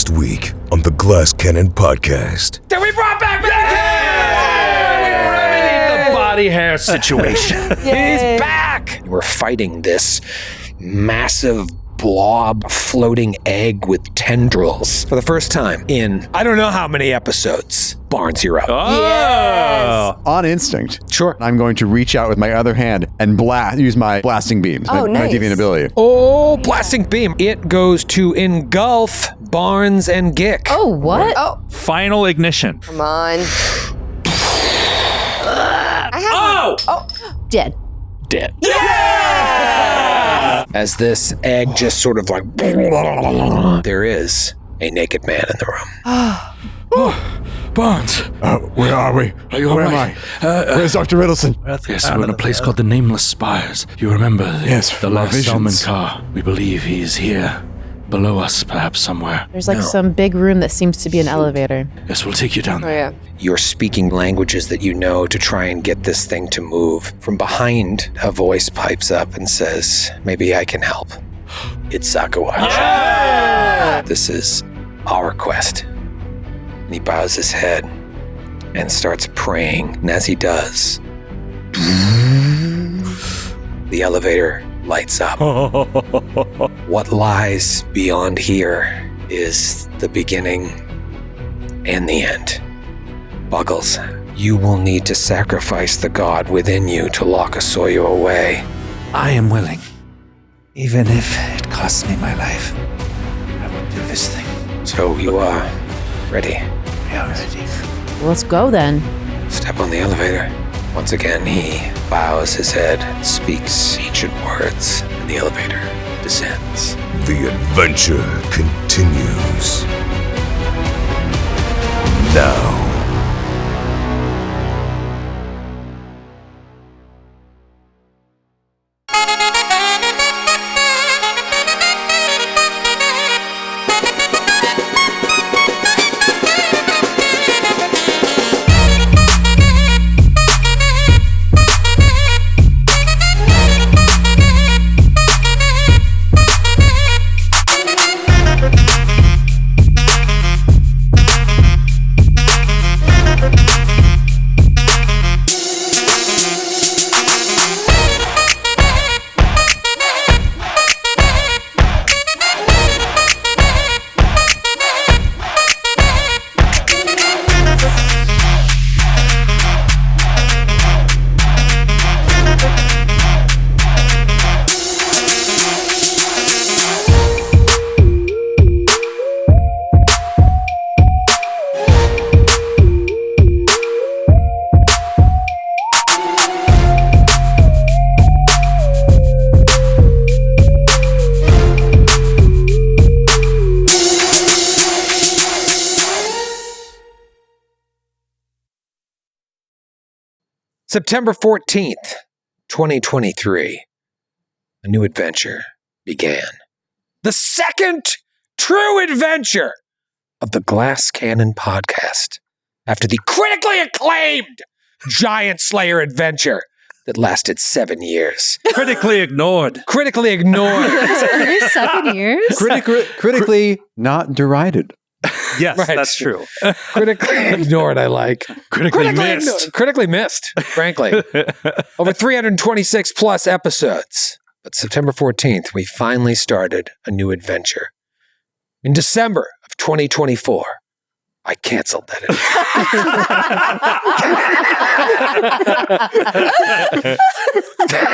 last week on the Glass Cannon Podcast. Then we brought back the body hair situation. He's back. We're fighting this massive blob floating egg with tendrils for the first time in I don't know how many episodes. Barnes, you're up. Yes. On instinct. Sure. I'm going to reach out with my other hand and use my blasting beams. Oh, my nice. deviant ability. Oh, blasting beam. It goes to engulf Barnes and Gick. Oh, what? Oh, Final ignition. come on. I have Dead. Dead. Yeah! As this egg just sort of like, there is a naked man in the room. Barnes, Where are we? are you all Where right? am I? Where's Dr. Riddleson? Yes, we're in a place called the Nameless Spires. You remember Yes, the my last Salmon visions. car? We believe he's here, below us, perhaps somewhere. There's like some big room that seems to be an elevator. Yes, we'll take you down Oh, there. yeah. You're speaking languages that you know to try and get this thing to move. From behind, a voice pipes up and says, maybe I can help. It's Sakawatch. Yeah! This is our quest. And he bows his head and starts praying. And as he does, the elevator lights up. What lies beyond here is the beginning and the end. Buggles, you will need to sacrifice the god within you to lock Asoyo away. I am willing. Even if it costs me my life, I will do this thing. So you are ready. We are ready. Let's go then. Step on the elevator. Once again, he bows his head, speaks ancient words, and the elevator descends. The adventure continues. Now. September 14th, 2023. A new adventure began. The second true adventure of the Glass Cannon Podcast. After the critically acclaimed Giant Slayer adventure that lasted 7 years. Critically ignored. Critically ignored. 7 years? Critically not derided. Yes, Right. that's true. Critically ignored, I like. Critically missed. Critically missed, frankly. Over 326 plus episodes. But September 14th, we finally started a new adventure. In December of 2024, I canceled that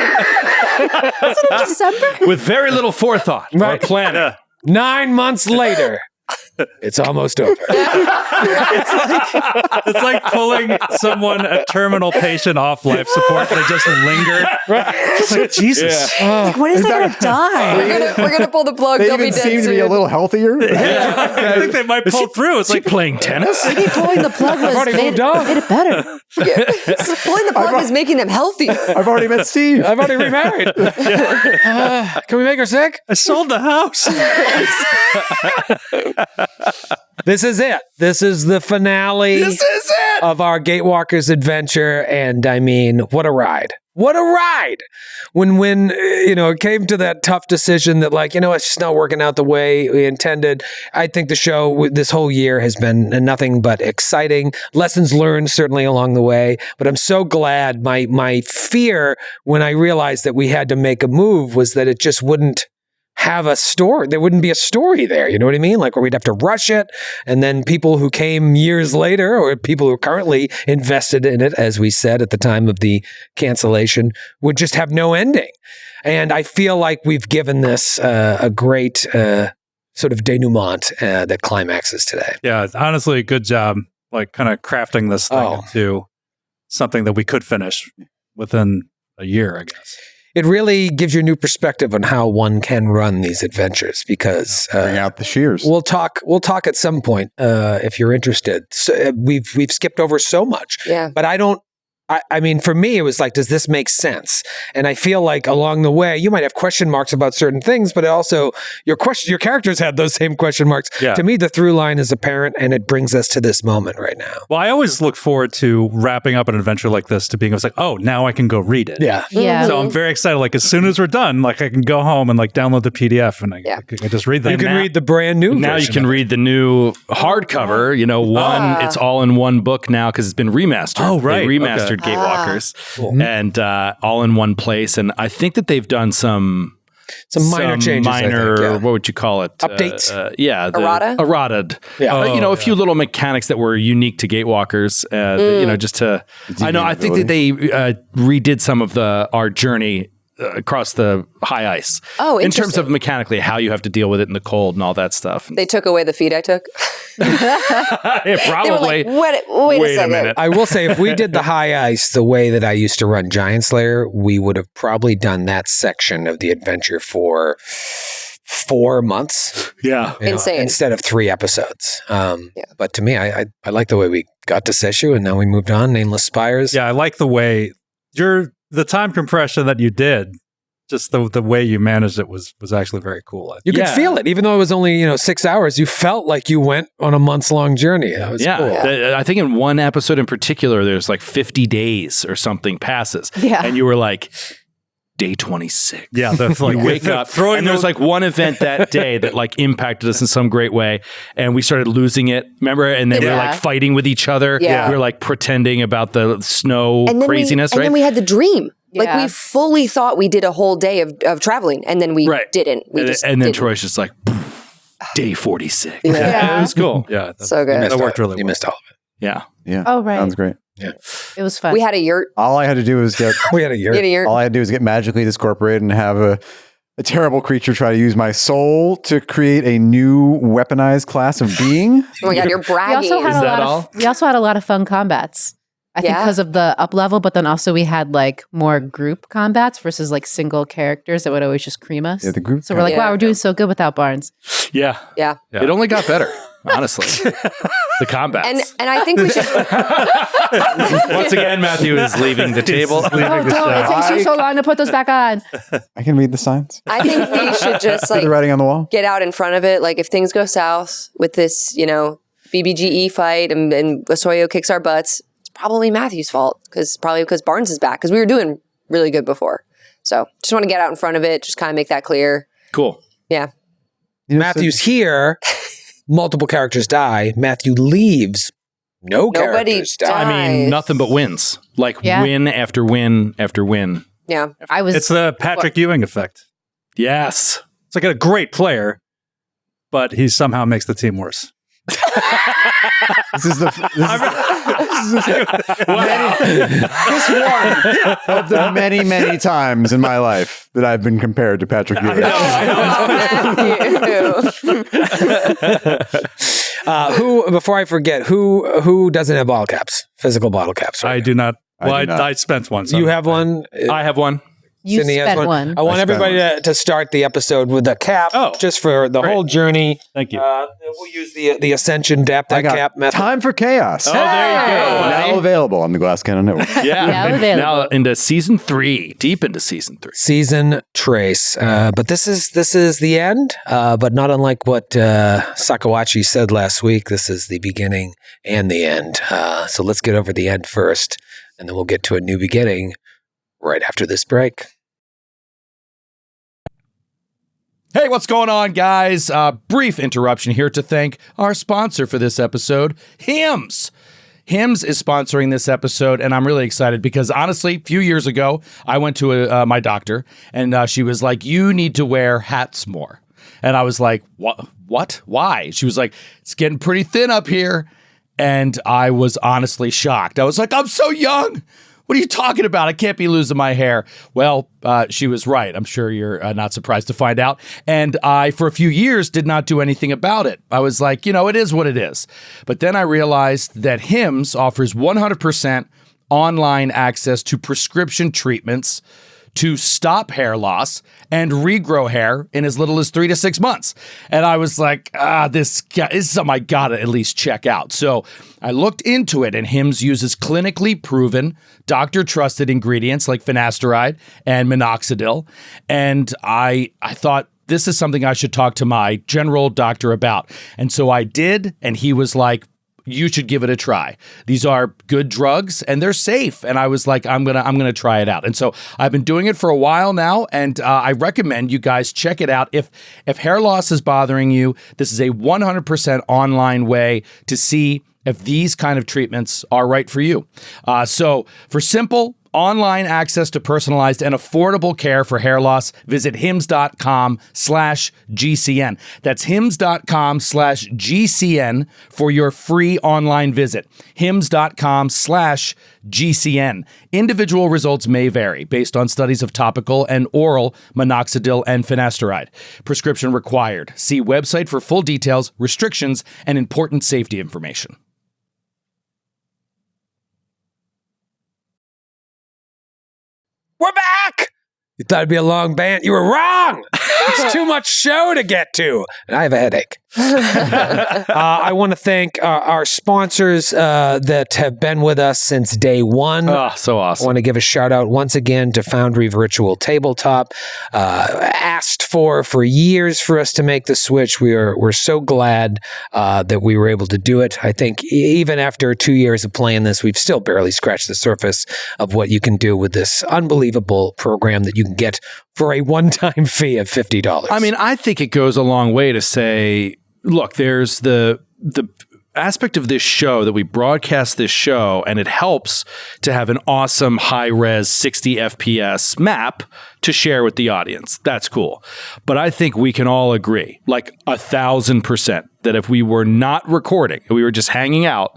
Is it in December? With very little forethought or planning. 9 months later, it's almost over. It's like pulling someone, a terminal patient, off life support. They just linger. It's like, Jesus. When is they going to die? We're gonna pull the plug. They They'll be even dead seem to soon. be a little healthier. I think they might pull through. It's like playing tennis. Maybe pulling the plug was already made moved on. it better. So pulling the plug is making them healthier. I've already met Steve. I've already remarried. Can we make her sick? I sold the house. This is it. This is the finale This is it. of our Gatewalkers adventure. And I mean, what a ride. What a ride! When it came to that tough decision that it's just not working out the way we intended. I think the show this whole year has been nothing but exciting. Lessons learned certainly along the way, but I'm so glad. My fear when I realized that we had to make a move was that it just wouldn't have a story. There wouldn't be a story there. You know what I mean? Like where we'd have to rush it. And then people who came years later or people who are currently invested in it, as we said at the time of the cancellation, would just have no ending. And I feel like we've given this a great sort of denouement that climaxes today. Yeah, honestly, good job. Like kind of crafting this thing into something that we could finish within a year, I guess. It really gives you a new perspective on how one can run these adventures because bring out the shears. We'll talk at some point if you're interested. So, we've skipped over so much, but I mean, for me, it was like, does this make sense? And I feel like along the way, you might have question marks about certain things, but also your characters had those same question marks. Yeah. To me, the through line is apparent, and it brings us to this moment right now. Well, I always look forward to wrapping up an adventure like this to being like, oh, now I can go read it. Yeah. So I'm very excited. Like as soon as we're done, like I can go home and like download the PDF and I just read that. You can read the brand new Now you version can read the new hardcover, it's all in one book now because it's been remastered. Oh, right. They remastered Gatewalkers and all in one place. And I think that they've done some minor changes. What would you call it? Updates? Errata. Yeah. A few little mechanics that were unique to Gatewalkers. I think that they redid some of our journey across the high ice. Oh, in terms of mechanically how you have to deal with it in the cold and all that stuff. They took away the feed I took. Probably. They were like, wait a second. I will say, if we did the high ice the way that I used to run Giant Slayer, we would have probably done that section of the adventure for 4 months. Yeah. Insane. Instead of 3 episodes. But to me, I like the way we got to Seshu and now we moved on, Nameless Spires. Yeah, I like the way the time compression that you did, just the way you managed it was actually very cool. You could feel it, even though it was only 6 hours. You felt like you went on a months-long journey. That was cool. I think in one episode in particular, there's like 50 days or something passes, and you were like, day 26. Yeah, that's like you wake up, and there's like one event that day that like impacted us in some great way, and we started losing it. Remember? And then we were like fighting with each other. Yeah. We were like pretending about the snow craziness, right? And then we had the dream. Yeah. Like we fully thought we did a whole day of traveling, and then we didn't. And then Troy's just like, day 46. Yeah. It was cool. Yeah, so good. That worked really well. You missed all of it. Yeah. Yeah. Oh, right. Sounds great. Yeah. It was fun. We had a yurt. All I had to do was get We had a year. all I had to do was get magically discorporated and have a terrible creature try to use my soul to create a new weaponized class of being. Oh my god, you're bragging. We also had a lot of fun combats. I think because of the up level, but then also we had like more group combats versus like single characters that would always just cream us. Yeah, the group. So we're like, wow, we're doing so good without Barnes. Yeah. It only got better, honestly. The combats. And I think we should. Once again, Matthew is leaving the table. Oh, no, it takes you so long to put those back on. I can read the signs. I think we should just See the writing on the wall. get out in front of it. Like if things go south with this, BBGE fight and Osoyo kicks our butts, it's probably Matthew's fault because Barnes is back because we were doing really good before. So just want to get out in front of it, just kind of make that clear. Cool. Yeah. Matthew's here. Multiple characters die. Matthew leaves. Nobody Characters die. I mean, nothing but wins. Like win after win after win. Yeah. It's the Patrick Ewing effect. Yes. It's like a great player, but he somehow makes the team worse. This is one of the many, many times in my life that I've been compared to Patrick Ewing. Who, before I forget, who doesn't have bottle caps? Physical bottle caps. Right I now? do not. Well, I do not. I spent one. So You have one? I have one. You Sydney has spent one. I want spent everybody to start the episode with a cap, just for the whole journey. Thank you. We'll use the Ascension Dap that cap method. Time for Chaos. Oh, there you go. Now available on the Glass Cannon Network. Now available. Now into season 3, deep into season 3. Season trace. But this is the end, but not unlike what Sakawachi said last week. This is the beginning and the end. So let's get over the end first, and then we'll get to a new beginning right after this break. Hey, what's going on, guys? Brief interruption here to thank our sponsor for this episode, Hims. Hims is sponsoring this episode, and I'm really excited because, honestly, a few years ago, I went to my doctor, and she was like, you need to wear hats more. And I was like, what? Why? She was like, it's getting pretty thin up here. And I was honestly shocked. I was like, I'm so young. What are you talking about? I can't be losing my hair. Well, she was right. I'm sure you're not surprised to find out. And I, for a few years, did not do anything about it. I was like, it is what it is. But then I realized that Hims offers 100% online access to prescription treatments to stop hair loss and regrow hair in as little as 3 to 6 months. And I was like, this is something I gotta at least check out. So I looked into it, and Hims uses clinically proven, doctor-trusted ingredients like finasteride and minoxidil. And I thought, this is something I should talk to my general doctor about. And so I did, and he was like, you should give it a try. These are good drugs and they're safe. And I was like, I'm gonna try it out. And so I've been doing it for a while now, and I recommend you guys check it out. If hair loss is bothering you, this is a 100% online way to see if these kind of treatments are right for you. So for simple online access to personalized and affordable care for hair loss, visit hims.com/GCN. That's hims.com/GCN for your free online visit. hims.com/GCN. Individual results may vary based on studies of topical and oral minoxidil and finasteride. Prescription required. See website for full details, restrictions, and important safety information. We're back! You thought it'd be a long band? You were wrong! It's too much show to get to. And I have a headache. I want to thank our sponsors that have been with us since day one. Oh, so awesome. I want to give a shout out once again to Foundry Virtual Tabletop. Asked for years for us to make the switch. We're so glad that we were able to do it. I think even after 2 years of playing this, we've still barely scratched the surface of what you can do with this unbelievable program that you can get for a one-time fee of $50. I mean, I think it goes a long way to say, look, there's the aspect of this show that we broadcast this show, and it helps to have an awesome high-res 60 FPS map to share with the audience. That's cool. But I think we can all agree, like 1,000%, that if we were not recording, and we were just hanging out,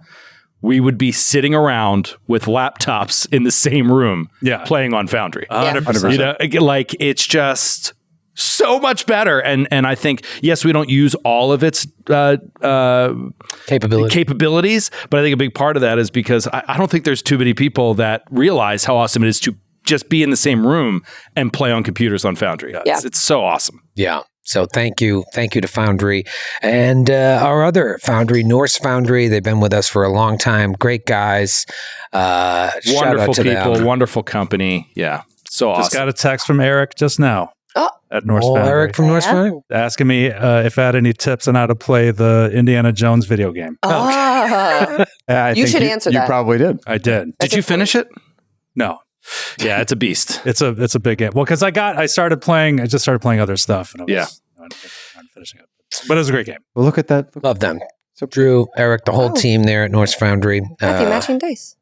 we would be sitting around with laptops in the same room playing on Foundry. 100%. Like, it's just so much better. And I think, yes, we don't use all of its capabilities, but I think a big part of that is because I don't think there's too many people that realize how awesome it is to just be in the same room and play on computers on Foundry. It's so awesome. Yeah. So thank you to Foundry and our other Foundry, Norse Foundry. They've been with us for a long time. Great guys. Wonderful people, them. Wonderful company. Yeah, so awesome. Just got a text from Eric just now at Norse Foundry. Eric from Norse Foundry? Asking me if I had any tips on how to play the Indiana Jones video game. You should answer that. You probably did. I did. Did you finish it? No. Yeah, it's a beast. It's a big game. Well, because I just started playing other stuff. And I was finishing it. But it was a great game. Well, look at that. Love them. So Drew, Eric, the whole team there at Norse Foundry. Matching dice.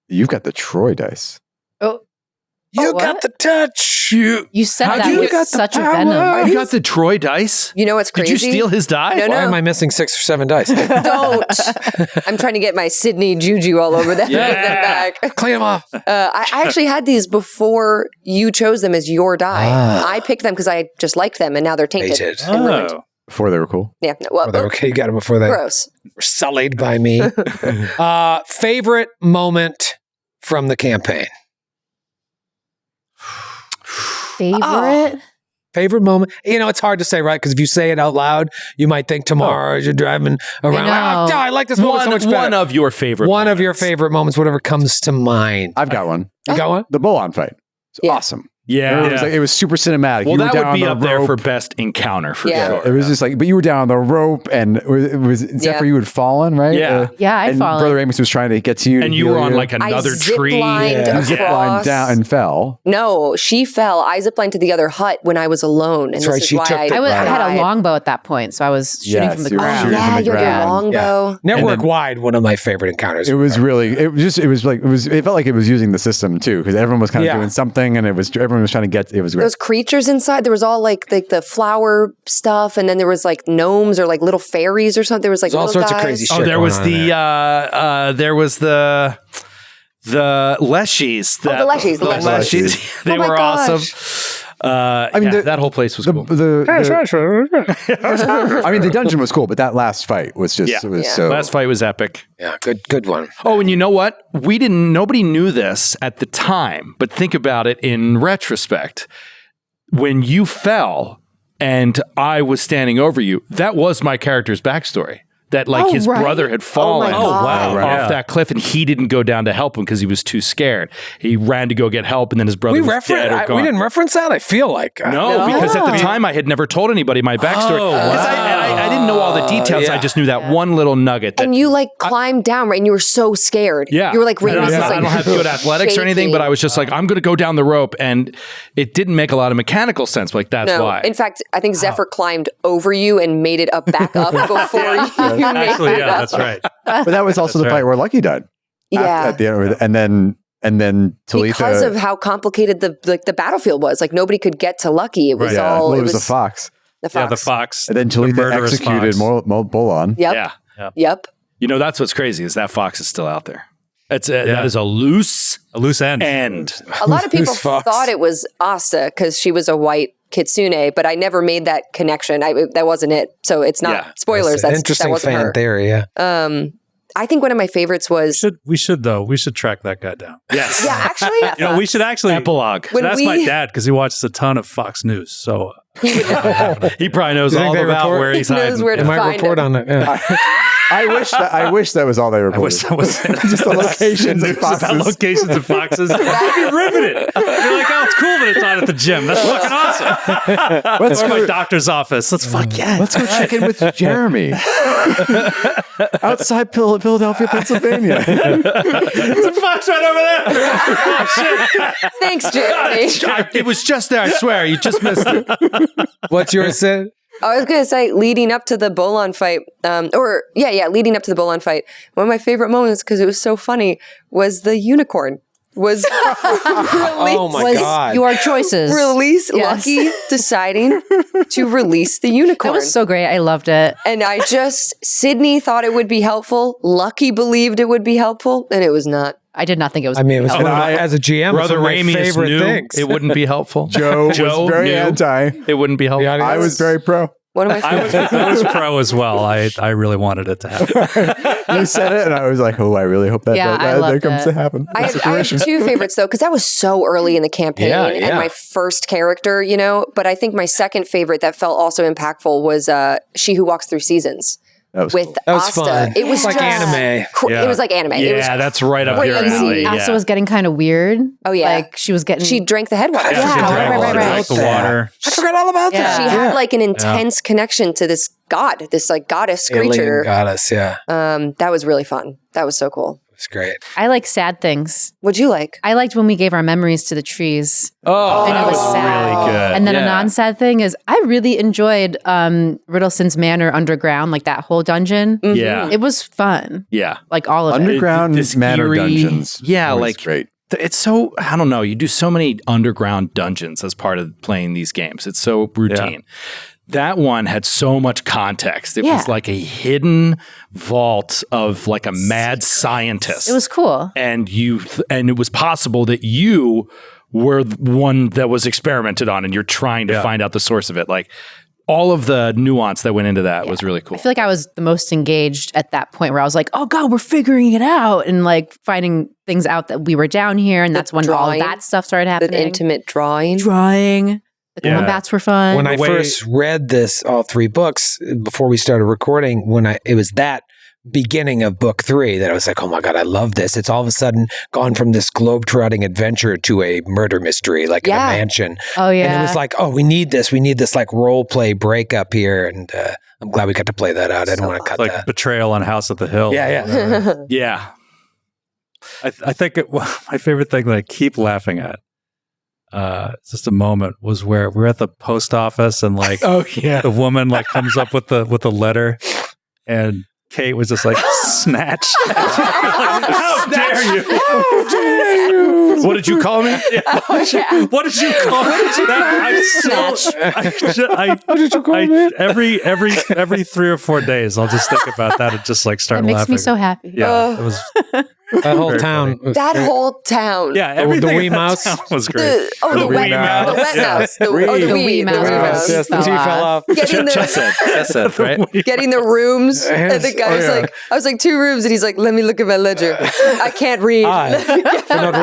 You've got the Troy dice. Oh. You got the touch. You said that with such venom. You got the Troy dice? You know what's crazy? Did you steal his die? No. Why am I missing 6 or 7 dice? Don't. I'm trying to get my Sydney juju all over them. Back. Clean them off. I actually had these before you chose them as your die. I picked them because I just liked them, and now they're tainted. And ruined. Before they were cool. Yeah. Well, they're okay. You got them before they were sullied by me. Favorite moment from the campaign? Favorite moment? It's hard to say, right? Because if you say it out loud, you might think tomorrow as you're driving around. I like this moment so much better. One of your favorite moments, whatever comes to mind. I've got one. You got one? The Bolon fight. It's awesome. Yeah. It was super cinematic. Well, You were that down would be the up there rope. for best encounter for Yeah. sure. It was just like, but you were down on the rope, and it was except for you had fallen, right? Yeah. I'd and fallen. Brother Amos was trying to get to you, And to you heal were on like another I tree. zip-lined You zip lined across. down and fell. No, she fell. I ziplined to the other hut when I was alone, and That's this right, is she why took I, the I had a died. longbow at that point, so I was shooting from the you were ground. shooting from Yeah, the you had your ground. longbow. Network wide, one of my favorite encounters. It was really, it felt like it was using the system too, because everyone was kind of doing something, and everyone was trying to get. It was great. Those creatures inside. There was all like the flower stuff, and then there was like gnomes or like little fairies or something. There was like There's all little sorts of guys. crazy shit. Oh, there going was on there was the leshies. The leshies. The leshies. They Oh my were gosh. awesome. I mean, that whole place was cool. I mean, the dungeon was cool, but that last fight was just it was so. Last fight was epic. Yeah, good one. Oh, and you know what? Nobody knew this at the time, but think about it in retrospect. When you fell and I was standing over you, that was my character's backstory. That his brother had fallen off that cliff, and he didn't go down to help him because he was too scared. He ran to go get help, and then his brother was dead or gone. We didn't reference that. I feel like No, because at the time I had never told anybody my backstory. I didn't know all the details. I just knew that one little nugget. And you like climbed down, right? And you were so scared. Yeah. You were like, I don't have good athletics or anything, but I was just like, I'm going to go down the rope. And it didn't make a lot of mechanical sense. Like, that's why. In fact, I think Zephyr climbed over you and made it up back up before you made Actually, it yeah, up. that's right. But that was also the fight where Lucky died. Yeah. At the end of it. And then Talitha, because of how complicated the battlefield was. Like nobody could get to Lucky. It was all it was the fox. The fox. Yeah, the fox. And then Talitha murderous executed fox. Bolon. Yep. Yeah. Yep. You know, that's what's crazy is that fox is still out there. That is a loose end. A lot of people fox. thought it was Asta because she was a white kitsune, but I never made that connection. That wasn't it. So it's not spoilers. That's an that interesting wasn't fan her. theory. Yeah. I think one of my favorites was We should track that guy down. Yes. yeah, actually, We should actually epilogue. When that's we- my dad because he watches a ton of Fox News. So He probably knows You think all they about report? where he's He knows hiding. where to They might find report him. on it. Yeah. I wish that was all they reported. I wish that was Just the locations of News about foxes. locations of foxes. I'd be riveted. You're like, oh, it's cool that it's on at the gym. That's fucking awesome. Let's Or go, my doctor's office. Let's fuck yeah. let's go check in with Jeremy outside Philadelphia, Pennsylvania. There's a fox right over there. Oh shit. Thanks, Jeremy. It was just there, I swear. You just missed it. What's yours, Sid? I was going to say, leading up to the Bolon fight, leading up to the Bolon fight, one of my favorite moments, because it was so funny, was the unicorn. Was Oh my Was god! your choices. release Yes. Lucky deciding to release the unicorn. That was so great. I loved it. And Sydney thought it would be helpful. Lucky believed it would be helpful, and it was not. I did not think it was. I mean, it was And as a GM, Brother it's one of my Ramius favorite knew things. it wouldn't be helpful. Joe was very knew anti. it wouldn't be helpful. The audience- I was very pro. One of my I favorites. was pro as well. I really wanted it to happen. You said it, and I was like, "Oh, I really hope that Yeah, I that loved comes it. to happen." I have two favorites though, because that was so early in the campaign Yeah, and yeah. my first character, But I think my second favorite that felt also impactful was She Who Walks Through Seasons That was with cool. That was Asta. fun. It was It's like just anime. It was like anime. It was Yeah, that's right up your crazy. alley. Asta Yeah. was getting kind of weird. Oh, yeah. Like she was getting. She drank the head water. Yeah, She drank right, water, right. drank the water. I forgot all about Yeah. She had like an intense connection to this god, this like goddess creature. Alien goddess. Yeah, That was really fun. That was so cool. it's great. I like sad things. What'd you like? I liked when we gave our memories to the trees. Oh, And that it was was sad. really good. And then a Yeah. non-sad thing is I really enjoyed Riddleson's Manor underground, like that whole dungeon. Yeah. It was fun. Yeah. Like all of it. Underground This manor eerie- dungeons. Yeah, Always like great. it's so, I don't know, you do so many underground dungeons as part of playing these games. It's so routine. That one had so much context. It Yeah. was like a hidden vault of like a mad scientist. It was cool. and it was possible that you were the one that was experimented on and you're trying to find out the source of it. Like all of the nuance that went into that was really cool. I feel like I was the most engaged at that point where I was like, oh God, we're figuring it out. And like finding things out that we were down here. And that's when all of drawing, that stuff started The happening. intimate drawing. Drawing. The combats were fun. When I first read all three books before we started recording, it was that beginning of book 3 that I was like, oh my God, I love this. It's all of a sudden gone from this globe-trotting adventure to a murder mystery, like in a mansion. Oh, yeah. And it was like, oh, we need this like role play breakup here. And I'm glad we got to play that out. I didn't want to cut like that. Betrayal on House of the Hill. Yeah. Yeah. I think my favorite thing that I keep laughing at, just a moment, was where we're at the post office and like, the woman like comes up with the letter, and Kate was just like, snatch. How dare you? How dare you? What did you call me? What did you call me? What did you call me? Every 3 or 4 days, I'll just think about that and just like start It laughing. makes me so happy. Yeah, it was that whole town. That whole town. Yeah, everything the wee in that mouse town was great. The wet mouse. The wet mouse. The wee mouse. Yes, the T fell off. Getting right? Getting the rooms. And the guy was like, I was like, 2 rooms. And he's like, let me look at my ledger. I can't read. I cannot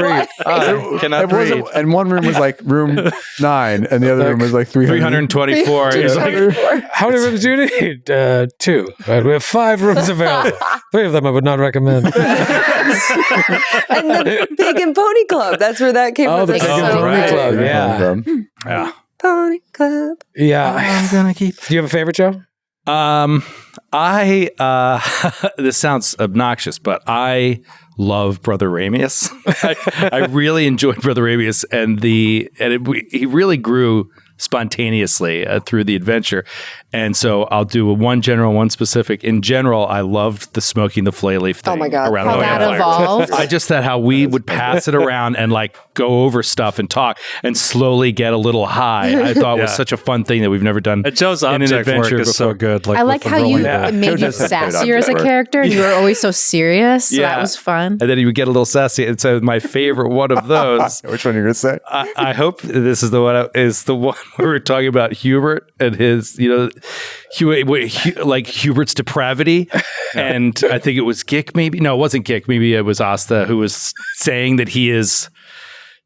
read. And one room was like room 9, and the other room was like 324. He's like, how many rooms do you need? 2. Right, we have 5 rooms available. 3 of them I would not recommend. And the Pig and Pony Club. That's where that came from. Oh, the Pig and Pony Club. Yeah. Pony Club. Yeah. I'm gonna keep. Do you have a favorite, Joe? This sounds obnoxious, but I love Brother Ramius. I really enjoyed Brother Ramius, he really grew spontaneously through the adventure. And so I'll do one general, one specific. In general, I loved the smoking the flay leaf thing. Oh my God. Around How the that campfire. evolved. I just thought how we would pass it around and like go over stuff and talk and slowly get a little high. I thought was such a fun thing that we've never done. And Joe's in an object work adventure is so before. good. Like I like with the how you rolling- it made you sassier as a character, and you were always so serious. So that was fun. And then he would get a little sassy. And so my favorite one of those. Which one are you going to say? I hope this is the one where we're talking about Hubert and his, like Hubert's depravity. And I think it was Gick, maybe. No, it wasn't Gick. Maybe it was Asta who was saying that he is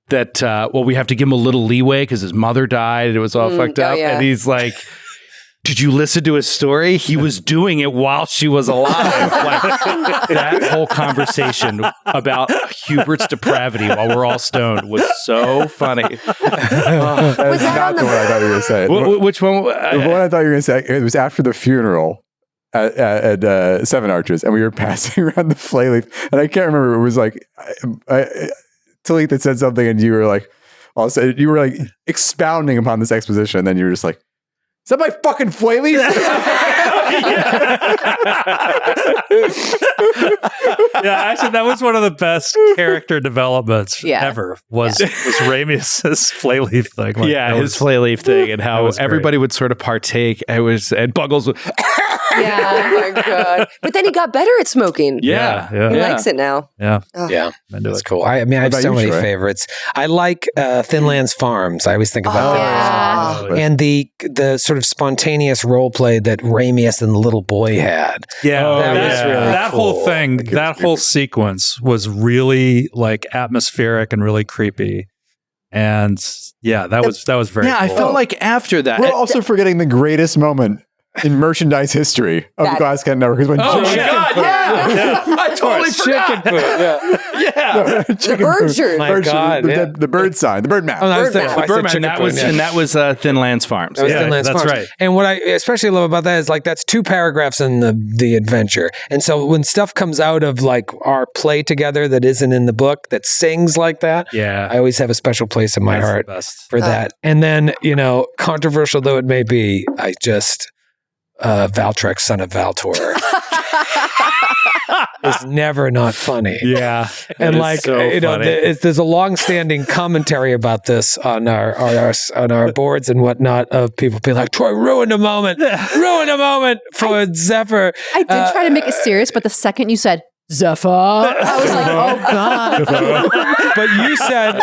that, we have to give him a little leeway because his mother died and it was all fucked up. yeah. And he's like, did you listen to his story? He was doing it while she was alive. Like, that whole conversation about Hubert's depravity while we're all stoned was so funny. That's not the one I thought you were going to say. Which one? The one I thought you were going to say, it was after the funeral at Seven Arches, and we were passing around the flay leaf, and I can't remember. It was like Talik that said something, and you were like, also you were like expounding upon this exposition, and then you were just like, is that my fucking flay leaf? Yeah, actually, that was one of the best character developments ever. Was Ramius's flay leaf thing? Like, his flay leaf thing, and how everybody would sort of partake. And Buggles would. Yeah. Oh my God. But then he got better at smoking. Yeah. He likes it now. Yeah. Oh. Yeah. That's cool. I mean, I have so many favorites. I like Thinlands Farms. I always think about those. And the sort of spontaneous role play that Ramius and the little boy had. Yeah, that was really that cool. whole thing, that whole sequence was really like atmospheric and really creepy. And yeah, that was very cool. I felt like after that. We're also forgetting the greatest moment in merchandise history of the Glass Cannon Network is when I totally forgot. Chicken food. The bird shirt. My God, the bird sign, the bird map. The Birdman, that was Thinlands Farms. That was Thinlands that's Farms. right. And what I especially love about that is like that's 2 paragraphs in the adventure. And so when stuff comes out of like our play together that isn't in the book that sings like that, I always have a special place in my heart for that. And then, controversial though it may be, I just Valtrex, son of Valtor, is never not funny. Yeah, and like so there's a long-standing commentary about this on our boards and whatnot of people being like, Troy ruined a moment for Zephyr. I did try to make it serious, but the second you said Zephyr, I was like, oh God. But you said,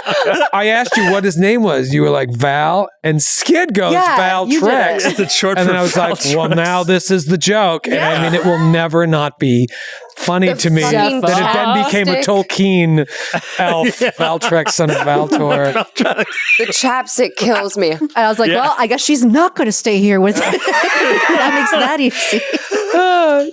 I asked you what his name was. You were like, Val, and Skid goes, Val Trex. It's a short and for then I was like, Valtrex. well, now this is the joke. And I mean, it will never not be funny to me that it then became a Tolkien elf, Valtrex, son of Valtor. The chapstick kills me. And I was like, well, I guess she's not going to stay here with That makes that easy.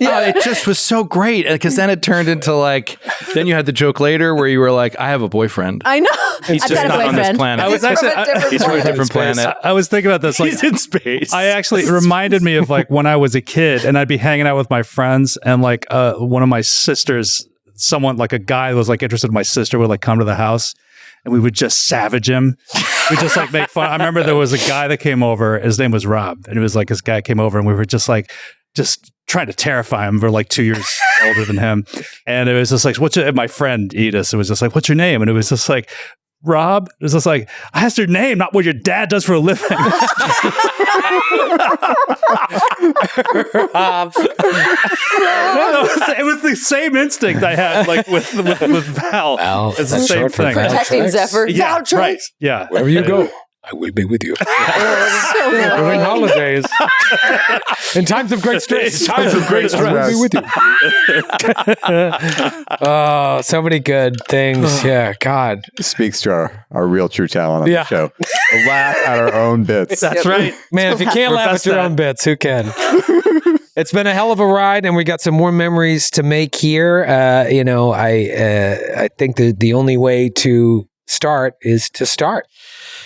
It just was so great because then it turned into like, then you had the joke later where you were like, I have a boyfriend. I know. He's I've just got a not on this boyfriend. planet. I was actually, He's from a different planet. I was thinking about this. Like, He's in space. I actually, it reminded me of like when I was a kid and I'd be hanging out with my friends and like one of my sisters, someone like a guy who was like interested in my sister would like come to the house and we would just savage him. We just like make fun. I remember there was a guy that came over. His name was Rob. And it was like this guy came over and we were just trying to terrify him. We're like 2 years older than him. And it was just like, my friend Edith, it was just like, what's your name? And it was just like, Rob. It was just like, I asked your name, not what your dad does for a living. It was the same instinct I had like with Val. It's the same thing. Protecting Zephyr. Yeah, Val, right. Yeah. Wherever you go, I will be with you. During holidays. In times of great stress. Times of great stress. I'll be with you. Oh, so many good things. Yeah, God. Speaks to our real true talent on the show. We laugh at our own bits. That's right. Man, if you can't laugh at your own bits, who can? It's been a hell of a ride, and we got some more memories to make here. I think the only way to start is to start.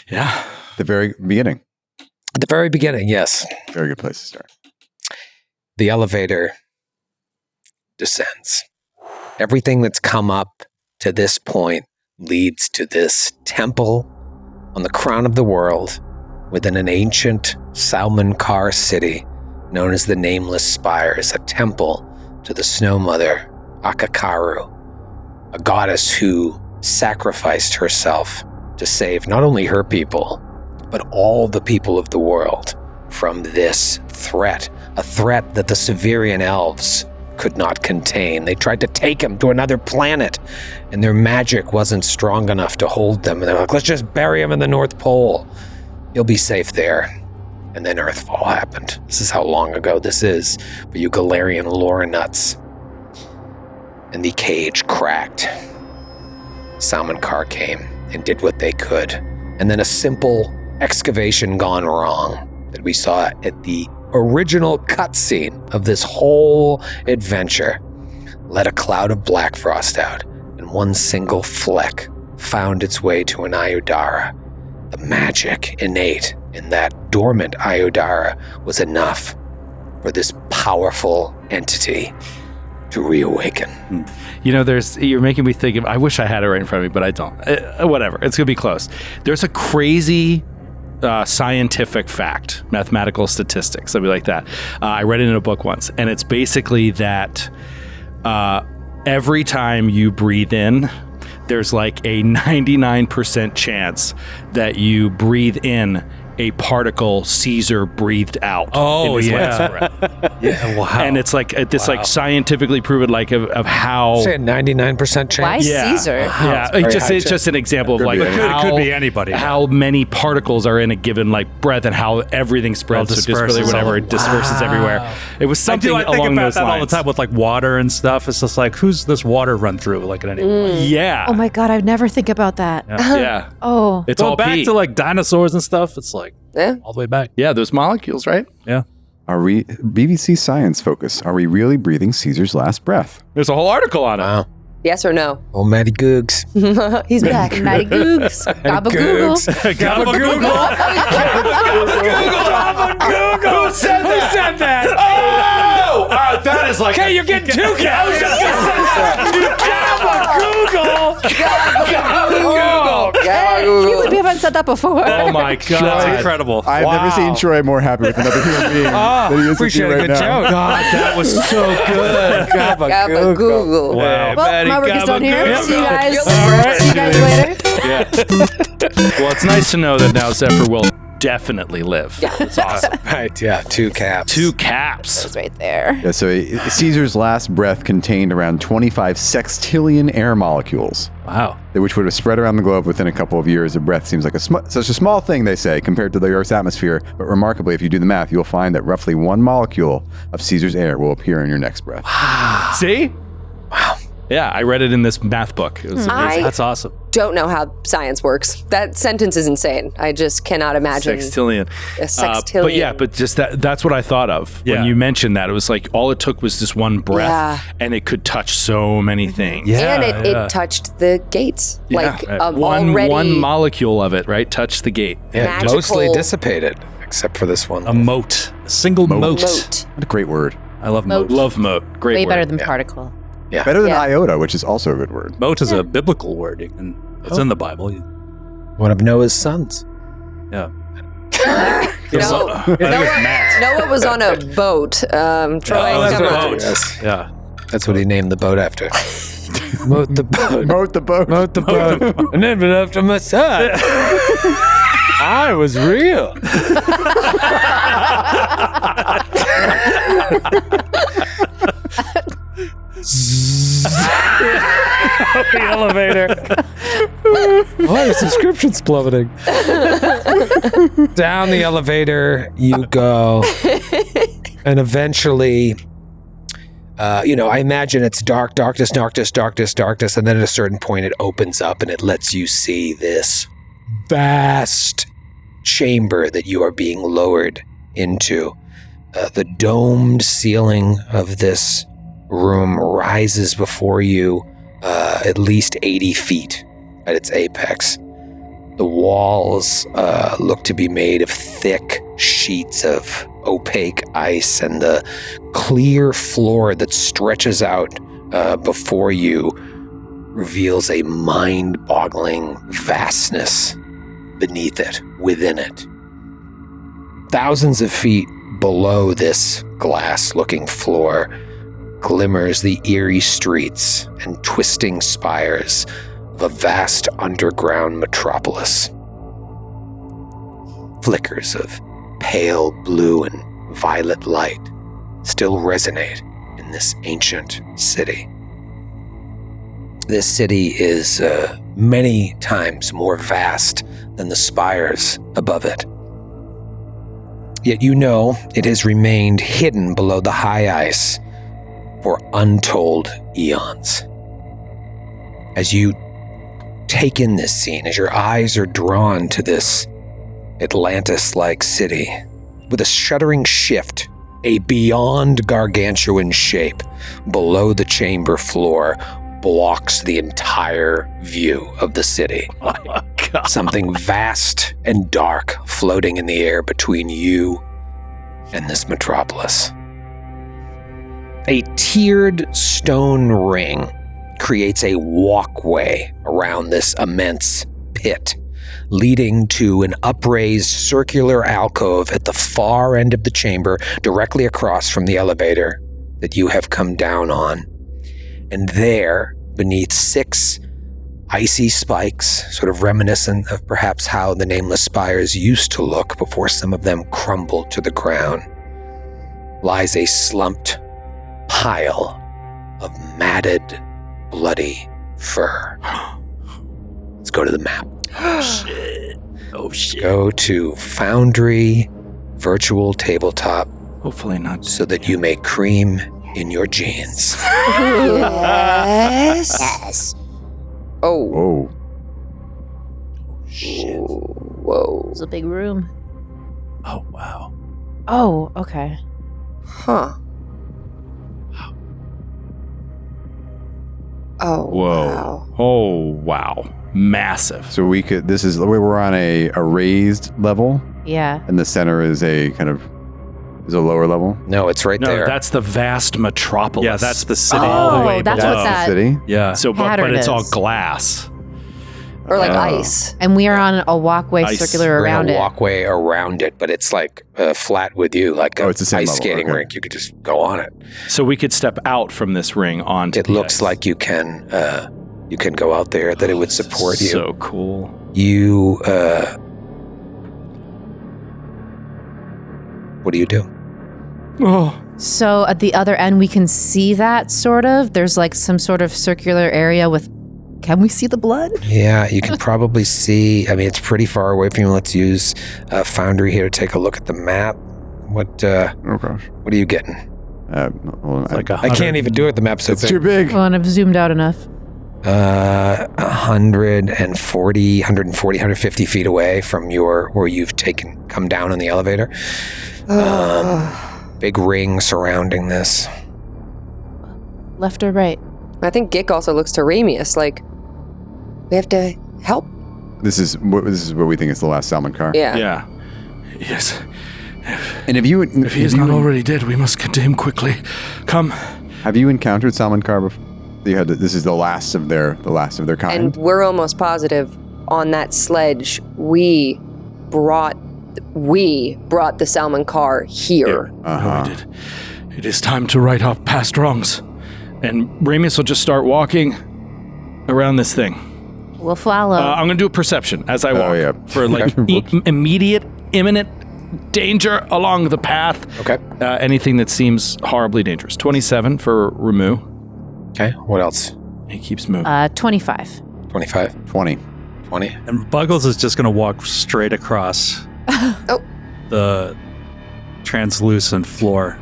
Yeah. The very beginning. At the very beginning, yes. Very good place to start. The elevator descends. Everything that's come up to this point leads to this temple on the crown of the world within an ancient Salmankar city known as the Nameless Spires, a temple to the snow mother, Akakaru, a goddess who sacrificed herself to save not only her people, but all the people of the world from this threat, a threat that the Severian elves could not contain. They tried to take him to another planet, and their magic wasn't strong enough to hold them. And they're like, let's just bury him in the North Pole. He'll be safe there. And then Earthfall happened. This is how long ago this is for you Galarian lore nuts. And the cage cracked. Salmankar came and did what they could. And then a simple excavation gone wrong that we saw at the original cutscene of this whole adventure let a cloud of black frost out, and one single fleck found its way to an Ayudara. The magic innate in that dormant Ayudara was enough for this powerful entity to reawaken. You know, you're making me think of, I wish I had it right in front of me, but I don't. Whatever, it's going to be close. There's a crazy scientific fact, mathematical statistics, something like that. I read it in a book once, and it's basically that every time you breathe in, there's like a 99% chance that you breathe in a particle Caesar breathed out. Oh, in his yeah. last breath. Yeah, wow. And it's like this like scientifically proven like of how Say a 99% chance. Why Caesar? yeah, it's just an example of like It how, could be anybody. how many particles are in a given like breath and how everything spreads. So just really disperses. whatever it disperses everywhere. It was something I think along about those that lines. all the time with like water and stuff. It's just like, who's this water run through like at any point? Yeah. Oh my God, I would never think about that. Yeah. Oh. It's Go all back pee. to like dinosaurs and stuff. It's like Yeah. all the way back. Yeah, those molecules, right? Yeah. Are we BBC Science Focus? Are we really breathing Caesar's last breath? There's a whole article on it. Wow. Yes or no? Oh, Matty Googs. He's back. Matty Googs. Gabba Google. Who said that? Oh! That is like. Okay, you're getting two cows. I was just gonna say that. You would have said that before. Oh my God. That's incredible. I've never seen Troy more happy with another human being than he is with Appreciate you a right good now. joke. God, that was so good. Gabba Google. Wow. Well, my work is done here. See you guys. All right. See you guys later. Well, it's nice to know that now Zephyr will definitely live. Yeah. It's awesome. Right, yeah, two caps. Two caps. It's right there. Yeah, so Caesar's last breath contained around 25 sextillion air molecules, Wow. which would have spread around the globe within a couple of years. A breath seems like such a small thing, they say, compared to the Earth's atmosphere. But remarkably, if you do the math, you'll find that roughly one molecule of Caesar's air will appear in your next breath. See? Yeah, I read it in this math book. It was amazing. That's awesome. Don't know how science works. That sentence is insane. I just cannot imagine. Sextillion. A sextillion. But just that's what I thought of when you mentioned that. It was like all it took was this one breath and it could touch so many things. And it touched the gates. One molecule of it, right? Touched the gate. Yeah, mostly dissipated, except for this one. A moat. A single moat. What a great word. I love moat. Love moat. Great Way word. better than particle. Yeah. Better than iota, which is also a good word. Moat is a biblical word. It's in the Bible. One of Noah's sons. Yeah. Noah was on a boat. Troy. Yeah. That's what he named the boat after. Moat the boat. Moat the boat. Moat the boat. I named it after my son. I was real. The elevator. Why are subscriptions plummeting? Down the elevator you go. And eventually, I imagine it's darkness. And then at a certain point it opens up and it lets you see this vast chamber that you are being lowered into. The domed ceiling of this room rises before you at least 80 feet at its apex. The walls look to be made of thick sheets of opaque ice, and the clear floor that stretches out before you reveals a mind-boggling vastness beneath it, within it. Thousands of feet below this glass-looking floor glimmers the eerie streets and twisting spires of a vast underground metropolis. Flickers of pale blue and violet light still resonate in this ancient city. This city is many times more vast than the spires above it. Yet you know it has remained hidden below the high ice for untold eons. As you take in this scene, as your eyes are drawn to this Atlantis-like city, with a shuddering shift, a beyond gargantuan shape below the chamber floor blocks the entire view of the city. Oh my God. Something vast and dark floating in the air between you and this metropolis. A tiered stone ring creates a walkway around this immense pit, leading to an upraised circular alcove at the far end of the chamber, directly across from the elevator that you have come down on. And there, beneath 6 icy spikes, sort of reminiscent of perhaps how the nameless spires used to look before some of them crumbled to the ground, lies a slumped pile of matted, bloody fur. Let's go to the map. Oh shit. Go to Foundry Virtual Tabletop. Hopefully not. So that you may cream in your jeans. Yes. Oh. Whoa. Shit. Whoa. It's a big room. Oh wow. Oh, okay. Huh. Oh. Whoa. Wow. Oh, wow. Massive. So this is the way we're on a raised level, Yeah. and the center is a lower level. No, it's right there. No, that's the vast metropolis. Yeah, that's the city. Oh, that's what The that. city. Yeah. So, but pattern it's all is. glass. Or like Oh. ice. And we are on a walkway Ice. circular We're in around a it. walkway around it, but it's like flat with you, like Oh, it's the same ice level, skating okay. rink. You could just go on it. So we could step out from this ring onto It the looks ice. like you can go out there, that it would support you. So cool. You, what do you do? Oh. So at the other end, we can see that sort of. There's like some sort of circular area with. Can we see the blood? Yeah, you can probably see. I mean, it's pretty far away from you. Let's use Foundry here to take a look at the map. What Oh gosh. What are you getting? Like I can't even do it. The map's so It's big. too big. Well, and I've zoomed out enough. 150 feet away from where you've come down on the elevator. Big ring surrounding this. Left or right? I think Gick also looks to Ramius like, we have to help. This is what we think is the last Salmon car. Yeah. Yeah. Yes. And if he is not already dead, we must get to him quickly. Come. Have you encountered Salmon car before? This is the last of their kind. And we're almost positive on that sledge we brought the Salmon car here. No, we did. It is time to right our past wrongs. And Ramius will just start walking around this thing. We'll follow. I'm going to do a perception as I walk for like immediate, imminent danger along the path. Okay. Anything that seems horribly dangerous. 27 for Ramu. Okay. What else? He keeps moving. 25. 25. 20. 20. And Buggles is just going to walk straight across the translucent floor.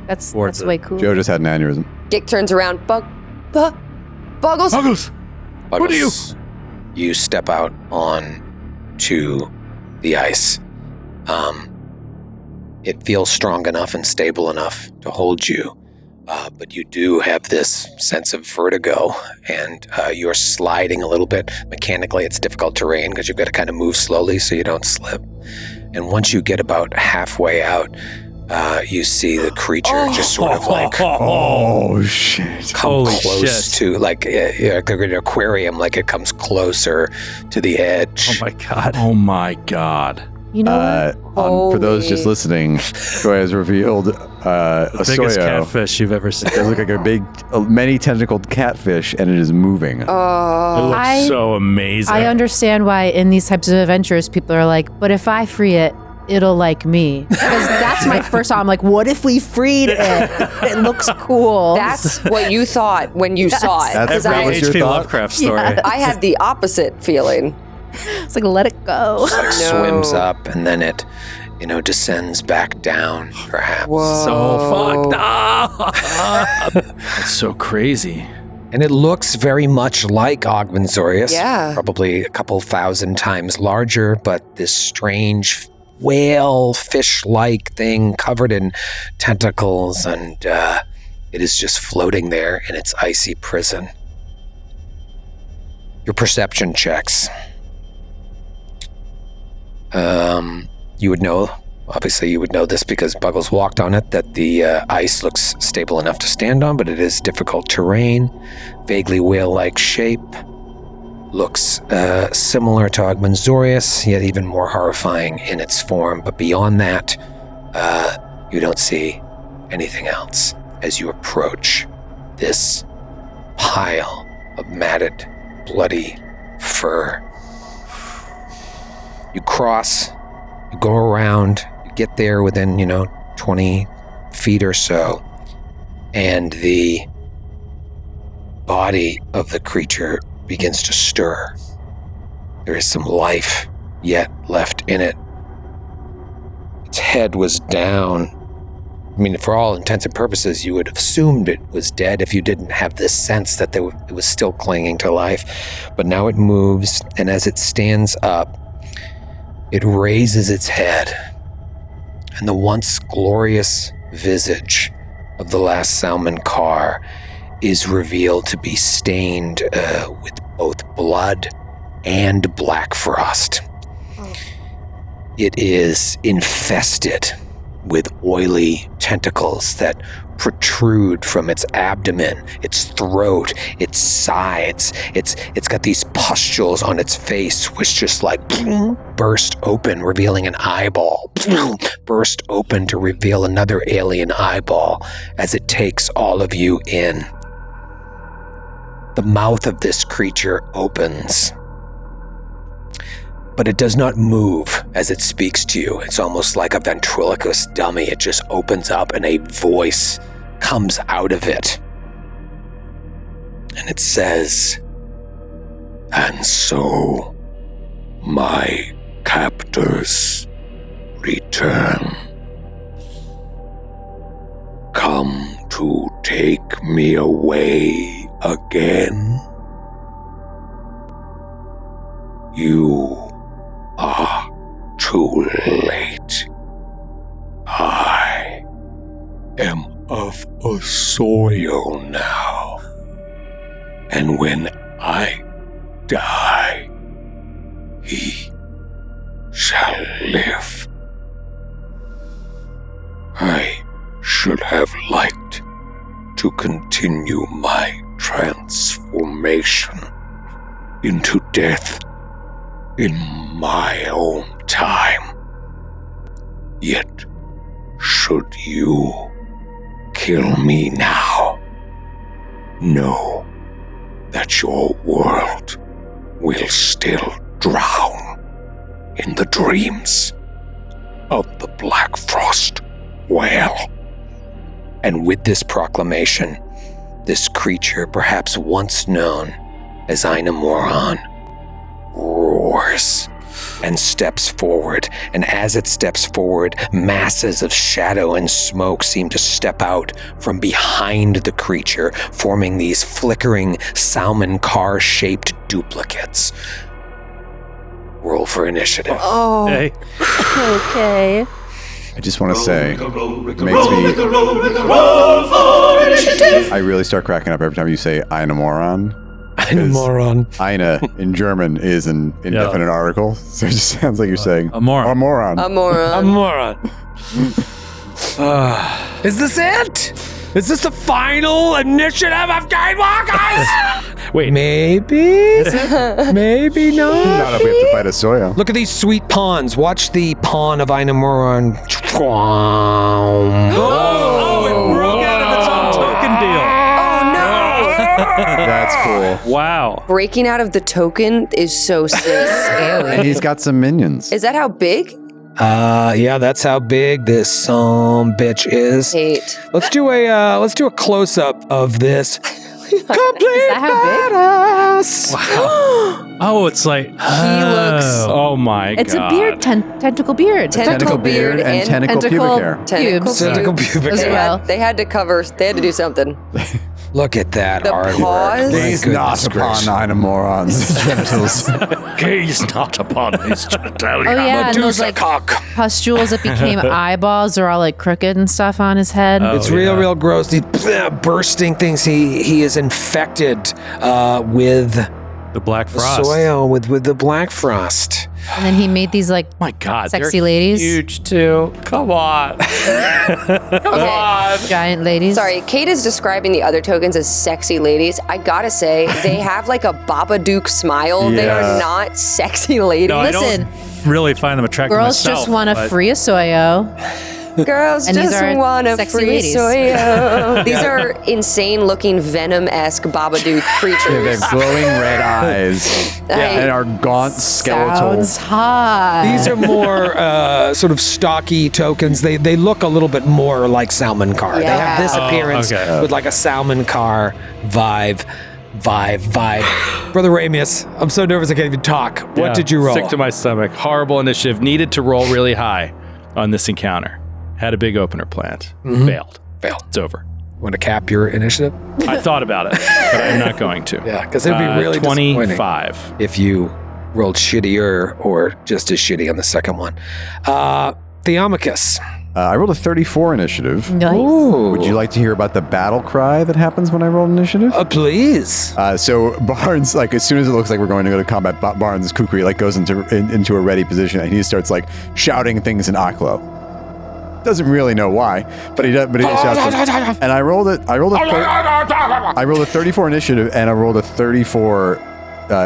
That's Towards way cool. Joe just had an aneurysm. Gick turns around. Buggles. Buggles! What are you? You step out on to the ice. It feels strong enough and stable enough to hold you, but you do have this sense of vertigo, and you're sliding a little bit. Mechanically, it's difficult terrain because you've got to kind of move slowly so you don't slip. And once you get about halfway out, you see the creature just sort of like shit! come close to like an aquarium, like it comes closer to the edge. Oh my god! Oh my god! You know what? For those just listening, Joy has revealed a biggest soyo. catfish you've ever seen. It looks like a big, many tentacled catfish, and it is moving. It looks so amazing. I understand why in these types of adventures people are like, but if I free it, it'll like me. Because that's my first thought. I'm like, what if we freed it? It looks cool. That's what you thought when you saw it. That's Because what was your H.P. thought? Lovecraft story. I had the opposite feeling. It's like, let it go. Like swims up and then it, descends back down, perhaps. So fucked up. That's so crazy. And it looks very much like Ogmanzorius. Yeah. Probably a couple thousand times larger, but this strange whale fish-like thing covered in tentacles, and it is just floating there in its icy prison. Your perception checks. You would know, obviously you would know this because Buggles walked on it, that the ice looks stable enough to stand on, but it is difficult terrain, vaguely whale-like shape, looks similar to Ogmanzorius, yet even more horrifying in its form, but beyond that, you don't see anything else as you approach this pile of matted, bloody fur. You cross, you go around, you get there within, 20 feet or so, and the body of the creature begins to stir. There is some life yet left in it. Its head was down. I mean, for all intents and purposes, you would have assumed it was dead if you didn't have this sense that it was still clinging to life. But now it moves, and as it stands up, it raises its head, and the once glorious visage of the last Salmon car is revealed to be stained with both blood and black frost. It is infested with oily tentacles that protrude from its abdomen, its throat, its sides. It's got these pustules on its face which just like burst open, revealing an eyeball, burst open to reveal another alien eyeball as it takes all of you in. The mouth of this creature opens, but it does not move as it speaks to you. It's almost like a ventriloquist dummy. It just opens up and a voice comes out of it. And it says, "And so my captors return. Come take me away again? You are too late. I am of Osorio now. And when I die, he shall live. I should have liked to continue my transformation into death in my own time. Yet, should you kill me now, know that your world will still drown in the dreams of the Black Frost Whale. And with this proclamation, this creature, perhaps once known as Einamoran, roars and steps forward. And as it steps forward, masses of shadow and smoke seem to step out from behind the creature, forming these flickering salmon car-shaped duplicates. Roll for initiative. Oh. Hey. Okay. I just want to say, it makes me. I really start cracking up every time you say Einamoran. Einamoran. Eine in German is an indefinite article, so it just sounds like you're saying A moron. Amoran. Is this it? Is this the final initiative of Gatewalkers? Wait, Maybe? Maybe not. Not if we have to fight a Soya. Look at these sweet pawns. Watch the pawn of Einamoran. Oh, it broke out of its own token deal. That's cool. Wow. Breaking out of the token is so sick. And he's got some minions. Is that how big? Yeah, that's how big this bitch is. 8. Let's do a close up of this. Is that how big? Badass. Oh, it's like He looks. oh my god. It's a beard, tentacle beard. Tentacle beard and tentacle pubic hair. Pubes. Tentacle pubic As hair. well. They had to cover. They had to do something. Look at that The artwork. paws? My He's goodness not upon gracious. Einamoran's genitals. Gaze not upon his genitalia. Oh yeah, and those Medusa like cock. pustules that became eyeballs are all like crooked and stuff on his head. It's real gross. These bursting things. He is infected with the Black Frost. soil, with the Black Frost. And then he made these like My god. sexy they're ladies. Huge too. Come on. giant ladies. Sorry, Kate is describing the other tokens as sexy ladies. I gotta say, they have like a Babadook smile. They Yeah. are not sexy ladies. No, I Listen, don't really find them attractive girls myself, just want to but- free a soyo. Girls And these just are want a sexy free ladies. soyo. These are insane-looking Venom-esque Babadook They creatures. have glowing red eyes and are gaunt skeletal. Sounds hot. These are more sort of stocky tokens. They look a little bit more like salmon car. They have this Yeah. appearance okay. with like a salmon car vibe. Brother Ramius, I'm so nervous I can't even talk. What Yeah, did you roll? Sick to my stomach. Horrible initiative. Needed to roll really high on this encounter. Had a big opener planned. Failed. It's over. Want to cap your initiative? I thought about it, but I'm not going to. Yeah, because it'd be really disappointing 25. if you rolled shittier or just as shitty on the second one. Theomachus. I rolled a 34 initiative. Nice. Would you like to hear about the battle cry that happens when I roll initiative? Please. So Barnes, like as soon as it looks like we're going to go to combat, Barnes' kukri like goes into a ready position and he starts like shouting things in Aklo. Doesn't really know why, but he does. But he just shouts. Them. And I rolled a 34 initiative and I rolled a 34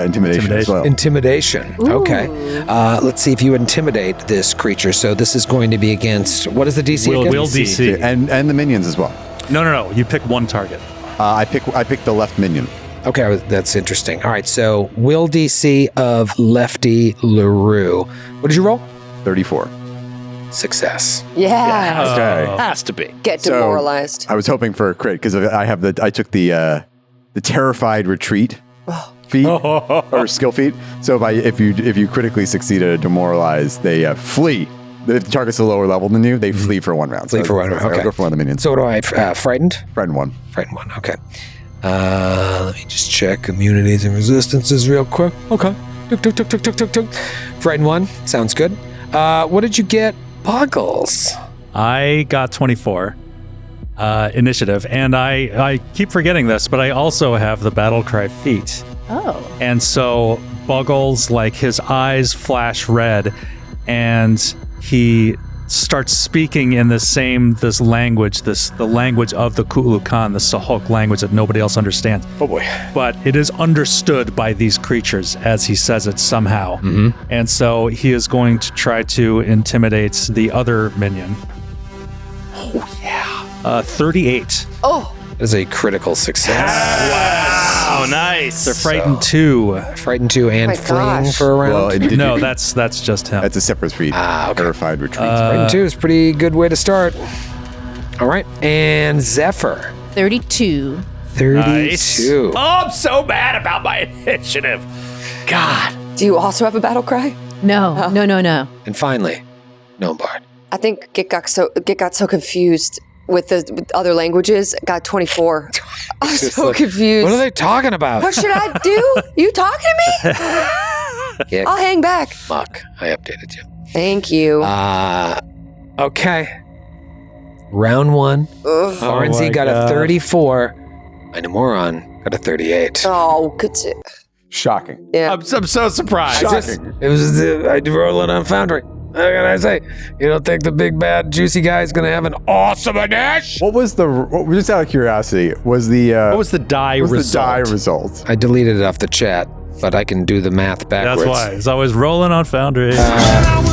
intimidation as well. Intimidation. Okay. Let's see if you intimidate this creature. So this is going to be against, what is the DC again? Will DC. And the minions as well. No. You pick one target. I picked the left minion. Okay, that's interesting. All right, so will DC of Lefty LaRue. What did you roll? 34. Success. Yeah. Okay. Has to be. Get So- demoralized. I was hoping for a crit because I took the terrified retreat feat or skill feat. So if you critically succeed at a demoralize, they flee the target's a lower level than you, they flee for 1 round. Flee for 1 round. Okay. I'll go for one of the minions. So what do I? Frightened. Frightened 1. Frightened 1. Okay. Let me just check immunities and resistances real quick. Okay. Tuk. Frightened 1. Sounds good. What did you get, Boggles? I got 24 initiative, and I keep forgetting this, but I also have the battle cry feat. Oh. And so Buggles, like, his eyes flash red, and he starts speaking in this language, the language of the Ku'ulukan, the Sahok language that nobody else understands. Oh boy. But it is understood by these creatures as he says it somehow. Mm-hmm. And so he is going to try to intimidate the other minion. Oh, yeah. 38. Oh. That is a critical success. Wow, nice. They're frightened 2. Frightened 2 and my fleeing gosh. for a round? Well, No, that's just him. That's a separate feat. Okay. Terrified retreat. Frightened 2 is a pretty good way to start. All right. And Zephyr. 32. 32. Oh, I'm so mad about my initiative. God. Do you also have a battle cry? No. And finally, Gnome-Bard. I think Git got so confused with the other languages. Got 24. I'm so confused. What are they talking about? What should I do? You talking to me? Yeah, I'll hang back. Muck. I updated you. Thank you. Okay. Round 1. Ugh. RNZ got a 34. Inamoron got a 38. Oh, good. Shocking. Yeah. I'm so surprised. It was I roll it on Foundry. How can I say? You don't think the big bad juicy guy is gonna have an awesome Naish? What was just out of curiosity, What was the die result? result? I deleted it off the chat, but I can do the math backwards. That's why. It's always rolling on Foundry. I'll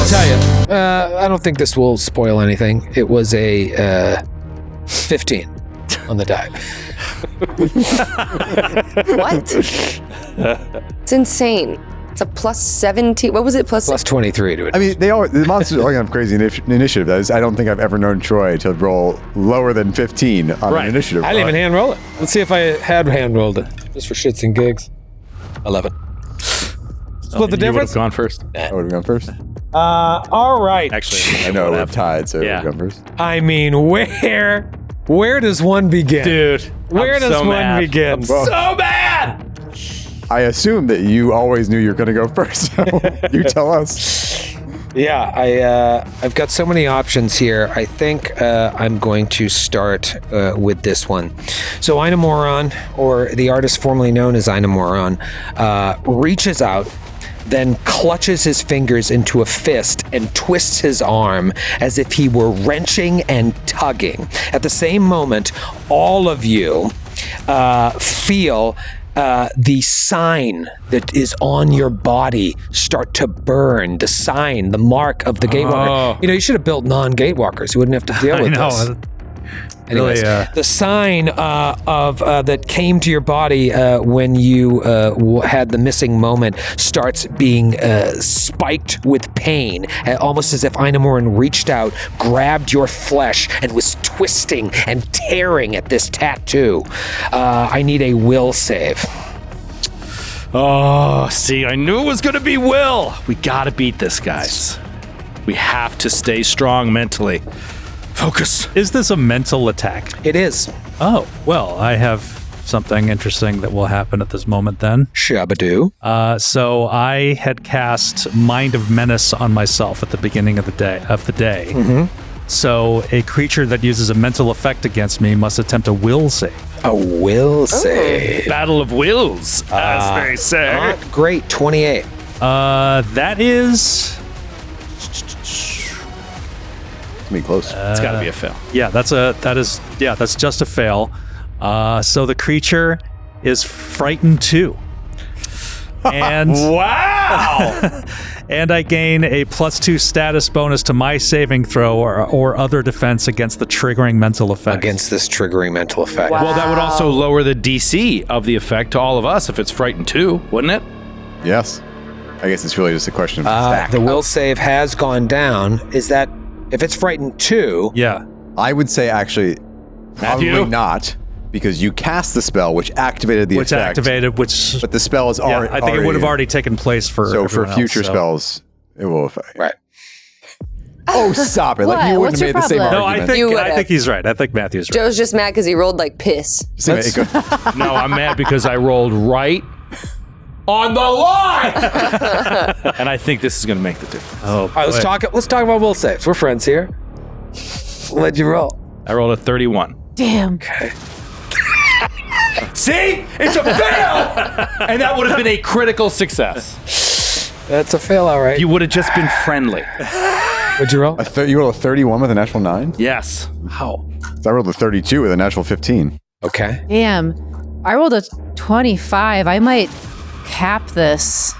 tell you. I don't think this will spoil anything. It was a 15 on the die. What? It's insane. It's a plus 17. What was it? Plus 23 to it. I mean, the monsters all have crazy initiative. That is, I don't think I've ever known Troy to roll lower than 15 on an initiative. I didn't even hand roll it. Let's see if I had hand rolled it, just for shits and gigs. 11. Split the You would have difference? gone first. I would have gone first. All right. Actually, I know we're tied, so Yeah. I would have gone first. I mean, where does one begin? dude. Where I'm does so one mad. begin? I'm so mad. I assume that you always knew you were going to go first. So you tell us. Yeah, I've got so many options here. I think I'm going to start with this one. So Inamoron, or the artist formerly known as Inamoron, reaches out, then clutches his fingers into a fist and twists his arm as if he were wrenching and tugging. At the same moment, all of you feel the sign that is on your body start to burn. The sign, the mark of the Gatewalker. You know, you should have built non-Gatewalkers. You wouldn't have to deal with this. Anyways, the sign of that came to your body when you had the missing moment starts being spiked with pain, almost as if Inamoran reached out, grabbed your flesh, and was twisting and tearing at this tattoo. I need a will save. Oh, see, I knew it was going to be Will. We got to beat this, guys. We have to stay strong mentally. Focus. Is this a mental attack? It is. Oh, well, I have something interesting that will happen at this moment then. Shabadoo. So I had cast Mind of Menace on myself at the beginning of the day. Mm-hmm. So a creature that uses a mental effect against me must attempt a will save. A will save. Battle of wills, as they say. Not great. 28. That is... Me close. It's got to be a fail. Yeah, that's just a fail. So the creature is frightened too. And Wow! and I gain a +2 status bonus to my saving throw or other defense against the triggering mental effect. Against this triggering mental effect. Wow. Well, that would also lower the DC of the effect to all of us if it's frightened too, wouldn't it? Yes. I guess it's really just a question of stack. The will save has gone down. Is that if it's frightened 2? Yeah. I would say actually, Matthew? probably not, because you cast the spell, which activated the effect. Which But the spell is yeah, already. I think it would have already taken place for So for everyone future else, spells, It will affect. Right. Oh, stop it! Like What? you What's wouldn't your have made the same problem? No, argument. I think he's right. I think Matthew's right. Joe's just mad because he rolled like piss. No, I'm mad because I rolled right on the line, and I think this is going to make the difference. Oh, All right, let's talk about will saves. We're friends here. What'd you roll? I rolled a 31. Damn. Okay. See, it's a fail, and that would have been a critical success. That's a fail, all right. You would have just been friendly. What'd you roll? You rolled a 31 with a natural 9? Yes. How? So I rolled a 32 with a natural 15. Okay. Damn. I rolled a 25. I might cap this.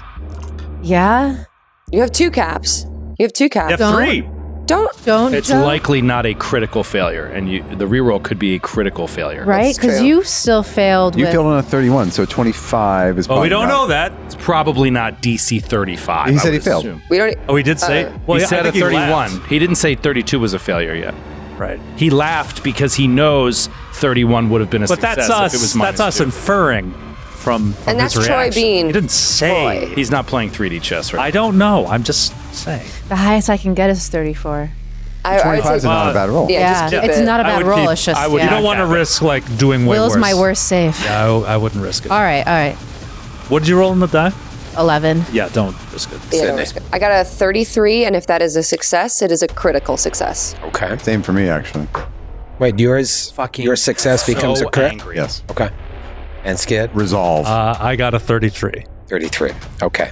Yeah? You have 2 caps. You have 2 caps. You have 3. Don't. It's Joe. likely not a critical failure, and the reroll could be a critical failure. Right? Because you still failed You with... failed on a 31, so 25 is Oh, we probably don't not- know that. It's probably not DC 35. He said I he would failed. assume. We don't. Oh, he did say. He I said a think he 31. laughed. He didn't say 32 was a failure yet. Right. He laughed because he knows 31 would have been a But success that's if us. it was That's us -2. inferring from And his that's Troy reaction. Bean. He didn't say. Troy. He's not playing 3D chess right I don't know. I'm just saying. The highest I can get is 34. I would 25 is say, not a bad roll. yeah, Yeah, just keep it's it. not a I bad would roll. keep- It's just... I would yeah. You don't want to risk like doing way Will's worse. my worst save. Yeah, I wouldn't risk it. All right. What did you roll in the die? 11. Yeah, don't risk it. Yeah, don't risk it. I got a 33, and if that is a success, it is a critical success. Okay. Same for me, actually. Wait, your success becomes a crit? angry. Yes. Okay. And Skid? Resolve. I got a 33. 33. Okay.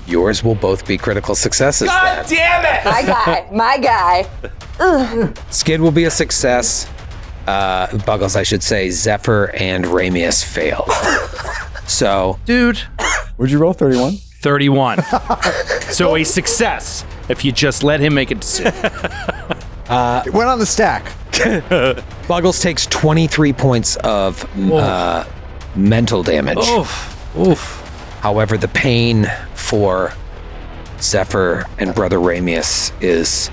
Yours will both be critical successes then. Damn it! My guy. Skid will be a success. Buggles, I should say, Zephyr and Ramius failed. So, Dude. Would you roll 31? 31. So a success if you just let him make a decision. It went on the stack. Buggles takes 23 points of mental damage. Oof. However, the pain for Zephyr and Brother Ramius is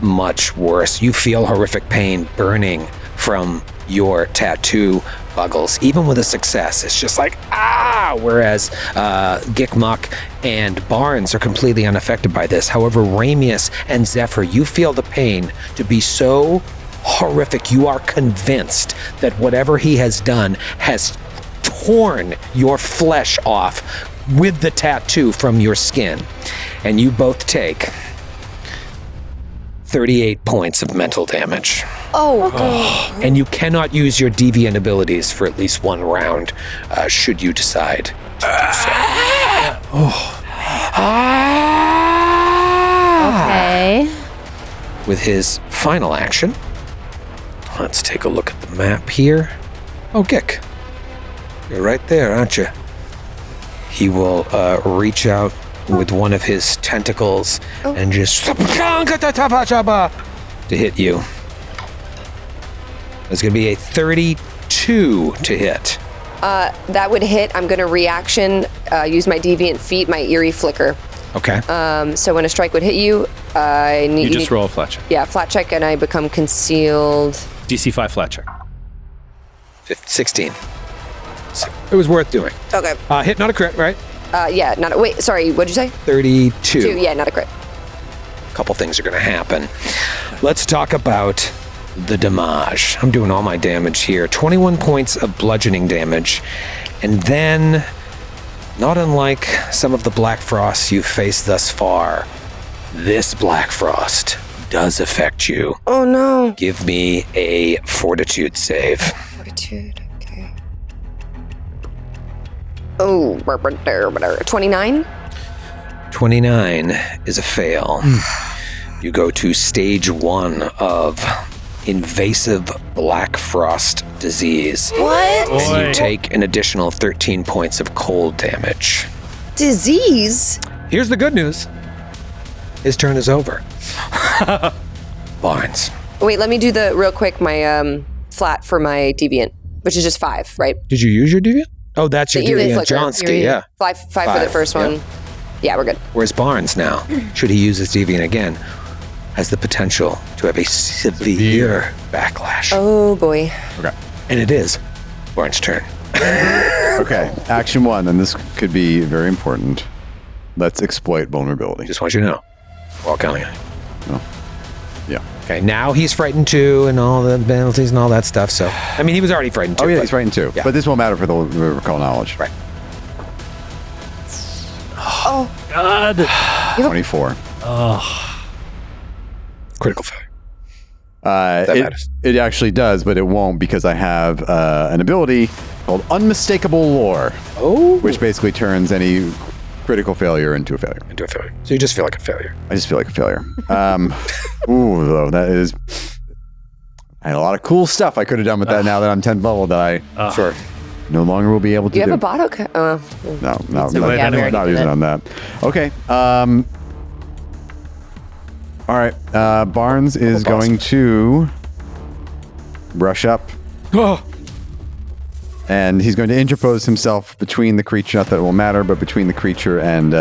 much worse. You feel horrific pain burning from your tattoo, Buggles. Even with a success, it's just like, ah! Whereas Gikmuk and Barnes are completely unaffected by this. However, Ramius and Zephyr, you feel the pain to be so horrific. You are convinced that whatever he has done has torn your flesh off with the tattoo from your skin. And you both take 38 points of mental damage. Oh. And you cannot use your deviant abilities for at least one round, should you decide to do so. Okay. With his final action, let's take a look at the map here. Oh, Gik. You're right there, aren't you? He will reach out with one of his tentacles and just to hit you. It's going to be a 32 to hit. That would hit. I'm going to reaction, use my deviant feat, my eerie flicker. Okay. So when a strike would hit you, I need... You just roll a flat check. Yeah, flat check, and I become concealed. DC 5 flat check. 16. So it was worth doing. Okay. Hit, not a crit, right? Yeah, not... Wait, sorry, what'd you say? 32. 2, yeah, not a crit. A couple things are going to happen. Let's talk about the damage. I'm doing all my damage here. 21 points of bludgeoning damage. And then, not unlike some of the Black Frosts you've faced thus far, this Black Frost does affect you. Oh, no. Give me a Fortitude save. Fortitude, okay. Oh, 29? 29 is a fail. You go to stage 1 of invasive Black Frost disease. What? And you take an additional 13 points of cold damage. Disease? Here's the good news. His turn is over. Barnes. Wait, let me do the real quick, my flat for my deviant, which is just 5, right? Did you use your deviant? Oh, that's your The eerie deviant, flicker. Johnsky, yeah. 5 for the first yeah. one. Yeah, we're good. Whereas Barnes now, should he use his deviant again, has the potential to have a severe backlash. Oh, boy. Okay. And it is Barnes' turn. Okay. Action 1, and this could be very important. Let's exploit vulnerability. Just want you to know. We're all counting on you. Oh. Yeah. Okay, now he's frightened too, and all the penalties and all that stuff. So, I mean, he was already frightened too. Oh, yeah, but- he's frightened too. Yeah. But this won't matter for the recall knowledge. Right. Oh, God. 24. Oh. Critical failure. It, matters. it actually does, but it won't because I have an ability called Unmistakable Lore, which basically turns any critical failure into a failure. Into a failure. So you just feel like a failure. I just feel like a failure. Ooh, though, that is... I had a lot of cool stuff I could have done with that now that I'm 10th level that I Sure. no longer will be able to do do. you have a bottle? No, So not, yeah, we already not did using it. on that. Okay. All right. Barnes is going to brush up, and he's going to interpose himself between the creature. Not that it will matter, but between the creature and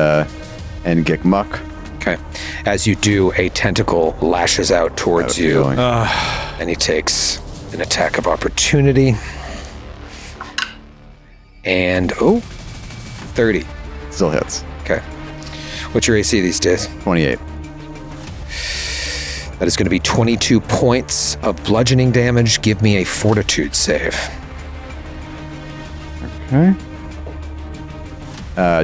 Gikmuk. Okay. As you do, a tentacle lashes out towards you, and he takes an attack of opportunity. And, 30. Still hits. Okay. What's your AC these days? 28. That is going to be 22 points of bludgeoning damage. Give me a fortitude save. Okay.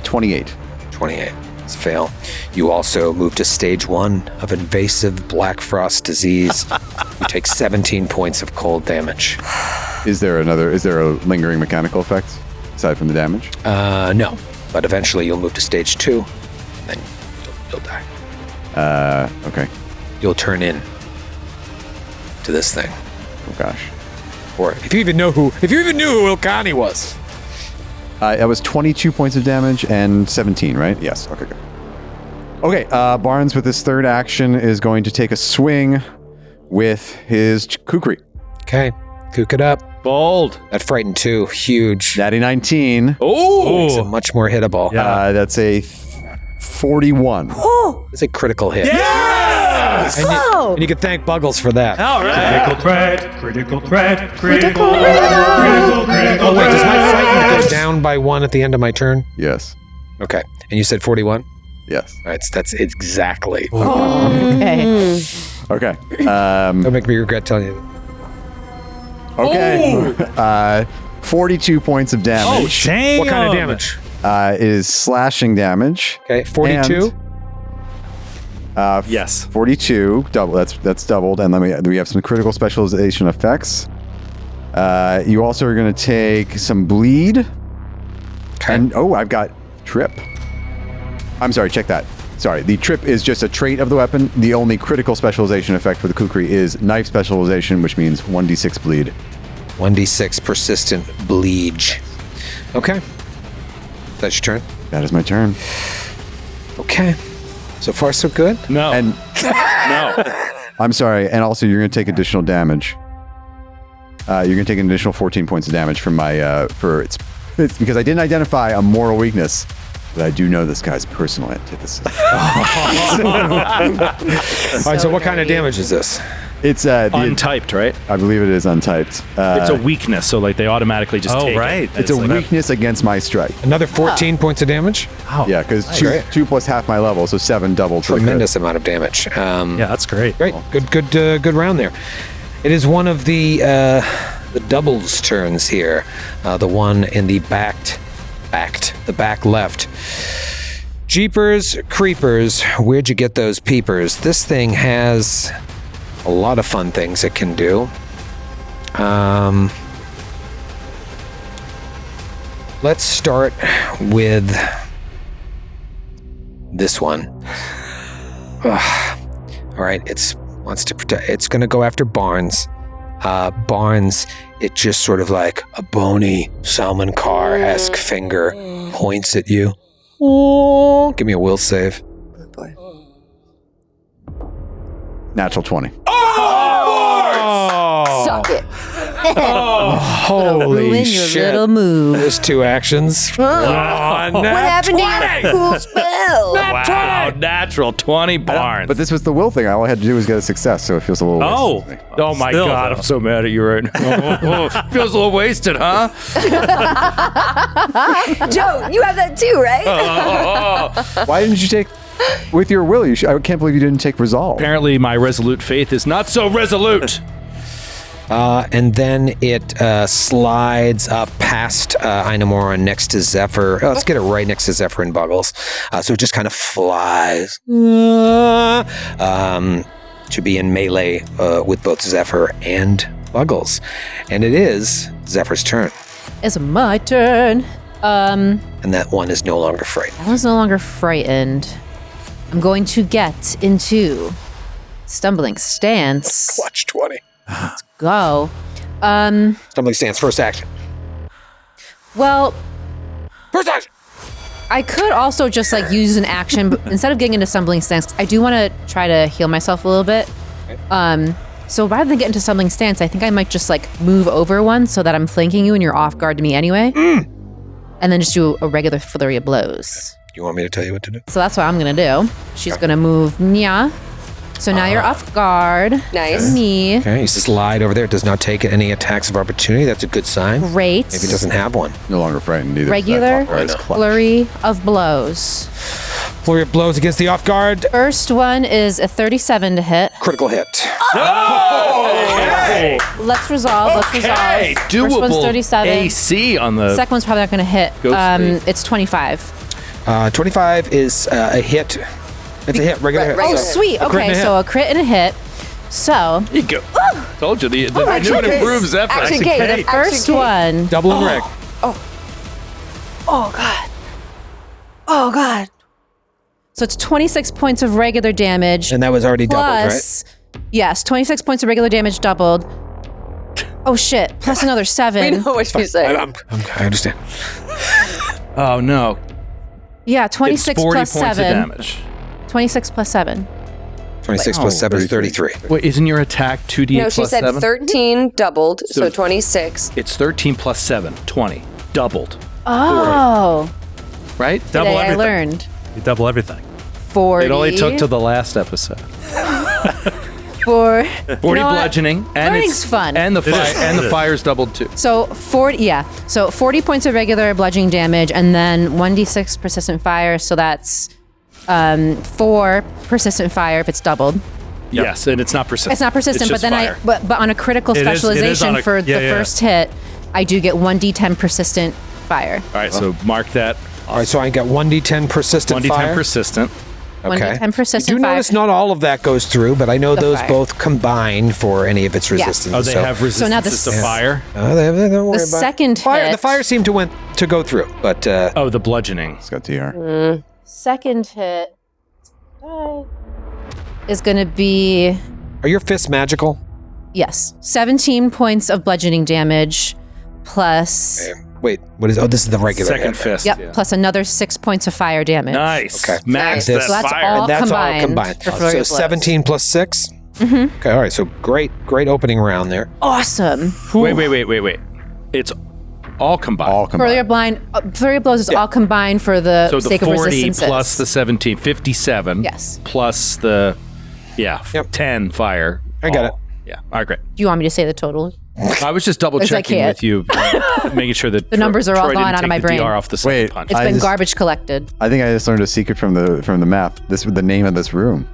28. 28. It's a fail. You also move to stage 1 of invasive black frost disease. You take 17 points of cold damage. Is there a lingering mechanical effect aside from the damage? No. But eventually you'll move to stage 2, and then you'll die. Okay. You'll turn in to this thing. Oh gosh. Or if you even knew who Ilkani was. That was 22 points of damage and 17, right? Yes. Okay, good. Okay, Barnes with his third action is going to take a swing with his kukri. Okay. Kook it up. Bold. That frightened 2. Huge. Natty 19. Makes it much more hittable. Yeah. That's a 41. It's a critical hit. Let's And go! you can thank Buggles for that. All right. Critical threat. Critical. Oh, wait, does my frightened go down by 1 at the end of my turn? Yes. Okay. And you said 41? Yes. All right, so that's exactly. Okay. Okay. Don't make me regret telling you. Okay. 42 points of damage. Damn. What kind of damage? Is slashing damage. Okay, 42. Yes. 42. Double. That's doubled. And we have some critical specialization effects. You also are going to take some bleed. Okay. And I've got trip. I'm sorry. Check that. Sorry. The trip is just a trait of the weapon. The only critical specialization effect for the kukri is knife specialization, which means 1d6 bleed. 1d6 persistent bleed. Okay. That's your turn. That is my turn. Okay. So far, so good. No. And no. I'm sorry. And also, you're going to take additional damage. You're going to take an additional 14 points of damage from my it's because I didn't identify a moral weakness, but I do know this guy's personal antithesis. All right, so what kind of damage is this? It's Untyped, right? I believe it is untyped. It's a weakness, so like they automatically just take right. it. It's a like weakness against my strike. Another 14 points of damage? Yeah, because Great. 2 plus half my level, so 7 double. to the crit. Tremendous amount of damage. Yeah, that's great. Great. Good round there. It is one of the doubles turns here. The one in the back left. Jeepers creepers, where'd you get those peepers? This thing has a lot of fun things it can do. Let's start with this one. All right, wants to protect. It's going to go after Barnes. Barnes, it just sort of like a bony Salmon Carr-esque finger points at you. Oh, give me a will save. Oh, boy. Natural 20. Suck it. Holy Ruin your shit. little move. There's 2 actions. What happened to your cool spell? Wow, natural 20 Barnes. But this was the will thing. All I had to do was get a success, so it feels a little wasted to me. Oh my Still, God, though. I'm so mad at you right now. Feels a little wasted, huh? Joe, you have that too, right? Why didn't you take with your will? I can't believe you didn't take resolve. Apparently, my resolute faith is not so resolute. And then it slides up past Einamora next to Zephyr. Let's get it right next to Zephyr and Buggles. So it just kind of flies to be in melee with both Zephyr and Buggles. And it is Zephyr's turn. It's my turn. And that one is no longer frightened. I was no longer frightened. I'm going to get into Stumbling Stance. Clutch 20. Go. Stumbling Stance, first action. Well, First action! I could also just like use an action, but instead of getting into Stumbling Stance, I do want to try to heal myself a little bit. So rather than get into Stumbling Stance, I think I might just like move over one so that I'm flanking you and you're off guard to me anyway. And then just do a regular flurry of blows. You want me to tell you what to do? So that's what I'm gonna do. She's gonna move Nya. So now you're off guard. Nice. Me. Okay, you slide over there. It does not take any attacks of opportunity. That's a good sign. Great. Maybe it doesn't have one. No longer frightened either. Regular That clutch. flurry of blows. Flurry of blows against the off guard. First one is a 37 to hit. Critical hit. Let's resolve. Okay, First doable one's 37. AC on the... Second one's probably not going to hit. Ghost It's 25. 25 is a hit. It's a hit, regular hit. Regular Oh, hit. sweet. A crit and Okay, a so a crit and a hit. So You go. Told you, the Action new and case. improved Zephyr. Action case. the first one. Double and Rick. Oh, God. Oh, God. So it's 26 points of regular damage. And that was already doubled, right? Plus, yes, 26 points of regular damage doubled. Oh, shit. Plus another 7. We know what you're saying. I understand. Oh, no. Yeah, It's 26 40 plus points 7. of damage. 26 plus 7. 26 plus 7 is 33. Wait, isn't your attack 2d8 No, she plus said 7? 13 doubled, so So- 26. It's 13 plus 7, 20. Doubled, Oh, right? Double today I everything. learned. You double everything. 40. It only took to the last episode. 40 40 bludgeoning. And learning's fun. And the It is. and the fire's doubled too. So 40, yeah. So 40 points of regular bludgeoning damage, and then 1d6 persistent fire. So that's 4 persistent fire if it's doubled. Yes, and it's not persistent. It's not persistent, but just then fire. but on a critical It is specialization on a- for the yeah, yeah. first hit, I do get 1d10 persistent fire. All right, so mark that. All right, so I got 1d10 persistent 1d10 fire. persistent. Okay. 1d10 persistent You do fire. notice not all of that goes through, but I know The those fire. both combine for any of its resistance. Oh, they so- have resistance now the to s- fire. They don't worry about it. second fire. hit- The fire seemed to go through, but Oh, the bludgeoning. It's got TR. Second hit is going to be, are your fists magical? yes, 17 points of bludgeoning damage plus, Wait, what is? Oh, this is the regular Second hit. fist. yep, yeah. plus another 6 points of fire damage. Nice. Okay. Max Nice. that So that's fire. all And that's combined all combined. for flurry So of blows. 17 plus 6. Mm-hmm. Okay, all right. So great opening round there. Awesome. Wait. It's all combined. All Flurry combined. of Flurry of blows is all combined for the So the sake of 40 resistances. plus the 17, 57. Yes. Plus the, Yep. 10 fire. I got it. Yeah. All right, great. Do you want me to say the total? I was just double As I checking can't. with you, making sure that The numbers are all Troy gone didn't out of take my the brain. DR off the second Wait, punch. It's I been just- garbage collected. I think I just learned a secret from the map. This was the name of this room.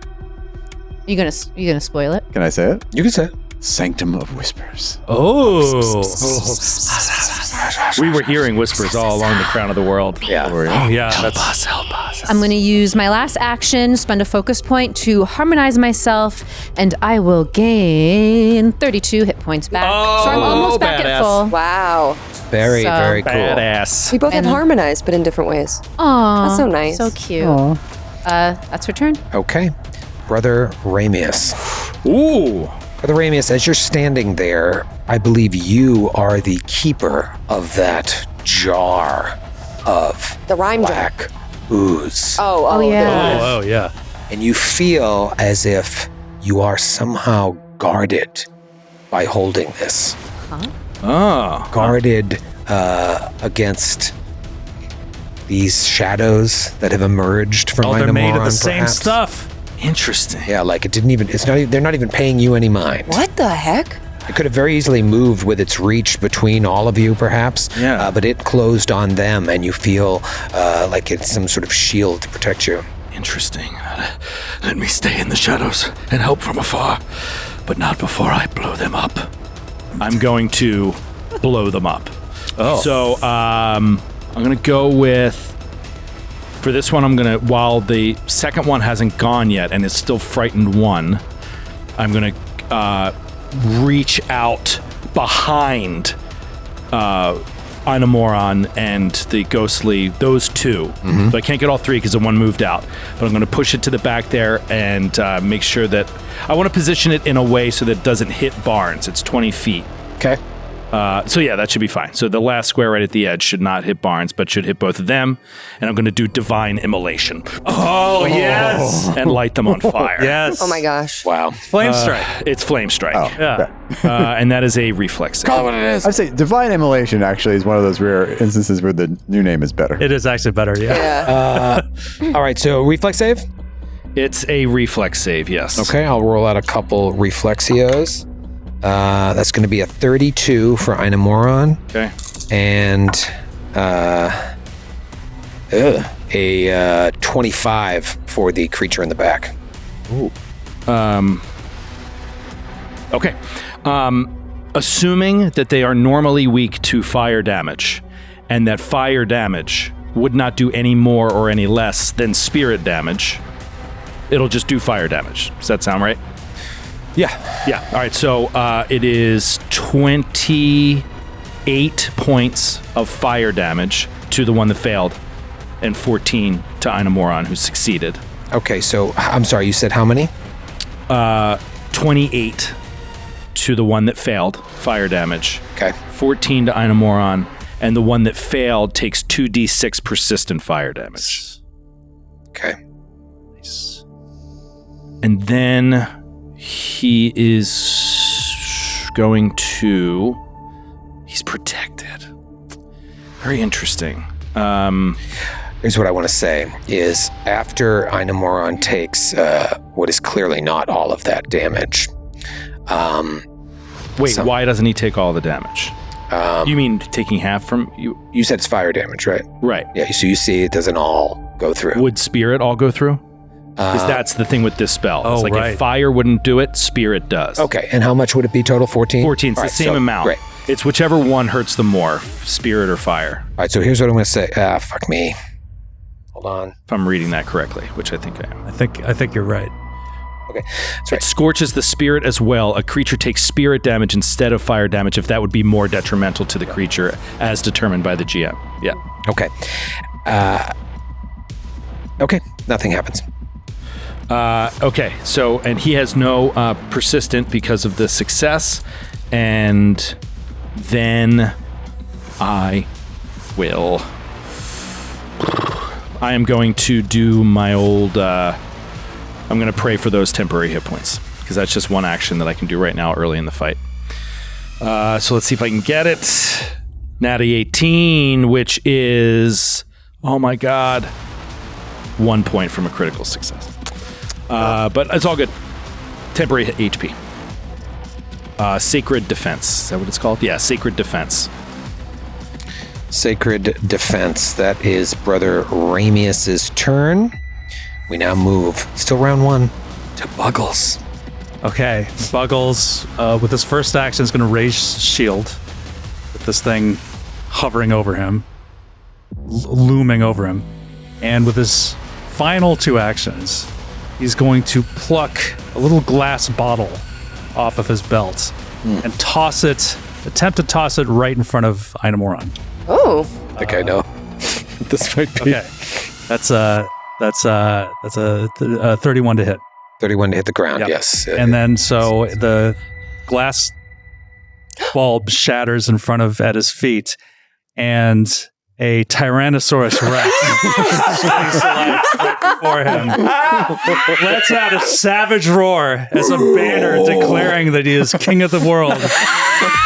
You gonna spoil it? Can I say it? You can say it. Sanctum of Whispers. Oh. We were hearing whispers all along the crown of the world. Yeah. Oh, yeah. That's I'm going to use my last action, spend a focus point to harmonize myself, and I will gain 32 hit points back. So I'm almost back badass. at full. Wow. Very, So- very cool. Badass. We both have And- harmonized, but in different ways. Aw, That's so nice. So cute. That's her turn. Okay. Brother Ramius. Ooh. Brother Ramius, as you're standing there, I believe you are the keeper of that jar of The rhyme jar. black ooze. Oh, yeah. Oh, yeah. And you feel as if you are somehow guarded by holding this. guarded against these shadows that have emerged from they're Inamoron, made of the same perhaps. stuff. Interesting. Yeah, like it didn't even. It's not. They're not even paying you any mind. What the heck? It could have very easily moved with its reach between all of you, perhaps. Yeah. But it closed on them, and you feel like it's some sort of shield to protect you. Interesting. Let me stay in the shadows and help from afar, but not before I blow them up. I'm going to blow them up. Oh. So I'm going to go with, for this one, I'm going to, while the second one hasn't gone yet and it's still frightened one, I'm going to reach out behind Inamoron and the ghostly, those two. So I can't get all three because the one moved out. But I'm going to push it to the back there and make sure that, I want to position it in a way so that it doesn't hit Barnes. It's 20 feet. Okay. So yeah, that should be fine. So the last square right at the edge should not hit Barnes, but should hit both of them. And I'm going to do Divine Immolation. Oh, yes. And light them on fire. Yes. Oh my gosh. Wow. Flame strike. It's Flame Strike. Oh, Yeah. And that is a reflex save. Call it what it is. I'd say Divine Immolation actually is one of those rare instances where the new name is better. It is actually better, yeah. Yeah. All right, so reflex save. It's a reflex save, yes. Okay, I'll roll out a couple reflexios. That's going to be a 32 for Inamoron. Okay. And a 25 for the creature in the back. Okay. Assuming that they are normally weak to fire damage, and that fire damage would not do any more or any less than spirit damage, it'll just do fire damage. Does that sound right? Yeah. Yeah. All right. So it is 28 points of fire damage to the one that failed, and 14 to Inamoron, who succeeded. Okay, so I'm sorry, you said how many? 28 to the one that failed, fire damage. Okay. 14 to Inamoron, and the one that failed takes 2d6 persistent fire damage. Okay. Nice. And then he is going to... He's protected. Very interesting. Here's what I want to say is after Inamoron takes what is clearly not all of that damage. Wait, why doesn't he take all the damage? You mean taking half from you? You said it's fire damage, right? Right. Yeah, so you see it doesn't all go through. Would spirit all go through? Because that's the thing with this spell. Oh, it's like right. if fire wouldn't do it, spirit does. Okay, and how much would it be total? 14? 14, it's All the right, same so- amount. Great. It's whichever one hurts the more, spirit or fire, All right, so here's what I'm going to say. Fuck me. Hold on. if I'm reading that correctly, which I think I am. I think you're right. Okay. That's It right. scorches the spirit as well. A creature takes spirit damage instead of fire damage if that would be more detrimental to the creature as determined by the GM. Yeah. Okay. Okay, nothing happens. Okay, so, and he has no persistent because of the success, and then I am going to do my old, I'm going to pray for those temporary hit points, because that's just one action that I can do right now early in the fight. So let's see if I can get it. Natty 18, which is, oh my god, 1 point from a critical success. But it's all good. Temporary HP. Sacred Defense. Is that what it's called? Yeah, Sacred Defense. Sacred Defense. That is Brother Ramius's turn. We now move, still round one, to Buggles. Okay, Buggles, with his first action, is going to raise shield with this thing hovering over him, looming over him. And with his final two actions, he's going to pluck a little glass bottle off of his belt and attempt to toss it right in front of Inamoron. Oh. I think I know. This might be Okay, that's a 31 to hit. 31 to hit the ground, Yep. yes. And then so the glass bulb shatters in front of at his feet, and a Tyrannosaurus Rex right before him. Lets out a savage roar as a banner declaring that he is king of the world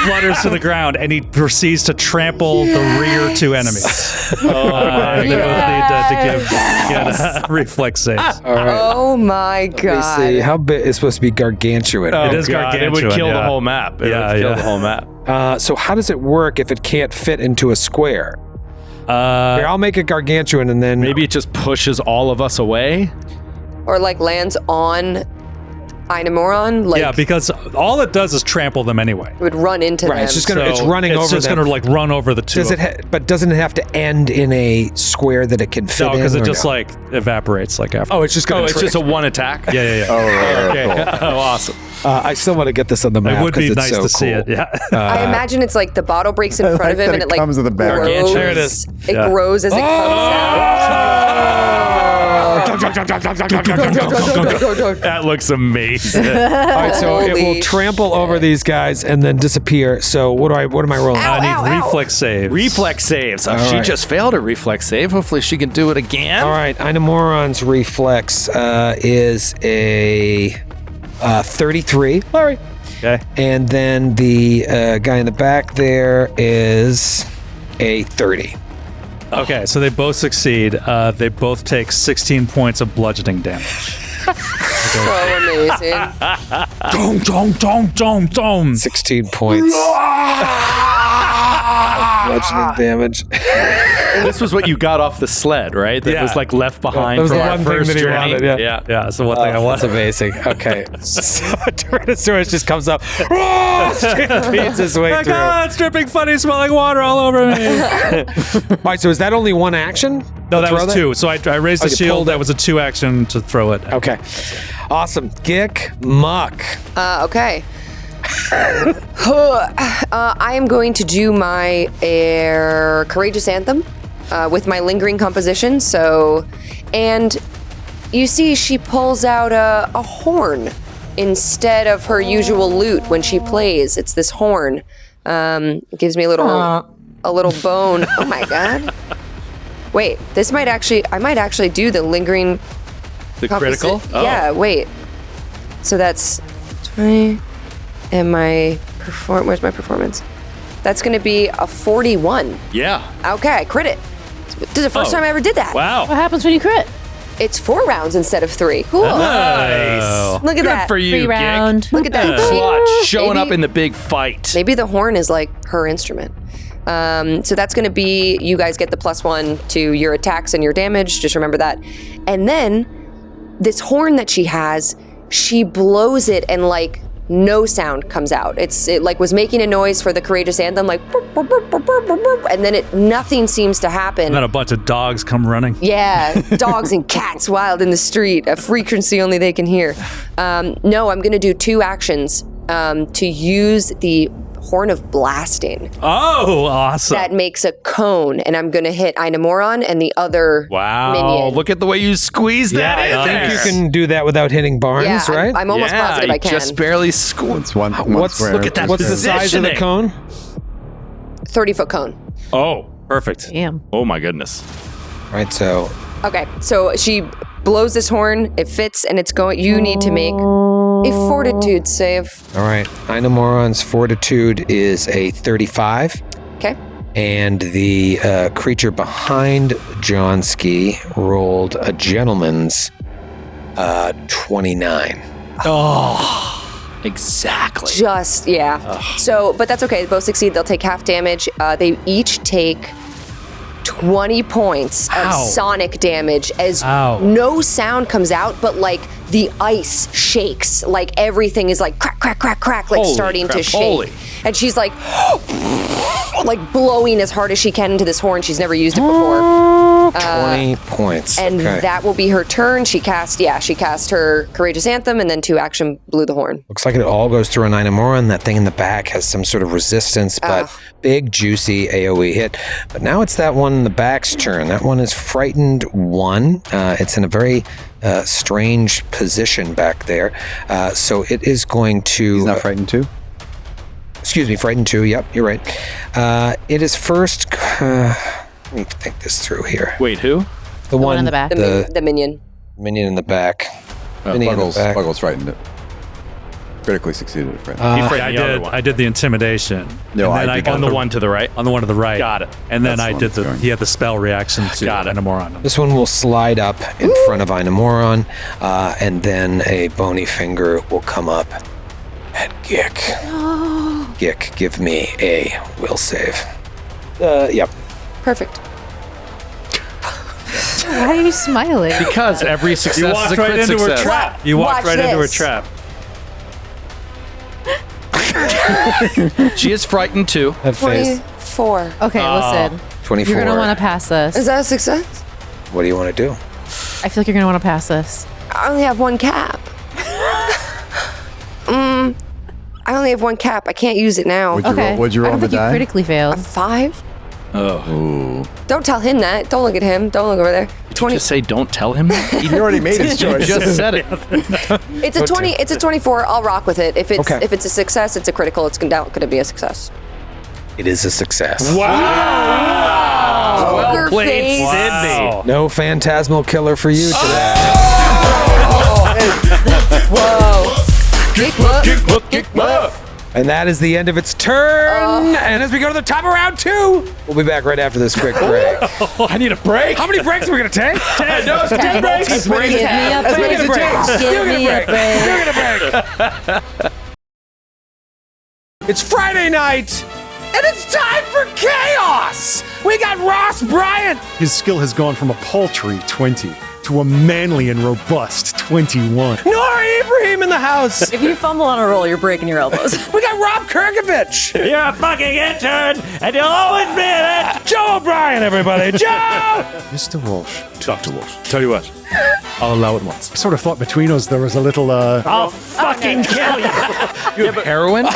flutters to the ground, and he proceeds to trample the rear two enemies. They both need to get reflex saves. All right. Oh my Let me god. see. How big? It's supposed to be gargantuan. It is God, gargantuan. It would kill the yeah. whole map. It would kill the whole map. So how does it work if it can't fit into a square? Here, I'll make it gargantuan, and then Maybe it just pushes all of us away. Or like lands on Einamoron. Like Yeah, because all it does is trample them anyway. it would run into Right, them. it's just gonna- So it's running it's over just them. going to like run over the two. does it? But doesn't it have to end in a square that it can fit No, in? because it or just no? like evaporates like after. Oh, it's just gonna. It's just a one attack. Yeah. Oh, right. Okay. Oh, awesome. I still want to get this on the map. It would be 'cause nice it's so to see cool. it. Yeah. I imagine it's like the bottle breaks in I front of like him that and it it like comes with a bag. grows. There it is. It Yeah. grows as it comes out. That looks amazing. All right, so it will Holy trample over these guys and then disappear. So what am I rolling? Ow, I need ow, ow. reflex saves. Reflex saves. All She right. just failed a reflex save. Hopefully she can do it again. All right, Einamoron's reflex is a 33. Okay. And then the guy in the back there is a 30. Okay, so they both succeed. They both take 16 points of bludgeoning damage. So amazing. Dom. 16 points of bludgeoning damage. This was what you got off the sled, right? That Yeah. was like left behind That was from the our one thing first that he journey. wanted, yeah. yeah. Yeah, so one thing I want. That's amazing. Okay. So Tyrannosaurus just comes up, speeds his way My through. God, it's dripping funny smelling water all over me. All right, so is that only one action? No, that Throw was two. So I raised the you shield. pulled it. That was a 2 action to throw it. Okay. Awesome. Gick Muck. Okay. I am going to do my Courageous Anthem with my Lingering Composition. So, and you see she pulls out a horn instead of her usual lute when she plays. It's this horn. It gives me a little bone. Oh my God. Wait, I might actually do the Lingering The critical? Oh. Yeah, wait. So that's 20. And my where's my performance? That's going to be a 41. Yeah. Okay, I crit it. This is the first time I ever did that. Wow. What happens when you crit? It's 4 rounds instead of 3. Cool. Nice. Look at Good that. for you, Free Gick. round. Look at that. Clutch. Showing Maybe- up in the big fight. Maybe the horn is like her instrument. So that's going to be, you guys get the +1 to your attacks and your damage. Just remember that. And then this horn that she has, she blows it and like no sound comes out. It like was making a noise for the Courageous Anthem, like, burp, burp, burp, burp, burp, burp, burp, and then nothing seems to happen. And then a bunch of dogs come running. Yeah, dogs and cats wild in the street, a frequency only they can hear. No, I'm going to do 2 actions to use the Horn of Blasting. Oh, awesome. That makes a cone, and I'm going to hit Einamoron and the other Wow. minion. Look at the way you squeeze that in I there. think you can do that without hitting Barnes, Yeah, right? I'm almost yeah, positive you I can. just barely squeeze. It's one What's square. look at that What's the size of the positioning. cone? 30-foot cone. Oh. Perfect. Damn. Oh my goodness. Right, so Okay, so she blows this horn, it fits, and it's going. You need to make a fortitude save. all right. Einamoron's fortitude is a 35. Okay. And the creature behind Johnski rolled a gentleman's 29. Exactly. Just, yeah. So, but that's okay. They both succeed. They'll take half damage. They each take 20 points of sonic damage as no sound comes out, but like the ice shakes. Like everything is like crack, crack, crack, crack, like Holy starting crap, to shake. holy. And she's like, like blowing as hard as she can into this horn. She's never used it before. 20 points. And okay. that will be her turn. She cast her Courageous Anthem and then 2 action blew the horn. Looks like it all goes through an Einamoron. That thing in the back has some sort of resistance, but big, juicy AoE hit. But now it's that one in the back's turn. That one is frightened 1. It's in a very strange position back there. So it is going to... He's not frightened too? Excuse me, frightened 2. Yep, you're right. It is first... Let me think this through here. Wait, who? The one in the back. The minion. Minion in the back. Minion in the back. Buggles frightened it. Critically succeeded at friend. I did the intimidation. No, and then I did got On the one to the right. on the one to the right. Got it. And then That's I the did one that's he had the spell reaction to Got it. Enamoron on him. This one will slide up in front of Inamoron, and then a bony finger will come up at Gik. Gik, give me a will save. Yep. Perfect. Why are you smiling? Because every success You is walked a right crit into success. a trap. You walked Watch right into a this. trap. She is frightened too. Have faith. 24. Okay, listen. 24. You're gonna want to pass this. Is that a success? What do you want to do? I feel like you're gonna want to pass this. I only have one cap. I only have one cap. I can't use it now. What'd you roll I on don't the think you die? critically failed. 5? Ooh. Don't tell him that. Don't look at him. Don't look over there. 20. Just say, don't tell him. He already made his You choice. just said it. It's a 20. It's a 24. I'll rock with it. If it's Okay. if it's a success, it's a critical. It's going to be a success. It is a success. Poker played, face. Sydney. No phantasmal killer for you today. Whoa. And that is the end of its turn. And as we go to the top of round 2, we'll be back right after this quick break. I need a break. How many breaks are we going to take? 10. No, it's 10 breaks. Give me a break. Give me a break. It's Friday night, and it's time for chaos. We got Ross Bryant. His skill has gone from a paltry 20 to a manly and robust 21. Nora Ibrahim in the house. If you fumble on a roll, you're breaking your elbows. We got Rob Kirkovich. You're a fucking intern, and you'll always be in it. Joe O'Brien, everybody. Joe! Mr. Walsh, Dr. Walsh. Tell you what, I'll allow it once. I sort of thought between us there was a little, I'll fucking kill you. You have heroin?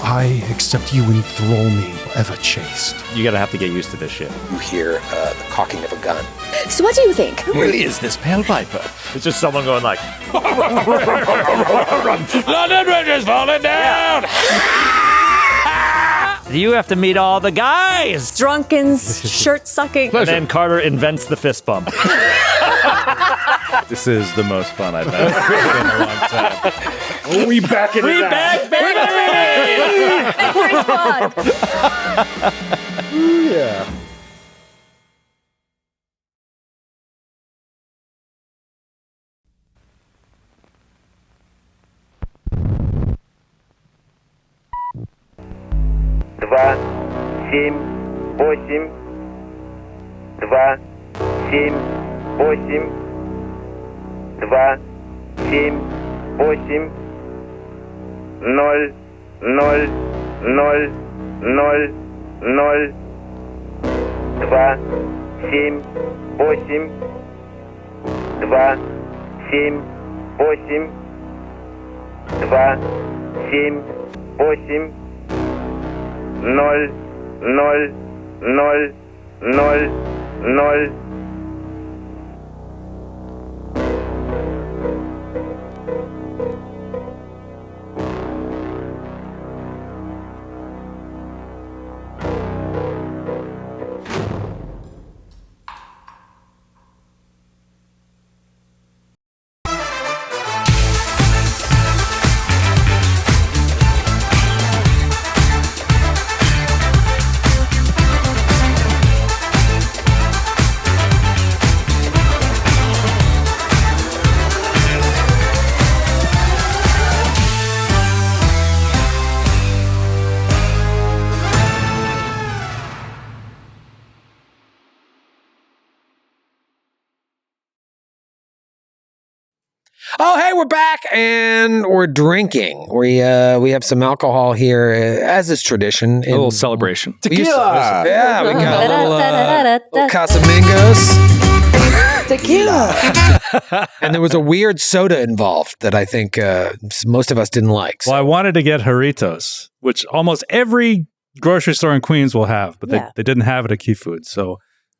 I accept you enthrall me, ever chaste. You gotta have to get used to this shit. You hear the cocking of a gun. So what do you think? Who really is this pale viper? It's just someone going like, London Bridge is falling down! you have to meet all the guys. Drunken, shirt sucking. And then Carter invents the fist bump. This is the most fun I've had in a long time. Oh, we back in We back, baby! Victory squad. Yeah. Два, 7, 8, 2, 7, 8, 2, 7, 8, 0, 0, 0, 0, 0, 2, 7, 8, 2, 7, 8, 2, 7, 8, 0, 0, 0, 0, 0. Oh, hey, we're back and we're drinking. We have some alcohol here, as is tradition. A little celebration. Tequila. Yeah, we got a little Casamigos. Tequila. And there was a weird soda involved that I think most of us didn't like. Well, I wanted to get Jarritos, which almost every grocery store in Queens will have, but they didn't have it at Key Food. So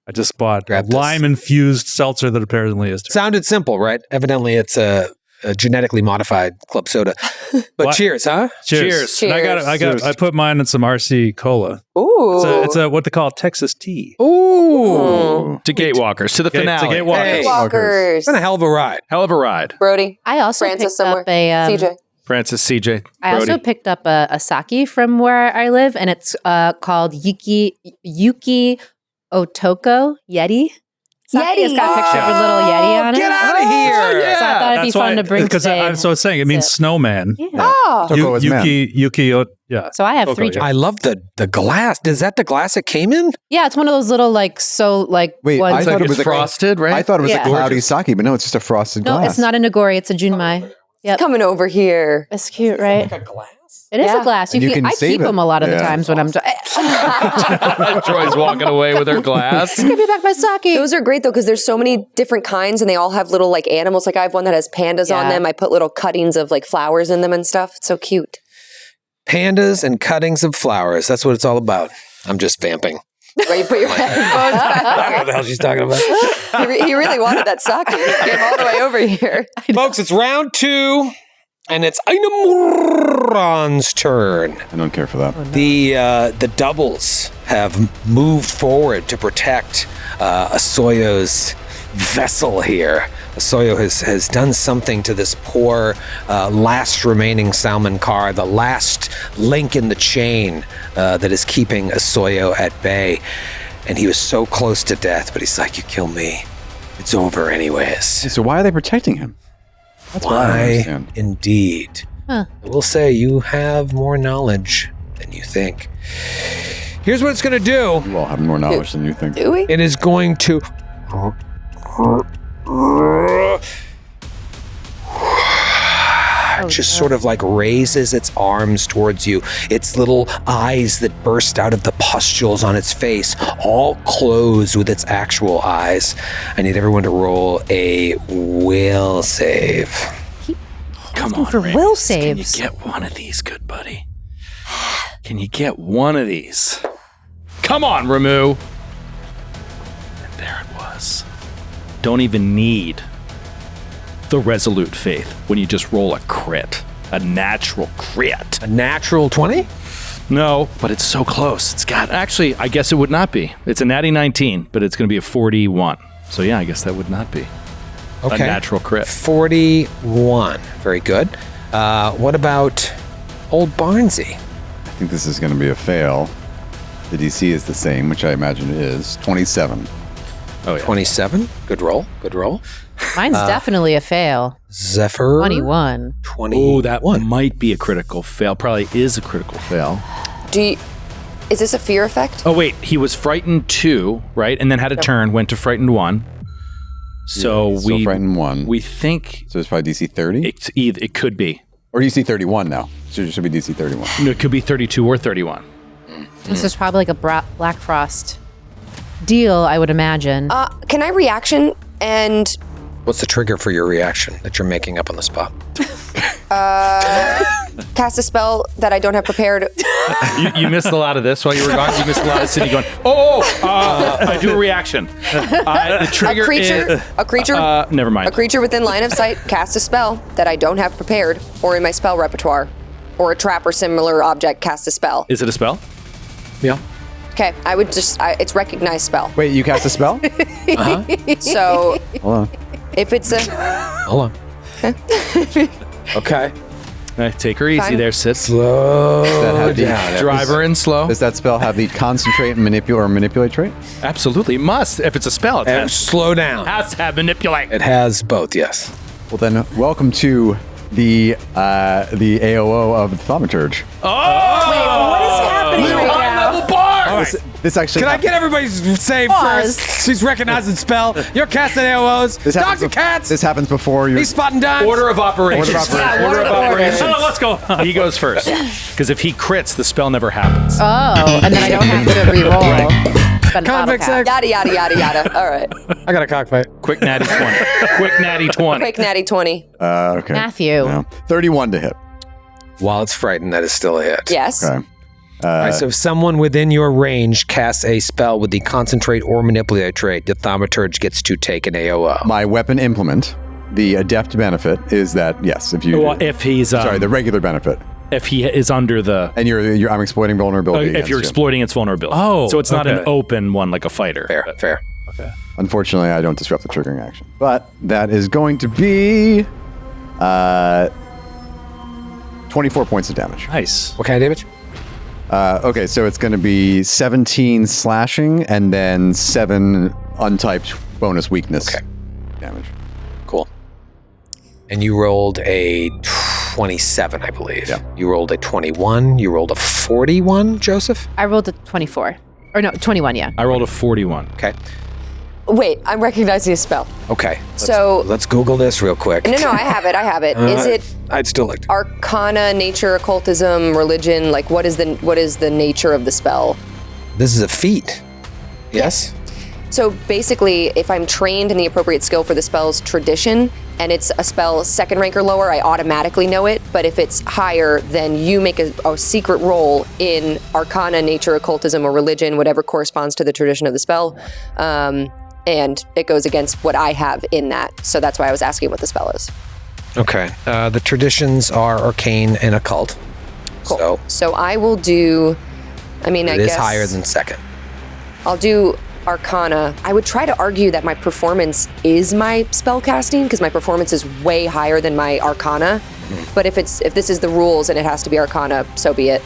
I just bought a lime-infused seltzer that apparently is. Sounded simple, right? Evidently, it's a genetically modified club soda. But What? cheers, huh? Cheers. And Cheers. I put mine in some RC cola. Ooh. It's a what they call Texas tea. Ooh. To Gatewalkers, to the finale. To Gatewalkers. Hey. Walkers. It's been a hell of a ride. Hell of a ride. Brody. I also Francis picked somewhere. up a CJ. Francis, CJ, I Brody. also picked up a sake from where I live, and it's called Yuki Otoko Yeti. Sake has got a picture of a little Yeti on it. Get out of here! So I thought it'd be fun to bring today. So it's saying it means snowman. Yeah. Oh. Toko is man. Yuki, yeah. So I have Toko, 3 yeah. drinks. I love the glass. Is that the glass it came in? Yeah, it's one of those little Wait, I thought it was frosted, right? I thought it was Yeah. a cloudy sake, but no, it's just a frosted No, glass. it's not a Nagori. It's a Junmai. Yep. Coming over here. It's cute, right? Like a glass? It is Yeah. a glass. And you can I save keep it. them a lot of the Yeah. times when I'm. Troy's walking away with her glass. Give me back my sake. Those are great though because there's so many different kinds and they all have little like animals. Like I have one that has pandas on Yeah. them. I put little cuttings of like flowers in them and stuff. It's so cute. Pandas and cuttings of flowers. That's what it's all about. I'm just vamping. Where you put your headphones I don't know back. what the hell she's talking about. He really wanted that sake. He came all the way over here. Folks, it's round 2, and it's Einamurran's turn. I don't care for that. The doubles have moved forward to protect Asoyo's vessel here. Asoyo has done something to this poor last remaining salmon car, the last link in the chain that is keeping Asoyo at bay. And he was so close to death, but he's like, you kill me, it's over anyways. So why are they protecting him? That's what I don't Why, understand. indeed. Huh. I will say you have more knowledge than you think. Here's what it's going to do. You all have more knowledge than you think. Do we? It is going to just sort of like raises its arms towards you. Its little eyes that burst out of the pustules on its face all closed with its actual eyes. I need everyone to roll a will save. Come Asking on, for Ramos. will Can you saves. get one of these, good buddy? Can you get one of these? Come on, Ramu. And there it was. Don't even need the resolute faith when you just roll a crit. A natural crit. A natural 20? No, but it's so close. It's got, actually, I guess it would not be. It's a natty 19, but it's going to be a 41. So yeah, I guess that would not be a natural crit. 41. Very good. What about old Barnsey? I think this is going to be a fail. The DC is the same, which I imagine it is. 27. Oh, yeah. 27. Good roll. Good roll. Mine's definitely a fail. Zephyr. 21. 21. Oh, that might be a critical fail. Probably is a critical fail. Is this a fear effect? Oh, wait. He was frightened 2, right? And then had a turn, went to frightened 1. So Still frightened 1. We think So it's probably DC 30? it could be. Or DC 31 now. So it should be DC 31. No, it could be 32 or 31. This is probably like a Black Frost deal, I would imagine. Can I reaction and What's the trigger for your reaction that you're making up on the spot? cast a spell that I don't have prepared? You missed a lot of this while you were gone. You missed a lot of Sydney going, I do a reaction. The trigger A creature never mind. A creature within line of sight cast a spell that I don't have prepared or in my spell repertoire. Or a trap or similar object cast a spell. Is it a spell? Yeah. Okay, I would just, it's recognized spell. Wait, you cast a spell? So Hold on. if it's a, Hold on. Okay. Take her easy Fine. there, Sid. Slow have the- down. Drive her in slow. Does that spell have the concentrate and manipulate trait? Absolutely. It must. If it's a spell, it And has, slow down. has to have manipulate. It has both, yes. Well then, welcome to the AOO of the Thaumaturge. What is happening right now? High-level bar! This actually Can I get everybody's save Pause. first? She's recognizing spell. You're casting AOs. This happens Dr. Katz. This happens before you. He's spotting dimes. Order of operations. Order of operations. Oh, let's go. He goes first. Because if he crits, the spell never happens. Oh, and then I don't have to re-roll. Spend Convict bottle cap. yada, yada, yada, yada. All right. I got a cockfight. Quick natty 20. Quick natty 20. Quick natty 20. Okay. Matthew. No. 31 to hit. While it's frightened, that is still a hit. Yes. Okay. All right, so if someone within your range casts a spell with the concentrate or manipulate trait, the thaumaturge gets to take an AOO. My weapon implement The adept benefit is that, yes, if you... Well, if he's... sorry, the regular benefit. If he is under the... And I'm exploiting vulnerability. if you're exploiting its vulnerability. Oh, so it's not an open one like a fighter. Fair. Okay. Unfortunately, I don't disrupt the triggering action. But that is going to be 24 points of damage. Nice. What kind of damage? Okay, so it's going to be 17 slashing and then 7 untyped bonus weakness damage. Cool. And you rolled a 27, I believe. Yeah. You rolled a 21. You rolled a 41, Joseph? I rolled a 24. Or no, 21, yeah. I rolled a 41. Okay. Wait, I'm recognizing a spell. Okay. Let's Google this real quick. No, I have it. Is it I'd still like to. Arcana, nature, occultism, religion? Like, what is the nature of the spell? This is a feat. Yes? So basically, if I'm trained in the appropriate skill for the spell's tradition, and it's a spell second rank or lower, I automatically know it. But if it's higher, then you make a secret roll in Arcana, nature, occultism, or religion, whatever corresponds to the tradition of the spell. And it goes against what I have in that. So that's why I was asking what the spell is. Okay. The traditions are arcane and occult. Cool. So I will do, I guess... It is higher than second. I'll do Arcana. I would try to argue that my performance is my spell casting, because my performance is way higher than my Arcana. But if this is the rules and it has to be Arcana, so be it.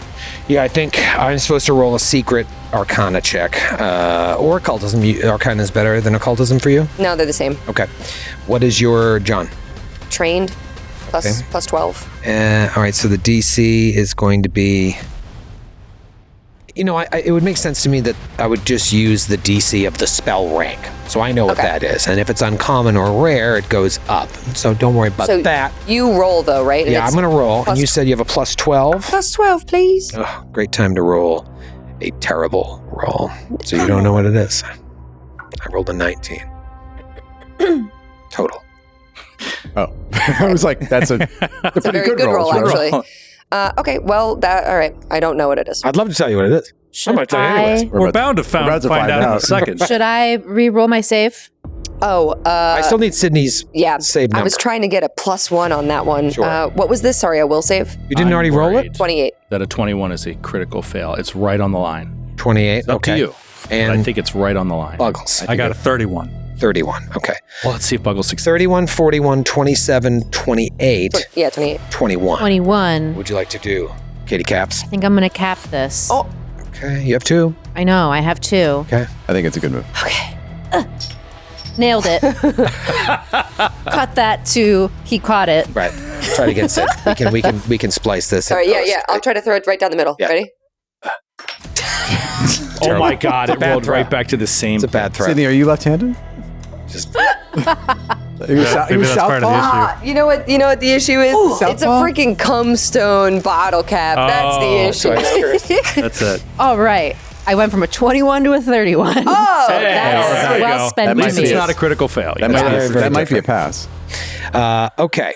Yeah, I think I'm supposed to roll a secret Arcana check. Or occultism. Arcana is better than occultism for you? No, they're the same. Okay. What is your John? Trained, plus 12. All right, so the DC is going to be... it would make sense to me that I would just use the DC of the spell rank. So I know what that is. And if it's uncommon or rare, it goes up. So don't worry about that. You roll, though, right? Yeah, I'm going to roll. And you said you have a plus 12? Plus 12, please. Oh, great time to roll a terrible roll. So you don't know what it is. I rolled a 19. Total. Oh. I was like, that's a pretty very good roll, actually. Okay, well, all right. I don't know what it is. I'd love to tell you what it is. Should I tell you anyways. We're bound to find out in a second. Should I re-roll my save? Oh, I still need Sydney's save number. I was trying to get a +1 on that one. Sure. What was this? Sorry, a will save? You didn't already roll it? 28. That a 21 is a critical fail. It's right on the line. 28, It's up to you. And I think it's right on the line. Buggles. I got a 31. 31, okay. Well, let's see if Buggles succeeds. 31, 41, 27, 28. Yeah, 28. 21. 21. What would you like to do, Katie Caps? I think I'm going to cap this. Oh. Okay, you have 2. I know, I have 2. Okay. I think it's a good move. Okay. Nailed it. Cut that to he caught it. Right. Try to get Sid. We can splice this. Sorry, yeah. I'll try to throw it right down the middle. Yeah. Ready? Oh my God! It rolled right back to the same. It's a bad throw. Sydney, are you left-handed? Just He was Maybe that's part of the issue. You know what the issue is? It's a Southpaw? freaking cumstone bottle cap. That's the issue. That's it. All right. I went from a 21 to a 31. Oh, there that's you well go. spent At least money. it's not a critical fail. That might be a pass. okay.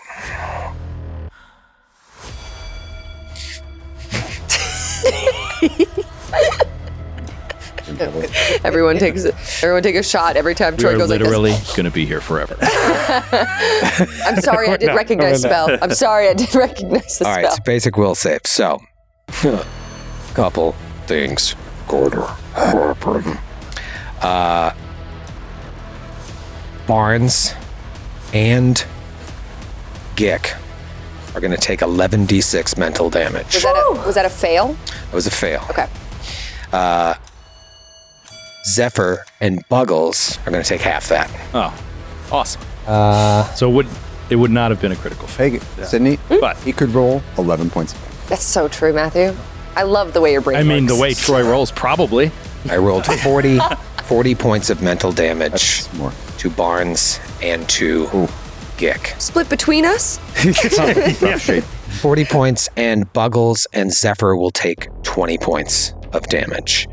Everyone take a shot every time Troy We're goes like literally going to be here forever. this. I'm sorry, I did recognize spell. I'm sorry, I did recognize the All spell. right, so basic will save. So, couple things going to happen. Barnes and Gick are going to take 11d6 mental damage. Was that a fail? It was a fail. Okay. Zephyr and Buggles are going to take half that. Oh, awesome. So it would not have been a critical fail. Hey, Sydney, But he could roll 11 points. That's so true, Matthew. I love the way your brain I mean, works. the way Troy rolls, probably. I rolled 40 points of mental damage That's more. to Barnes and to Gick. Split between us? Rough shape. 40 points, and Buggles and Zephyr will take 20 points of damage.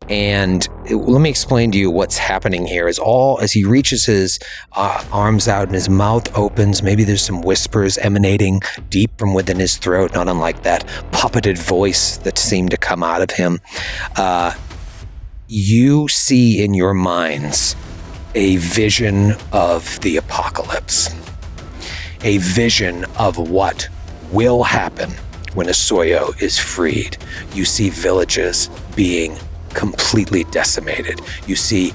And let me explain to you what's happening here. As he reaches his arms out and his mouth opens, maybe there's some whispers emanating deep from within his throat, not unlike that puppeted voice that seemed to come out of him. You see in your minds a vision of the apocalypse, a vision of what will happen when Osoyo is freed. You see villages being completely decimated. You see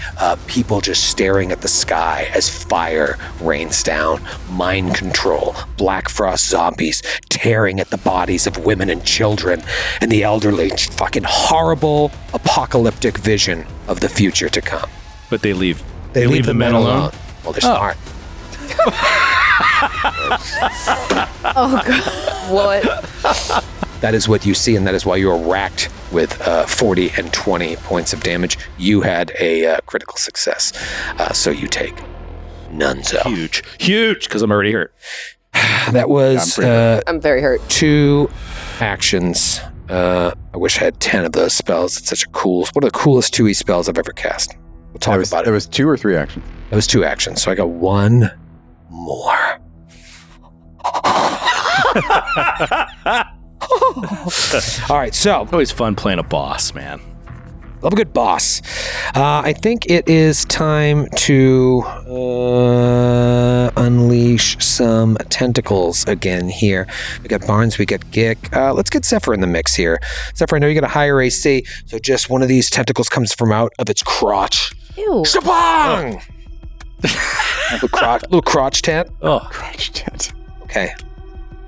people just staring at the sky as fire rains down, mind control, Black Frost zombies tearing at the bodies of women and children, and the elderly. Fucking horrible apocalyptic vision of the future to come. But they leave the men alone. Well, they're smart. Oh, God. What? That is what you see, and that is why you are racked with 40 and 20 points of damage. You had a critical success, so you take Nunzo. Huge, because I'm already hurt. That was I'm very hurt. 2 actions. I wish I had 10 of those spells. It's such a cool, one of the coolest 2E spells I've ever cast. We'll talk about it. There was 2 or 3 actions? It was 2 actions, so I got 1 more. All right, so always fun playing a boss, man. Love a good boss. I think it is time to unleash some tentacles again here. We got Barnes, we got Gick. Let's get Zephyr in the mix here. Zephyr, I know you got a higher AC, so just one of these tentacles comes from out of its crotch. Ew. Shabang! little crotch tent. Oh, crotch tent. Okay.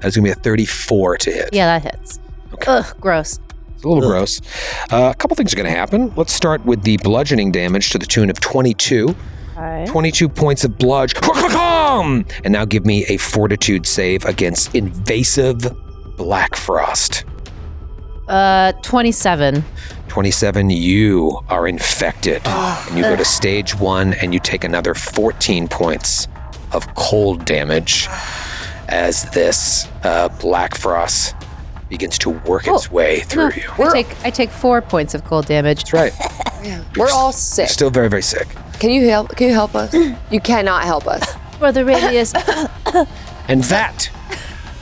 That's going to be a 34 to hit. Yeah, that hits. Okay. Ugh, gross. It's a little gross. A couple things are going to happen. Let's start with the bludgeoning damage to the tune of 22. Okay. 22 points of bludge. And now give me a fortitude save against invasive Black Frost. 27. 27, you are infected. And you go to stage 1 and you take another 14 points of cold damage as this Black Frost begins to work its way through you. I take 4 points of cold damage. That's right. Yeah. We're all sick. Still very, very sick. Can you help us? You cannot help us. Brother Radius. And that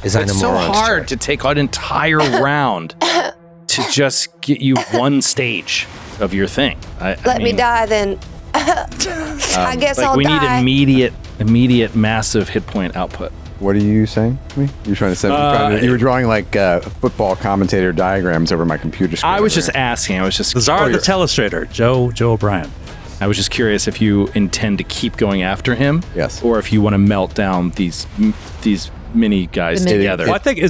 is It's so hard to take an entire round to just get you one stage of your thing. Let me die then. I guess I'll we die. need immediate massive hit point output. What are you saying to me? You're trying to send you were drawing like football commentator diagrams over my computer screen. I was just asking. Bizarre the Telestrator, Joe O'Brien. I was just curious if you intend to keep going after him, yes, or if you want to melt down these mini guys together. Well, I think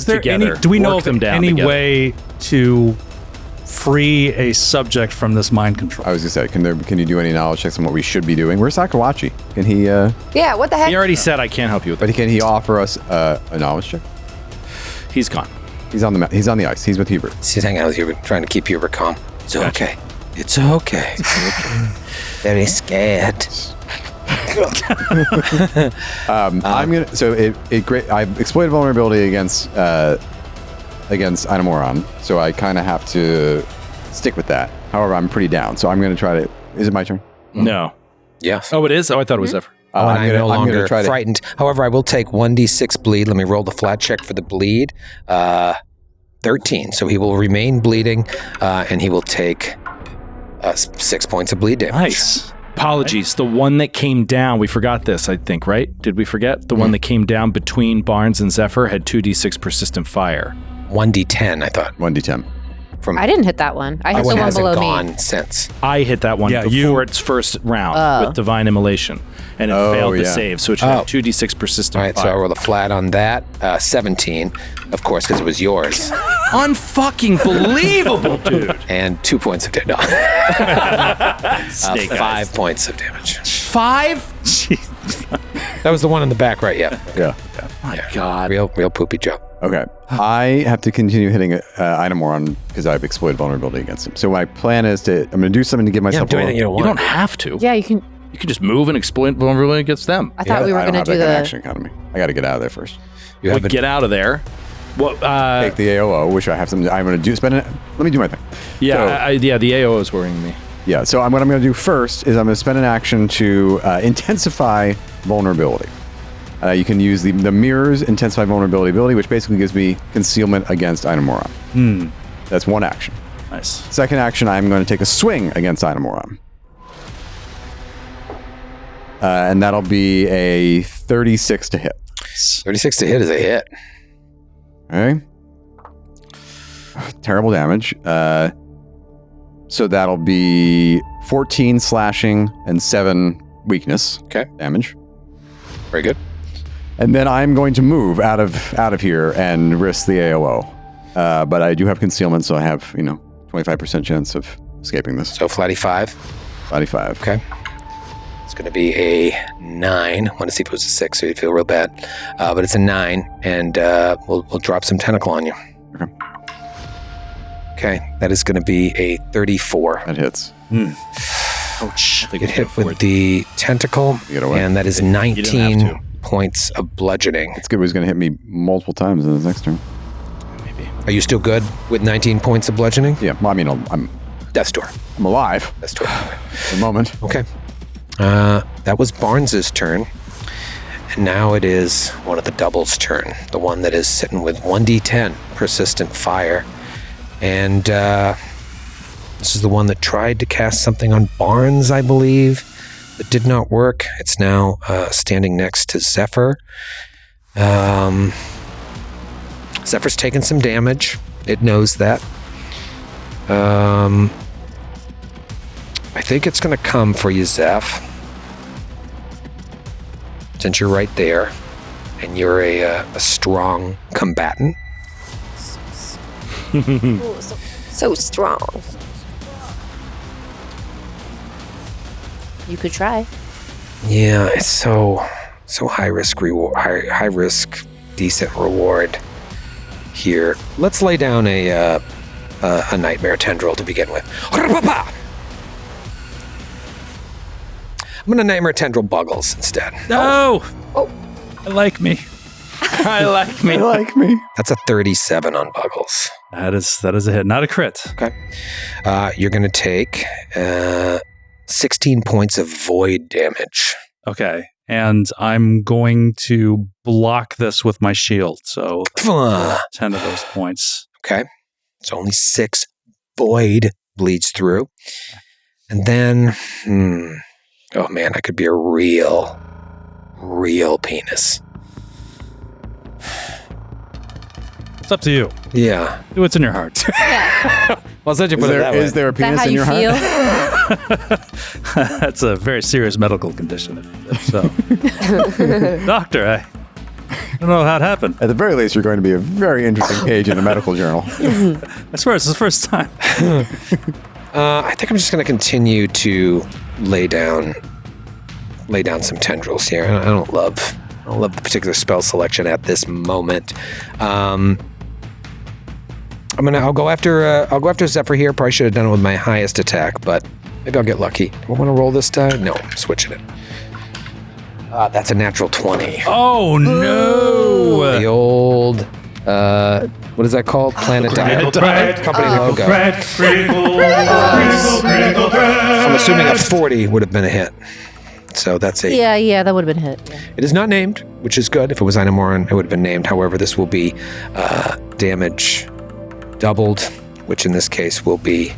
do we know of any way to free a subject from this mind control? I was gonna say, can you do any knowledge checks on what we should be doing? Where's Sakawachi? Can he? Yeah, what the heck? He already said I can't help you with that. But can he offer us a knowledge check? He's gone. He's on the ice. He's with Hubert. He's hanging out with Hubert, trying to keep Hubert calm. It's okay. It's okay. Very scared. I'm gonna. So I exploited vulnerability against Inomoron, so I kind of have to stick with that. However, I'm pretty down, so I'm going to try to. Is it my turn? No. Yes. Oh, it is. Oh, I thought it was Zephyr. I'm no longer frightened. However, I will take 1d6 bleed. Let me roll the flat check for the bleed. 13. So he will remain bleeding, and he will take 6 points of bleed damage. Nice. Apologies. The one that came down, we forgot this, I think, right? Did we forget? The one that came down between Barnes and Zephyr had 2d6 persistent fire. 1d10, I thought. 1d10. I didn't hit that one. I hit the one below gone me. Since. I hit that one before its first round with Divine Immolation, and it failed the save, so it should have 2d6 persistent fire. All right, so I roll a flat on that. 17, of course, because it was yours. Unfucking believable, dude. And 2 points of damage. 5 points of damage. 5? That was the one in the back, right? Yeah. Yeah. My God. Real poopy joke. Okay. I have to continue hitting Inomoron because I've exploited vulnerability against him. So my plan is I'm going to do something to give myself. You don't have to. Yeah, you can. You can just move and exploit vulnerability against them. I thought we were going to do the action economy. I got to get out of there first. Get out of there. Well, take the AOO, which I have something. I'm going to do. Let me do my thing. Yeah, the AOO is worrying me. Yeah. So what I'm going to do first is I'm going to spend an action to intensify vulnerability. You can use the mirrors intensify vulnerability ability, which basically gives me concealment against Inomoron. That's one action. Nice. Second action, I'm going to take a swing against Inomoron. And that'll be a 36 to hit. 36 to hit is a hit. Okay. Terrible damage. So that'll be 14 slashing and 7 weakness. Okay. Damage. Very good. And then I'm going to move out of here and risk the AOO. But I do have concealment, so I have 25% chance of escaping this. So flatty 5. Flatty 5. Okay. It's going to be a 9. I want to see if it was a 6, so you'd feel real bad. But it's a 9, and we'll drop some tentacle on you. Okay. Okay, that is going to be a 34. That hits. Ouch. Get hit with the tentacle, and that is 19 points of bludgeoning. It's good. He's going to hit me multiple times in his next turn. Maybe. Are you still good with 19 points of bludgeoning? Yeah. Well, I mean, I'm Death's Door. I'm alive. Death's Door. At the moment. Okay. That was Barnes's turn. And now it is one of the doubles' turn. The one that is sitting with 1d10 persistent fire. And this is the one that tried to cast something on Barnes, I believe. That did not work. It's now standing next to Zephyr. Zephyr's taken some damage. It knows that. I think it's going to come for you, Zeph. Since you're right there, and you're a strong combatant. So strong. You could try. Yeah, it's so high risk reward, high risk, decent reward here. Let's lay down a nightmare tendril to begin with. I'm gonna nightmare tendril Buggles instead. No. Oh. I like me. I like me. I like me. That's a 37 on Buggles. That is a hit, not a crit. Okay. You're gonna take 16 points of void damage. Okay. And I'm going to block this with my shield. So 10 of those points. Okay. So only 6 void bleeds through. And then, oh man, I could be a real penis. It's up to you. Yeah. Do what's in your heart. Well, since you put it that way. Is there a penis in your heart? That's a very serious medical condition. If so. Doctor, I don't know how it happened. At the very least, you're going to be a very interesting page in a medical journal. I swear it's the first time. I think I'm just going to continue to lay down some tendrils here. I don't love the particular spell selection at this moment. I'll go after Zephyr here. Probably should have done it with my highest attack, but maybe I'll get lucky. Do I want to roll this time? No, I'm switching it. That's a natural 20. Oh no! The old what is that called? Planet Dive. Company logo. I'm assuming a 40 would have been a hit. So that's a... Yeah, that would have been hit. Yeah. It is not named, which is good. If it was Einamoran, it would have been named. However, this will be damage doubled, which in this case will be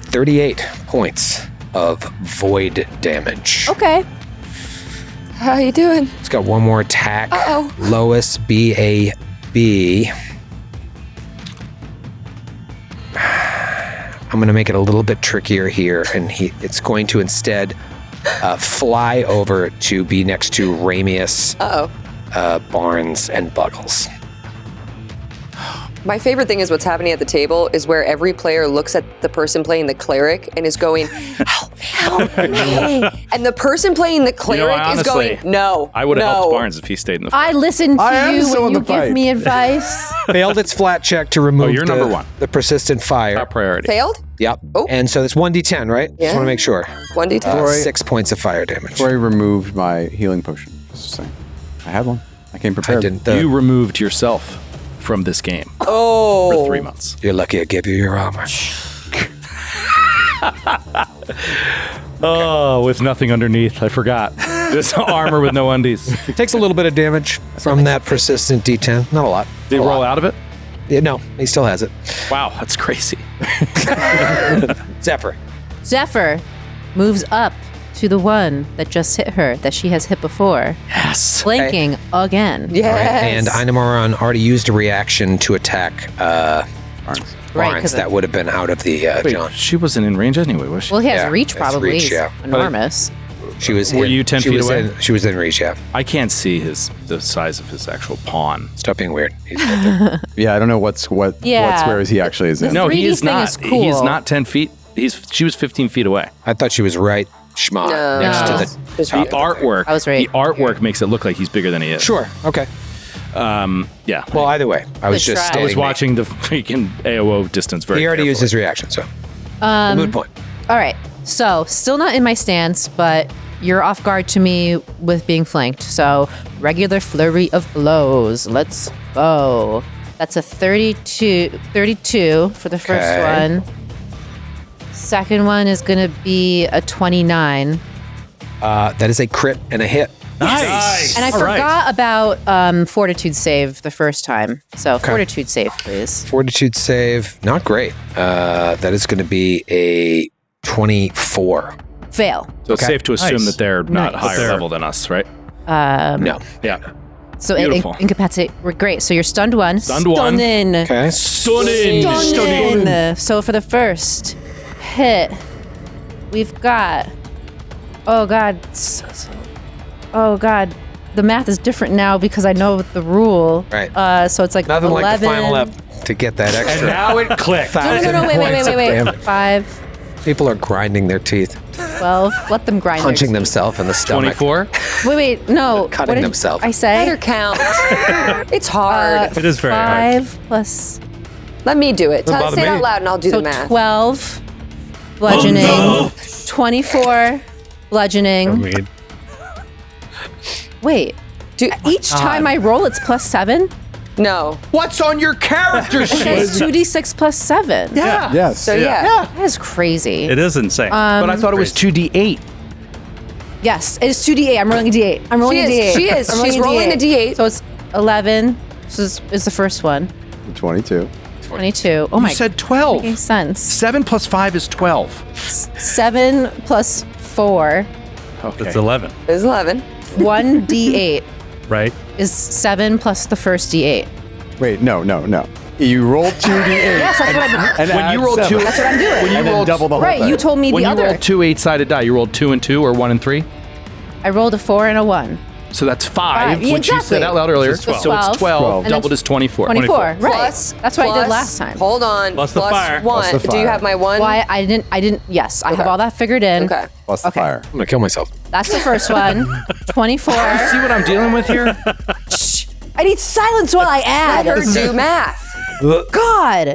38 points of void damage. Okay. How you doing? It's got one more attack. Uh-oh. Lois, B-A-B. I'm going to make it a little bit trickier here, and it's going to instead fly over to be next to Ramius, Barnes, and Buggles. My favorite thing is what's happening at the table is where every player looks at the person playing the cleric and is going, help me. And the person playing the cleric is going, no. I would have helped Barnes if he stayed in the fight. I listen to you when you give me advice. Failed its flat check to remove you're number one. The persistent fire. Top priority. Failed? Yep. Oh. And so it's 1d10, right? Yeah. Just want to make sure. 1d10. 6 points of fire damage. Before I removed my healing potion. Just saying. I had one. I came prepared. You removed yourself from this game for 3 months. You're lucky I gave you your armor. Oh, with nothing underneath. I forgot. Just armor with no undies. Takes a little bit of damage from that persistent D10. Not a lot. Did he roll out of it? Yeah, no, he still has it. Wow, that's crazy. Zephyr. Zephyr moves up to the one that just hit her that she has hit before. Yes. Flanking again. Yes. All right, and Inamoran already used a reaction to attack Barnes. Right, 'cause that would have been out of the Wait, John. she wasn't in range anyway, was she? Well, he has Yeah, reach that's probably. reach, He's yeah. enormous. She was. Were you 10 she feet was away? She was in reach. Yeah. I can't see the size of his actual pawn. Stop being weird. He's right there. Yeah, I don't know what Yeah. square he actually is in. No, he 3D is thing not. is cool. He's not 10 feet. She was 15 feet away. I thought she was right. Schma No. next to No. the The top of the thing. artwork. I was right. The artwork makes it look like he's bigger than he is. Sure. Okay. Yeah. Well, either way, I was Good just. try. I was stating watching the freaking AOO distance very He already used his carefully. reaction, so Um, mood point. All right. So, still not in my stance, but you're off guard to me with being flanked. So, regular flurry of blows. Let's go. That's a 32 for the first Okay. one. Second one is going to be a 29. That is a crit and a hit. Nice. And I forgot about fortitude save the first time. So, fortitude save, please. Fortitude save, not great. That is going to be a 24. Fail. So it's safe to assume that they're not Nice. higher level than us, right? No. Yeah. So, Beautiful. incapacitate. Great. So, you're stunned one. Stunned one. Stunning. Okay. Stunning. So for the first hit, we've got. Oh God. Oh God. The math is different now because I know the rule. Right. So it's like Nothing 11. like the final ep to get that extra. And now it clicked. No, wait. 5, People are grinding their teeth, 12. Let them grind. their punching teeth. themselves in the stomach. 24? Wait. No. Cutting what did themselves. I say? Better count. It's hard. It is very hard. 5 plus. Let me do it. bother Say it me. out loud and I'll do So the math. 12 bludgeoning. 24 bludgeoning. Wait. Each time I roll, it's +7? No. What's on your character It says 2d6 plus 7. Yeah. Yes. So yeah. That is crazy. It is insane. But I thought it was 2d8. Yes, it is 2d8. I'm rolling a d8. I'm rolling a d8. She is. I'm She's rolling a d8. So it's 11. This is the first one. 22. 22. Oh my. You said 12. Making sense. 7 plus 5 is 12. 7 plus 4. Okay. It's 11, It's 11. 1d8 right? is 7 plus the first d8. Wait, no. You rolled 2d8. Yes, that's what I'm And When you roll 2, That's what I'm doing. When you and then rolled double the whole Right, thing. you told me when the you other. rolled 2 8-sided die, you rolled 2 and 2 or 1 and 3. I rolled a 4 and a 1. So that's 5, Five, which you exactly. said out loud earlier. So So it's 12. And Doubled then is 24. 24, right. Plus, That's what I did last time. Hold on. Plus the fire. One. Plus the Do you fire. have my one? Why I didn't, yes, I have all that figured in. Okay. Plus the Okay. fire. I'm gonna kill myself. That's the first one. 24. See what I'm dealing with here? I need silence while I Let add. her do math. God.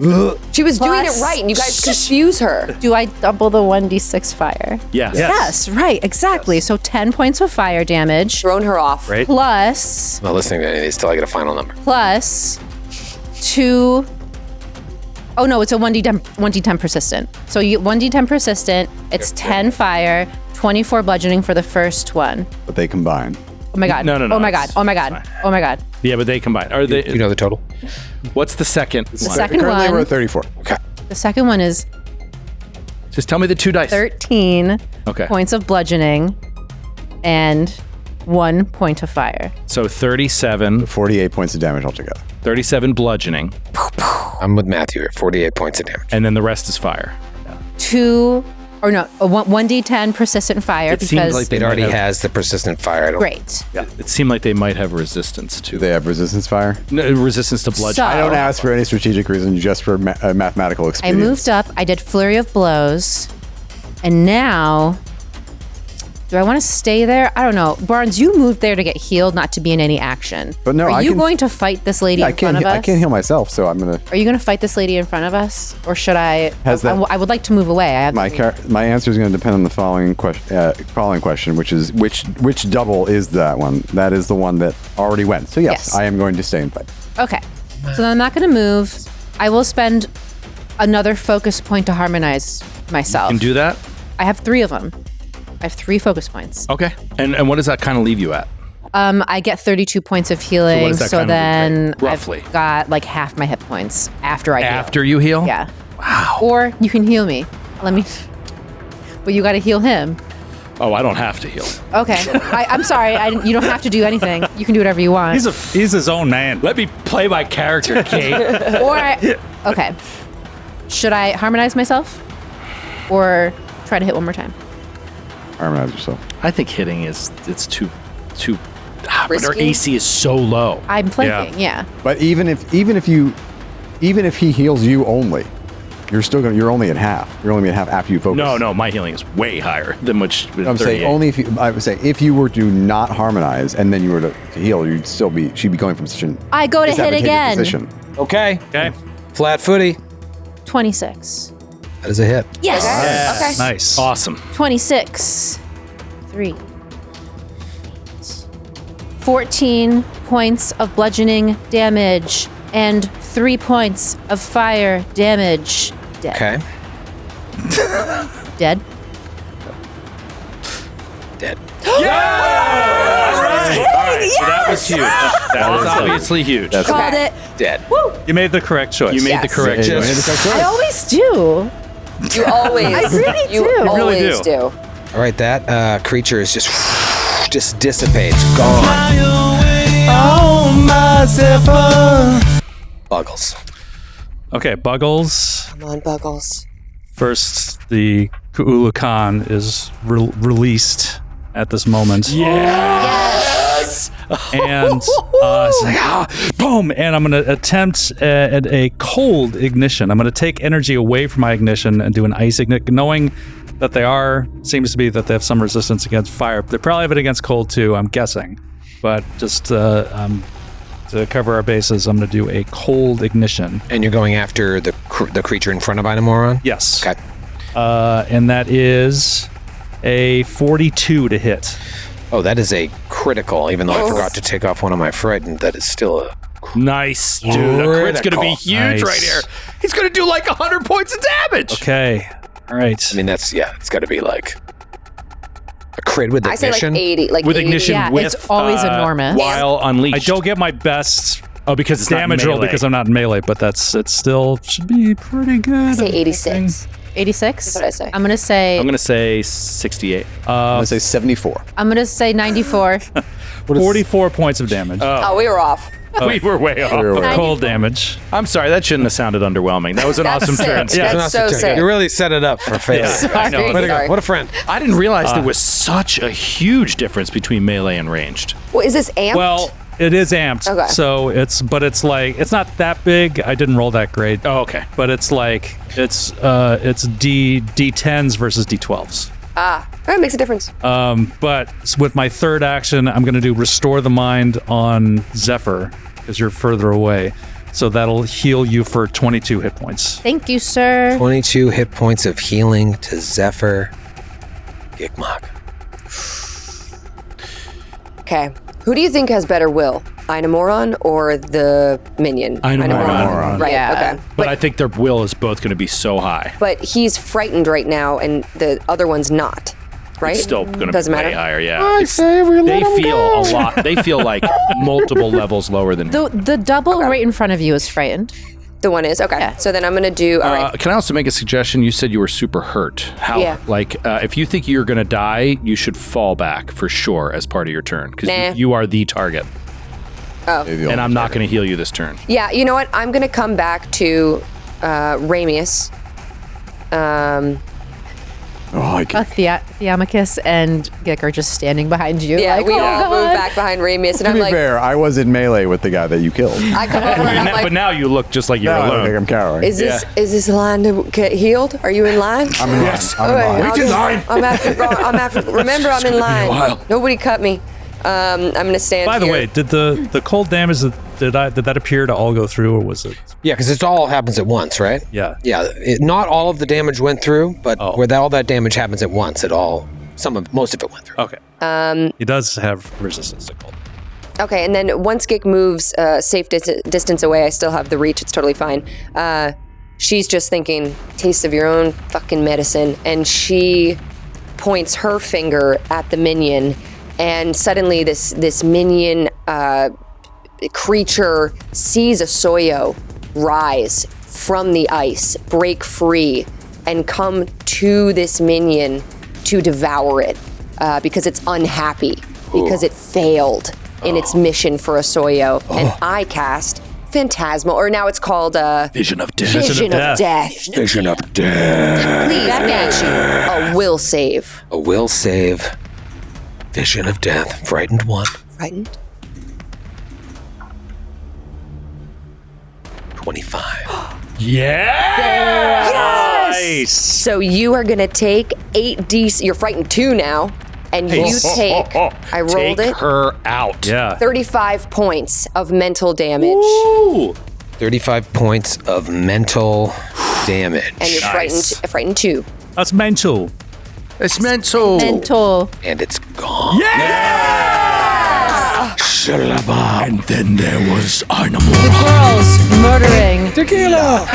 She was doing it Plus- right, and you guys confuse her. Do I double the 1d6 fire? Yes. Yes, right, exactly. So 10 points of fire damage. Thrown her off. Right? Plus, I'm not listening to any of these till I get a final number. plus 2. Oh no, it's a 1d10 persistent. So you 1d10 persistent, it's 10 fire, 24 bludgeoning for the first one. But they combine. Oh my god. No, Oh my god. it's Oh my god. fine. Oh my god. Yeah, but they combine. Are they? You know the total? What's the second? The second Currently, we're one. at 34. Okay. The second one is Just tell me the 2 dice. 13 Okay. points of bludgeoning and 1 point of fire. So 37, 48 points of damage altogether. 37 bludgeoning, I'm with Matthew here. 48 points of damage. and then the rest is fire. 1d10 persistent fire It seems because like they It already might have- has the persistent fire. I don't- great. It seemed like they might have resistance Do to they have resistance fire? resistance to bludgeoning. So- I don't ask for any strategic reason, just for mathematical I expedience. moved up, I did flurry of blows, and now do I want to stay there? I don't know. Barnes, you moved there to get healed, not to be in any action. But no, Are I you can- going to fight this lady Yeah, in front of us? I can't heal myself, so I'm gonna. Are you going to fight this lady in front of us, or should I? Has that- I would like to move away. I have My answer is going to depend on the following question, which is which double is that one? That is the one that already went. So yes. I am going to stay and fight. Okay. So then I'm not going to move. I will spend another focus point to harmonize myself. You can do that? I have 3 of them. I have 3 focus points. Okay. And what does that kind of leave you at? I get 32 points of healing. does that So kind of then look like, roughly? I've got like half my hit points after I heal. After you heal? Yeah. Wow. Or you can heal me. Let me. But you got to heal him. Oh, I don't have to heal. Okay. I'm sorry. You don't have to do anything. You can do whatever you want. He's his own man. Let me play my character, Kate. Okay. Should I harmonize myself? Or try to hit one more time? Harmonize yourself. I think hitting it's too but Risky? our AC is so low. I'm flanking, yeah. But even if he heals you only, you're only at half. You're only at half after you focus. No, my healing is way higher than which. I'm saying only if I would say if you were to not harmonize and then you were to heal, she'd be going from such an I go to hit disadvantageous again. position. Okay. Okay. Flat footy. 26. That is a hit. Yes. Okay. Nice. Awesome. 26. 3. 14 points of bludgeoning damage and 3 points of fire damage. Dead. Okay. Dead. Dead. All right. So that was huge. That was obviously huge. Called it. Dead. Woo! You made the correct choice. You made the correct Yeah, you choice. made the correct choice. I always do. You always. I really do. You You really always do. do. All right, that creature is just dissipates, gone. Buggles. Okay, Buggles. Come on, Buggles. First, the Ku'ulakan is released at this moment. Yes. And it's like, boom! And I'm going to attempt at a cold ignition. I'm going to take energy away from my ignition and do an ice ignition, knowing that seems to be that they have some resistance against fire. They probably have it against cold too, I'm guessing. But just to cover our bases, I'm going to do a cold ignition. And you're going after the creature in front of Inamoron? Yes. Okay. And that is a 42 to hit. Oh, that is a critical, even though I forgot to take off one of my frightened. That is still a... Nice, dude. A crit's going to be huge Nice. right here. He's going to do like 100 points of damage. Okay. All right. I mean, it's got to be like a crit with I say like ignition. 80. Like With 80. ignition, Yeah, with it's always enormous. while unleashed. I don't get my best because it's not damage roll melee. because I'm not in melee, but it still should be pretty good. I say 86. 86? That's what I say. I'm going to say... I'm going to say 68. I'm gonna say 74. I'm going to say 94. 44 points of damage. Oh, we were off. We were way off. We were way of off. cold damage. I'm sorry, that shouldn't have sounded underwhelming. That was an awesome sick. turn. That's so sick. You really set it up for failure. Sorry. Way to go. What a friend. I didn't realize there was such a huge difference between melee and ranged. Well, is this amped? Well, it is amped. Okay. So it's not that big. I didn't roll that great. Oh, okay. But it's D10s versus D12s. That makes a difference. But with my third action, I'm going to do Restore the Mind on Zephyr because you're further away. So that'll heal you for 22 hit points. Thank you, sir. 22 hit points of healing to Zephyr. Gigmok. Okay. Who do you think has better will? Inamoron or the minion? Inamoron. Right, Yeah. okay. But I think their will is both going to be so high. But he's frightened right now and the other one's not, right? It's still going to be Doesn't way matter. higher, yeah. I say we let They him feel go. a lot. They feel like multiple levels lower than him. The double right in front of you is frightened. The one is? Okay. Yeah. So then I'm going to do, all right. Can I also make a suggestion? You said you were super hurt. How? Yeah. Like, if you think you're going to die, you should fall back for sure as part of your turn because Nah. you are the target. Maybe And I'm not going to heal you this turn. Yeah, you know what? I'm going to come back to Ramius. Theamachus and Gick are just standing behind you. Yeah, like, we oh, all God. move back behind Ramius, and To I'm be like, fair, I was in melee with the guy that you killed. I come over and I'm But like, now you look just like you're No, I don't think alone. I'm cowering. is this line to get healed? Are you in line? I'm in line. I'm in line. Wait in line. I'm after. Remember, I'm in line. Nobody cut me. I'm gonna stand. By the here. way, did the cold damage did that appear to all go through, or was it? Yeah, because it all happens at once, right? Yeah. Yeah, not all of the damage went through, but where all that damage happens at once, most of it went through. Okay. He does have resistance to cold. Okay, and then once Gick moves safe distance away, I still have the reach. It's totally fine. She's just thinking, taste of your own fucking medicine, and she points her finger at the minion, and suddenly this minion creature sees a Soyo rise from the ice, break free, and come to this minion to devour it. because it's unhappy, because it failed in its mission for Osoyo. And I cast Phantasmal, or now it's called Vision of Death. Vision of Death. Vision of Death. Please get you a will save. A will save. Vision of Death. Frightened 1. Frightened? 25. Yeah! Yes! So you are going to take 8d. You're frightened 2 now. And you take, I rolled Take it, her out. Yeah. 35 points of mental damage. Ooh. 35 points of mental damage. And you're frightened 2. That's mental. It's mental. Mental. And it's gone. Yeah! Shalaba. And then there was The girls murdering. Tequila!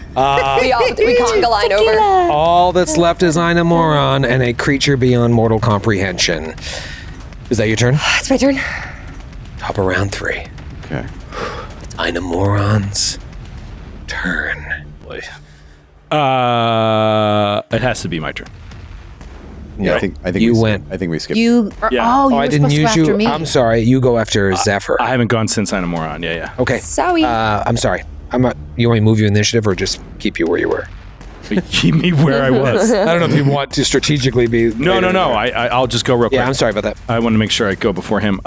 We conga line over. All that's left is Inamoron and a creature beyond mortal comprehension. Is that your turn? It's my turn. Top of round 3. Okay. It's Inamoron's turn. Boy. It has to be my turn. Yeah, I think You we went. I think we skipped. You. Yeah. Oh, you I were didn't supposed to use go after you. me. I'm sorry. You go after Zephyr. I haven't gone since Inamoron. Yeah. Okay. Sorry. I'm sorry. I'm not. You want me to move you initiative or just keep you where you were? Keep me where I was. I don't know if you want to strategically be. No. I'll just go real quick. Yeah, I'm sorry about that. I want to make sure I go before him.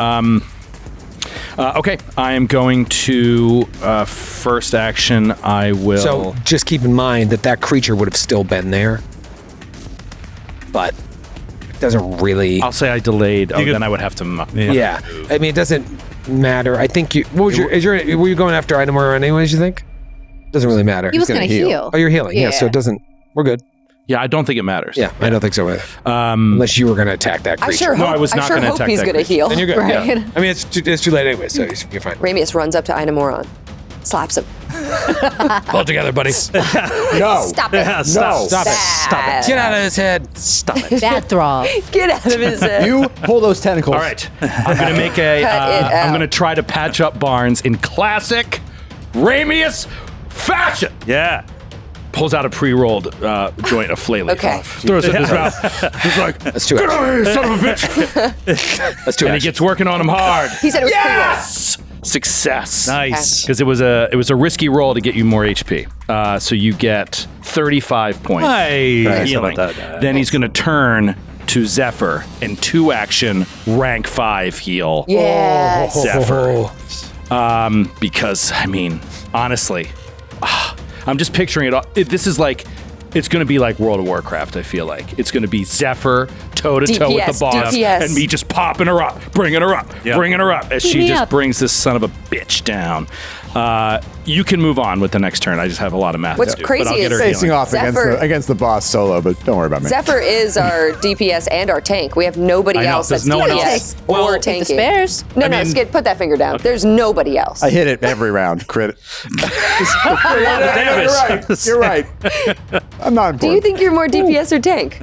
Okay, I am going to first action. I will. So just keep in mind that creature would have still been there, but it doesn't really. I'll say I delayed. Then I would have to. Yeah. I mean, it doesn't matter. I think you. What was were you going after Inamoron anyways? You think? Doesn't really matter. He was going to heal. Oh, you're healing. Yeah. So it doesn't. We're good. Yeah, I don't think it matters. Yeah, I don't think so either. Unless you were going to attack that creature. I was not going to attack he's that going to heal. Then you're good. Right. Yeah. I mean, it's too late anyway, so you're fine. Ramius runs up to Inamoron, slaps him. Pull together, buddy. No. Stop it. Yeah, Stop it. Stop it. Get out of his head. Stop it. Bad thrall. Get out of his head. You pull those tentacles. All right, I'm going to make a. I'm going to try to patch up Barnes in classic Ramius fashion. Yeah. Pulls out a pre-rolled joint of flail. Okay. Throws it in his mouth. He's like, That's too "Get much. over here, son of a bitch!" That's too And he much. gets working on him hard. He said it was Yes! Success. Nice. Because it was a risky roll to get you more HP. So you get 35 points Nice. healing. How about that? Then he's going to turn to Zephyr and 2 action rank 5 heal Yes. Zephyr. Because I mean, honestly, I'm just picturing it all. This is like, it's going to be like World of Warcraft, I feel like. It's going to be Zephyr toe-to-toe with the boss DPS. and me just popping her up, bringing her up as she just brings this son of a bitch down. You can move on with the next turn. I just have a lot of math What's to do. crazy but I'll get is her Facing healing. off Zephyr- against the boss solo, but don't worry about me. Zephyr is our DPS and our tank. We have nobody I know, else that's there's no one DPS else. or The tanking. spares. No, I mean- Skid, put that finger down. There's nobody else. I hit it every round. Crit. You're right. I'm not important. Do you think you're more DPS or tank?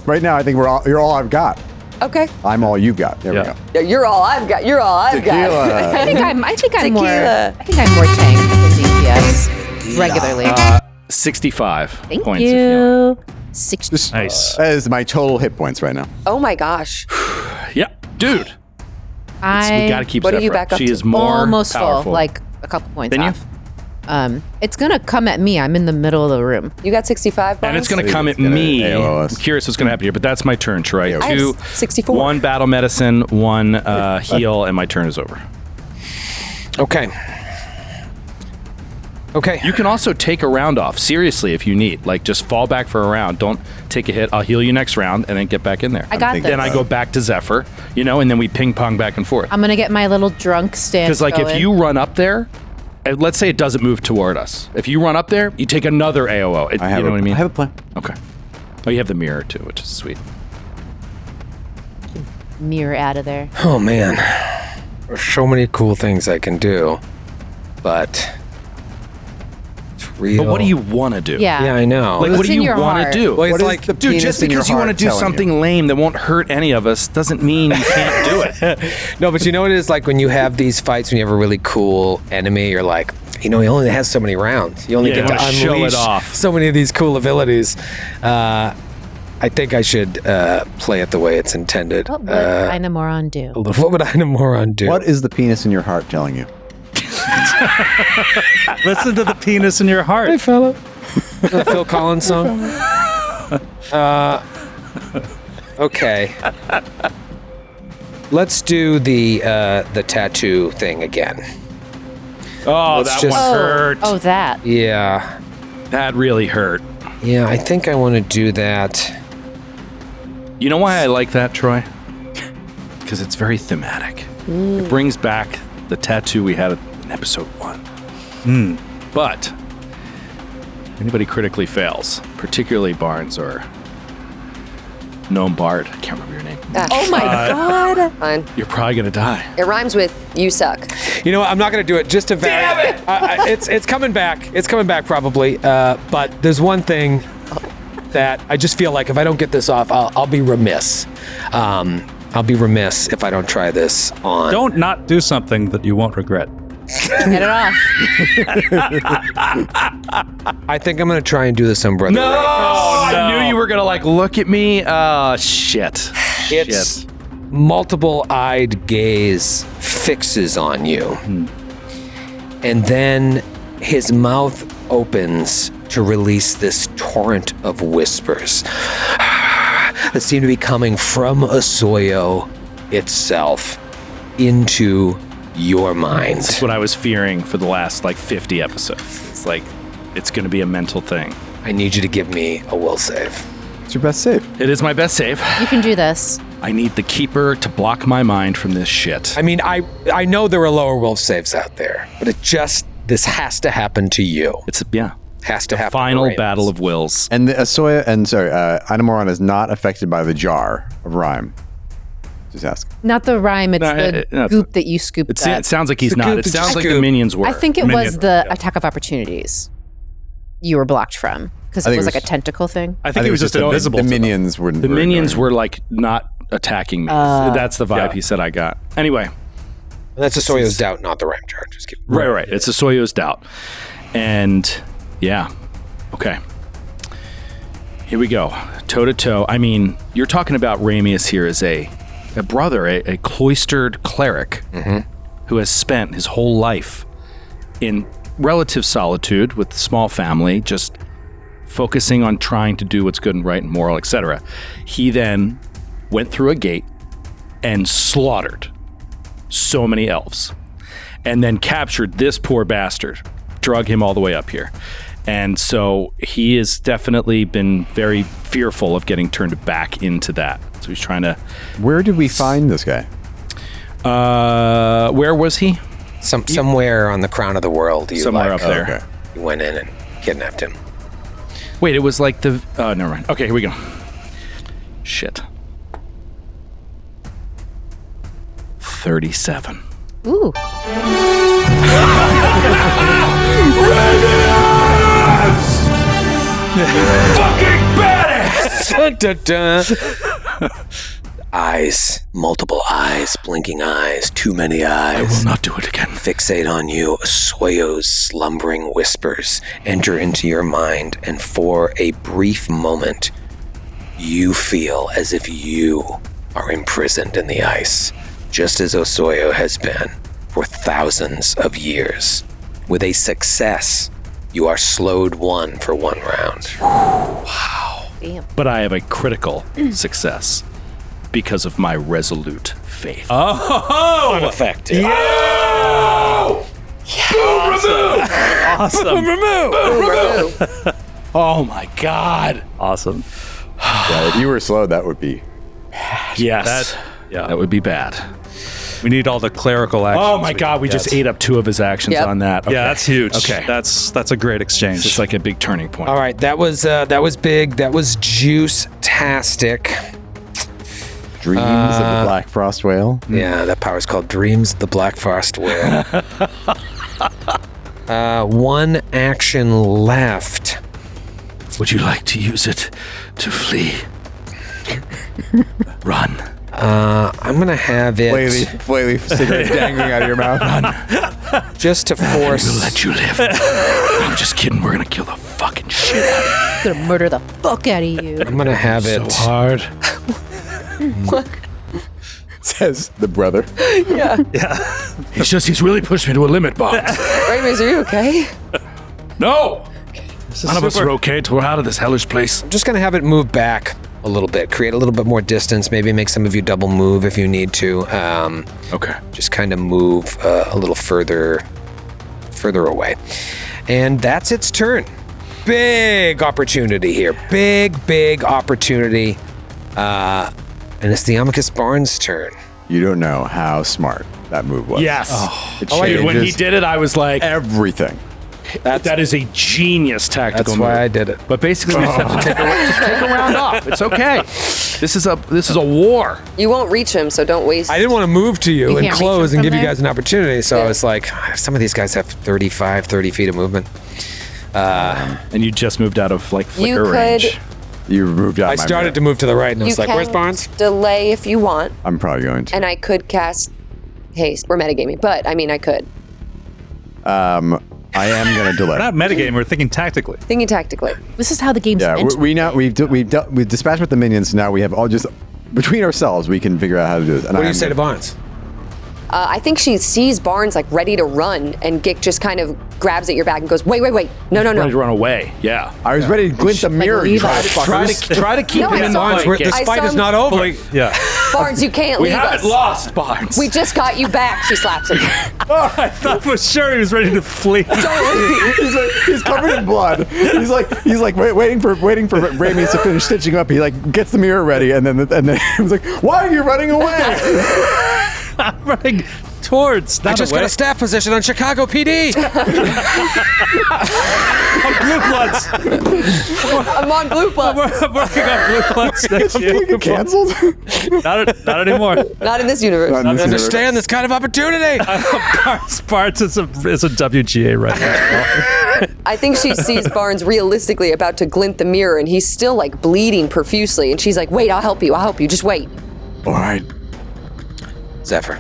Right now, I think you're all I've got. Okay. I'm all you've got. There we go. Yeah, you're all I've got. You're all I've Tequila. got. I think I'm more. Tequila. I think I'm more tank than DPS regularly. 65 Thank points of healing. you. 60. Just, Nice. That is my total hit points right now. Oh my gosh. Yeah, dude. We got to keep What are you Zephyr back up She to? is more almost powerful. full, like a couple points Than you? off. It's gonna come at me. I'm in the middle of the room. You got 65 And it's Barnes? going to come at gonna me. AOL us. I'm curious what's going to happen here, but that's my turn, Troy. I have 2, 64. 1 battle medicine, 1 heal, and my turn is over. Okay. Okay. You can also take a round off, seriously, if you need. Like, just fall back for a round. Don't take a hit. I'll heal you next round, and then get back in there. I got this. Then I go back to Zephyr, and then we ping-pong back and forth. I'm gonna get my little drunk stance. Because, like, if going. you run up there, let's say it doesn't move toward us. If you run up there, you take another AOO. You know what I mean? I have a plan. Okay. Oh, you have the mirror, too, which is sweet. mirror out of there. Oh man, there's so many cool things I can do, but it's real. But what do you want to do? Yeah. Yeah, I know. Like, What's what do in you your want to heart? do? Well, it's What is like, the Dude, penis just in your because you want to heart do telling something lame that won't hurt any of us doesn't mean you can't do it. no, but you know what it is like when you have these fights when you have a really cool enemy. You're like, he only has so many rounds. You only Yeah, get you to wanna show it unleash off. so many of these cool abilities. I I think I should play it the way it's intended. What would Einamoron do? What would Einamoron do? What is the penis in your heart telling you? Listen to the penis in your heart. Hey, fella. Phil Collins song. Okay. Let's do the tattoo thing again. Oh, Let's that one hurt. Oh, that. Yeah. That really hurt. Yeah, I think I want to do that. You know why I like that, Troy? Because it's very thematic. It brings back the tattoo we had in episode 1. But anybody critically fails, particularly Barnes or Gnome Bard, I can't remember your name. Oh my God. Fine. You're probably going to die. It rhymes with you suck. You know what? I'm not going to do it just to vary. Damn it! It's coming back. It's coming back probably. But there's one thing that I just feel like if I don't get this off, I'll be remiss. I'll be remiss if I don't try this on. Don't not do something that you won't regret. Get it off. I think I'm going to try and do this on Brother No! Ray. I knew you were going to like look at me. Shit. It's multiple-eyed gaze fixes on you. And then his mouth opens to release this torrent of whispers that seem to be coming from Osoyo itself into your mind. That's what I was fearing for the last like 50 episodes. It's like, it's going to be a mental thing. I need you to give me a will save. It's your best save. It is my best save. You can do this. I need the keeper to block my mind from this shit. I mean, I know there are lower will saves out there, but this has to happen to you. It's Has to happen. Final battle of wills. And the Einamoron is not affected by the jar of rhyme. Just ask. Not the rhyme, it's the goop that you scooped It sounds like he's not. It sounds like the minions were. I think it was the attack of opportunities you were blocked from. Because it was like a tentacle thing. I think it was just invisible. The minions wouldn't. The minions were like not attacking me. That's the vibe he said I got. Anyway. That's Osoyo's doubt, not the rhyme jar. Just keep Right. It's Osoyo's doubt. And yeah. Okay. Here we go. Toe to toe. I mean, you're talking about Ramius here as a brother, a cloistered cleric who has spent his whole life in relative solitude with a small family, just focusing on trying to do what's good and right and moral, etc. He then went through a gate and slaughtered so many elves, and then captured this poor bastard, drug him all the way up here. And so he has definitely been very fearful of getting turned back into that. So he's trying to... Where did we find this guy? Where was he? Somewhere on the crown of the world. Somewhere up there. Okay. You went in and kidnapped him. Wait, it was like the... never mind. Okay, here we go. Shit. 37. Ooh. Fucking badass! Eyes, multiple eyes, blinking eyes, too many eyes. I will not do it again. Fixate on you. Osoyo's slumbering whispers enter into your mind, and for a brief moment, you feel as if you are imprisoned in the ice, just as Osoyo has been for thousands of years. With a success, you are slowed one for one round. Wow. Damn. But I have a critical success because of my resolute faith. Oh! Unaffected. Yeah! Awesome. Remove! Oh my God. Awesome. Yeah, if you were slow, that would be. Yes. That would be bad. We need all the clerical actions. Oh my God, we just ate up 2 of his actions on that. Okay. Yeah, that's huge. Okay. That's a great exchange. It's like a big turning point. All right, that was big. That was juice-tastic. Dreams of the Black Frost Whale. Yeah, that power's called Dreams of the Black Frost Whale. One action left. Would you like to use it to flee? Run. I'm gonna have it Flayleaf cigarette dangling out of your mouth. just to force. We'll let you live. I'm just kidding. We're gonna kill the fucking shit out of you. Gonna murder the fuck out of you. I'm gonna have it. So hard. Says the brother. Yeah. He's really pushed me to a limit, Box. Raymond, are you okay? No! None of us are okay till we're out of this hellish place. I'm just gonna have it move back a little bit, create a little bit more distance, maybe make some of you double move if you need to. Okay. Just kind of move a little further away. And that's its turn. Big opportunity here. Big opportunity. And it's the Amicus Barnes' turn. You don't know how smart that move was. Yes. It Dude, when he changes did it, I was like, everything. that is a genius tactical That's move. why I did it. But basically, we just have to take a round off. It's okay. This is a war. You won't reach him, so don't waste. I didn't want to move to you You and can't reach close him and from give you there? guys an opportunity, so Yeah. I was like, some of these guys have 30 feet of movement. And you just moved out of like You flicker could- range. You moved out. I started to move to the right, and I was like, "Where's Barnes?" Delay if you want, I'm probably going to. and I could cast haste. We're metagaming, but I mean, I could. I am going to delay. We're not metagame. We're thinking tactically. Thinking tactically. This is how the game's Yeah, meant to we've dispatched with the minions. Now we have all just between ourselves. We can figure out how to do this. And What do you say to Barnes? I think she sees Barnes like ready to run, and Gick just kind of grabs at your back and goes, "Wait! Ready to No! run away. Yeah. I was ready to glint the mirror. leave You us. Try to keep No, him I in saw mind. him. This I fight saw is him- not over. Yeah. Barnes, you can't We leave haven't us. lost, Barnes. We just got you back." She slaps him. I thought for sure he was ready to flee. He's covered in blood. He's like waiting for Ramis to finish stitching up. He like gets the mirror ready, and then he was like, "Why are you running away?" I'm running towards. I just got a staff position on Chicago PD. Blue Bloods. I'm on Blue Plus. I'm working on Blue Bloods next year. Get canceled. Not anymore. Not in this universe. Not in this universe. Understand this kind of opportunity. Barnes is a WGA right now. I think she sees Barnes realistically about to glint the mirror, and he's still like bleeding profusely. And she's like, "Wait, I'll help you. Just wait." All right. Zephyr.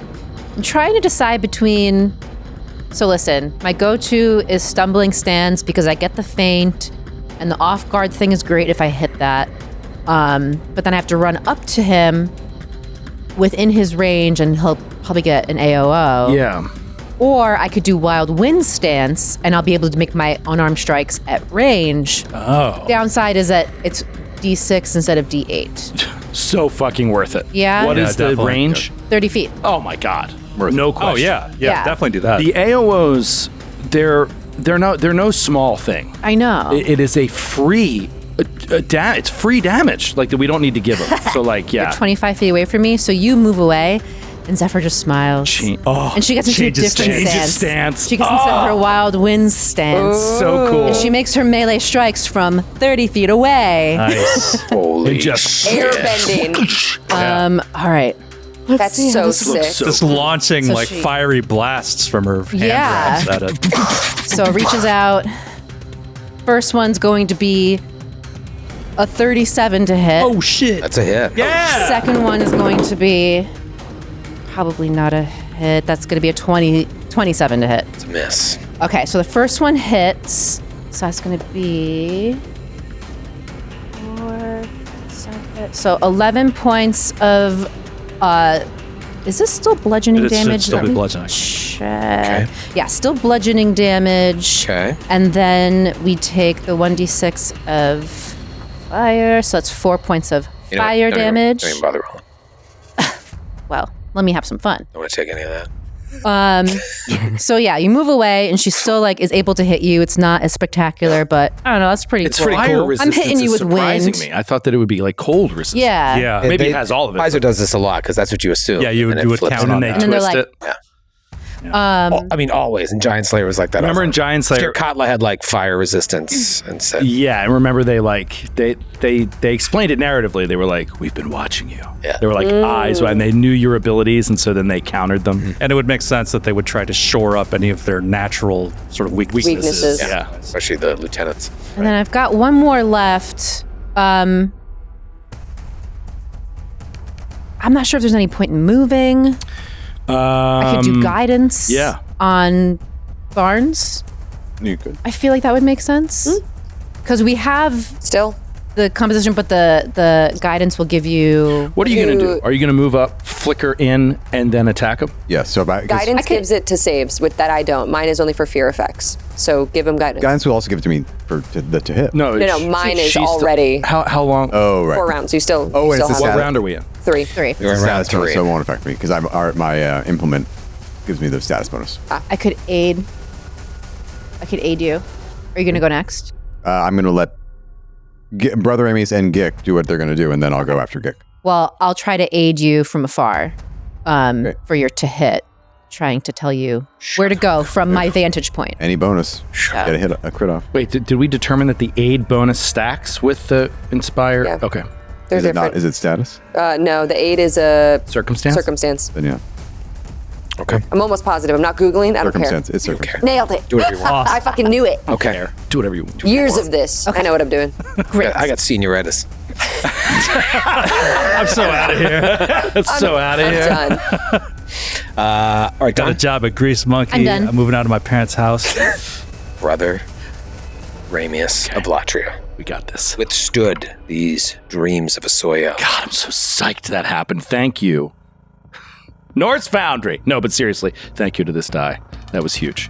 I'm trying to decide between. So listen, my go-to is stumbling stance because I get the feint, and the off-guard thing is great if I hit that. But then I have to run up to him within his range, and he'll probably get an AOO. Yeah. Or I could do Wild Wind stance, and I'll be able to make my unarmed strikes at range. Oh. Downside is that it's D6 instead of D8. So fucking worth it. Yeah? What Yeah, is the definitely. range? 30 feet. Oh my god. No question. Oh yeah. Yeah. Definitely do that. The AOOs, they're no small thing. I know. It is a free it's free damage. Like that we don't need to give them. So like yeah. You're 25 feet away from me, so you move away, and Zephyr just smiles. And she gets into a different stance. She gets into her Wild Winds stance. So cool. And she makes her melee strikes from 30 feet away. Nice. Holy just Airbending. All right. That's so sick. Just launching So like she- fiery blasts from her hand Yeah. at it. So it reaches out. First one's going to be a 37 to hit. Oh shit. That's a hit. Yeah. Second one is going to be probably not a hit. That's going to be a 27 to hit. It's a miss. Okay, so the first one hits. So that's going to be 4, 7. So 11 points of. Is this still bludgeoning It should damage? still Let be me bludgeoning. check. Yeah, still bludgeoning damage. Okay. And then we take the 1d6 of fire. So that's 4 points of You know what? fire Don't even- damage. Don't even bother rolling. Well, let me have some fun. Don't want to take any of that. So yeah, you move away, and she still like is able to hit you. It's not as spectacular, but I don't know. That's pretty It's cool. pretty Fire cool. resistance I'm hitting you is with surprising wind. me. I thought that it would be like cold resistance. Yeah. Yeah. Maybe it has all of it. Pfizer does this a lot because that's what you assume. Yeah, you and would it do a flips count it. on And that. they And then they're twist like- it. I mean, always. And Giant Slayer was like that. Remember in Giant Slayer? Katla had like fire resistance and said, Yeah, and remember they explained it narratively. They were like, "We've been watching you." Yeah. They were like eyes, and they knew your abilities, and so then they countered them. And it would make sense that they would try to shore up any of their natural sort of weaknesses. Yeah. especially the lieutenants. And then I've got one more left. I'm not sure if there's any point in moving. I could do guidance on Barnes. You could. I feel like that would make sense. Because we have still the composition, but the guidance will give you... What are you going to do? Are you going to move up, flicker in, and then attack him? Yeah, so guidance gives it to saves, with that I don't. Mine is only for fear effects. So give him guidance. Guidance will also give it to me to hit. No, mine is already... How long? Oh, right. 4 rounds. You still it's have what round are we in? 3. It's a status bonus, so it won't affect me because my implement gives me the status bonus. I could aid you. Are you going to go next? I'm going to let Brother Amos and Gick do what they're going to do, and then I'll go after Gick. Well, I'll try to aid you from afar for your to hit, trying to tell you where to go from my vantage point. Any bonus. Get a hit, a crit off. Wait, did we determine that the aid bonus stacks with the inspire? Yeah. Okay. They're different. Is it status? No, the aid is a circumstance. Then yeah. Okay. I'm almost positive. I'm not Googling. I don't care. It's circumstance. Nailed it. Do whatever you want. I fucking knew it. Okay. Do whatever you want. Years of this. I know what I'm doing. Great. I got senioritis. I'm so out of here. I'm done. All right, Got a done. job at Grease Monkey. I'm done. I'm moving out of my parents' house. Brother Ramius of Latria We got this. withstood these dreams of Asoya. God, I'm so psyched that happened. Thank you. Norse Foundry. No, but seriously, thank you to this die. That was huge.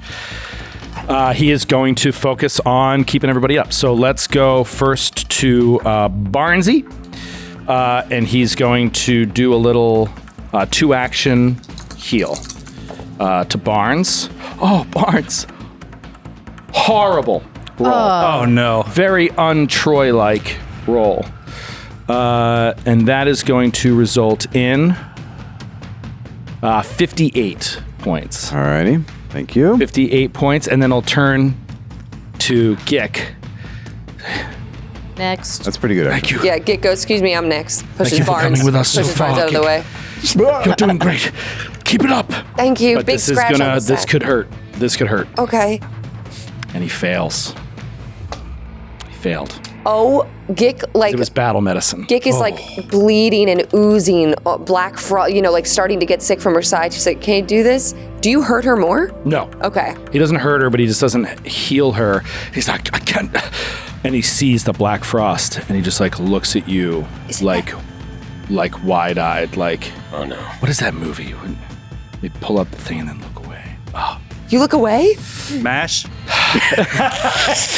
He is going to focus on keeping everybody up. So let's go first to Barnesy. And he's going to do a little 2-action heal to Barnes. Oh, Barnes. Horrible roll. Oh, no. Very un-Troy-like roll. And that is going to result in 58 points. Alrighty. Thank you. 58 points, and then I'll turn to Gick. Next. That's pretty good. Thank you. Yeah, Git goes, excuse me, I'm next. Pushes you for Barnes. coming with us so Pushes far, Barnes out of the Gick. way. You're doing great. Keep it up. Thank you. But Big this is scratch on the this side. could hurt. This could hurt. Okay. And he fails. He failed. Oh, Gick, like... It was battle medicine. Gick is like bleeding and oozing, black frost, like starting to get sick from her side. She's like, can you do this? Do you hurt her more? No. Okay. He doesn't hurt her, but he just doesn't heal her. He's like, I can't. And he sees the black frost, and he just like looks at you like wide-eyed, like, Oh, no. what is that movie? They pull up the thing and then look away. Oh. You look away? MASH?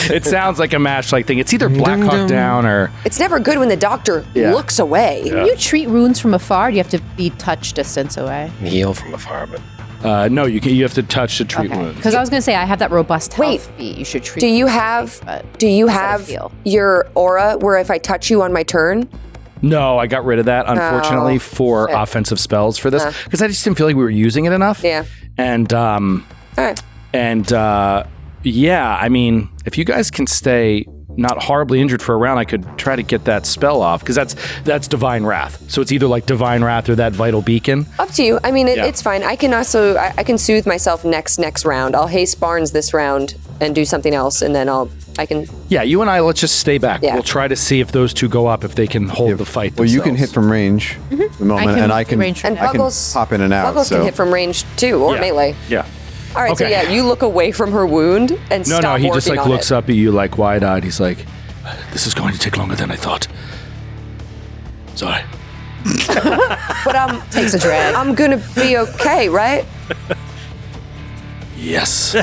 It sounds like a MASH-like thing. It's either Black Hawk Down or... It's never good when the doctor looks away. Yeah. Can you treat wounds from afar? Or do you have to be touch distance away? Heal from afar, but no, you have to touch to treat wounds. Because I was going to say, I have that robust health feat. You should treat Do you wounds have first, but do you instead of have heal. your aura where if I touch you on my turn? No, I got rid of that, unfortunately, for offensive spells for this. Because I just didn't feel like we were using it enough. Yeah. And, All right. and yeah, I mean, if you guys can stay not horribly injured for a round, I could try to get that spell off. Because that's Divine Wrath. So it's either like Divine Wrath or that Vital Beacon. Up to you. I mean, Yeah. it's fine. I can also I can soothe myself next round. I'll haste Barnes this round and do something else, and then I can. Yeah, you and I, let's just stay back. Yeah. We'll try to see if those two go up, if they can hold the fight Well, you can themselves. hit from range the moment, and I can range from And now. Buggles pop in and out. Buggles can hit from range too, or Yeah. melee. Yeah. All right, so Okay. yeah, you look away from her wound and No, stop he just working like on looks it. up at you like wide-eyed. He's like, this is going to take longer than I thought. Sorry. But Takes a drag. I'm gonna be okay, right? Yes.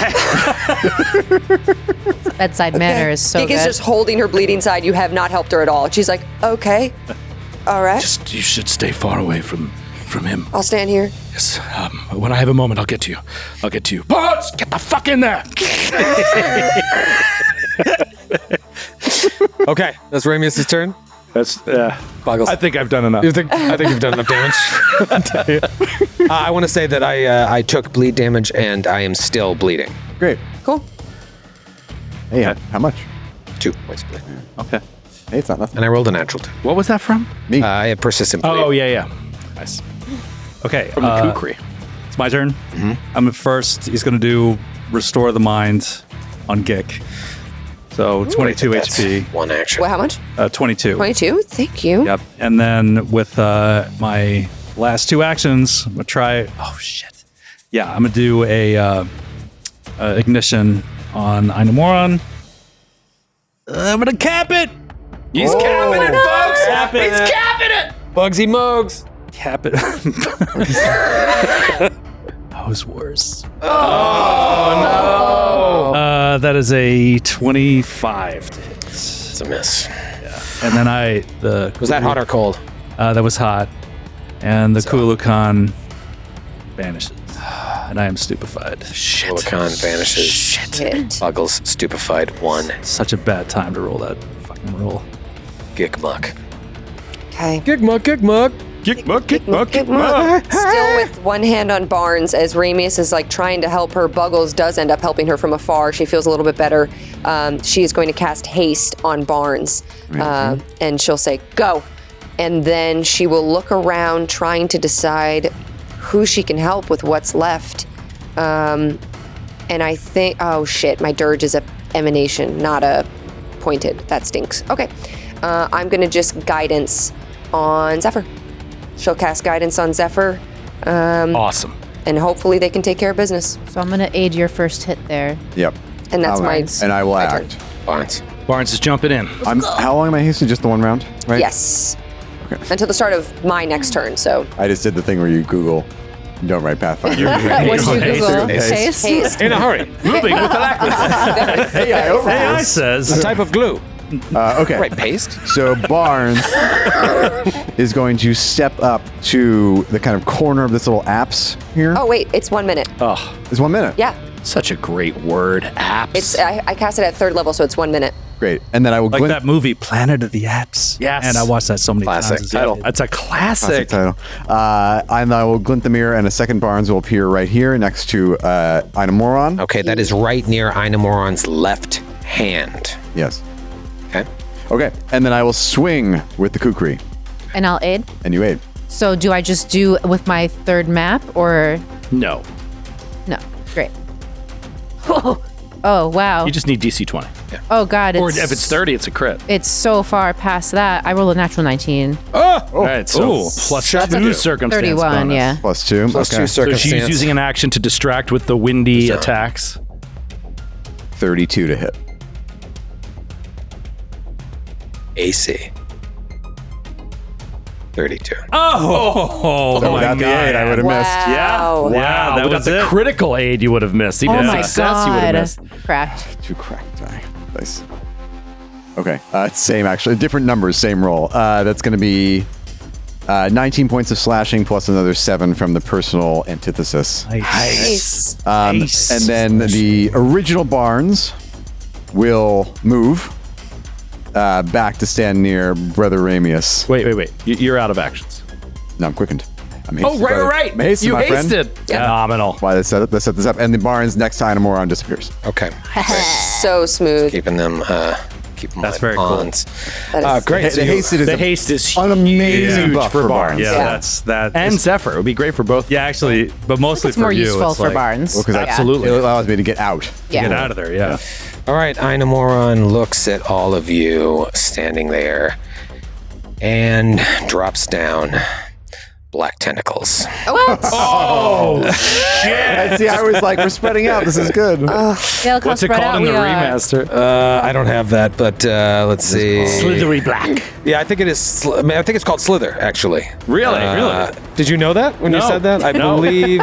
Bedside manner is so Gick good. is just holding her bleeding side. You have not helped her at all. She's like, okay, all right, You should stay far away from him. I'll stand here. Yes. When I have a moment, I'll get to you. Barnes, get the fuck in there. Okay, that's Ramius' turn. That's Boggles. I think I've done enough. I think you've done enough damage. I want to say that I took bleed damage and I am still bleeding. Great. Cool. Hey, how much? 2 points of bleed. Okay. Hey, it's not nothing. And I rolled a natural 2. What was that from? Me. I have persistent bleed. Oh yeah. Nice. Okay. From the kukri. It's my turn. I'm at first. He's going to do Restore the Mind on Gick. So 22 That's HP. one action. Well, how much? 22. 22. Thank you. Yep. And then with my last 2 actions. I'm gonna try. Oh shit! Yeah, I'm gonna do a ignition on Einamoran. I'm gonna cap it. He's capping it, folks. He's capping it. Bugsy Mugs. Cap it. That was worse. Oh no! That is a 25 to hit. It's a miss. Yeah. And then was that hot or cold? That was hot. And the Kulukan vanishes. And I am stupefied. Kulukan vanishes. Shit. Buggles stupefied 1. Such a bad time to roll that fucking roll. Gigmuck. Okay. Gigmuck, Gigmuck. Still with one hand on Barnes as Ramius is like trying to help her. Buggles does end up helping her from afar. She feels a little bit better. She is going to cast haste on Barnes. And she'll say, go. And then she will look around trying to decide who she can help with what's left. And I think, oh shit, my dirge is a emanation, not a pointed. That stinks. Okay. I'm going to just guidance on Zephyr. She'll cast guidance on Zephyr. Awesome. And hopefully they can take care of business. So I'm gonna aid your first hit there. Yep. And that's And I will my act. turn. Barnes is jumping in. How long am I hasted? Just the one round, right? Yes. Okay. Until the start of my next turn, so. I just did the thing where you Google. You don't write Pathfinder. What did you Google? Haste. Haste. In a hurry. Moving with alacrity. AI says. A type of glue. Okay. Right, paste. So Barnes is going to step up to the kind of corner of this little apse here. Oh, wait, it's 1 minute. Oh, It's 1 minute. Yeah. such a great word. Apps. I cast it at 3rd level, so it's 1 minute. Great. And then I will like that movie Planet of the Apps. Yes. And I watched that so many Classic times. title. That's a classic. title. And I will glint the mirror, and a second Barnes will appear right here next to Einamoran. Okay, that is right near Einamoran's left hand. Yes. Okay. Okay. And then I will swing with the kukri, And I'll aid. and you aid. So do I just do with my 3rd map or No. no? Great. Oh wow. You just need DC 20. Oh god. Or if it's 30, it's a crit. It's so far past that. I roll a natural 19. All right, so plus Shut 2 up. circumstance 31. bonus. Yeah. Plus 2. Plus okay. 2 So circumstance. she's using an action to distract with the windy Bizarre. attacks. 32 to hit. AC. 32. Oh, So my without the God. 8, I would have missed. Yeah. Wow. Wow. that Without was the it. critical aid, you would have missed. Even Oh a my success, you would have god. missed. Cracked. 2 cracked die. Nice. Okay. Same, actually. Different numbers, same roll. That's going to be 19 points of slashing plus another 7 from the personal antithesis. Nice. Nice. And then the original Barnes will move back to stand near Brother Ramius. Wait. You're out of actions. No, I'm quickened. I'm Oh, hasted, brother. right. I'm hasted, You my friend. hasted. Phenomenal. Why let's set this up. And the Barnes next to Einamoran disappears. Okay. So smooth. Keeping them, keep them That's like very cool. pawns. That is- Great. The hasted is The haste is an amazing huge buff for for Barnes. Barnes. Yeah, Yeah. that's that. And is- Zephyr. It would be great for both. yeah, actually, but mostly It's for more you. useful it's for like, Barnes. Well, because Absolutely. it allows me to get out. Yeah. Get out of there. Yeah. All right, Einamoran looks at all of you standing there and drops down black tentacles. Oh, shit. And see, I was like, we're spreading out. This is good. Yeah, look how What's it spread called out in the we are. remaster? I don't have that, but let's see. Slithery black. Yeah, I think it is. I think it's called Slither, actually. Really? Really? Did you know that when you No. said that? I No. believe.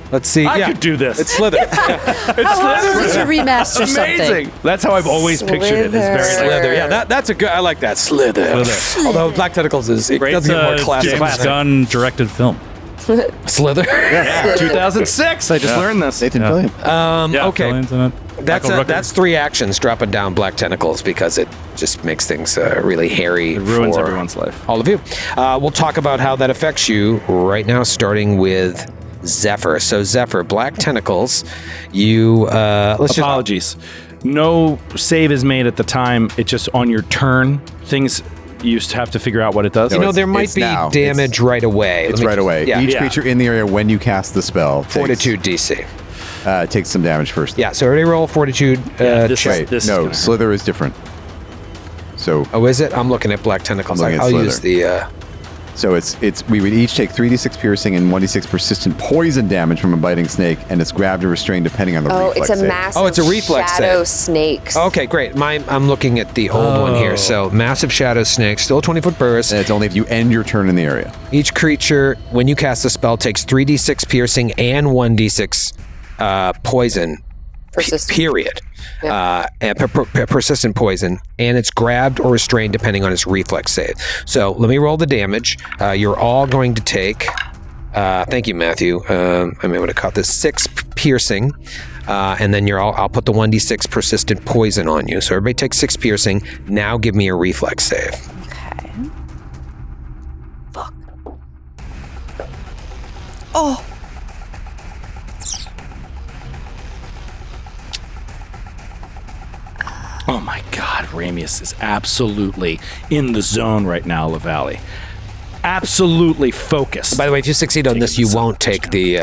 Let's see. I yeah, could do this. It's Slither. It's Why would you remaster something? amazing. That's how I've always pictured it. It's very Slither. Yeah, that's a good. I like that. Slither. Although Black Tentacles is it Great does get more classic. James Gunn directed film. Slither. Yeah, 2006. I just learned this. Nathan Yeah. Fillion. Yeah, okay. Fillion's in it. That's Michael Rooker. that's 3 actions dropping down Black Tentacles because it just makes things really hairy. It ruins for everyone's life. all of you. We'll talk about how that affects you right now, starting with Zephyr. So Zephyr, Black Tentacles. You Apologies. No save is made at the time. It's just on your turn. Things you used to have to figure out what it does. You know, there might it's be now. damage right away. It's Let me right just- away. Yeah. Each Yeah. creature in the area when you cast the spell Fortitude DC. takes some damage first. Yeah, so everybody roll Fortitude. this check. is- Wait, is no, gonna Slither is different. So Oh, is it? I'm looking at Black Tentacles. I'm looking at I'll Slither. use the So we would each take 3d6 piercing and 1d6 persistent poison damage from a biting snake, and it's grabbed or restrained depending on the reflex it's a save. massive it's a reflex shadow save. snake. Okay, great. I'm looking at the old one here. So massive shadow snake, still a 20-foot burst. And it's only if you end your turn in the area. Each creature, when you cast the spell, takes 3d6 piercing and 1d6 poison. Persistent. Period. Yeah. And persistent poison, and it's grabbed or restrained depending on its reflex save. So let me roll the damage. You're all going to take. Thank you, Matthew. I may want to cut this 6 piercing, and then I'll put the 1d6 persistent poison on you. So everybody takes 6 piercing. Now give me a reflex save. Okay. Fuck. Oh. Oh my God, Ramius is absolutely in the zone right now, LaValle. Absolutely focused. By the way, if you succeed on this, you won't take the.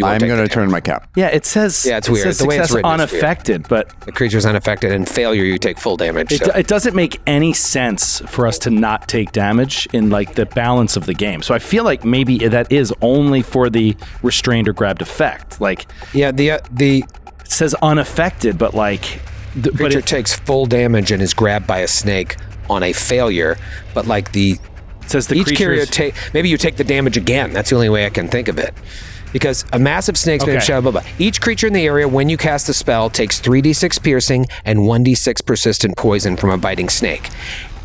I'm going to turn my cap. Yeah, it says. Yeah, it's weird. Says The way it's success written is weird. unaffected, but The creature's unaffected, and failure, you take full damage. So. it doesn't make any sense for us to not take damage in like the balance of the game. So I feel like maybe that is only for the restrained or grabbed effect. Like, yeah, the it says unaffected, but like. The creature takes full damage and is grabbed by a snake on a failure, but like it says the each creature's- creature maybe you take the damage again. That's the only way I can think of it. Because a massive snake's made of shadow, blah, blah. Each creature in the area, when you cast the spell, takes 3d6 piercing and 1d6 persistent poison from a biting snake.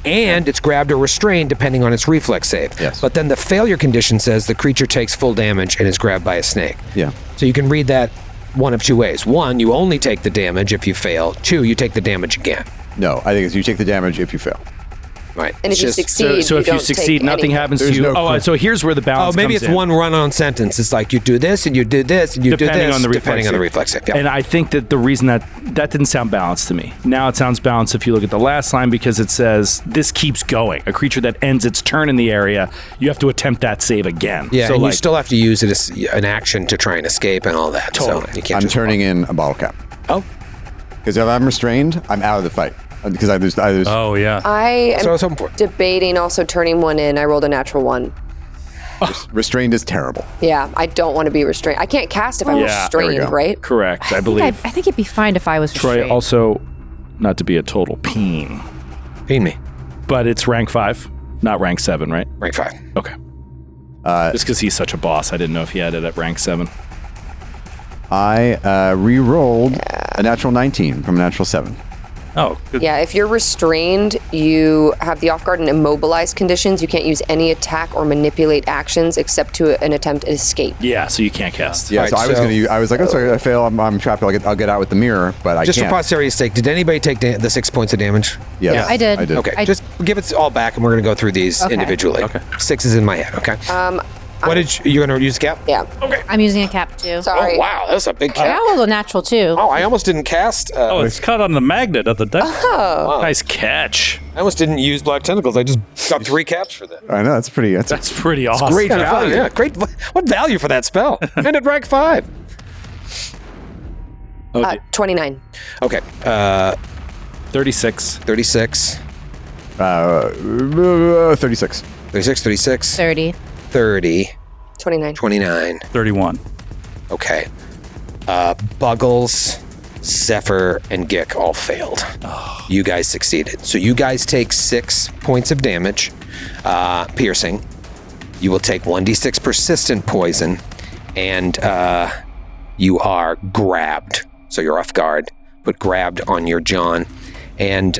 And it's grabbed or restrained depending on its reflex save. Yes. But then the failure condition says the creature takes full damage and is grabbed by a snake. Yeah. So you can read that one of two ways. One, you only take the damage if you fail. Two, you take the damage again. No, I think it's you take the damage if you fail. Right. And if you succeed, so if you don't succeed, take nothing anything. happens to There's you. no So here's where the balance. Oh, maybe comes it's in. one run-on sentence. It's like you do this and you do this and you depending do this on the reflex depending on the save. reflex save. Yeah. And I think that the reason that didn't sound balanced to me. Now it sounds balanced if you look at the last line because it says this keeps going. A creature that ends its turn in the area, you have to attempt that save again. Yeah, so and like, you still have to use it as an action to try and escape and all that. Totally. So you can't I'm just turning in a bottle cap. Oh. Because if I'm restrained, I'm out of the fight. Because I lose. Oh, yeah. I That's what I was hoping for. am debating also turning one in. I rolled a natural 1. Restrained is terrible. Yeah, I don't want to be restrained. I can't cast if I'm Yeah, there we restrained, go. right? correct, I I believe. think it'd be fine if I was Troy restrained. also, not to be a total peen, Peen me. but it's rank 5, not rank 7, right? Rank 5. Okay. Just because he's such a boss, I didn't know if he had it at rank 7. I re-rolled a natural 19 from a natural 7. Oh, good. Yeah, if you're restrained, you have the off guard and immobilized conditions. You can't use any attack or manipulate actions except to an attempt at escape. Yeah, so you can't cast. Yeah, All so right, I was so- going to. I was like, oh, sorry, I fail. I'm trapped. I'll get out with the mirror, but I Just can't. for posterity's sake, did anybody take the 6 points of damage? Yes, Yeah, I did. I did. Okay, just give it all back and we're going to go through these Okay. individually. Okay. 6 is in my head, okay? What did you're going to use the cap? Yeah. I'm using a cap too. Sorry. Oh, wow, that's a big I cap. rolled a natural too. Oh, I almost didn't cast. Oh, it's cut on the magnet of the deck. Nice catch. I almost didn't use Black Tentacles. I just got 3 caps for that. I know that's pretty. That's pretty awesome. Great value. Yeah, great. What value for that spell? And at rank 5. 29. Okay. 36. 36. 36. 36, 36. 30. 30. 29. 29. 31. Okay. Buggles, Zephyr, and Gick all failed. You guys succeeded. So you guys take 6 points of damage, piercing. You will take 1d6 persistent poison, and you are grabbed. So you're off guard, but grabbed on your John. And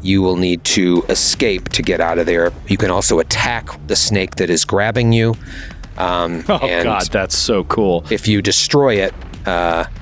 you will need to escape to get out of there. You can also attack the snake that is grabbing you. Oh, God, that's so cool. If you destroy it,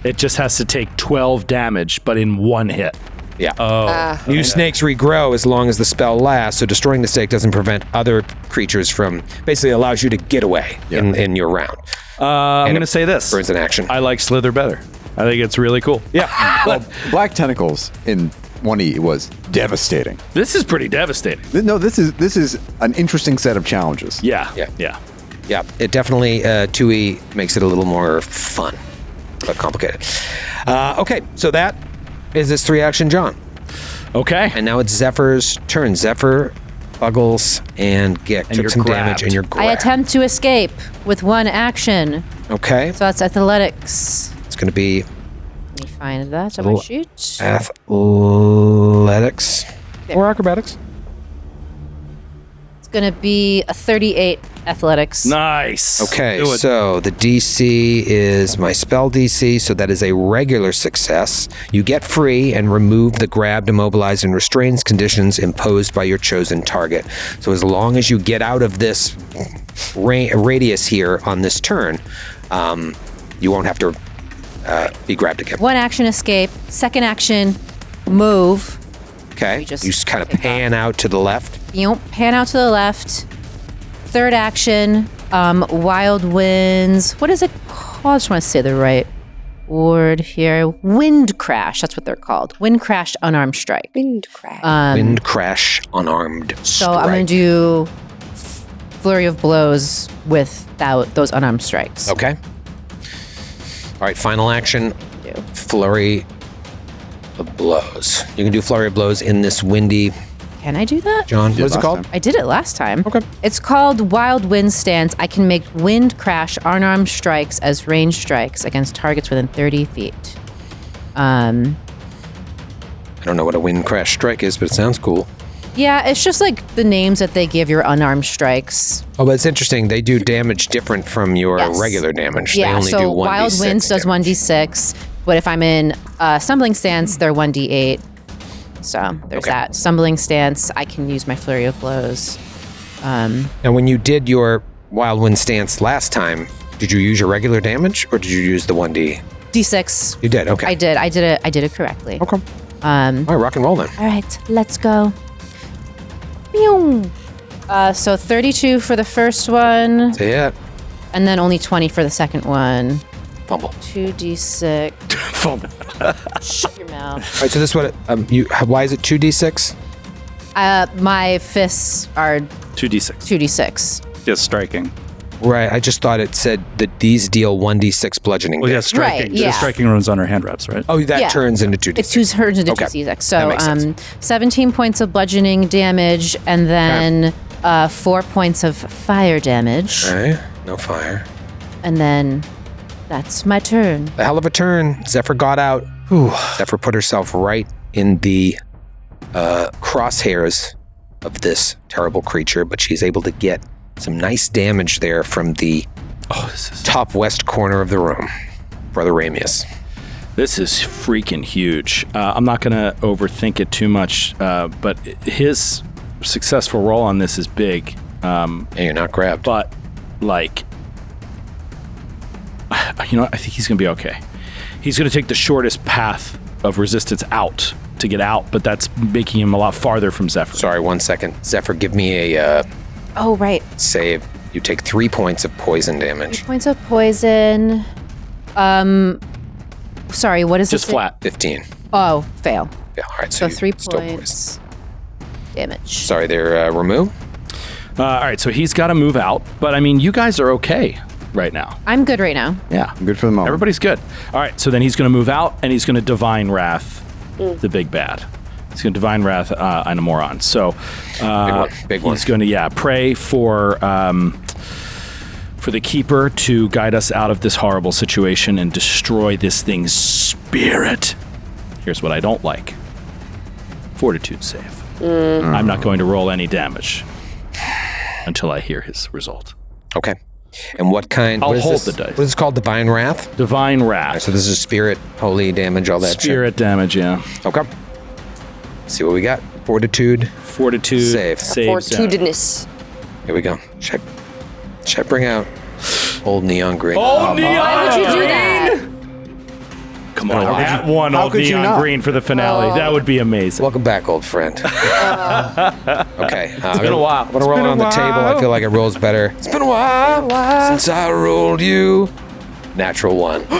It just has to take 12 damage, but in 1 hit. yeah. New snakes regrow as long as the spell lasts, so destroying the snake doesn't prevent other creatures from, basically allows you to get away in your round. I'm going to say this. Burns an action. I like Slither better. I think it's really cool. Yeah. Well, Black Tentacles in 1E was devastating. This is pretty devastating. No, this is an interesting set of challenges. Yeah. Yeah. Yeah. Yeah, it definitely, 2E makes it a little more fun, but complicated. Okay, so that is this 3-action John. Okay. And now it's Zephyr's turn. Zephyr, Buggles and Gick took you're some grabbed. damage and you're I grabbed. attempt to escape with one action. Okay. So that's athletics. It's going to be Let me find that on my sheet. athletics or acrobatics. It's going to be a 38 athletics. Nice. Okay, Do it. so the DC is my spell DC, so that is a regular success. You get free and remove the grabbed, immobilized, and restrained conditions imposed by your chosen target. So as long as you get out of this radius here on this turn, you won't have to be grabbed again. One action escape. Second action move. Okay, you just kind of pan out to the left. Pan out to the left. Third action, Wild Winds. What is it called? I just want to say the right word here. Wind Crash. That's what they're called. Wind Crash Unarmed Strike. Wind Crash. Wind Crash Unarmed Strike. So I'm going to do Flurry of Blows without those unarmed strikes. Okay. All right, final action. Flurry of Blows. You can do Flurry of Blows in this windy... Can I do that? John, what is it called? I did it last time. Okay. It's called Wild Wind Stance. I can make Wind Crash unarmed strikes as ranged strikes against targets within 30 feet. I don't know what a Wind Crash Strike is, but it sounds cool. Yeah, it's just like the names that they give your unarmed strikes. Oh, but it's interesting. They do damage different from your regular damage. Yeah, they only so do 1d6 Wild Winds does 1d6, but if I'm in Stumbling Stance, they're 1d8. So there's that. Stumbling Stance, I can use my Flurry of Blows. And when you did your Wild Wind Stance last time, did you use your regular damage or did you use the 1d? D6. You did, okay. I did it correctly. Okay. All right, rock and roll then. All right, let's go. Pew. So 32 for the first one. That's it. And then only 20 for the second one. Fumble. 2d6. Fumble. Shut your mouth. All right, so this is what why is it 2d6? My fists are 2d6. 2d6. Just striking. Right, I just thought it said that these deal 1d6 bludgeoning Well, yeah, damage. striking. Right, yeah. The striking runs on her hand wraps, right? Oh, that Yeah. turns into 2d6. It turns into 2d6. So That makes sense. 17 points of bludgeoning damage and then 4 points of fire damage. Okay, no fire. And then that's my turn. A hell of a turn. Zephyr got out. Whew. Zephyr put herself right in the crosshairs of this terrible creature, but she's able to get some nice damage there from the top west corner of the room. Brother Ramius. This is freaking huge. I'm not going to overthink it too much, but his successful roll on this is big. And you're not grabbed. But, like, you know, I think he's going to be okay. He's going to take the shortest path of resistance out to get out, but that's making him a lot farther from Zephyr. Sorry, 1 second. Zephyr, give me a Oh, right. save. You take 3 points of poison damage. 3 points of poison. Sorry, what is Just this? flat. 15. Oh, fail. Yeah, all right. So you 3 still points damage. Sorry, they're removed. All right, so he's got to move out, but I mean, you guys are okay right now. I'm good right now. Yeah. I'm good for the moment. Everybody's good. All right, so then he's going to move out and he's going to Divine Wrath the big bad. He's going to Divine Wrath on a moron. So big one. He's going to pray for the Keeper to guide us out of this horrible situation and destroy this thing's spirit. Here's what I don't like. Fortitude save. I'm not going to roll any damage until I hear his result. Okay. And what kind? I'll what is hold this? the dice. What is this called? Divine Wrath? Divine Wrath. So this is spirit, holy damage, all that Spirit damage, yeah. shit. Okay. See what we got. Fortitude. Fortitude. Save. Fortitudinous. Here we go. Should I bring out old neon green? Old neon Why would you do that? Come on, add one how old could you neon not? green for the finale. That would be amazing. Welcome back, old friend. Okay. It's been a while. I'm going to roll it on the table. I feel like it rolls better. It's been a while since I rolled you. Natural 1. How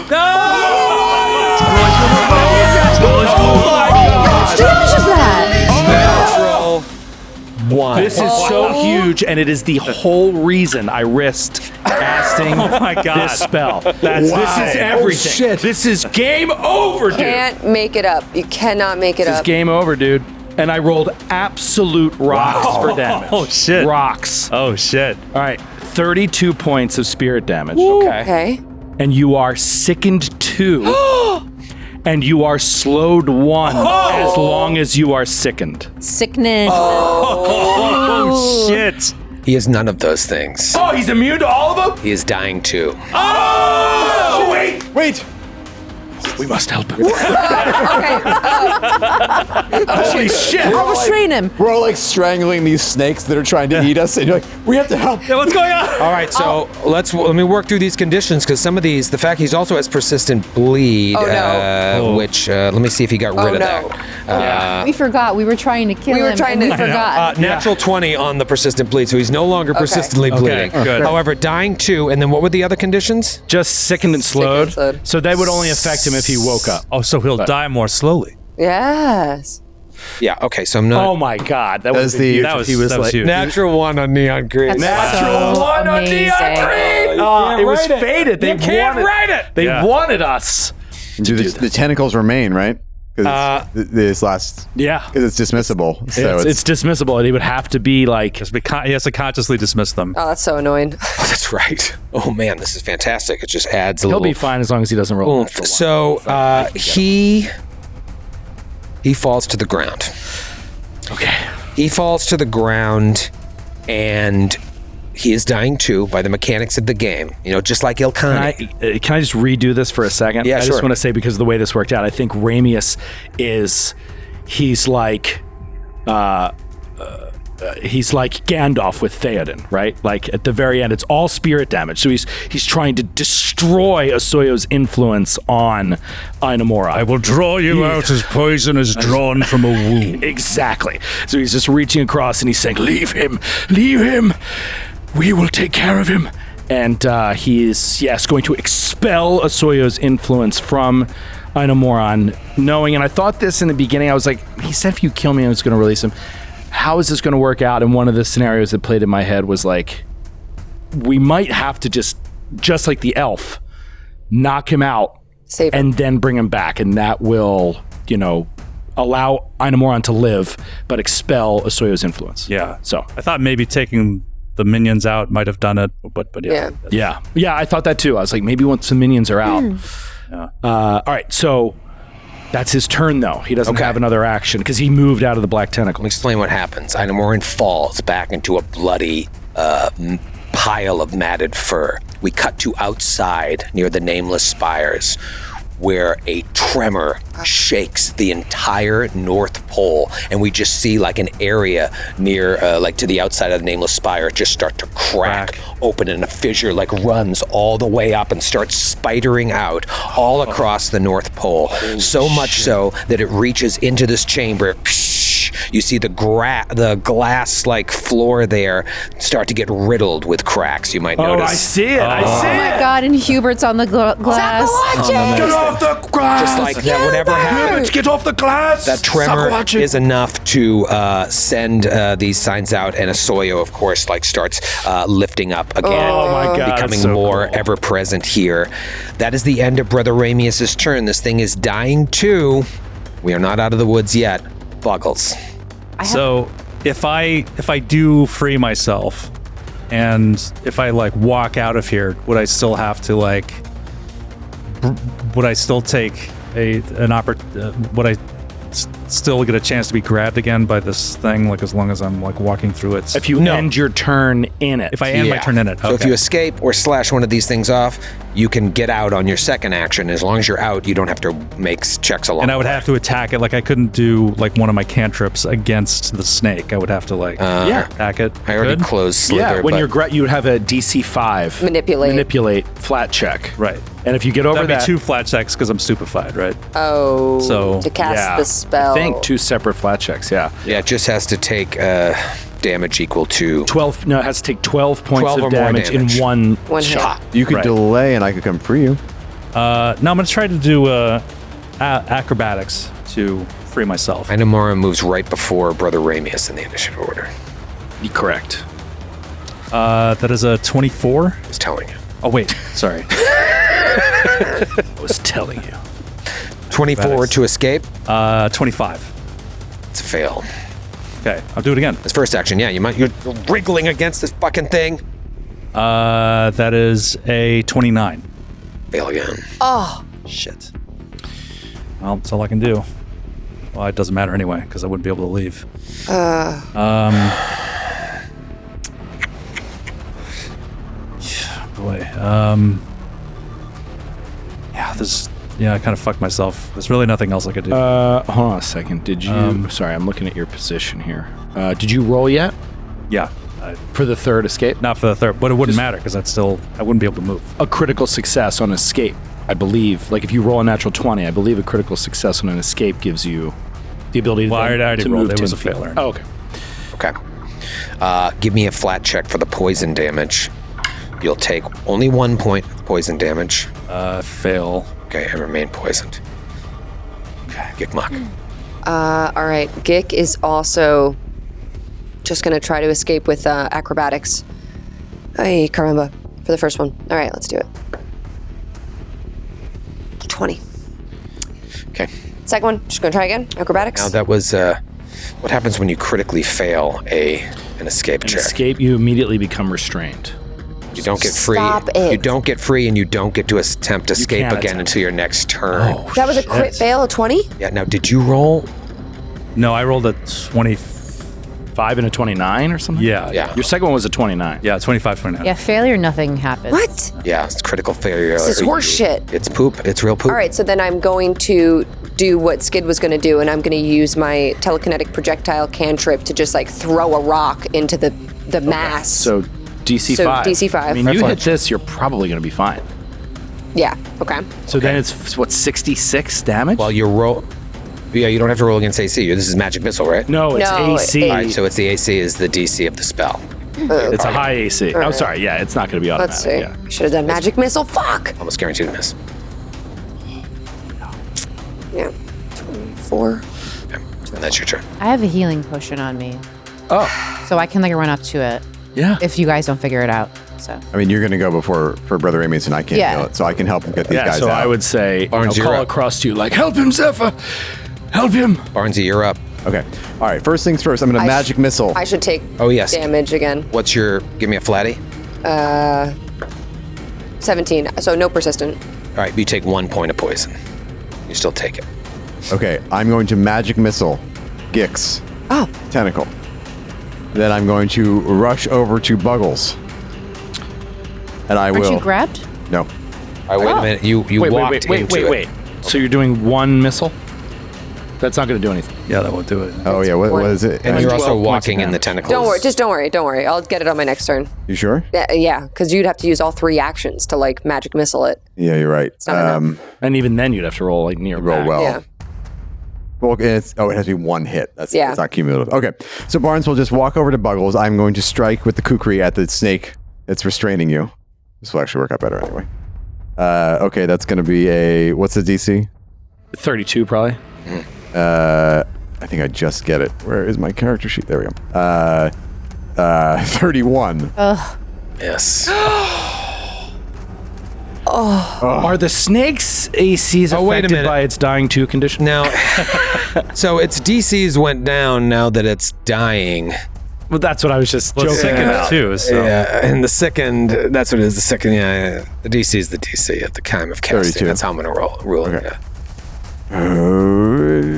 much damage is that? Natural 1. This is so huge, and it is the whole reason I risked casting this spell. This is everything. shit. This is game over, dude. Can't make it up. You cannot make it This is up. game over, dude. And I rolled absolute rocks for damage. Oh, shit. Rocks. Oh, shit. All right, 32 points of spirit damage. Okay. And you are sickened 2. And you are slowed 1 as long as you are sickened. Sickness. Oh, shit. He is none of those things. Oh, he's immune to all of them? He is dying too. Oh! Wait. We must help him. Holy shit. I'll restrain him. We're all like strangling these snakes that are trying to eat us, and you're like, we have to help. Yeah, what's going on? All right, so let me work through these conditions because some of these, the fact he also has persistent bleed, which let me see if he got rid of that. We forgot. We were trying to kill him. We were trying and to- we forgot. Natural 20 on the persistent bleed, so he's no longer persistently bleeding. Good. However, dying 2, and then what were the other conditions? Just sickened and slowed. slowed. So that would only affect him if he woke up. Oh, so he'll die more slowly. Yes. Yeah. Okay. So I'm not. Oh my God, that That's was huge. That if was, he was that was like huge. Natural 1 on neon green. That's natural so 1 on amazing. neon green. It was fated. They wanted it. They wanted us. Do the tentacles remain, right? Because this last, because it's dismissible. So It's dismissible, and he would have to be like. He has to consciously dismiss them. Oh, that's so annoying. Oh, that's right. Oh man, this is fantastic. It just adds a He'll little. be fine as long as he doesn't roll. Oomph. So he falls to the ground. Okay. He falls to the ground, and he is dying too by the mechanics of the game. You know, just like Ilkani. Can I just redo this for a second? Yeah, I sure. just want to say, because of the way this worked out, I think Ramius he's like Gandalf with Theoden, right? Like at the very end, it's all spirit damage. So he's trying to destroy Osoyo's influence on Ainamora. I will draw you out as poison is drawn from a wound. Exactly. So he's just reaching across and he's saying, leave him. We will take care of him. And he is, going to expel Osoyo's influence from Ainamora, knowing, and I thought this in the beginning, I was like, he said if you kill me, I was going to release him. How is this going to work out? And one of the scenarios that played in my head was like, we might have to just like the elf, knock him out and then bring him back. And that will, allow Ainamora to live, but expel Osoyo's influence. Yeah. So I thought maybe taking the minions out might have done it, but yeah. Yeah, I thought that too. I was like, maybe once the minions are out. All right, so that's his turn, though. He doesn't have another action because he moved out of the black tentacle. Let me explain what happens. Einamoran falls back into a bloody pile of matted fur. We cut to outside near the nameless spires, where a tremor shakes the entire North Pole, and we just see like an area near, to the outside of the nameless spire, just start to crack open, and a fissure like runs all the way up and starts spidering out all across the North Pole. So much so that it reaches into this chamber. You see the glass like floor there start to get riddled with cracks. You might notice. I see it. Oh my God! And Hubert's on the glass. Get off the glass! Just like that, whatever happens. Get off the glass! That tremor is enough to send these signs out, and Osoyo, of course, starts lifting up again. Oh my God! Becoming so more cool. ever present here. That is the end of Brother Ramius's turn. This thing is dying too. We are not out of the woods yet. Buggles. So if I do free myself, and if I walk out of here, would I still have to would I still take would I still get a chance to be grabbed again by this thing, as long as I'm walking through it? If you end your turn in it. If I end my turn in it. So if you escape or slash one of these things off, you can get out on your second action. As long as you're out, you don't have to make checks along. And I would have to attack it. I couldn't do one of my cantrips against the snake. I would have to attack it. I already closed Slither. When you would have a DC 5 manipulate flat check. Right. And if you get over that'd be 2 flat checks because I'm stupefied, right? Oh. So to cast the spell. I think 2 separate flat checks. Yeah. Yeah. It just has to take damage equal to 12. No, it has to take 12 points 12 of or more damage in one shot. You could delay, and I could come free you. No, I'm going to try to do acrobatics to free myself. Ainamora moves right before Brother Ramius in the initiative order. You're correct. That is a 24. I was telling you. Oh, wait. Sorry. I was telling you. 24 to escape. 25. It's a fail. Okay, I'll do it again. This first action, yeah, you're wriggling against this fucking thing. That is a 29. Fail again. Oh. Shit. Well, that's all I can do. Well, it doesn't matter anyway, because I wouldn't be able to leave. Boy. Yeah, I kind of fucked myself. There's really nothing else I could do. Hold on a second. Did you... sorry, I'm looking at your position here. Did you roll yet? Yeah. For the third escape? Not for the third, but it wouldn't matter because I wouldn't be able to move. A critical success on escape, I believe. Like if you roll a natural 20, I believe a critical success on an escape gives you the ability I already to rolled. move It 10 was a feet. failure. Oh, okay. Okay. Give me a flat check for the poison damage. You'll take only 1 point of poison damage. Fail. Okay, I remain poisoned. Okay, Gikmok. All right. Gik is also just going to try to escape with acrobatics. Ay, caramba. For the first one. All right, let's do it. 20. Okay. Second one, just going to try again. Acrobatics. Now that was what happens when you critically fail an escape check. Escape, you immediately become restrained. You don't get free. Stop it. You don't get free, and you don't get to attempt escape can't again attempt. until your next turn. Oh, That was a crit fail, a 20? Yeah. Now, did you roll? No, I rolled a 20. 5 and a 29 or something? Yeah. Yeah. Your second one was a 29. Yeah, 25, 29. Yeah, failure, nothing happens. What? Yeah, it's critical failure. This is horse shit. It's poop. It's real poop. All right, so then I'm going to do what Skid was going to do, and I'm going to use my telekinetic projectile cantrip to just like throw a rock into the mass. So DC 5. So DC 5. I mean, you hit this, you're probably going to be fine. Yeah, okay. So then it's, what, 66 damage? Well, you roll. Yeah, you don't have to roll against AC. This is magic missile, right? No, it's No, AC. All right, so it's the AC is the DC of the spell. It's a high AC. I'm sorry, yeah, it's not going to be automatic. Let's see. Yeah. Should have done magic missile. Fuck! Almost guaranteed to miss. Yeah. 24. Okay. And that's your turn. I have a healing potion on me. Oh. So I can like run up to it. Yeah. If you guys don't figure it out. So I mean, you're going to go before for Brother Amos, and I can't Yeah. heal it, so I can help him get these Yeah, guys so out. I would say, Barnes, you're call up. across to you like, help him, Zephyr! Help him! Barnesy, you're up. Okay. All right. First things first. I'm going to magic missile. I should take Oh, yes. damage again. What's your? Give me a flatty. 17. So no persistent. All right, you take 1 point of poison. You still take it. Okay. I'm going to magic missile Gix. Oh. Tentacle. Then I'm going to rush over to Buggles. And I aren't will. you grabbed? No. All right, wait a minute. You walked into it. So you're doing one missile? That's not going to do anything. Yeah, that won't do it. Oh, yeah. What is it? And you're 12 also points walking of in the damage. tentacles. Don't worry. Just don't worry. Don't worry. I'll get it on my next turn. You sure? Yeah, because you'd have to use all 3 actions to like magic missile it. Yeah, you're right. not enough. And even then, you'd have to roll like near Roll max. well. Yeah. Well, it has to be 1 hit. That's Yeah. It's not cumulative. Okay. So Barnes will just walk over to Buggles. I'm going to strike with the kukri at the snake that's restraining you. This will actually work out better anyway. Okay, that's going to be a... What's the DC? 32, probably. I think I just get it. Where is my character sheet? There we go. 31. Yes. Are the snake's ACs Oh, wait a affected minute. by its dying 2 condition? Now, so its DCs went down now that it's dying. Well, that's what I was just Well, it's joking sickened about. too, so. Yeah, and the sickened, that's what it is. The sickened, yeah. The DC is the DC at the time of casting. 32. That's how I'm going to rule it. Okay. Yeah.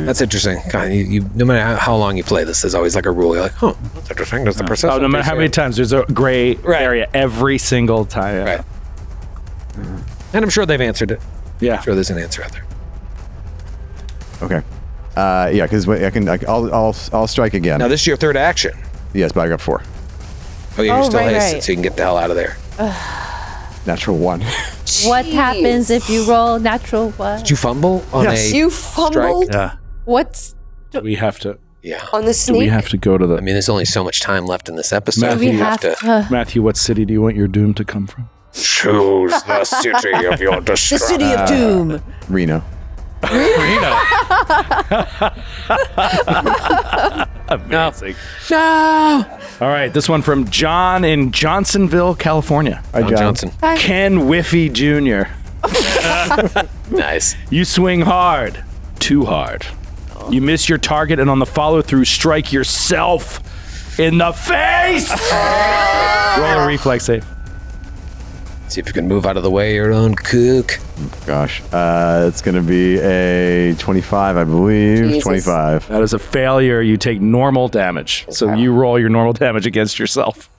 That's interesting. God, you, no matter how long you play this, there's always like a rule. You're like, huh, that's interesting. Does the perception? Oh, no matter how many times, there's a gray area every single time. Right. And I'm sure they've answered it. Yeah. I'm sure there's an answer out there. Okay. Yeah, because I'll strike again. Now, this is your third action. Yes, but I got 4. Oh, you're still right, hasted, right. so you can get the hell out of there. Natural 1. What happens if you roll natural one? Did you fumble on Yes. a You fumbled Yeah. What's Do we have to? Yeah. on the Do we snake. have to go to the I mean, there's only so much time left in this episode. Matthew, we You have to? Matthew? What city do you want your doom to come from? choose the city of your The destruction. city of doom. Reno. Amazing. All right, this one from John in Johnsonville, California. Hi, Oh, John. Johnson. Ken Whiffy Jr. Nice. You swing hard, too hard. You miss your target, and on the follow-through, strike yourself in the face. Roll a reflex save. See if you can move out of the way, your own cook. Gosh, it's going to be a 25, I believe. Jesus. 25. That is a failure. You take normal damage. So you roll your normal damage against yourself.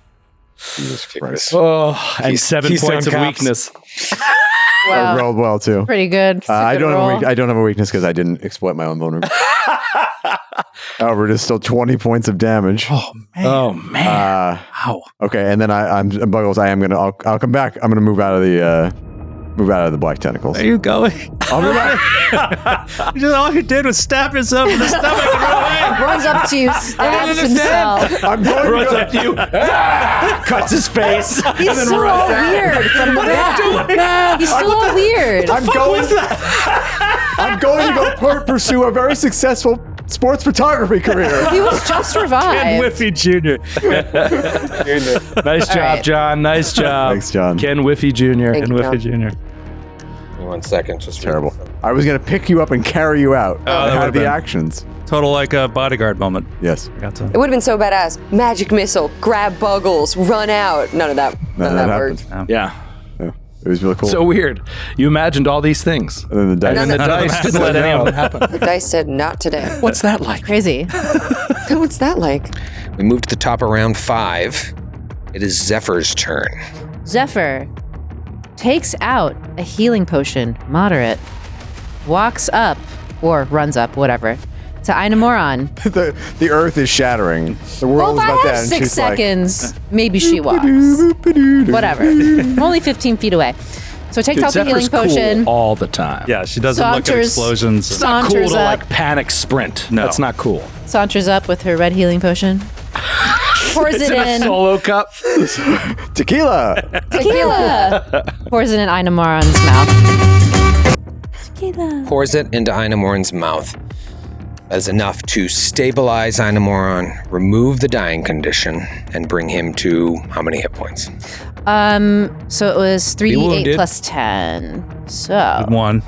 Jesus Christ. Oh, and 7 Keystone points of Cops. weakness. I rolled well, too. Pretty good. I Good don't roll. have a weakness because I didn't exploit my own vulnerability. However, it is still 20 points of damage. Oh, man. Wow. Okay, and then I'm Buggles. I'll come back. I'm gonna move out of the black tentacles. Where are you going? I'll be back. All you did was stab yourself in the stomach and run away. Runs up to you, stabs himself. I'm going Runs to up to you, cuts his face. He's still all weird from the back. He's still all weird. I'm going to go pursue a very successful sports photography career. He was just Ken revived. Whiffy Jr. Nice job, right. John. Nice job. Thanks, John. Ken Whiffy Jr. Thank Ken you, Whiffy John. Jr. Give me 1 second. Just Terrible. I was gonna pick you up and carry you out. I that had would've the been- actions. Total like a bodyguard moment. Yes. I got to. It would have been so badass. Magic missile, grab Buggles, run out. None of that worked. happened. Yeah. Yeah. It was really cool. So weird. You imagined all these things. and then the dice. And then the dice didn't let any of them happen. The dice said not today. What's that like? Crazy. What's that like? We moved to the top of round 5. It is Zephyr's turn. Zephyr takes out a healing potion, moderate, walks up, or runs up, whatever, to Einamoron. the earth is shattering. The Well, world if is I about to have end. 6 She's seconds, maybe she walks. Whatever. I'm only 15 feet away. So takes Dude, out the healing Zephyr's potion. cool all the time. Yeah, she doesn't look at Saunters. explosions. It's not cool Saunters to up. like panic sprint. No. That's not cool. Saunters up with her red healing potion. Pours It's it in a in. solo cup. like, tequila. Tequila. Pours it in Einamoron's mouth. Tequila. Pours it into Einamoran's mouth. That is enough to stabilize Einamoran, remove the dying condition, and bring him to how many hit points? So it was 3d8 wounded. plus 10. So 1.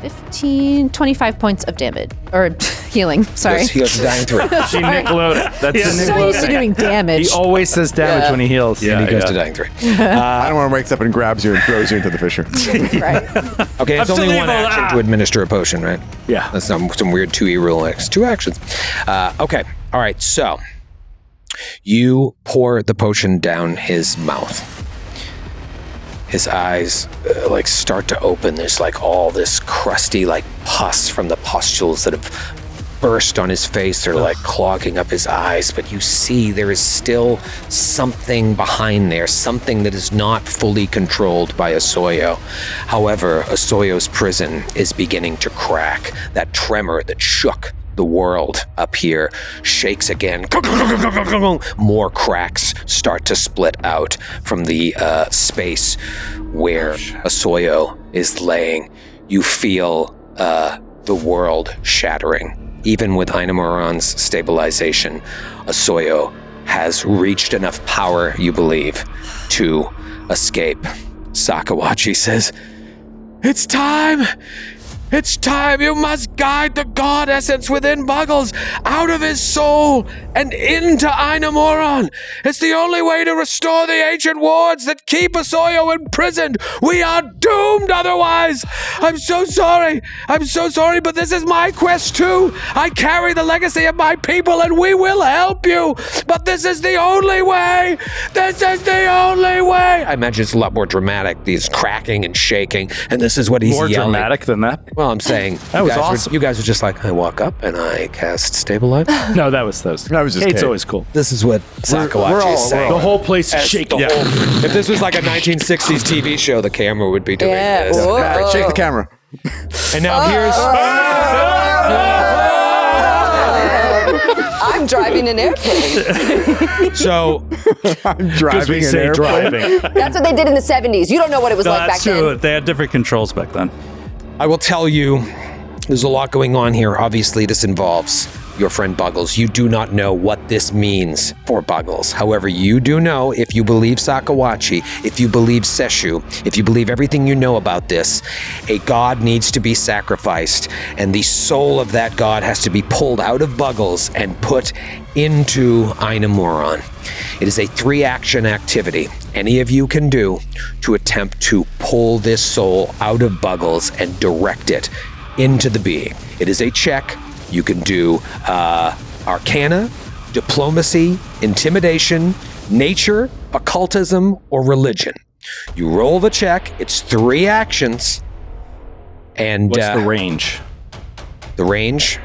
15, 25 points of damage. Or healing, sorry. He goes to dying 3. She Nickelodeon. That's the So used to Nickelodeon. doing damage. He always says damage when he heals. And he goes to dying 3. I don't want to wakes up and grabs you and throws you into the fissure. Right. Okay, it's I'm only still one evil. action to administer a potion, right? Yeah. That's some weird 2E rule. It's 2 actions. Okay, all right, so you pour the potion down his mouth. His eyes like start to open. There's like all this crusty like pus from the pustules that have burst on his face. They're like clogging up his eyes, but you see there is still something behind there, something that is not fully controlled by Osoyo. However, Osoyo's prison is beginning to crack. That tremor that shook the world up here shakes again. More cracks start to split out from the space where Osoyo is laying. You feel the world shattering. Even with Einamoran's stabilization, Osoyo has reached enough power, you believe, to escape. Sakawachi says, "It's time! It's time! You must guide the god essence within Buggles out of his soul and into Einamoran. It's the only way to restore the ancient wards that keep Osoyo imprisoned. We are doomed otherwise. I'm so sorry. I'm so sorry, but this is my quest too. I carry the legacy of my people and we will help you. But this is the only way. This is the only way." I imagine it's a lot more dramatic. These cracking and shaking, and this is what he's More yelling. dramatic than that? Well, I'm saying That was awesome. You guys were just like, I walk up and I cast Stabilize. No, that was those. That was just Kate's Kate. always cool. This is what Sakawachi is saying. The whole place is shaking. If this was like a 1960s TV show, the camera would be doing Yeah, this. whoa. Right, Shake the camera. And now here's I'm driving an airplane. so I'm driving an airplane. That's what they did in the 70s. You don't know what it was No, like back that's true. then. They had different controls back then. I will tell you, there's a lot going on here. Obviously, this involves your friend Buggles. You do not know what this means for Buggles. However, you do know, if you believe Sakawachi, if you believe Seshu, if you believe everything you know about this, a god needs to be sacrificed, and the soul of that god has to be pulled out of Buggles and put into Einamoron. It is a 3-action activity any of you can do to attempt to pull this soul out of Buggles and direct it into the being. It is a check. You can do Arcana, Diplomacy, Intimidation, Nature, Occultism, or Religion. You roll the check. It's 3 actions. And what's the range? The range?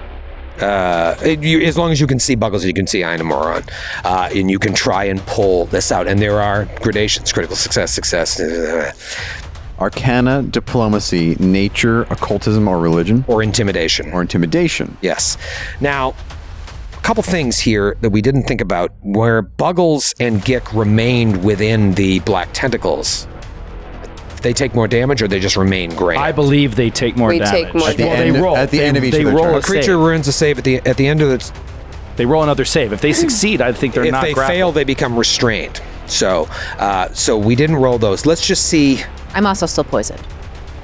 As long as you can see Buggles, you can see Einamoron. And you can try and pull this out. And there are gradations: critical success. Arcana, Diplomacy, Nature, Occultism, or Religion? Or Intimidation. Yes. Now, a couple things here that we didn't think about. Where Buggles and Gick remained within the black tentacles, they take more damage, or they just remain gray? I believe they take more damage. Take more damage. They roll at the end of each they of their roll turns. A creature ruins a save at the end of the. They roll another save. If they succeed, I think they're if not. If they grappled. fail, they become restrained. So we didn't roll those. Let's just see. I'm also still poisoned.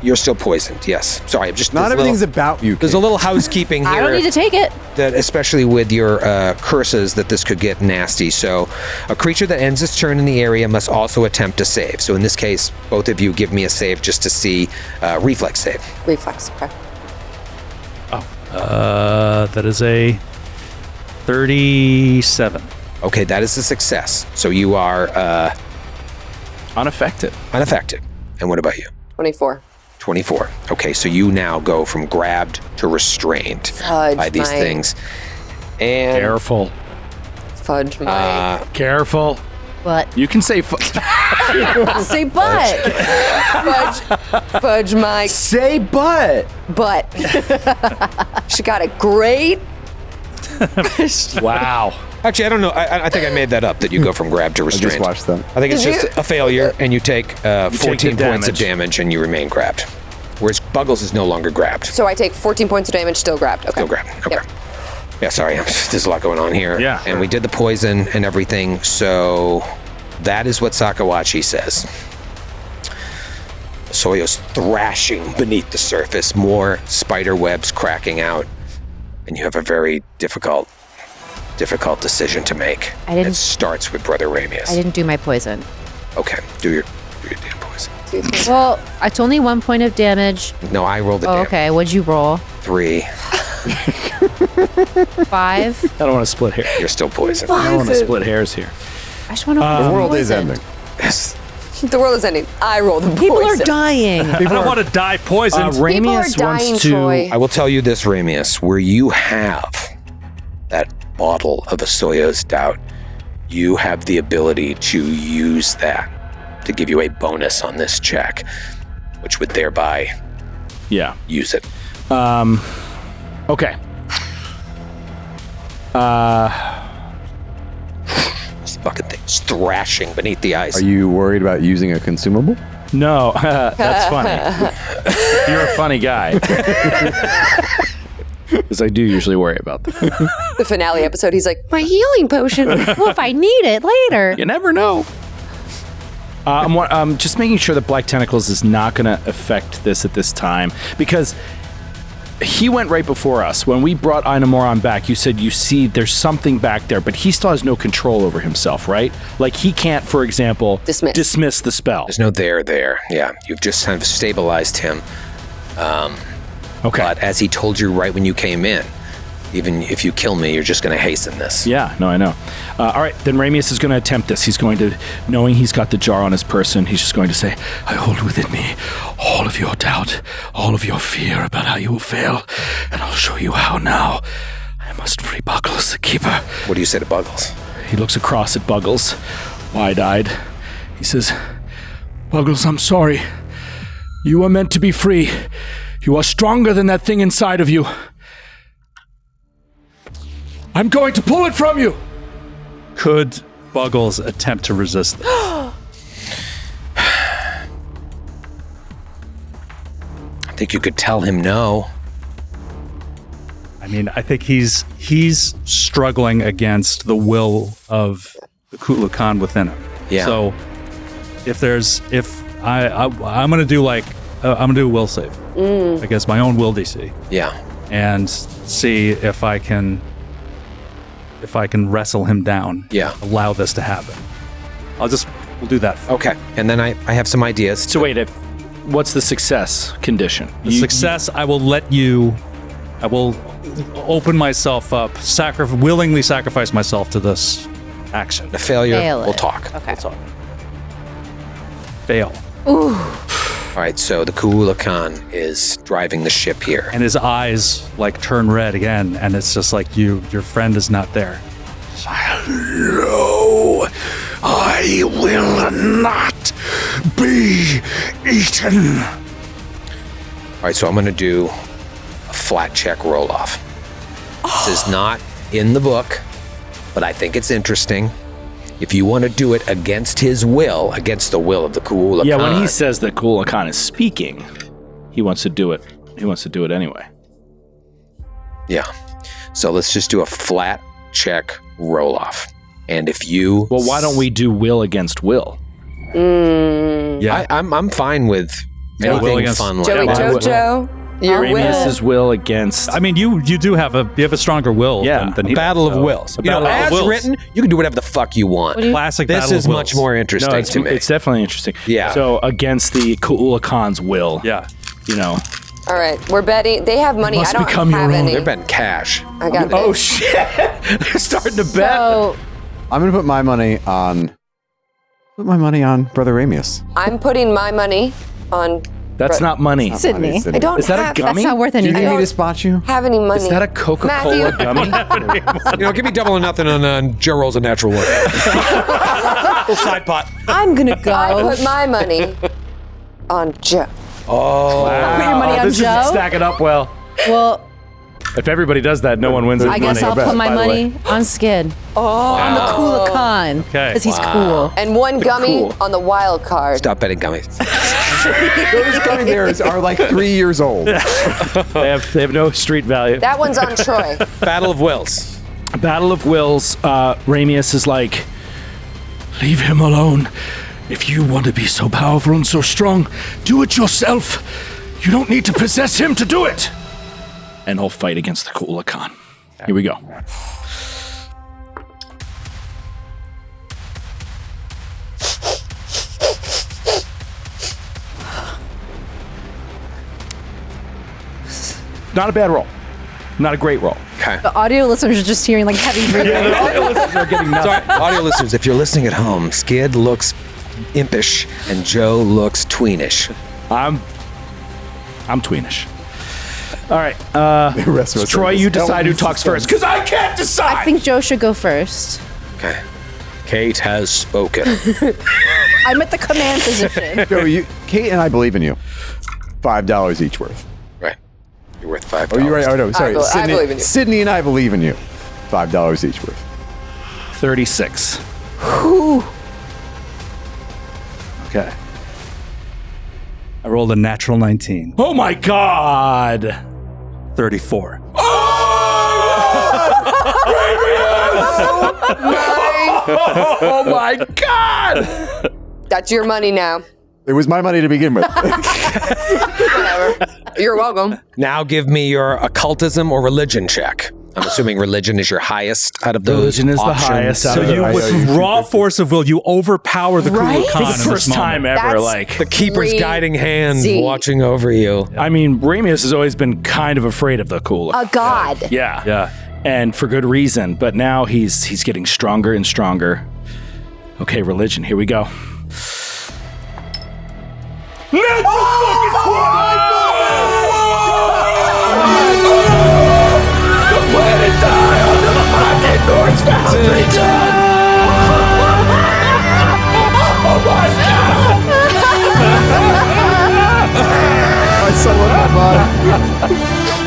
You're still poisoned. Yes. Sorry. I'm just not everything's about you. There's a little housekeeping here. I don't need to take it. That especially with your curses, that this could get nasty. So, a creature that ends its turn in the area must also attempt a save. So in this case, both of you give me a save just to see reflex save. Reflex. Okay. That is a 37. Okay, that is a success. So you are unaffected. And what about you? 24. 24. Okay, so you now go from grabbed to restrained by these things. And careful. Fudge my. Careful. But you can say say but. Fudge my. Say but. But. She got it great. Wow. Actually, I don't know. I think I made that up, that you go from grab to restraint. I just watched them. I think it's just a failure, and you take 14 points of damage, and you remain grabbed. Whereas Buggles is no longer grabbed. So I take 14 points of damage, still grabbed. Okay. Still grabbed. Okay. Yep. Yeah, sorry. There's a lot going on here. Yeah. And we did the poison and everything, so that is what Sakawachi says. Soyo's thrashing beneath the surface, more spider webs cracking out, and you have a very difficult decision to make. It starts with Brother Ramius. I didn't do my poison. Okay, do your damn poison. Well, it's only 1 point of damage. No, I rolled the damage. Okay, what'd you roll? 3. 5. I don't want to split hairs. You're still poisoned. I don't want to split hairs here. I just want to. The world is ending. Yes. The world is ending. I rolled the People poison. are dying. I don't want to die poisoned. Ramius wants to. Troy. I will tell you this, Ramius, where you have that bottle of Asoyo's doubt, you have the ability to use that to give you a bonus on this check, which would thereby use it. Okay. This fucking thing's thrashing beneath the ice. Are you worried about using a consumable? No, that's funny. You're a funny guy. Because I do usually worry about that. The finale episode, he's like, my healing potion. Well, if I need it later. You never know. I'm just making sure that Black Tentacles is not going to affect this at this time, because he went right before us. When we brought Einamoron back, you said you see there's something back there, but he still has no control over himself, right? Like he can't, for example, dismiss the spell. There's no there. Yeah, you've just kind of stabilized him. Okay. But as he told you right when you came in, even if you kill me, you're just going to hasten this. Yeah, no, I know. All right, then Ramius is going to attempt this. He's going to, knowing he's got the jar on his person, he's just going to say, I hold within me all of your doubt, all of your fear about how you will fail, and I'll show you how now. I must free Buggles, the keeper. What do you say to Buggles? He looks across at Buggles, wide-eyed. He says, Buggles, I'm sorry. You are meant to be free. You are stronger than that thing inside of you. I'm going to pull it from you. Could Buggles attempt to resist this? I think you could tell him no. I mean, I think he's struggling against the will of the Ku'tlu Khan within him. Yeah. So I'm gonna do I'm gonna do a will save against my own will DC. Yeah. And see if I can wrestle him down. Yeah. Allow this to happen. We'll do that. Okay. And then I have some ideas. So wait, what's the success condition? Success, I will open myself up, willingly sacrifice myself to this action. The failure, Fail we'll it. talk. Okay. Fail. Ooh. All right, so the Ku'tlu Khan is driving the ship here. And his eyes turn red again, and it's just like your friend is not there. No, I will not be eaten. All right, so I'm going to do a flat check roll off. This is not in the book, but I think it's interesting. If you want to do it against his will, against the will of the Ku'tlu Khan. Yeah, when he says that Ku'tlu Khan is speaking, he wants to do it. He wants to do it anyway. Yeah. So let's just do a flat check roll off. And if you... Well, why don't we do will against will? Yeah. I'm fine with anything fun like Joey that. Jojo, your Ramius's will against... I mean, you do have a stronger will than he Battle does, of Wills. A You know, battle of as wills. written, you can do whatever the fuck you want. Classic This Battle is of much Wills. more interesting No, to me. it's definitely interesting. Yeah. So against the Ku'tlu Khan's will. Yeah. You know. All right, we're betting. They have money. I don't have any. They're betting cash. I got Oh, this. shit. They're starting to bet. So I'm going to put my money on Brother Ramius. I'm putting my money on. That's not money. Sydney. I don't Is that have. a gummy? That's not worth Do you anything. need me to spot you? Have any money? Is that a Coca-Cola Matthew? gummy? You know, give me double or nothing on Joe Rolls a natural one. Little side pot. I'm gonna go. I put my money on Joe. Oh. Put your money on This Joe. isn't stacking up well. Well, If everybody does that, no one wins I guess I'll put my money on Skid. On the Ku'tlu Khan. Okay. Because he's cool. And one gummy cool. on the wild card. Stop betting gummies. Those gummy bears are like 3 years old. They have no street value. That one's on Troy. Battle of Wills. Battle of Wills. Ramius is like, Leave him alone. If you want to be so powerful and so strong, do it yourself. You don't need to possess him to do it. and he'll fight against the Ku'tlu Khan. Here we go. Not a bad roll. Not a great roll. Okay. The audio listeners are just hearing like heavy breathing. Yeah, the audio listeners are getting nuts. Sorry, audio listeners, if you're listening at home, Skid looks impish and Joe looks tweenish. I'm tweenish. All right. The rest of us Troy, are you just- decide who talks first, because I can't decide. I think Joe should go first. Okay. Kate has spoken. I'm at the command position. Joe, Kate and I believe in you. $5 each worth. Right. You're worth $5. Oh, you're right. Oh, no, sorry. I believe in you. Sydney and I believe in you. $5 each worth. 36. Okay. I rolled a natural 19. Oh my God. 34. Oh my God. That's your money now. It was my money to begin with. Whatever. You're welcome. Now give me your occultism or religion check. I'm assuming religion is your highest out of those. Religion is the options. highest out So of you, with raw force of will, you overpower the Right? Ku'tlu Khan For the in first this time moment. ever, That's- like. The keeper's guiding hand Crazy. watching over you. I mean, Ramius has always been kind of afraid of the Ku'tlu. A god. Yeah. Yeah. And for good reason. But now he's getting stronger and stronger. Okay, religion. Here we go. Norse Foundry done. Oh my God! I settled my mind.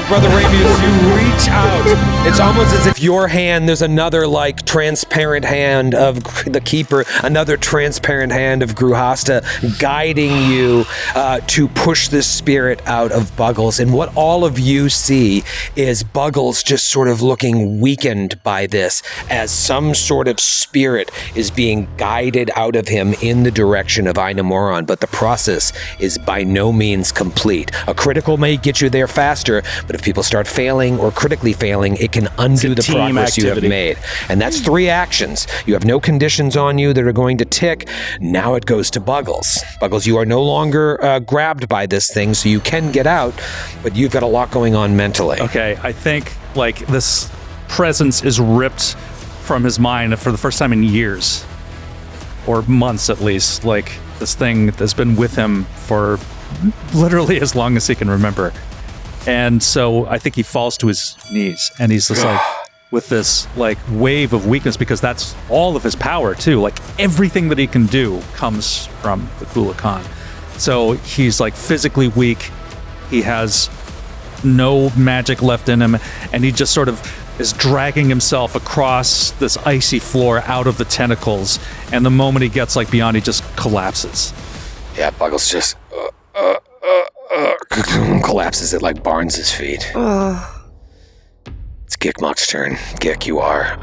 Brother Ramius, you reach reach out. It's almost as if your hand, there's another like transparent hand of the Keeper, another transparent hand of Gruhasta guiding you to push this spirit out of Buggles. And what all of you see is Buggles just sort of looking weakened by this, as some sort of spirit is being guided out of him in the direction of Einamoron. But the process is by no means complete. A critical may get you there faster, but if people start failing or critically failing, it can undo the progress you have made. And that's 3 actions. You have no conditions on you that are going to tick. Now it goes to Buggles. Buggles, you are no longer grabbed by this thing, so you can get out, but you've got a lot going on mentally. Okay, I think like this presence is ripped from his mind for the first time in years, or months at least. Like this thing has been with him for literally as long as he can remember. And so I think he falls to his knees, and he's just like with this like wave of weakness, because that's all of his power too. Like everything that he can do comes from the Kula Khan. So he's like physically weak. He has no magic left in him, and he just sort of is dragging himself across this icy floor out of the tentacles. And the moment he gets like beyond, he just collapses. Yeah, Buggles just collapses at like Barnes's feet. It's Gikmok's turn. Gik, you are.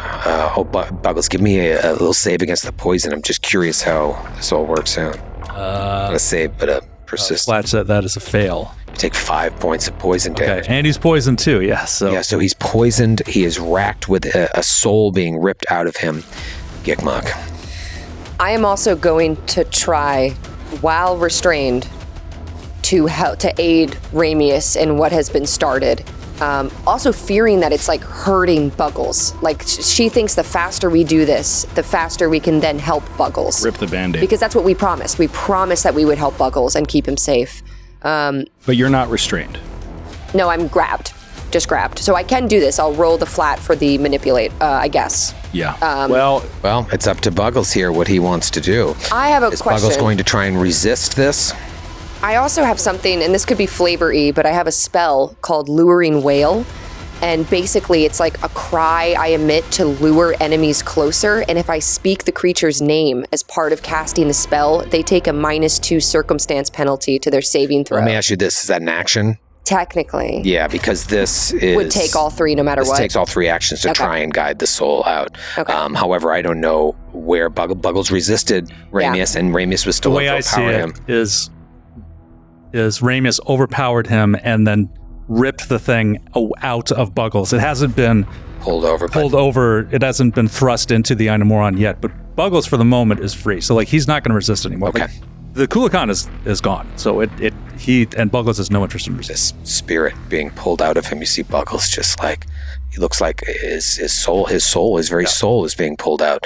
Buggles, give me a little save against the poison. I'm just curious how this all works out. Not a save, but a persist. That is a fail. You take 5 points of poison damage. Okay, and he's poisoned too, yeah. So he's poisoned. He is racked with a soul being ripped out of him. Gikmok. I am also going to try, while restrained, to help to aid Ramius in what has been started. Also fearing that it's like hurting Buggles. Like she thinks the faster we do this, the faster we can then help Buggles. Rip the Band-Aid. Because that's what we promised. We promised that we would help Buggles and keep him safe. But you're not restrained. No, I'm grabbed. Just grabbed. So I can do this. I'll roll the flat for the manipulate, I guess. Yeah. Well, it's up to Buggles here what he wants to do. I have a question. Is Buggles going to try and resist this? I also have something, and this could be flavor-y, but I have a spell called Luring Wail. And basically, it's like a cry I emit to lure enemies closer. And if I speak the creature's name as part of casting the spell, they take a -2 circumstance penalty to their saving throw. Let me ask you this. Is that an action? Technically. Yeah, because this would take all 3 no matter what. This takes all 3 actions to try and guide the soul out. Okay. However, I don't know where Buggles resisted Ramius, and Ramius was still overpowering him. The way I see it is Ramius overpowered him and then ripped the thing out of Buggles. It hasn't been pulled over. It hasn't been thrust into the Einamoron yet, but Buggles for the moment is free. So like he's not going to resist anymore. Okay. Like, the Kula Khan is gone. So he and Buggles has no interest in resisting. This spirit being pulled out of him. You see Buggles just like, he looks like his soul, his very soul is being pulled out.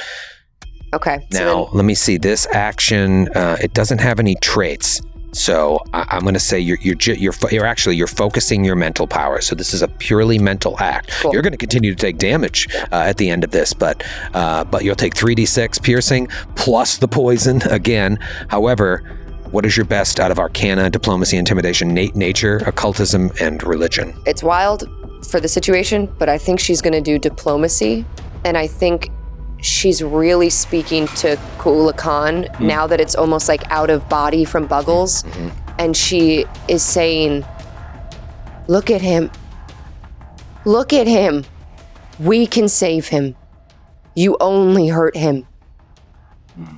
Okay. Now, let me see this action. It doesn't have any traits. So I'm going to say you're focusing your mental power. So this is a purely mental act. Cool. You're going to continue to take damage at the end of this, but you'll take 3d6 piercing plus the poison again. However, what is your best out of Arcana, Diplomacy, Intimidation, Nature, Occultism, and Religion? It's wild for the situation, but I think she's going to do Diplomacy, and I think she's really speaking to Kula Khan now that it's almost like out of body from Buggles. And she is saying, look at him. Look at him. We can save him. You only hurt him.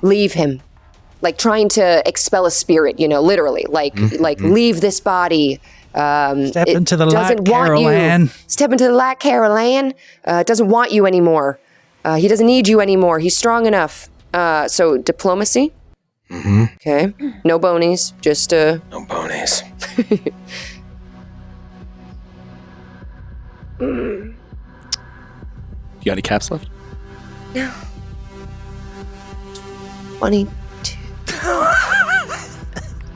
Leave him. Like trying to expel a spirit, literally. Like leave this body. Step into the light, Carol Ann. Step into the light, Carol Ann. Doesn't want you anymore. He doesn't need you anymore. He's strong enough. So diplomacy. Okay. No bonies. Just no bonies. You got any caps left? No. 22.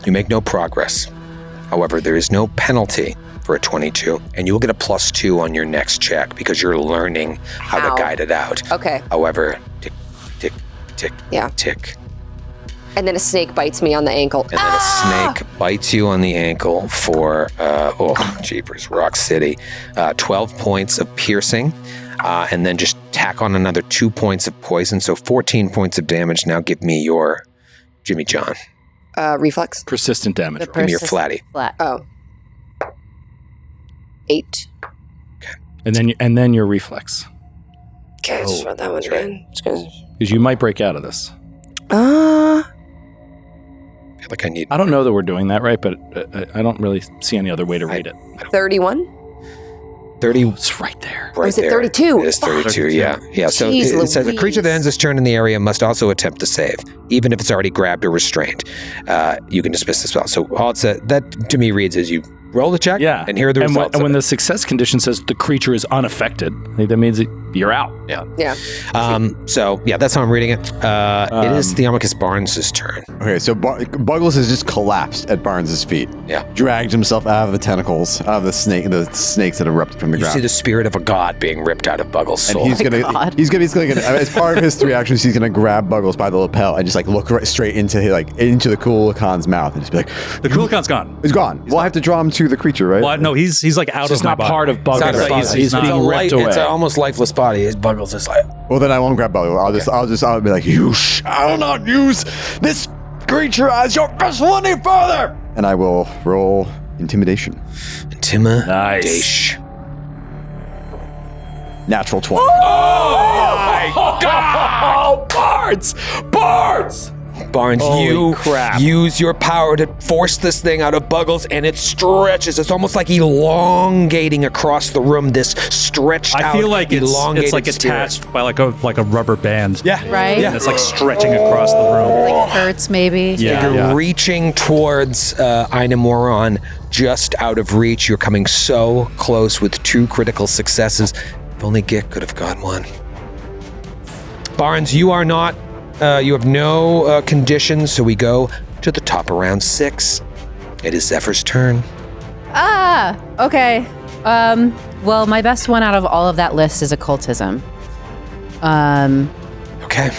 You make no progress. However, there is no penalty for a 22, and you will get a +2 on your next check because you're learning how to guide it out. Okay. However, tick, tick, tick, yeah. tick. And then a snake bites me on the ankle. And then a snake bites you on the ankle for, jeepers, Rock City. 12 points of piercing. And then just tack on another 2 points of poison. So 14 points of damage. Now give me your Jimmy John. Reflex. Persistent damage. Give me your flatty. Flat. Oh. 8. And then your reflex. Okay, I just wrote that one down. Because you might break out of this. I feel like I need... I don't know that we're doing that right, but I don't really see any other way to read it. 31? 30. It's right there. Right Was it there. 32? It is 32, yeah. So Jeez it says a creature that ends its turn in the area must also attempt to save, even if it's already grabbed or restrained. You can dismiss the spell. So all it says, that to me reads as you roll the check, and here are the results. And when the success condition says the creature is unaffected, that means you're out. Yeah. Yeah. So yeah, that's how I'm reading it. It is Theomachus Barnes' turn. Okay, so Buggles has just collapsed at Barnes' feet. Yeah. Dragged himself out of the tentacles, out of the snakes that erupted from the You ground. see the spirit of a god being ripped out of Buggles' soul. And he's gonna as part of his 3 actions, he's gonna grab Buggles by the lapel and just like look right straight into the Kulakan's mouth and just be like, The Kulakan's gone. He's gone. We'll have to draw him to the creature, right? Well, no, he's like out He's of my not body. part of Buggles. He's It's being ripped away. It's an almost lifeless body. His Buggles is like... Well, then I won't grab Buggles. I'll be like, you shall not use this creature as your vessel any further. And I will roll intimidation. Nice. Natural 20. Oh my God! Barnes! Barnes, Holy you crap. use your power to force this thing out of Buggles, and it stretches. It's almost like elongating across the room. This stretched out, I feel like it's elongated like spirit. attached by like a rubber band. Yeah. Right? And it's like stretching across the room. Like hurts maybe. Yeah. You're reaching towards Inamoron, just out of reach. You're coming so close with 2 critical successes. If only Gik could have got one. Barnes, you are not. You have no conditions, so we go to the top of round 6. It is Zephyr's turn. Okay. Well, my best one out of all of that list is occultism. Okay.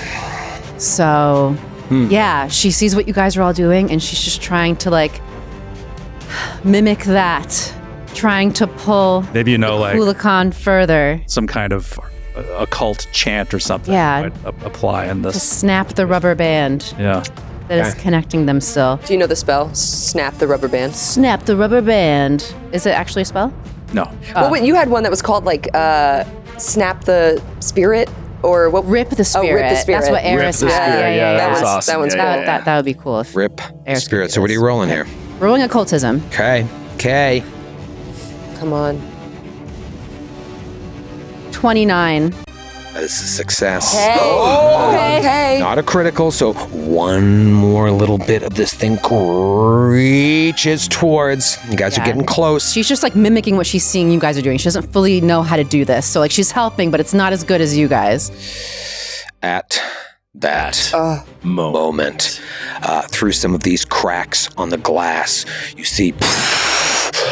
So, yeah, she sees what you guys are all doing, and she's just trying to like mimic that, trying to pull Maybe like Kulakan further. some kind of occult chant or something. Yeah. Might apply in To this. snap the rubber band Yeah. that is connecting them still. Do you know the spell? Snap the rubber band. Snap the rubber band. Is it actually a spell? No. Well, wait, you had one that was called like snap the spirit or what? Rip the spirit. Oh, rip the spirit. That's what Eris Rip the had. spirit. Yeah, that was one's- awesome. that one's Yeah, cool. yeah, That would be cool. If Rip Eris spirit. could So do what are you this. rolling here? Rolling occultism. Okay. Come on. 29. That is a success. Okay. Not a critical, so one more little bit of this thing reaches towards. You guys are getting close. She's just like mimicking what she's seeing you guys are doing. She doesn't fully know how to do this. So like she's helping, but it's not as good as you guys. At that moment, through some of these cracks on the glass, you see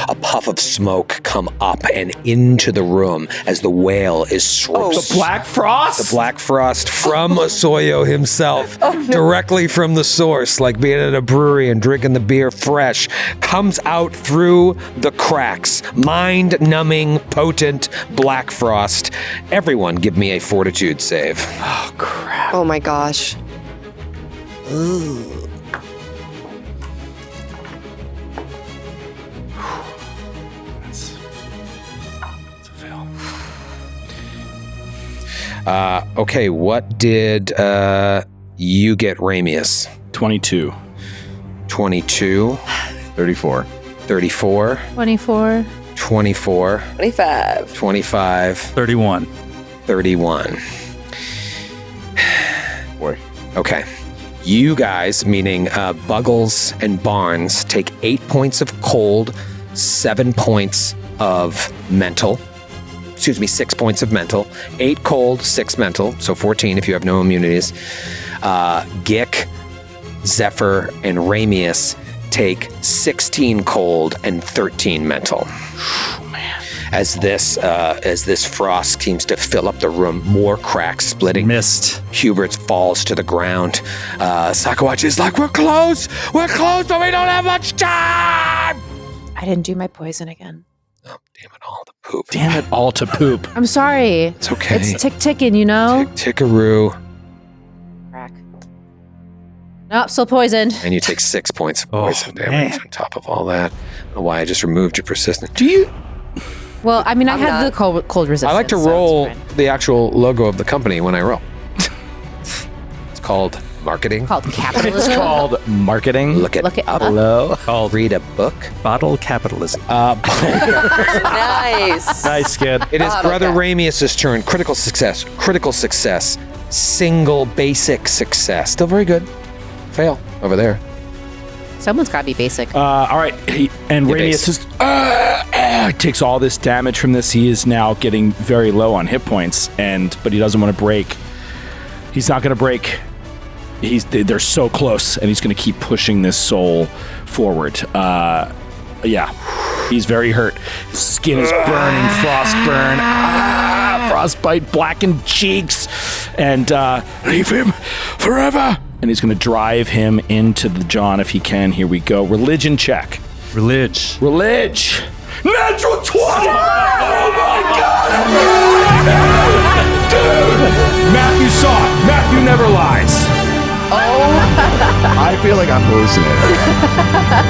a puff of smoke come up and into the room as the whale is The Black Frost? The Black Frost from Osoyo himself, directly from the source, like being at a brewery and drinking the beer fresh, comes out through the cracks. Mind-numbing, potent Black Frost. Everyone give me a fortitude save. Oh, crap. Oh my gosh. Ooh. That's a fail. Okay, what did you get, Ramius? 22. 22. 34. 34. 24. 24. 25. 25. 31. 31. Boy. Okay. You guys, meaning Buggles and Barnes, take 8 points of cold, 7 points of mental. 6 points of mental. 8 cold, 6 mental, so 14 if you have no immunities. Gik, Zephyr, and Ramius take 16 cold and 13 mental. as this frost seems to fill up the room, more cracks splitting. Mist. Hubert falls to the ground. Sakawatch is like, we're close, but we don't have much time. I didn't do my poison again. Oh, damn it all to poop. Damn it all to poop. I'm sorry. It's okay. It's ticking, you know? Tickaroo. Crack. Nope, still poisoned. And you take 6 points of poison damage on top of all that. I don't know why I just removed your persistent. Do you? Well, I mean, I have the cold resistance. I like to roll the actual logo of the company when I roll. It's called marketing. Called capitalism. It's called marketing. Look it up. Hello. Called read a book. Bottle capitalism. Nice. Nice, kid. It is Brother Ramius's turn. Critical success. Single basic success. Still very good. Fail over there. Someone's got to be basic. All right. Ramius is, takes all this damage from this. He is now getting very low on hit points, but he doesn't want to break. He's not going to break. They're so close, and he's going to keep pushing this soul forward. He's very hurt. His skin is burning, frost burn, frostbite, blackened cheeks, and leave him forever. And he's going to drive him into the John if he can. Here we go. Religion check. Relig. Natural 20! Oh my God! Dude! Matthew saw it. Matthew never lies. I feel like I'm hallucinating.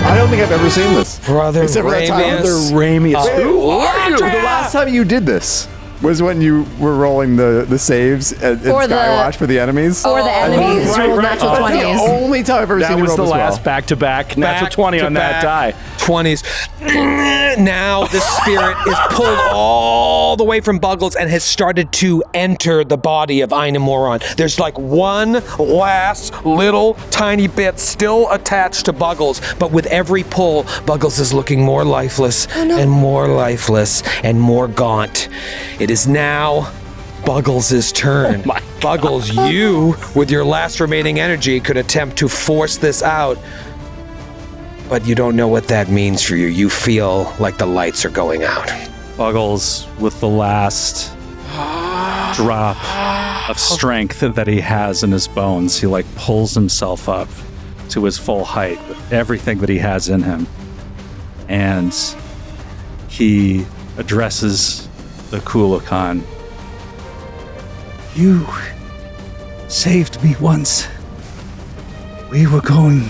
I don't think I've ever seen this. Brother Ramius. Who are you? The last time you did this was when you were rolling the saves at Skywatch for the enemies. For the enemies, rolled natural 20s. That's the only time I've ever seen you roll That was the this last well. back-to-back natural 20 on that die. 20s. Now the spirit is pulled all the way from Buggles and has started to enter the body of Einamoron. There's like one last little tiny bit still attached to Buggles, but with every pull, Buggles is looking more lifeless and more lifeless and more gaunt. It is now Buggles' turn. Oh Buggles, you, with your last remaining energy, could attempt to force this out. But you don't know what that means for you. You feel like the lights are going out. Buggles, with the last drop of strength that he has in his bones, he pulls himself up to his full height with everything that he has in him. And he addresses the Kulakan. You saved me once. We were going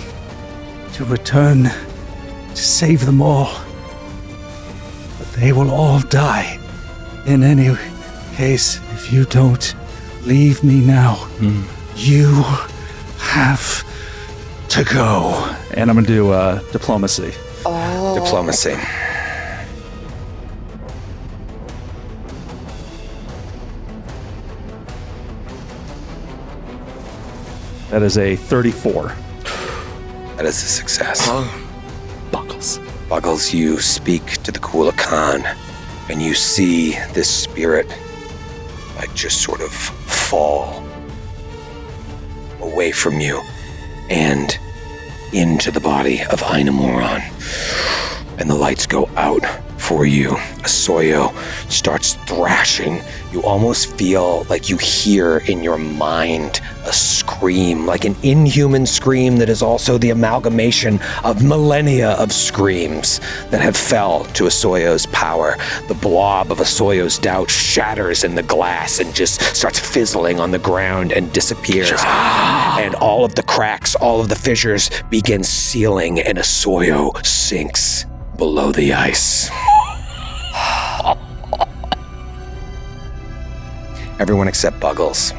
to return to save them all. But they will all die. In any case, if you don't leave me now, you have to go. And I'm going to do diplomacy. Diplomacy. That is a 34. That is a success. Buggles. Buggles, you speak to the Kulakan, and you see this spirit just sort of fall away from you and into the body of Einamoron. And the lights go out for you. Asoyo starts thrashing. You almost feel like you hear in your mind a scream, like an inhuman scream that is also the amalgamation of millennia of screams that have fell to Asoyo's power. The blob of Asoyo's doubt shatters in the glass and just starts fizzling on the ground and disappears. And all of the cracks, all of the fissures begin sealing, and Asoyo sinks below the ice. Everyone except Buggles,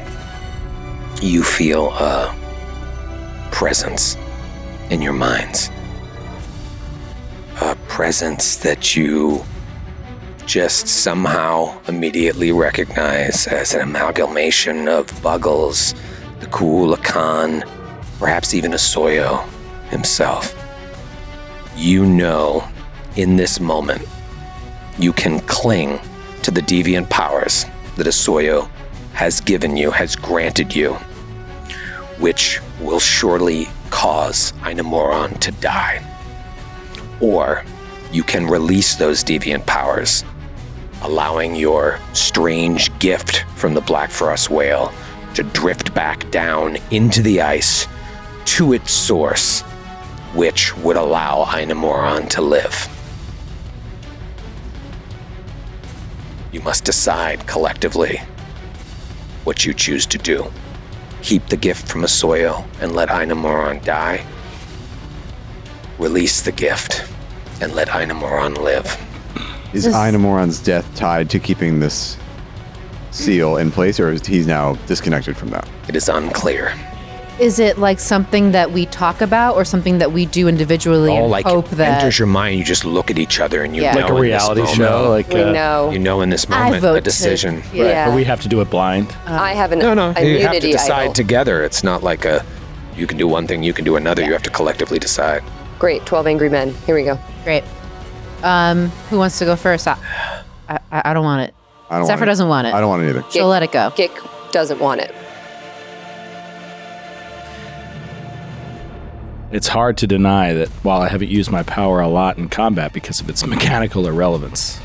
you feel a presence in your minds. A presence that you just somehow immediately recognize as an amalgamation of Buggles, the Kulakan, perhaps even Asoyo himself. You know, in this moment, you can cling to the deviant powers that Asoyo has given you, has granted you, which will surely cause Einamoron to die. Or you can release those deviant powers allowing your strange gift from the Black Frost whale to drift back down into the ice to its source, which would allow Einamoran to live. You must decide collectively what you choose to do. Keep the gift from Asoyo and let Einamoran die. Release the gift and let Einamoran live. Is Einamoran's death tied to keeping this seal in place, or is he now disconnected from that? It is unclear. Is it like something that we talk about or something that we do individually All and like hope that... enters your mind, you just look at each other and you Yeah. know Like a in this reality moment- show. Like We know. You know in this I moment vote a decision. Yeah. Right, but we have to do it blind. I have an No, you have to immunity decide idol. together. It's not like you can do one thing, you can do another. You have to collectively decide. Great, 12 angry men. Here we go. Great. Who wants to go first? I don't want it. I don't Zephyr want it. doesn't want it. I don't want it either. She'll let it go. Gick doesn't want it. It's hard to deny that while I haven't used my power a lot in combat because of its mechanical irrelevance,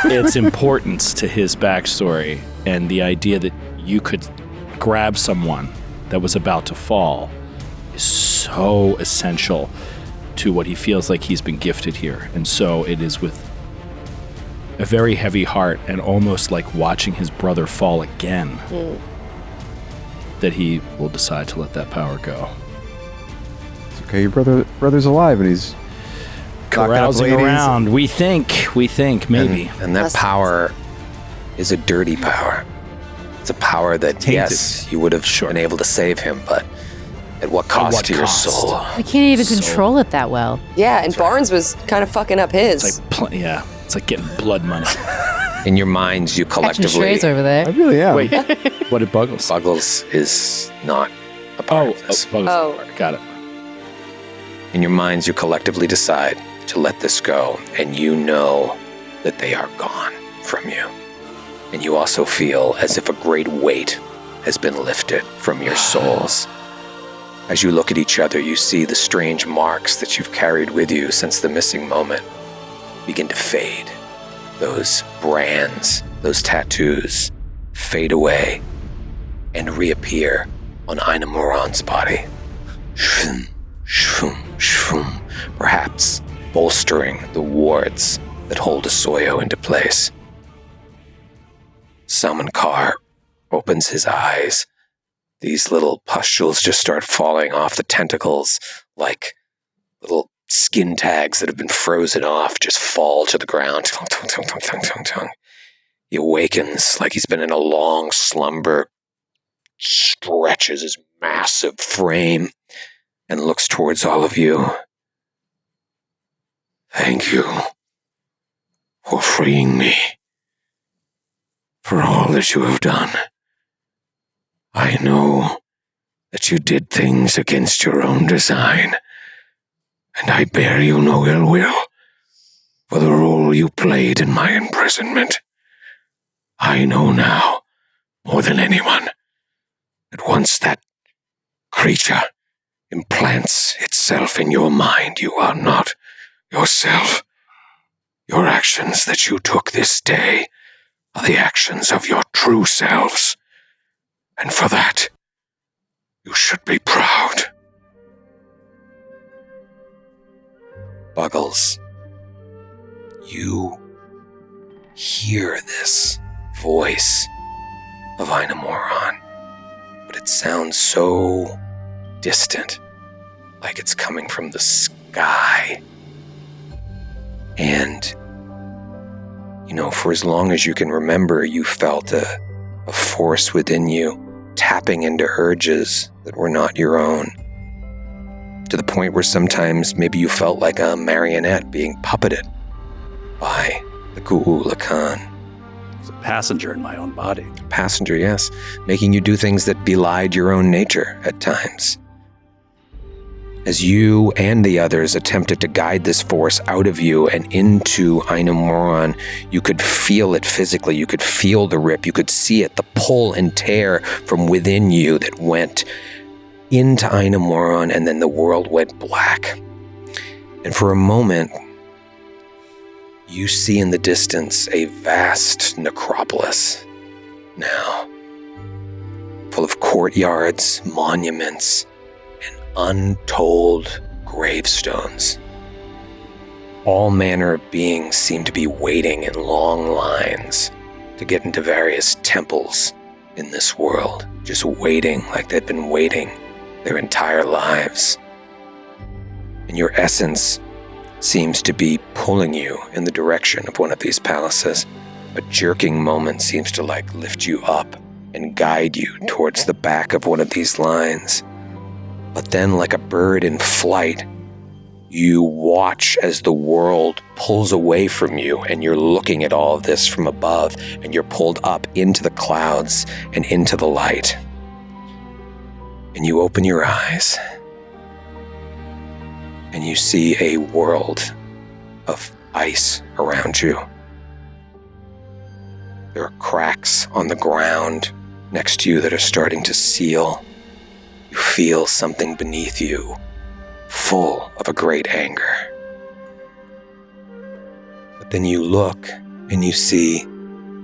its importance to his backstory and the idea that you could grab someone that was about to fall is so essential to what he feels like he's been gifted here. And so it is with a very heavy heart and almost like watching his brother fall again that he will decide to let that power go. Okay, your brother's alive and he's Carousing around. We think, maybe. And that power is a dirty power. It's a power that, yes, you would have been able to save him, but at what cost to your soul? We can't even control it that well. Yeah, and Barnes was kind of fucking up his. It's like, it's like getting blood money. In your minds, you Catching collectively... strays over there. I really am. Wait, what did Buggles? Buggles is not a part of this. Buggles. Got it. In your minds, you collectively decide to let this go, and you know that they are gone from you. And you also feel as if a great weight has been lifted from your souls. As you look at each other, you see the strange marks that you've carried with you since the missing moment begin to fade. Those brands, those tattoos, fade away and reappear on Einamoran's body. Shroom, shroom, shroom, perhaps bolstering the wards that hold Asoyo into place. Salmankar opens his eyes. These little pustules just start falling off the tentacles like little skin tags that have been frozen off, just fall to the ground. He awakens like he's been in a long slumber, stretches his massive frame, and looks towards all of you. Thank you for freeing me, for all that you have done. I know that you did things against your own design, and I bear you no ill will for the role you played in my imprisonment. I know now, more than anyone, that once that creature implants itself in your mind, you are not yourself. Your actions that you took this day are the actions of your true selves. And for that, you should be proud. Buggles, you hear this voice of Einamoran, but it sounds so distant, like it's coming from the sky. And, for as long as you can remember, you felt a force within you tapping into urges that were not your own. To the point where sometimes maybe you felt like a marionette being puppeted by the Ku'ulakan. It's a passenger in my own body. Passenger, yes. Making you do things that belied your own nature at times. As you and the others attempted to guide this force out of you and into Einamoran, you could feel it physically. You could feel the rip. You could see it, the pull and tear from within you that went into Einamoran, and then the world went black. And for a moment, you see in the distance a vast necropolis now, full of courtyards, monuments, and untold gravestones. All manner of beings seem to be waiting in long lines to get into various temples in this world, just waiting like they've been waiting their entire lives. And your essence seems to be pulling you in the direction of one of these palaces. A jerking moment seems to lift you up and guide you towards the back of one of these lines. But then, like a bird in flight, you watch as the world pulls away from you, and you're looking at all of this from above, and you're pulled up into the clouds and into the light. And you open your eyes, and you see a world of ice around you. There are cracks on the ground next to you that are starting to seal. You feel something beneath you, full of a great anger. But then you look and you see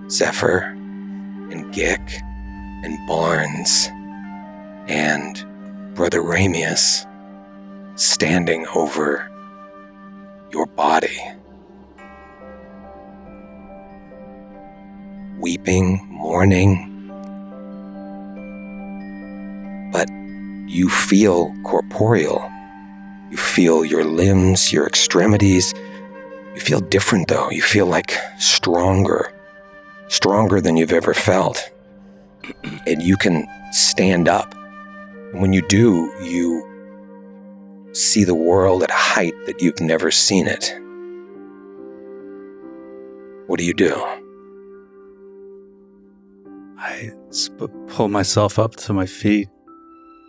Zephyr and Gick and Barnes and Brother Ramius standing over your body, weeping, mourning. But you feel corporeal. You feel your limbs, your extremities. You feel different, though. You feel stronger than you've ever felt. And you can stand up. And when you do, you see the world at a height that you've never seen it. What do you do? I pull myself up to my feet,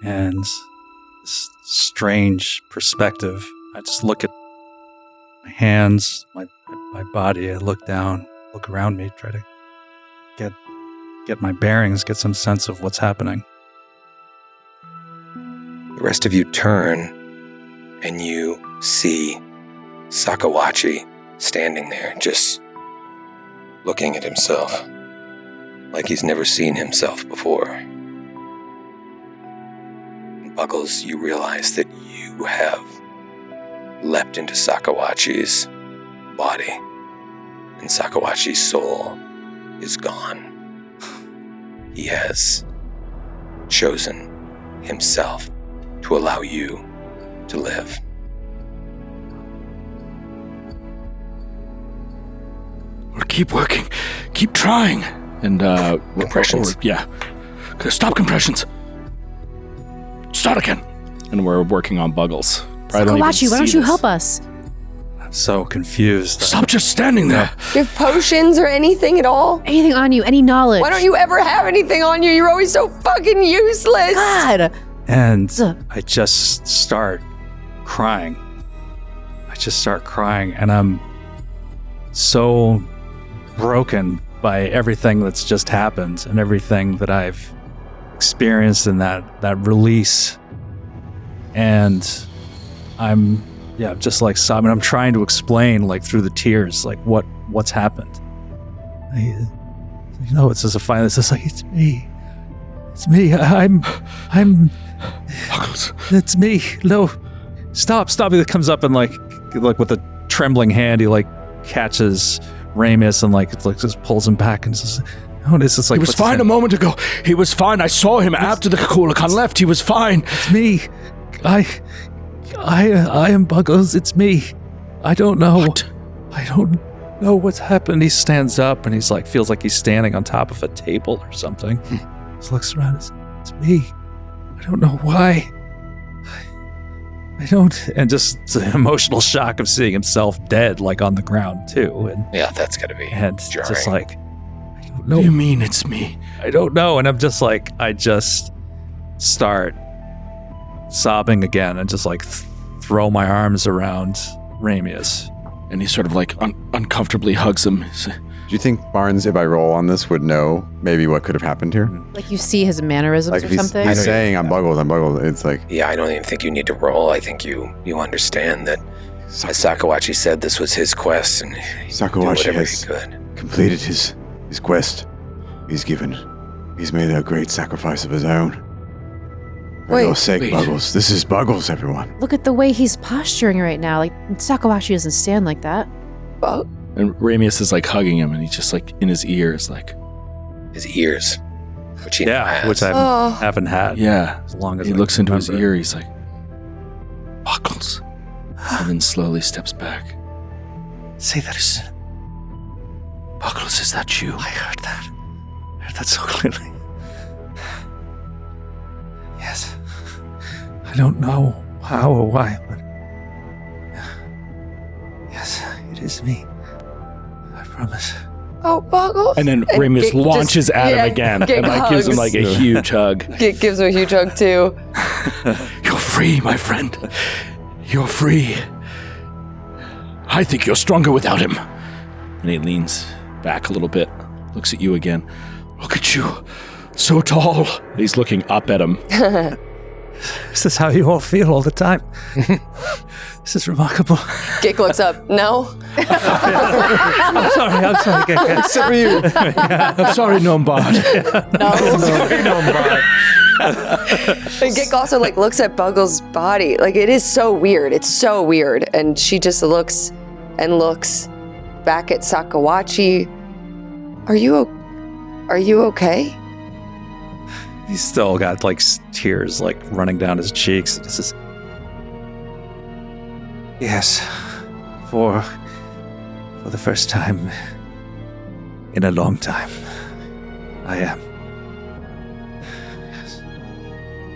and this strange perspective. I just look at my hands, my body. I look down, look around me, try to get my bearings, get some sense of what's happening. The rest of you turn, and you see Sakawachi standing there, just looking at himself like he's never seen himself before. And Buggles, you realize that you have leapt into Sakawachi's body, and Sakawachi's soul is gone. He has chosen himself to allow you to live. Well, keep working. Keep trying. And, compressions. Yeah. Stop compressions. Start again. And we're working on Buggles. Sakawachi, why don't you help us? I'm so confused. Stop just standing there. Do you have potions or anything at all? Anything on you? Any knowledge? Why don't you ever have anything on you? You're always so fucking useless. God. And I just start crying. And I'm so broken by everything that's just happened and everything that I've experienced in that release. And I'm just sobbing. I'm trying to explain through the tears what's happened. It's just a final. It's just it's me. It's me. I'm. Buggles. It's me. No, stop. He comes up and with a trembling hand, he catches Ramius and just pulls him back and says, "Oh, this is He was fine a moment ago. He was fine. I saw him after the Kulakan left. He was fine. It's me. I am Buggles. It's me. I don't know. What? I don't know what's happened." He stands up and he's feels like he's standing on top of a table or something. He looks around. It's me. I don't know why. I don't. And just an emotional shock of seeing himself dead, on the ground too. And yeah, that's gotta be and jarring. just I don't know. What do you mean it's me? I don't know. And I'm just I just start sobbing again and just throw my arms around Ramius. And he sort of uncomfortably hugs him. Do you think Barnes, if I roll on this, would know maybe what could have happened here? You see his mannerisms or something? He's saying I'm Buggles. It's Yeah, I don't even think you need to roll. I think you understand that As Sakawachi said, this was his quest, and Sakawachi has completed his quest. He's made a great sacrifice of his own. For your sake, Buggles. This is Buggles, everyone. Look at the way he's posturing right now. Like, Sakawachi doesn't stand like that. And Ramius is like hugging him, and he's just like in his ears, like his ears, which he which I haven't had. Yeah, as long as he I looks into his remember. ear. He's like, Buckles, and then slowly steps back. Say that again. Buckles, is that you? I heard that. I heard that so clearly. Yes. I don't know how or why, but yes, it is me. I promise. Oh, Buggles. And then Ramius launches at him again and like gives him like a huge hug. Gives him a huge hug too. You're free, my friend. You're free. I think you're stronger without him. And he leans back a little bit, looks at you again. Look at you. So tall. And he's looking up at him. This is how you all feel all the time. This is remarkable. Gik looks up. No. I'm sorry, Gik. Except for you. I'm sorry, Gnombard. No. I'm sorry, Gnombard. And Gik also like looks at Buggles' body. Like it is so weird. It's so weird. And she just looks and looks back at Sakawachi. Are you okay? He's still got like tears like running down his cheeks. This is Yes. For the first time in a long time. I am.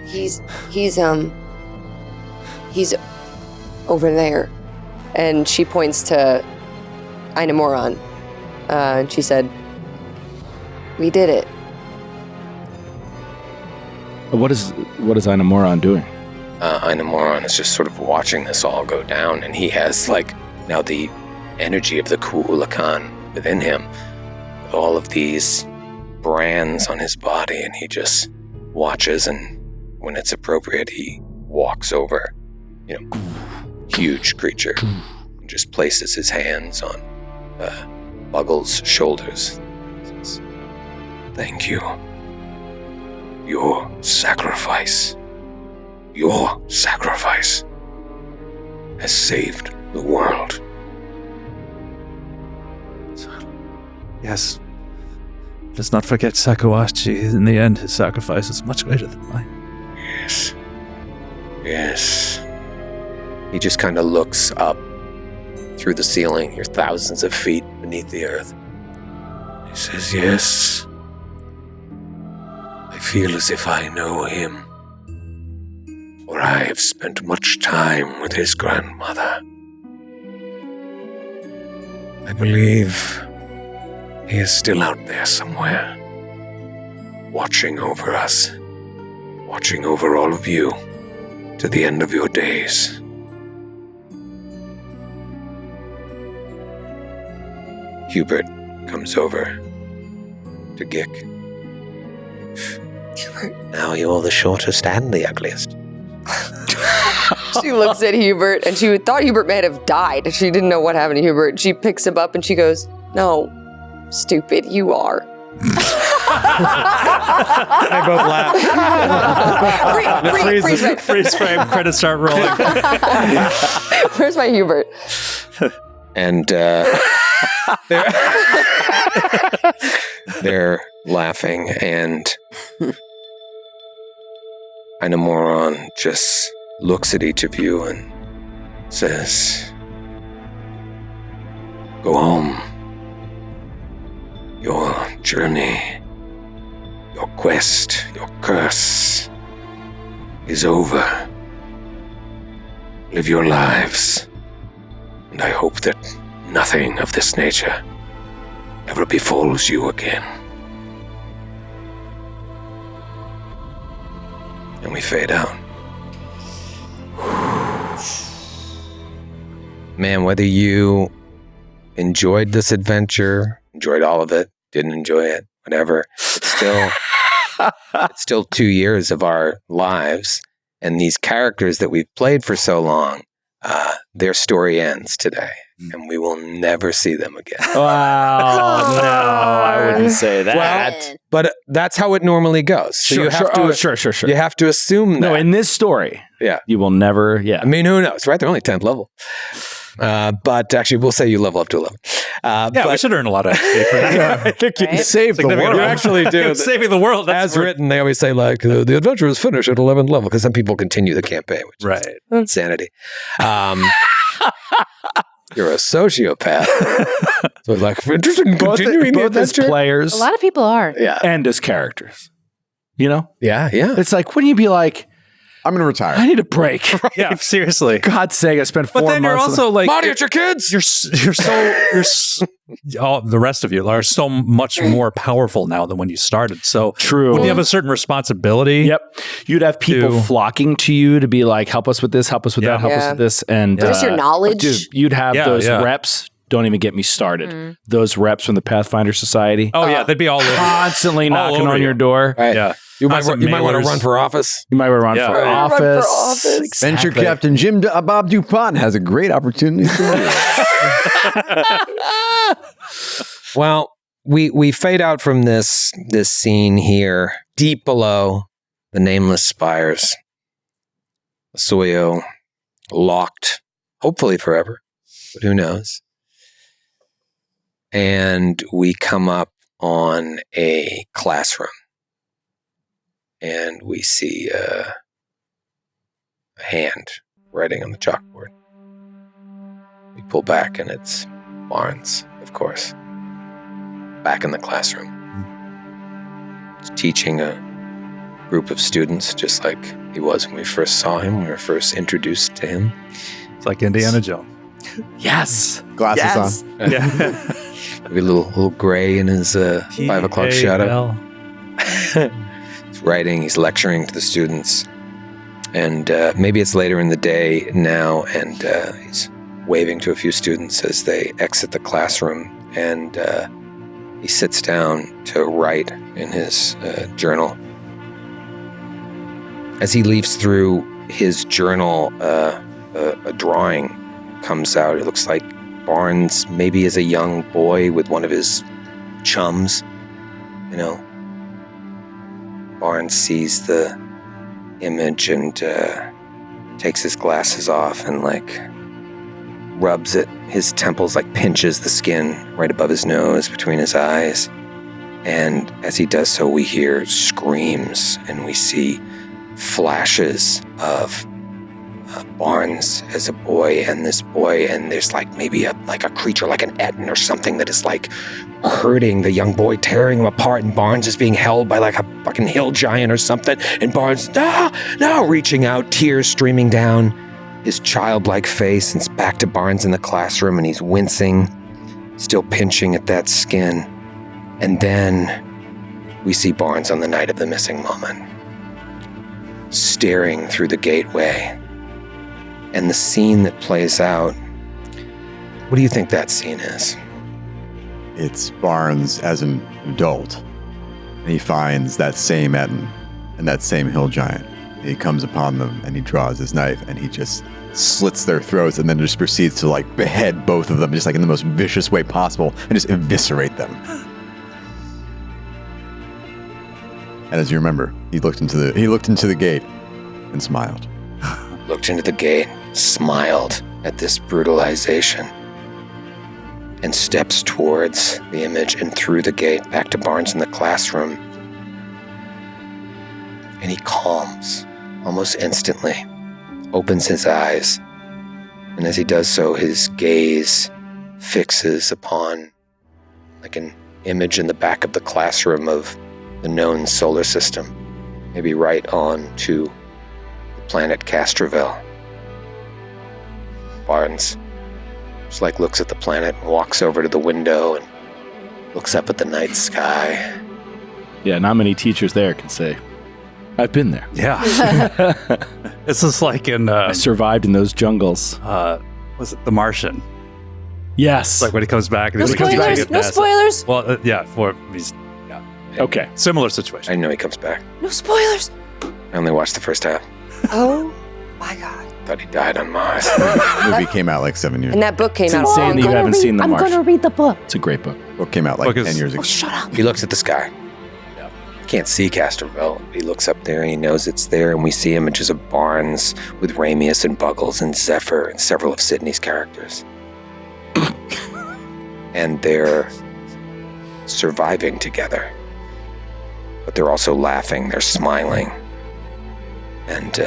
He's over there. And she points to Einamoron. And she said, "We did it." What is Einamoron doing? Einamoron is just sort of watching this all go down, and he has like now the energy of the Ku'ulakan within him, all of these brands on his body, and he just watches, and when it's appropriate, he walks over, huge creature, and just places his hands on Buggles' shoulders. Says, "Thank you. Your sacrifice has saved the world." Yes. Let's not forget Sakawachi. In the end, his sacrifice is much greater than mine. Yes. He just kind of looks up through the ceiling. You're thousands of feet beneath the earth. He says, "Yes. I feel as if I know him, for I have spent much time with his grandmother. I believe he is still out there somewhere, watching over us, watching over all of you to the end of your days." Hubert comes over to Gik. Hubert. "Now you're the shortest and the ugliest." She looks at Hubert, and she thought Hubert may have died. She didn't know what happened to Hubert. She picks him up and she goes, "No, stupid, you are." I both laugh. Freeze frame, credits start rolling. Where's my Hubert? And they're laughing, and Einamoron just looks at each of you and says, "Go home. Your journey, your quest, your curse is over. Live your lives, and I hope that nothing of this nature ever befalls you again." And we fade out. Man, whether you enjoyed this adventure, enjoyed all of it, didn't enjoy it, whatever, it's still 2 years of our lives, and these characters that we've played for so long their story ends today, and we will never see them again. Wow, no, I wouldn't say that. Well, but that's how it normally goes. So you have to, sure. You have to assume that. No, in this story, you will never. Yeah, I mean, who knows, right? They're only 10th level. But actually, we'll say you level up to 11. We should earn a lot of XP for that. I think you saved the world. You actually do. Saving the world. As written, they always say, like, the adventure is finished at 11th level, because some people continue the campaign, which is insanity. You're a sociopath. So, like, interested in continuing the both as adventure? players, A lot of people are. Yeah. and as characters. You know? Yeah. It's like, wouldn't you be like, I'm going to retire. I need a break. Yeah, seriously. God's sake, I spent 4 months. But then you're also like, Marty, it's your kids. the rest of you are so much more powerful now than when you started. So True. When you have a certain responsibility. Yep. You'd have people flocking to you to be like, help us with this, help us with that, help us with this. And just your knowledge. Dude, you'd have those reps. Don't even get me started. Those reps from the Pathfinder Society. Oh, yeah. They'd be all over. Constantly knocking on your door. Right. Yeah. You might want to run for office. You might want to run for office. Exactly. Venture Captain Bob DuPont has a great opportunity for you. Well, we fade out from this scene here, deep below the nameless spires. Soyo locked, hopefully forever, but who knows? And we come up on a classroom, and we see a hand writing on the chalkboard. We pull back, and it's Barnes, of course, back in the classroom. He's teaching a group of students, just like he was when we first saw him, when we were first introduced to him. It's like Indiana Jones. Yes. Glasses on. Yeah. Maybe a little gray in his 5 o'clock shadow. He's writing, he's lecturing to the students. And maybe it's later in the day now, and he's waving to a few students as they exit the classroom. And he sits down to write in his journal. As he leaves through his journal, a drawing comes out. It looks like Barnes maybe is a young boy with one of his chums. You know, Barnes sees the image and takes his glasses off and like rubs at his temples, like pinches the skin right above his nose between his eyes. And as he does so, we hear screams and we see flashes of Barnes as a boy and this boy, and there's like maybe a creature like an Etten or something that is like hurting the young boy, tearing him apart, and Barnes is being held by like a fucking hill giant or something, and Barnes no, reaching out, tears streaming down his childlike face, and it's back to Barnes in the classroom, and he's wincing, still pinching at that skin. And then we see Barnes on the night of the missing moment, staring through the gateway. And the scene that plays out, what do you think that scene is? It's Barnes as an adult. And he finds that same Etten and that same hill giant. And he comes upon them and he draws his knife and he just slits their throats and then just proceeds to like behead both of them, just like in the most vicious way possible, and just eviscerate them. And as you remember, he looked into the gate and smiled. Looked into the gate, smiled at this brutalization, and steps towards the image and through the gate back to Barnes in the classroom. And he calms almost instantly, opens his eyes, and as he does so, his gaze fixes upon like an image in the back of the classroom of the known solar system, maybe right on to the planet Castroville. Barnes just like looks at the planet and walks over to the window and looks up at the night sky. Yeah, not many teachers there can say, I've been there. Yeah. This is like in... I survived in those jungles. Was it The Martian? Yes. Like when he comes back. No spoilers. No spoilers. Well, yeah, for he's... Yeah. Okay. Similar situation. I know he comes back. No spoilers. I only watched the first half. Oh my God. Thought he died on Mars. The movie came out like 7 years And that book came It's out. insane that you haven't seen The I'm Martian. going to read the book. It's a great book. ago. Book came out like 10 years ago. Shut up. He looks at the sky. Can't see Casterville. He looks up there and he knows it's there, and we see images of Barnes with Ramius and Buggles and Zephyr and several of Sydney's characters. And they're surviving together. But they're also laughing, they're smiling. And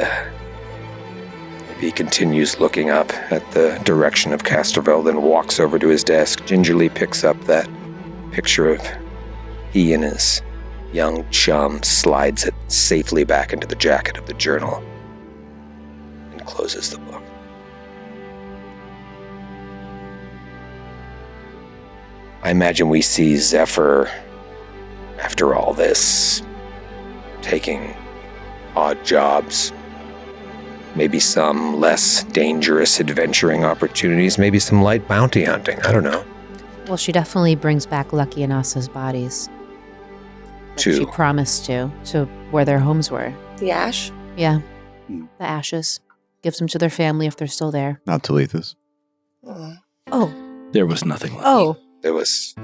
he continues looking up at the direction of Casterville, then walks over to his desk, gingerly picks up that picture of he and his young chum, slides it safely back into the jacket of the journal, and closes the book. I imagine we see Zephyr, after all this, taking odd jobs, maybe some less dangerous adventuring opportunities, maybe some light bounty hunting, I don't know. Well, she definitely brings back Lucky and Asa's bodies. She promised to where their homes were. The ash? Yeah. The ashes. Gives them to their family if they're still there. Not Talitha's. Oh. There was nothing left. Oh. There was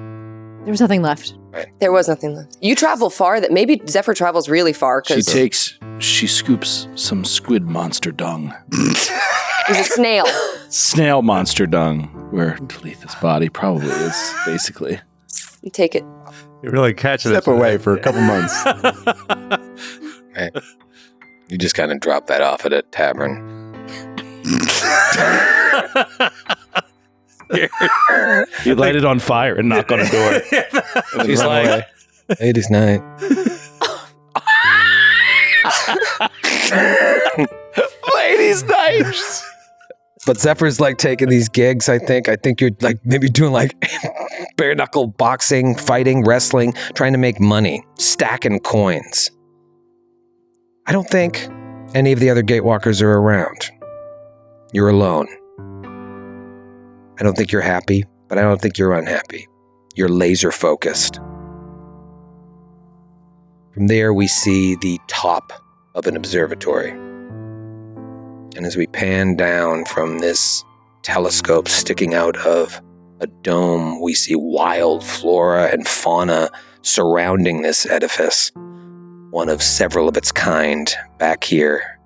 nothing left. Right. There was nothing left. You travel far. That maybe Zephyr travels really far. She scoops some squid monster dung. He's a snail. Snail monster dung, where Talitha's body probably is, basically. You take it. You really catch it. Step away for a couple months. Right. You just kind of drop that off at a tavern. You light it on fire and knock on a door. She's like, ladies' night. Ladies' night. But Zephyr's like taking these gigs, I think. I think you're like maybe doing like bare knuckle boxing, fighting, wrestling, trying to make money, stacking coins. I don't think any of the other Gatewalkers are around. You're alone. I don't think you're happy, but I don't think you're unhappy. You're laser focused. From there, we see the top of an observatory. And as we pan down from this telescope sticking out of a dome, we see wild flora and fauna surrounding this edifice, one of several of its kind back here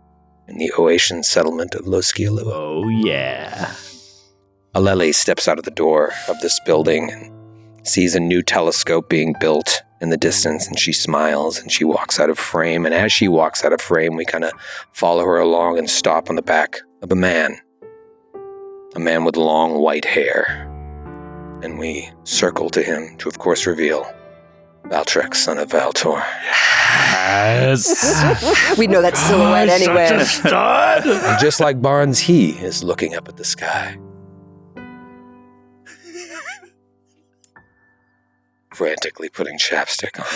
in the Oasian settlement of Loskialua. Oh, yeah. Aleli steps out of the door of this building and sees a new telescope being built in the distance, and she smiles and she walks out of frame. And as she walks out of frame, we kind of follow her along and stop on the back of a man with long white hair. And we circle to him to, of course, reveal Valtrex, son of Valtor. Yes. We know that silhouette anywhere. Such a stud. And just like Barnes, he is looking up at the sky. Frantically putting chapstick on.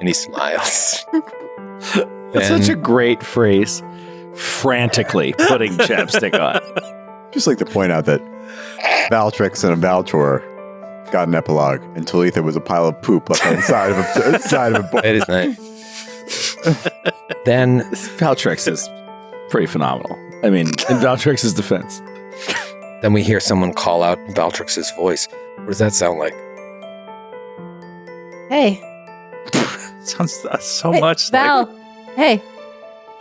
And he smiles. That's such a great phrase. Frantically putting chapstick on. Just like to point out that Valtrex and Valtor got an epilogue, and Talitha was a pile of poop left on the side of a book. It is nice. Then Valtrex is pretty phenomenal. I mean, in Valtrex's defense. Then we hear someone call out Valtrix's voice. What does that sound like? Hey. Sounds so Hey, much Val. like... Hey.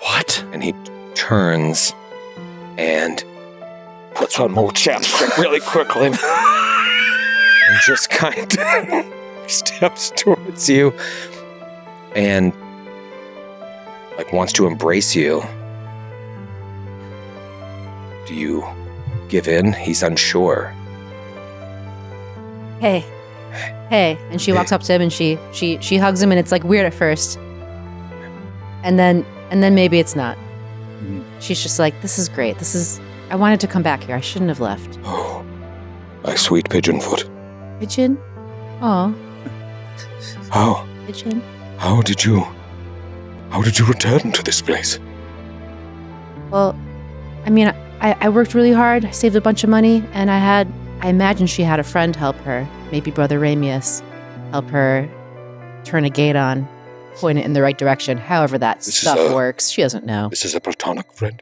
What? And he turns and puts on more chapstick really quickly. And just kind of steps towards you. And like wants to embrace you. Do you give in? He's unsure. Hey. Hey. And she walks up to him and she hugs him, and it's like weird at first. And then maybe it's not. She's just like, this is great. I wanted to come back here. I shouldn't have left. Oh, my sweet pigeonfoot. Pigeon? Oh. How? Pigeon? How did you return to this place? Well, I mean, I worked really hard. I saved a bunch of money, and I imagine she had a friend help her. Maybe Brother Ramius help her turn a gate on. point it in the right direction. However that stuff works. She doesn't know. This is a platonic friend.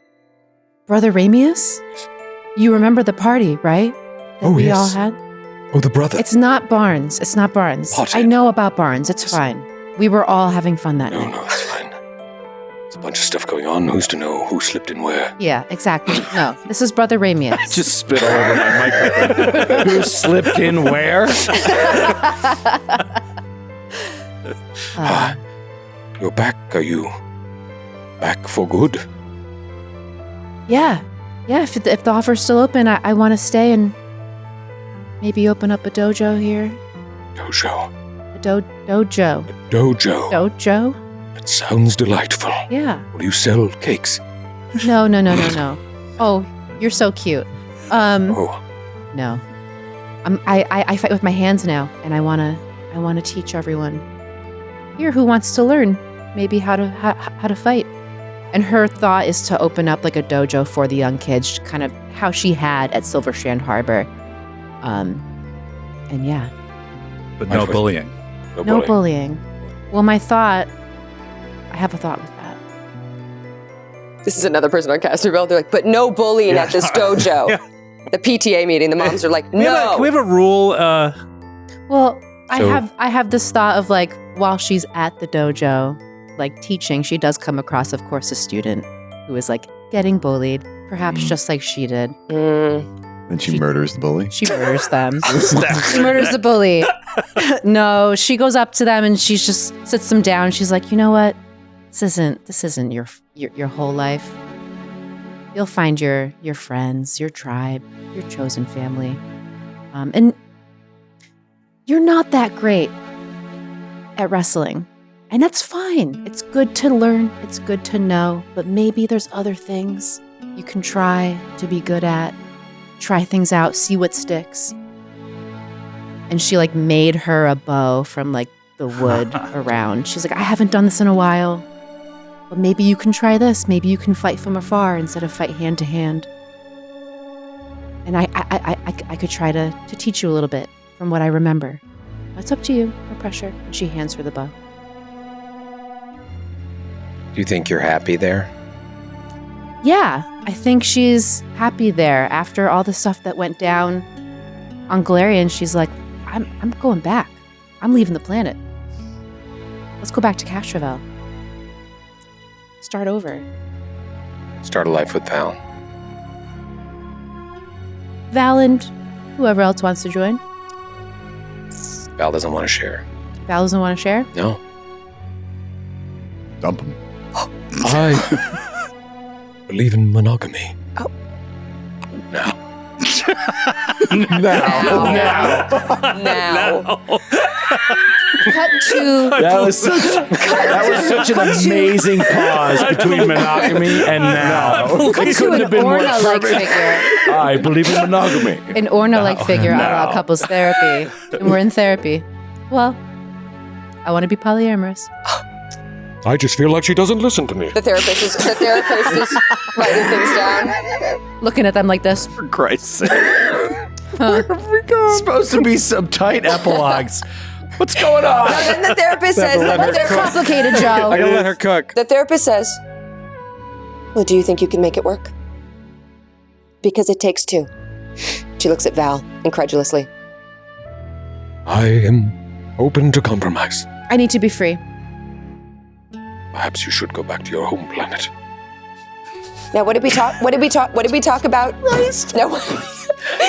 Brother Ramius? You remember the party, right? That we all had? Oh, the brother. It's not Barnes. It's not Barnes. Pothead. I know about Barnes. It's fine. We were all having fun that night. No, it's fine. There's a bunch of stuff going on. Who's to know who slipped in where? Yeah, exactly. No, this is Brother Ramius. Just spit all over my microphone. Who slipped in where? You're back, are you? Back for good? Yeah. If the offer's still open, I want to stay and maybe open up a dojo here. Dojo. A dojo. Dojo. Dojo? That sounds delightful. Yeah. Will you sell cakes? No. Oh, you're so cute. No. I fight with my hands now, and I wanna teach everyone here who wants to learn maybe how to fight. And her thought is to open up like a dojo for the young kids, kind of how she had at Silverstrand Harbor. And yeah. But no bullying. No bullying. Well, I have a thought with that. This is another person on Casterville. They're like, but no bullying at this dojo. Yeah. The PTA meeting, the moms are like, no. Can we have a rule? Well, I have this thought of like, while she's at the dojo, like teaching, she does come across, of course, a student who is like getting bullied, perhaps just like she did. Then she murders the bully. She murders them. She murders the bully. No, she goes up to them and she just sits them down. She's like, you know what? This isn't your whole life. You'll find your friends, your tribe, your chosen family, and you're not that great at wrestling, and that's fine. It's good to learn. It's good to know, but maybe there's other things you can try to be good at. Try things out, see what sticks. And she like made her a bow from like the wood around. She's like, I haven't done this in a while, but maybe you can try this. Maybe you can fight from afar instead of fight hand to hand. And I could try to teach you a little bit from what I remember. It's up to you, no pressure. And she hands her the bow. Do you think you're happy there? Yeah, I think she's happy there. After all the stuff that went down on Galarian, she's like, I'm going back. I'm leaving the planet. Let's go back to Castrovel. Start over. Start a life with Val. Val and whoever else wants to join. Val doesn't want to share. Val doesn't want to share? No. Dump him. I believe in monogamy. Oh. Now. Now. Cut to. That was such an amazing pause between monogamy and now. Cut It to couldn't an have been more Orna-like perfect. figure. I believe in monogamy. An Orna-like figure No. a la couples therapy. And we're in therapy. Well, I want to be polyamorous. I just feel like she doesn't listen to me. The therapist is writing things down. Looking at them like this. For Christ's sake. Supposed to be some tight epilogues. What's going on? No, then the therapist says, They're complicated, Joe. I gotta let her cook. the therapist says, well, do you think you can make it work? Because it takes two. She looks at Val incredulously. I am open to compromise. I need to be free. Perhaps you should go back to your home planet. Now, what did we talk about? No.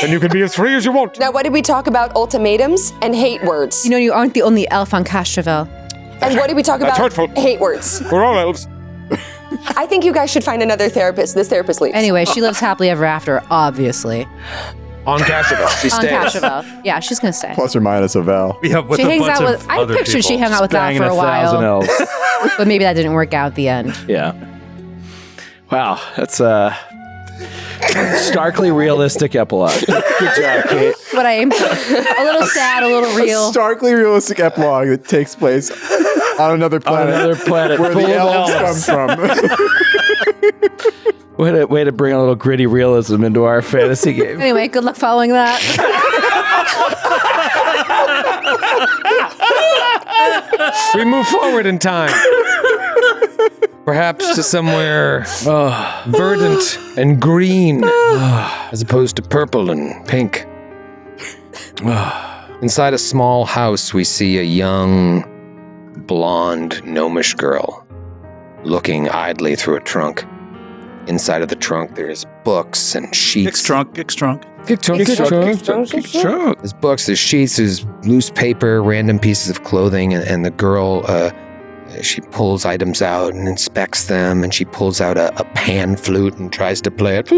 And you can be as free as you want. Now, what did we talk about? Ultimatums and hate words. You know, you aren't the only elf on Castrovel. And what did we talk That's about? hurtful. Hate words. We're all elves. I think you guys should find another therapist. This therapist leaves. Anyway, she lives happily ever after, obviously. On Castrovel. She On stays. Castrovel. Yeah, she's going to stay. Plus or minus a Val. Yeah, with She a hangs bunch out of with. I other pictured she people. hung out with Val Banging for a 1,000 while. elves. But maybe that didn't work out at the end. Yeah. Wow, that's a starkly realistic epilogue. Good job, Kate. What I aimed for. A little sad, a little A real. starkly realistic epilogue that takes place on another planet. Where full the of elves come from. Way to bring a little gritty realism into our fantasy game. Anyway, good luck following that. We move forward in time. Perhaps to somewhere verdant and green, as opposed to purple and pink. Inside a small house, we see a young, blonde, gnomish girl looking idly through a trunk. Inside of the trunk, there's books and sheets. Kicks trunk. There's books, there's sheets, there's loose paper, random pieces of clothing, and the girl, she pulls items out and inspects them, and she pulls out a pan flute and tries to play it.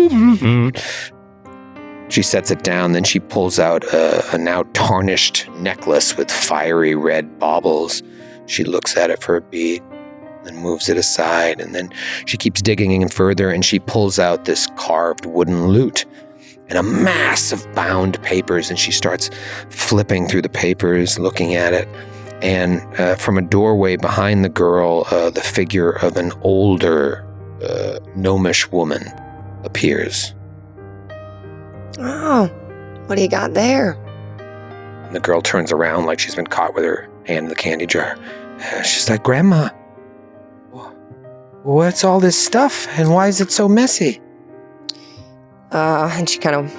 She sets it down, then she pulls out a now tarnished necklace with fiery red baubles. She looks at it for a beat, then moves it aside, and then she keeps digging in further, and she pulls out this carved wooden lute and a mass of bound papers, and she starts flipping through the papers, looking at it. And from a doorway behind the girl, the figure of an older gnomish woman appears. Oh, what do you got there? And the girl turns around like she's been caught with her hand in the candy jar. She's like, Grandma, what's all this stuff, and why is it so messy? And she kind of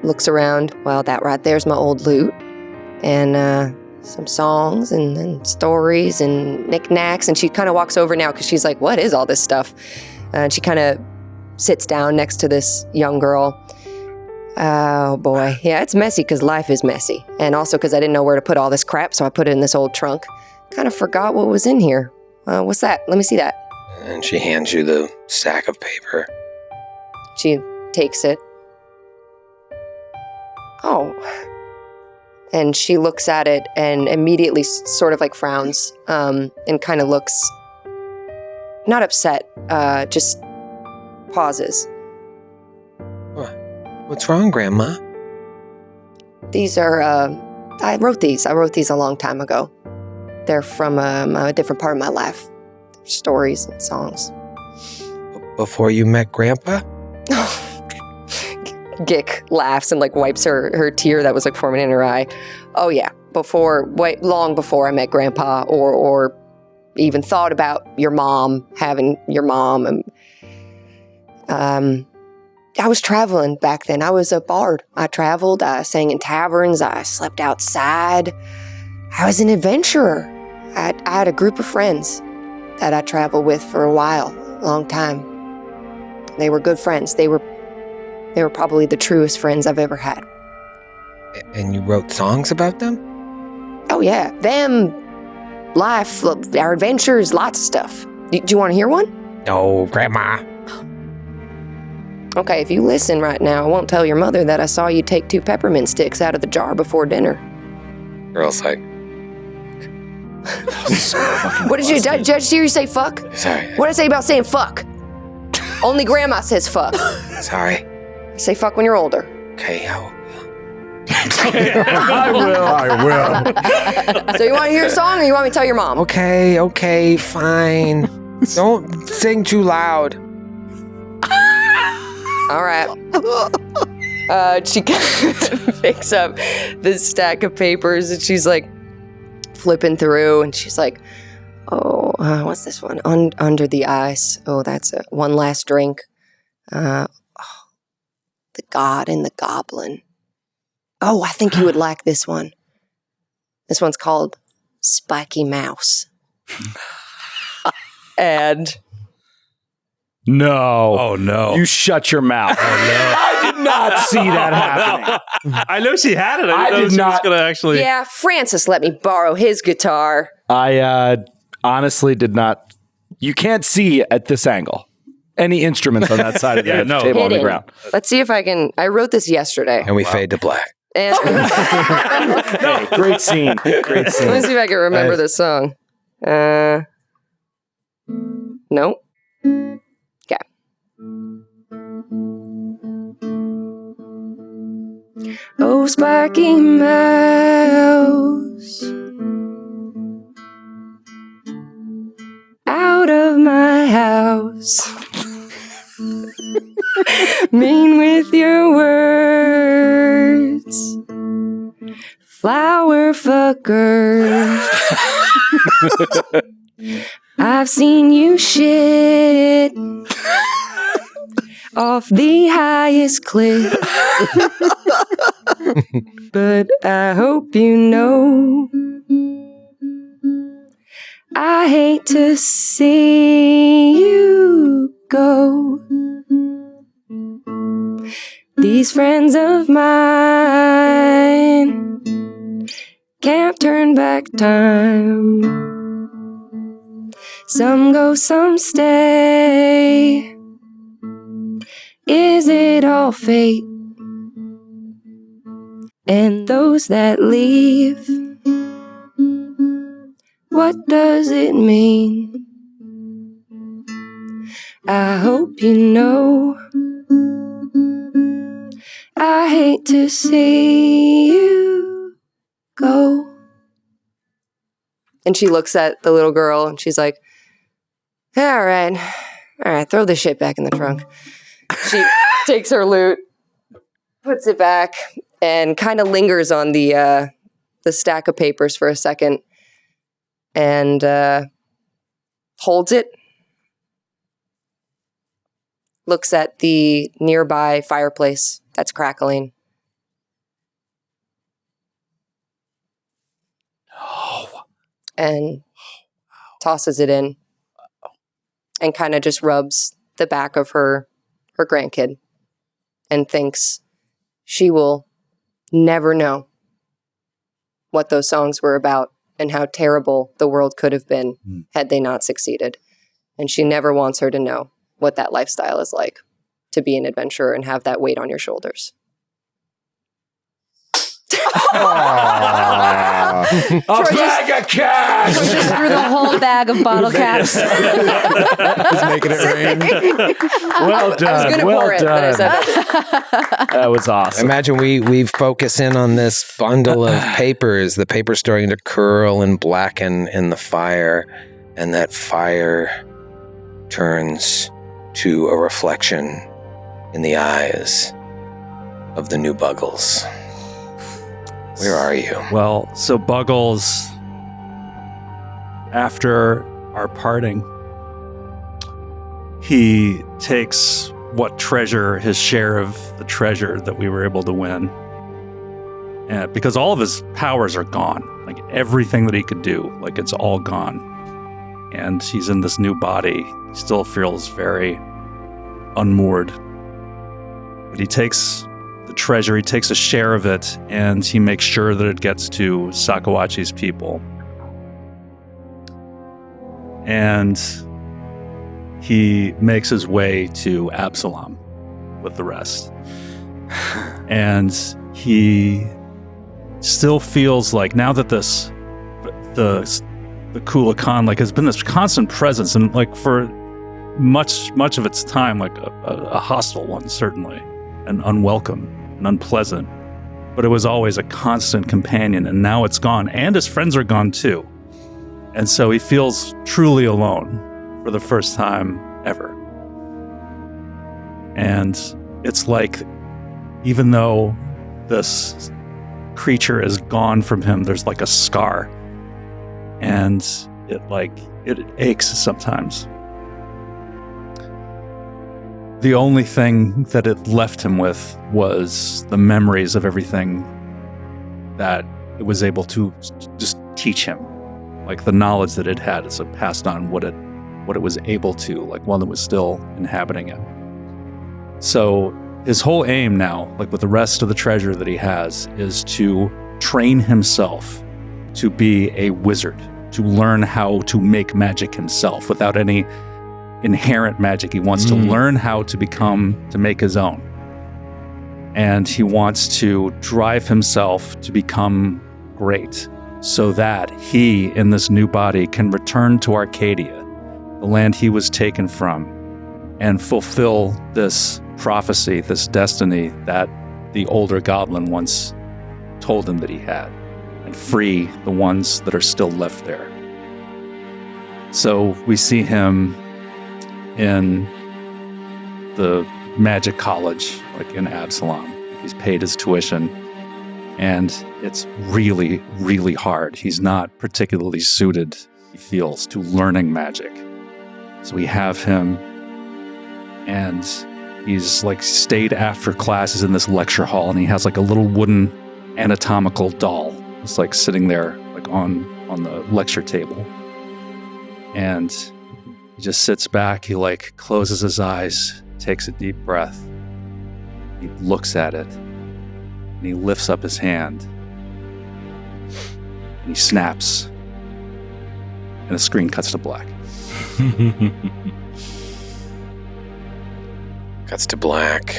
looks around. Well, that right there's my old lute. And some songs and stories and knickknacks. And she kind of walks over now because she's like, what is all this stuff? And she kind of sits down next to this young girl. Oh, boy. Yeah, it's messy because life is messy. And also because I didn't know where to put all this crap, so I put it in this old trunk. Kind of forgot what was in here. What's that? Let me see that. And she hands you the stack of paper. She takes it. Oh. And she looks at it and immediately sort of like frowns and kind of looks not upset, just pauses. What's wrong, Grandma? These are, I wrote these a long time ago. They're from a different part of my life. Stories and songs. Before you met Grandpa? Gick laughs and like wipes her tear that was like forming in her eye. Oh yeah, long before I met Grandpa or even thought about your mom, having your mom. And I was traveling back then. I was a bard. I traveled, I sang in taverns, I slept outside. I was an adventurer. I had a group of friends that I traveled with for a while, a long time. They were good friends. They were probably the truest friends I've ever had. And you wrote songs about them? Oh yeah, them, life, our adventures, lots of stuff. Do you want to hear one? No, Grandma. Okay, if you listen right now, I won't tell your mother that I saw you take 2 peppermint sticks out of the jar before dinner. Girl's like... What did you, Judge hear you say fuck? Sorry. What did I say about saying fuck? Only Grandma says fuck. Sorry. Say fuck when you're older. Okay, I will. So you want to hear a song or you want me to tell your mom? Okay, fine. Don't sing too loud. All right. She picks up this stack of papers and she's like flipping through and she's like, oh, what's this one? Under the Ice. Oh, that's One Last Drink. The God and the Goblin. Oh, I think you would like this one. This one's called Spiky Mouse. And... No. Oh, no. You shut your mouth. Oh, no. I did not see that happening. I know she had it. I did not. Gonna actually... Yeah, Francis let me borrow his guitar. I honestly did not. You can't see at this angle any instruments on that side of the table on the ground. Let's see if I can. I wrote this yesterday. And we fade to black. And hey, great scene. Great scene. Let me see if I can remember this song. Nope. Okay. Oh, Spiky Mouse, out of my house. Mean with your words, flower fucker. I've seen you shit off the highest cliff. But I hope you know I hate to see you go. These friends of mine can't turn back time. Some go, some stay. Is it all fate? And those that leave, what does it mean? I hope you know I hate to see you go. And she looks at the little girl and she's like, all right, throw the shit back in the trunk. She takes her loot, puts it back, and kind of lingers on the stack of papers for a second and holds it, looks at the nearby fireplace that's crackling. And tosses it in and kind of just rubs the back of her grandkid and thinks she will never know what those songs were about and how terrible the world could have been had they not succeeded. And she never wants her to know what that lifestyle is like, to be an adventurer and have that weight on your shoulders. A bag of cash! Troy just threw the whole bag of bottle caps. Just making it rain. Well done. I was going to pour it, but I said that. That was awesome. Imagine we focus in on this bundle of papers, the paper starting to curl and blacken in the fire, and that fire turns to a reflection in the eyes of the new Buggles. Where are you? Well, so Buggles, after our parting, he takes his share of the treasure that we were able to win. And because all of his powers are gone, like everything that he could do, like it's all gone. And he's in this new body. He still feels very unmoored. But he takes the treasure, he takes a share of it, and he makes sure that it gets to Sakawachi's people. And he makes his way to Absalom with the rest. And he still feels like now that the Kula Khan has been this constant presence, and for much of its time, a hostile one, certainly, and unwelcome and unpleasant, but it was always a constant companion, and now it's gone, and his friends are gone too. And so he feels truly alone for the first time ever. And it's like, even though this creature is gone from him, there's like a scar, and it aches sometimes. The only thing that it left him with was the memories of everything that it was able to just teach him, like the knowledge that it had, so it passed on what it was able to, while it was still inhabiting it. So his whole aim now, with the rest of the treasure that he has, is to train himself to be a wizard, to learn how to make magic himself without any inherent magic. He wants to learn how to make his own. And he wants to drive himself to become great so that he, in this new body, can return to Arcadia, the land he was taken from, and fulfill this prophecy, this destiny that the older goblin once told him that he had, and free the ones that are still left there. So we see him in the magic college, in Absalom. He's paid his tuition, and it's really, really hard. He's not particularly suited he feels to learning magic. So we have him, and he's like stayed after class. He's in this lecture hall, and he has like a little wooden anatomical doll. It's like sitting there like on the lecture table. And he just sits back, he like closes his eyes, takes a deep breath. He looks at it, and he lifts up his hand, and he snaps, and the screen cuts to black. Cuts to black.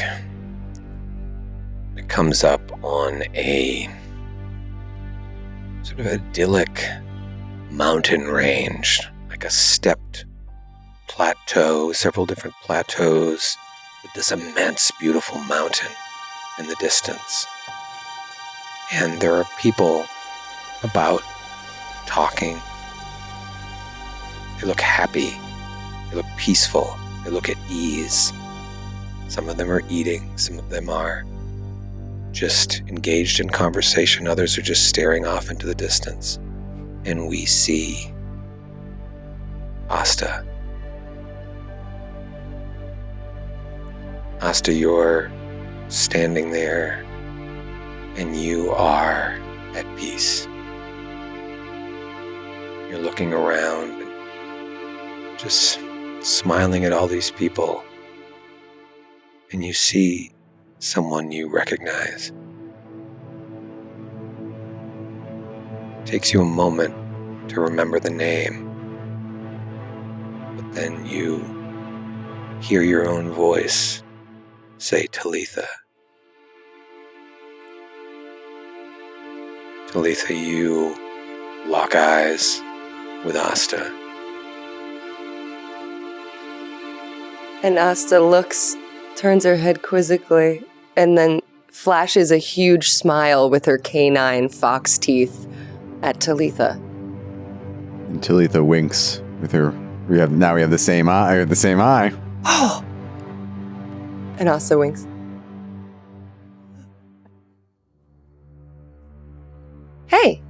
It comes up on a sort of idyllic mountain range, like a stepped plateau, several different plateaus, with this immense, beautiful mountain in the distance. And there are people about, talking. They look happy. They look peaceful. They look at ease. Some of them are eating. Some of them are just engaged in conversation. Others are just staring off into the distance. And we see Asta. Asta, you're standing there, and you are at peace. You're looking around and just smiling at all these people, and you see someone you recognize. It takes you a moment to remember the name, but then you hear your own voice say Talitha. Talitha, you lock eyes with Asta. And Asta looks, turns her head quizzically, and then flashes a huge smile with her canine fox teeth at Talitha. And Talitha winks with her. We have the same eye. Oh! And Asta winks. Hey!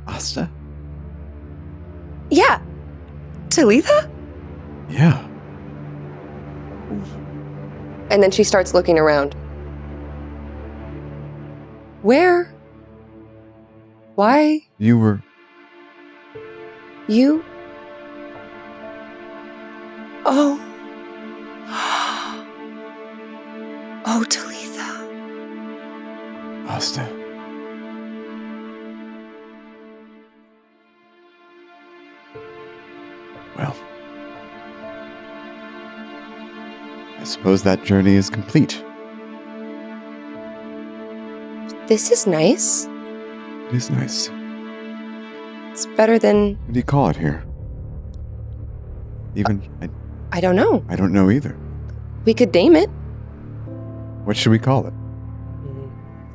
Asta? Yeah! Talitha? Yeah. And then she starts looking around. Where? Why? You were... You? Oh. Oh, Talitha. Asta. Well, I suppose that journey is complete. This is nice. It is nice. It's better than... What do you call it here? I don't know. I don't know either. We could name it. What should we call it?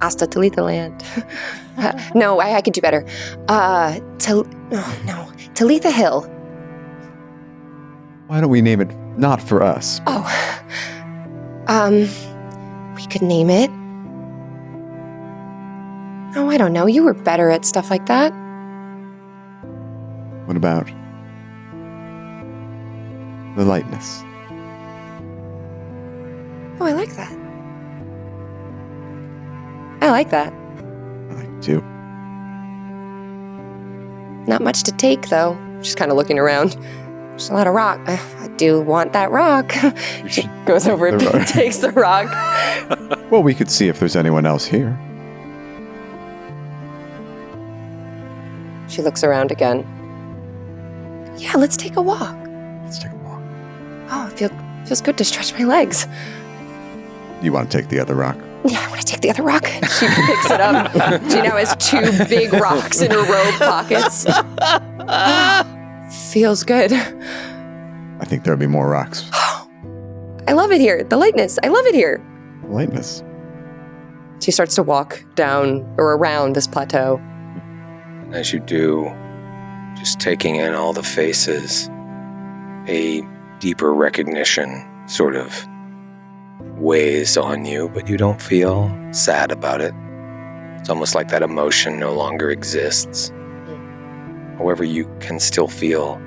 Asta Talitha Land. No, I could do better. Talitha Hill. Why don't we name it not for us? Oh. We could name it. Oh, I don't know. You were better at stuff like that. What about the Lightness? Oh, I like that. I like that. I like it too. Not much to take, though. Just kind of looking around. There's a lot of rock. I do want that rock. She goes over and takes the rock. Well, we could see if there's anyone else here. She looks around again. Yeah, let's take a walk. Let's take a walk. Oh, it feels good to stretch my legs. You want to take the other rock? Yeah, I want to take the other rock. She picks it up. She now has 2 big rocks in her robe pockets. Feels good. I think there'll be more rocks. I love it here. The lightness. I love it here. Lightness. She starts to walk down or around this plateau. As you do, just taking in all the faces, a deeper recognition sort of weighs on you, but you don't feel sad about it. It's almost like that emotion no longer exists. However, you can still feel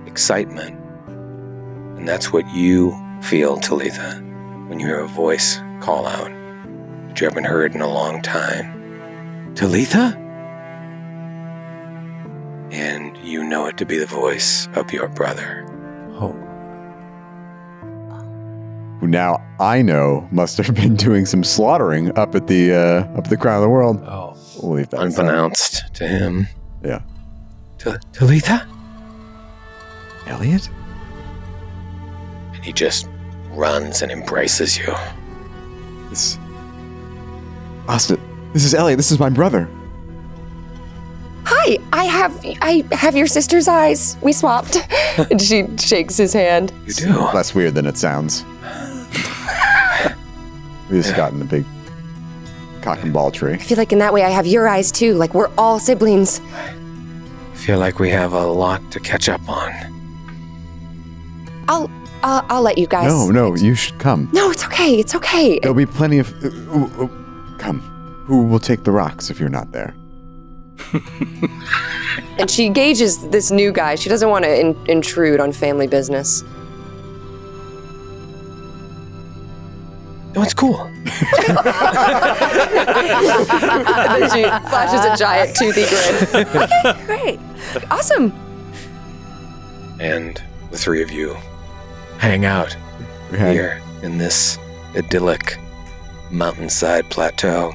excitement. And that's what you feel, Talitha, when you hear a voice call out that you haven't heard in a long time. Talitha? And you know it to be the voice of your brother. Oh. Who now I know must have been doing some slaughtering up at the Crown of the World. Oh. We'll leave that Unbeknownst to him. Yeah. Talitha? Elliot? And he just runs and embraces you. Austin, this is Elliot. This is my brother. Hi, I have your sister's eyes. We swapped. And she shakes his hand. You do? Less weird than it sounds. We just got in a big cock and ball tree. I feel like in that way I have your eyes too. Like we're all siblings. I feel like we have a lot to catch up on. I'll let you guys. No, you should come. No, it's okay. It's okay. There'll be plenty of... come. Who will take the rocks if you're not there? And she gauges this new guy. She doesn't want to intrude on family business. No, it's cool. And then she flashes a giant toothy grin. Okay, great. Awesome. And the three of you hang out here in this idyllic mountainside plateau.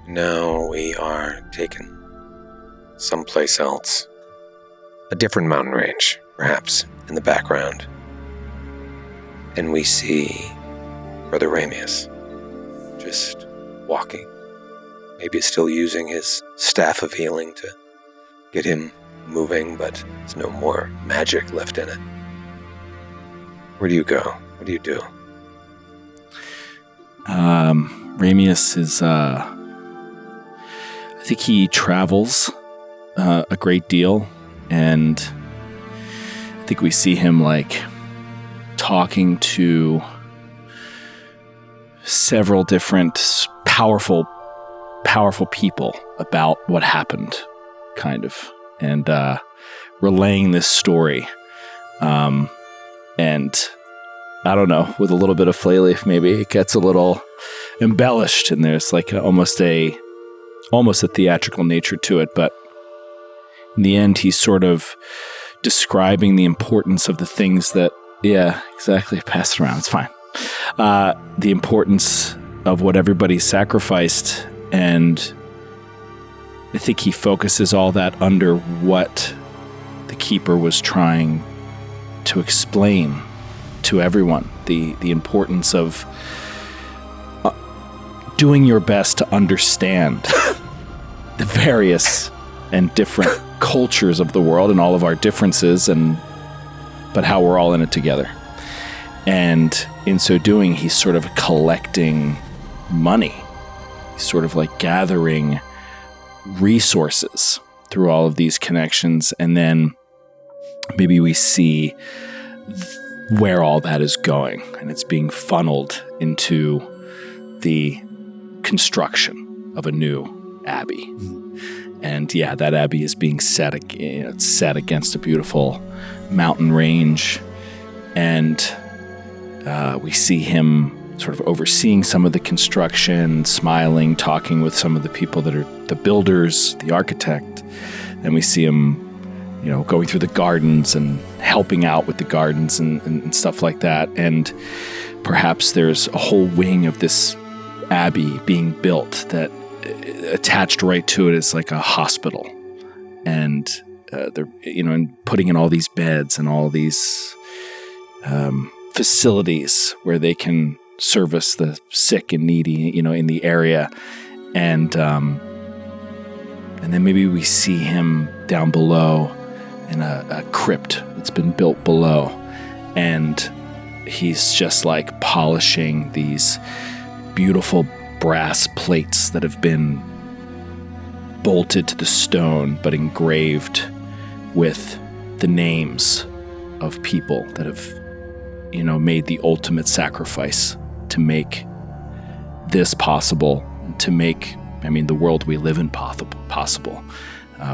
Now we are taken someplace else. A different mountain range, perhaps, in the background. And we see Brother Ramius just walking. Maybe still using his staff of healing to get him moving, but there's no more magic left in it. Where do you go? What do you do? Ramius is, I think he travels a great deal, and I think we see him like talking to several different powerful people about what happened, kind of, and relaying this story. And I don't know, with a little bit of Flayleaf, maybe it gets a little embellished, and there's like almost a theatrical nature to it. But in the end, he's sort of describing the importance of the things that, yeah, exactly. Pass it around. It's fine. The importance of what everybody sacrificed, and I think he focuses all that under what the Keeper was trying to explain to everyone, the importance of doing your best to understand the various and different cultures of the world and all of our differences, but how we're all in it together. And in so doing, he's sort of collecting money. He's sort of like gathering resources through all of these connections, and then maybe we see where all that is going, and it's being funneled into the construction of a new abbey. And yeah, that abbey is being set against a beautiful mountain range, and we see him sort of overseeing some of the construction, smiling, talking with some of the people that are the builders, the architect. And we see him, going through the gardens and helping out with the gardens and stuff like that. And perhaps there's a whole wing of this abbey being built that attached right to it is like a hospital. And they're, and putting in all these beds and all these facilities where they can service the sick and needy, in the area. And then maybe we see him down below in a crypt that's been built below, and he's just like polishing these beautiful brass plates that have been bolted to the stone but engraved with the names of people that have made the ultimate sacrifice to make this possible, to make the world we live in possible.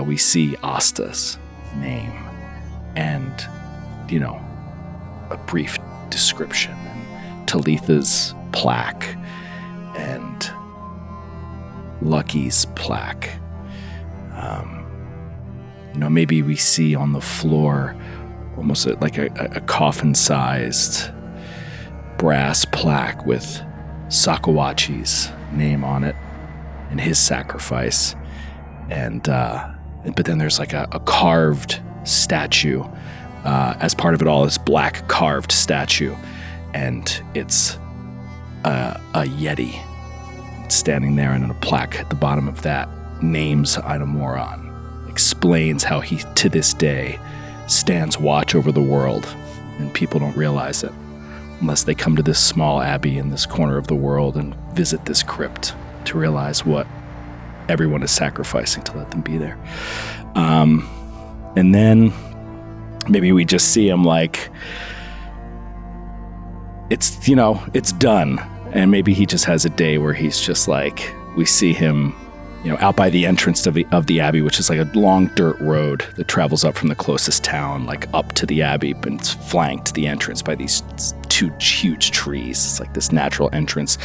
we see Asta's name and, a brief description, and Talitha's plaque, and Lucky's plaque. Maybe we see on the floor almost like a coffin-sized brass plaque with Sakawachi's name on it and his sacrifice. And but then there's like a carved statue as part of it all, this black carved statue, and it's a Yeti standing there, and a plaque at the bottom of that names Einamoran, explains how he to this day stands watch over the world, and people don't realize it unless they come to this small abbey in this corner of the world and visit this crypt to realize what everyone is sacrificing to let them be there. And then maybe we just see him like, it's done. And maybe he just has a day where he's just like, we see him, out by the entrance of the abbey, which is like a long dirt road that travels up from the closest town, like up to the abbey, but it's flanked the entrance by these two huge trees. It's like this natural entrance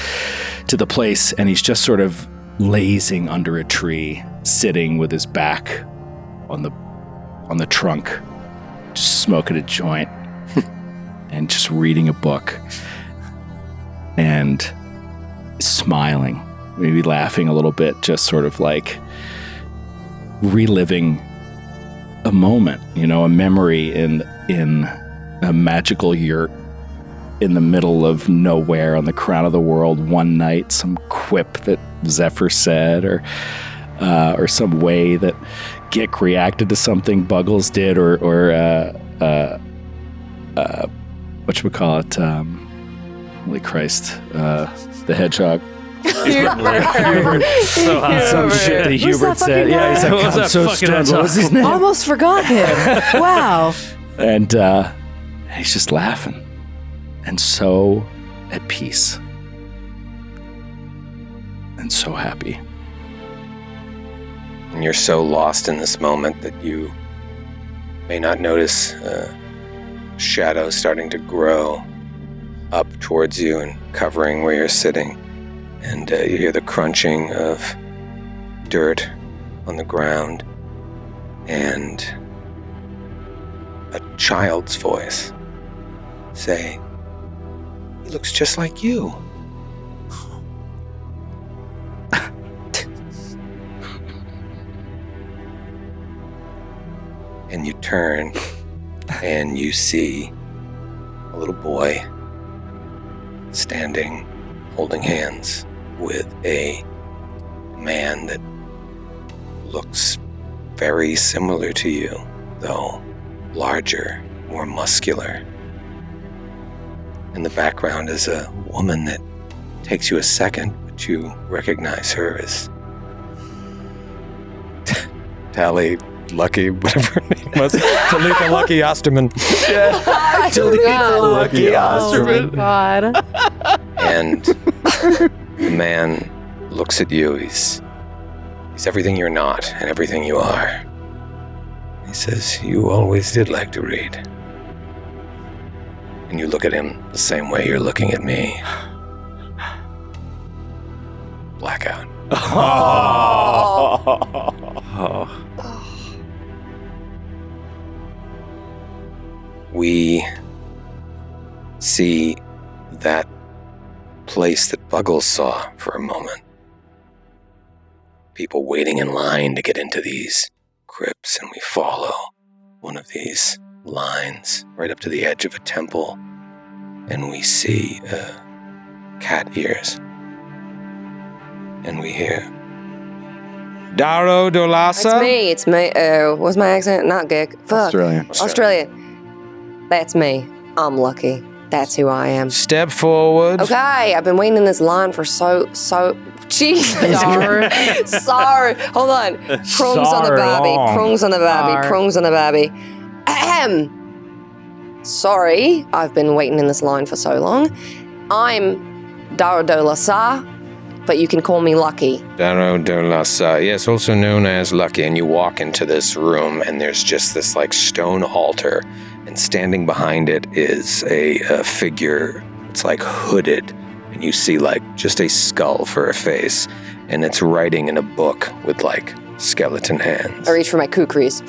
to the place. And he's just sort of lazing under a tree, sitting with his back on the trunk, just smoking a joint and just reading a book and smiling, maybe laughing a little bit, just sort of like reliving a moment, a memory in a magical yurt in the middle of nowhere on the crown of the world one night, some quip that Zephyr said, or some way that Gick reacted to something Buggles did, or whatchamacallit, holy Christ, the hedgehog. Some shit that Hubert said. Yeah, he's like, I'm so stunned. What was his name? Almost forgot him. Wow. And he's just laughing and so at peace and so happy. And you're so lost in this moment that you may not notice a shadow starting to grow up towards you and covering where you're sitting. And you hear the crunching of dirt on the ground and a child's voice say, "He looks just like you." And you turn and you see a little boy standing, holding hands with a man that looks very similar to you, though larger, more muscular. In the background is a woman that takes you a second, but you recognize her as Tally Lucky, whatever her name was. Talitha Lucky Osterman. Yeah. Talitha Lucky Osterman. Oh, God. And the man looks at you. He's everything you're not and everything you are. He says, "You always did like to read." And you look at him the same way you're looking at me. Blackout. Oh. We see that place that Buggles saw for a moment. People waiting in line to get into these crypts, and we follow one of these lines right up to the edge of a temple, and we see cat ears. And we hear, "Daro Dolasa?" It's me. What's my accent? Not Gick. Fuck. Australian. That's me. I'm Lucky. That's who I am. Step forward. Okay, I've been waiting in this line for so. Jesus. Sorry. Hold on. Prongs on the babby. Prongs on the babby. Prongs on the babby. Ahem. Sorry, I've been waiting in this line for so long. I'm Darodola Sa, but you can call me Lucky. Daro de Lassa, yes, also known as Lucky. And you walk into this room, and there's just this like stone altar, and standing behind it is a figure. It's like hooded, and you see like just a skull for a face, and it's writing in a book with like skeleton hands. I reach for my kukris.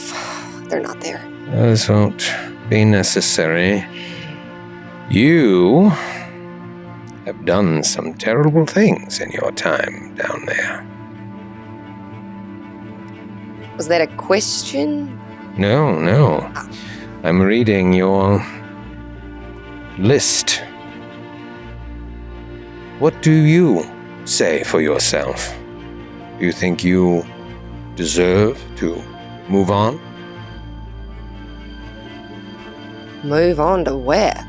They're not there. Those won't be necessary. You have done some terrible things in your time down there. Was that a question? No. I'm reading your list. What do you say for yourself? Do you think you deserve to move on? Move on to where?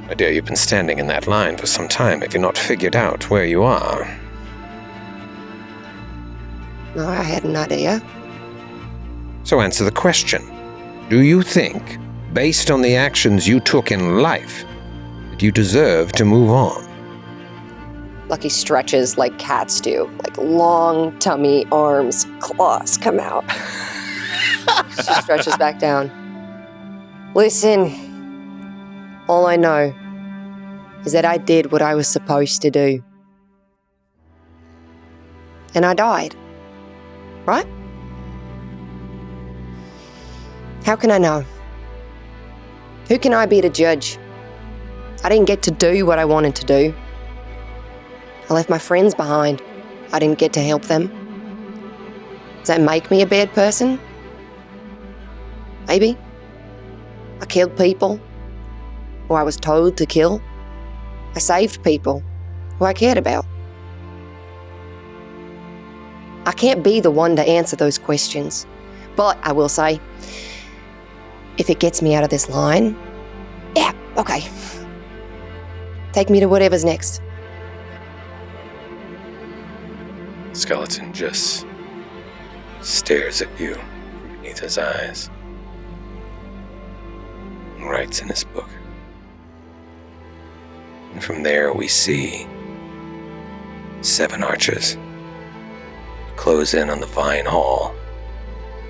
My dear, you've been standing in that line for some time. Have you not figured out where you are? No, I had an idea. So answer the question. Do you think, based on the actions you took in life, that you deserve to move on? Lucky stretches like cats do, like long tummy, arms, claws come out. She stretches back down. Listen, all I know is that I did what I was supposed to do. And I died. Right? How can I know? Who can I be to judge? I didn't get to do what I wanted to do. I left my friends behind. I didn't get to help them. Does that make me a bad person? Maybe. I killed people who I was told to kill. I saved people who I cared about. I can't be the one to answer those questions, but I will say, if it gets me out of this line, yeah, okay. Take me to whatever's next. Skeleton just stares at you from beneath his eyes and writes in his book. And from there we see 7 archers close in on the Vine Hall,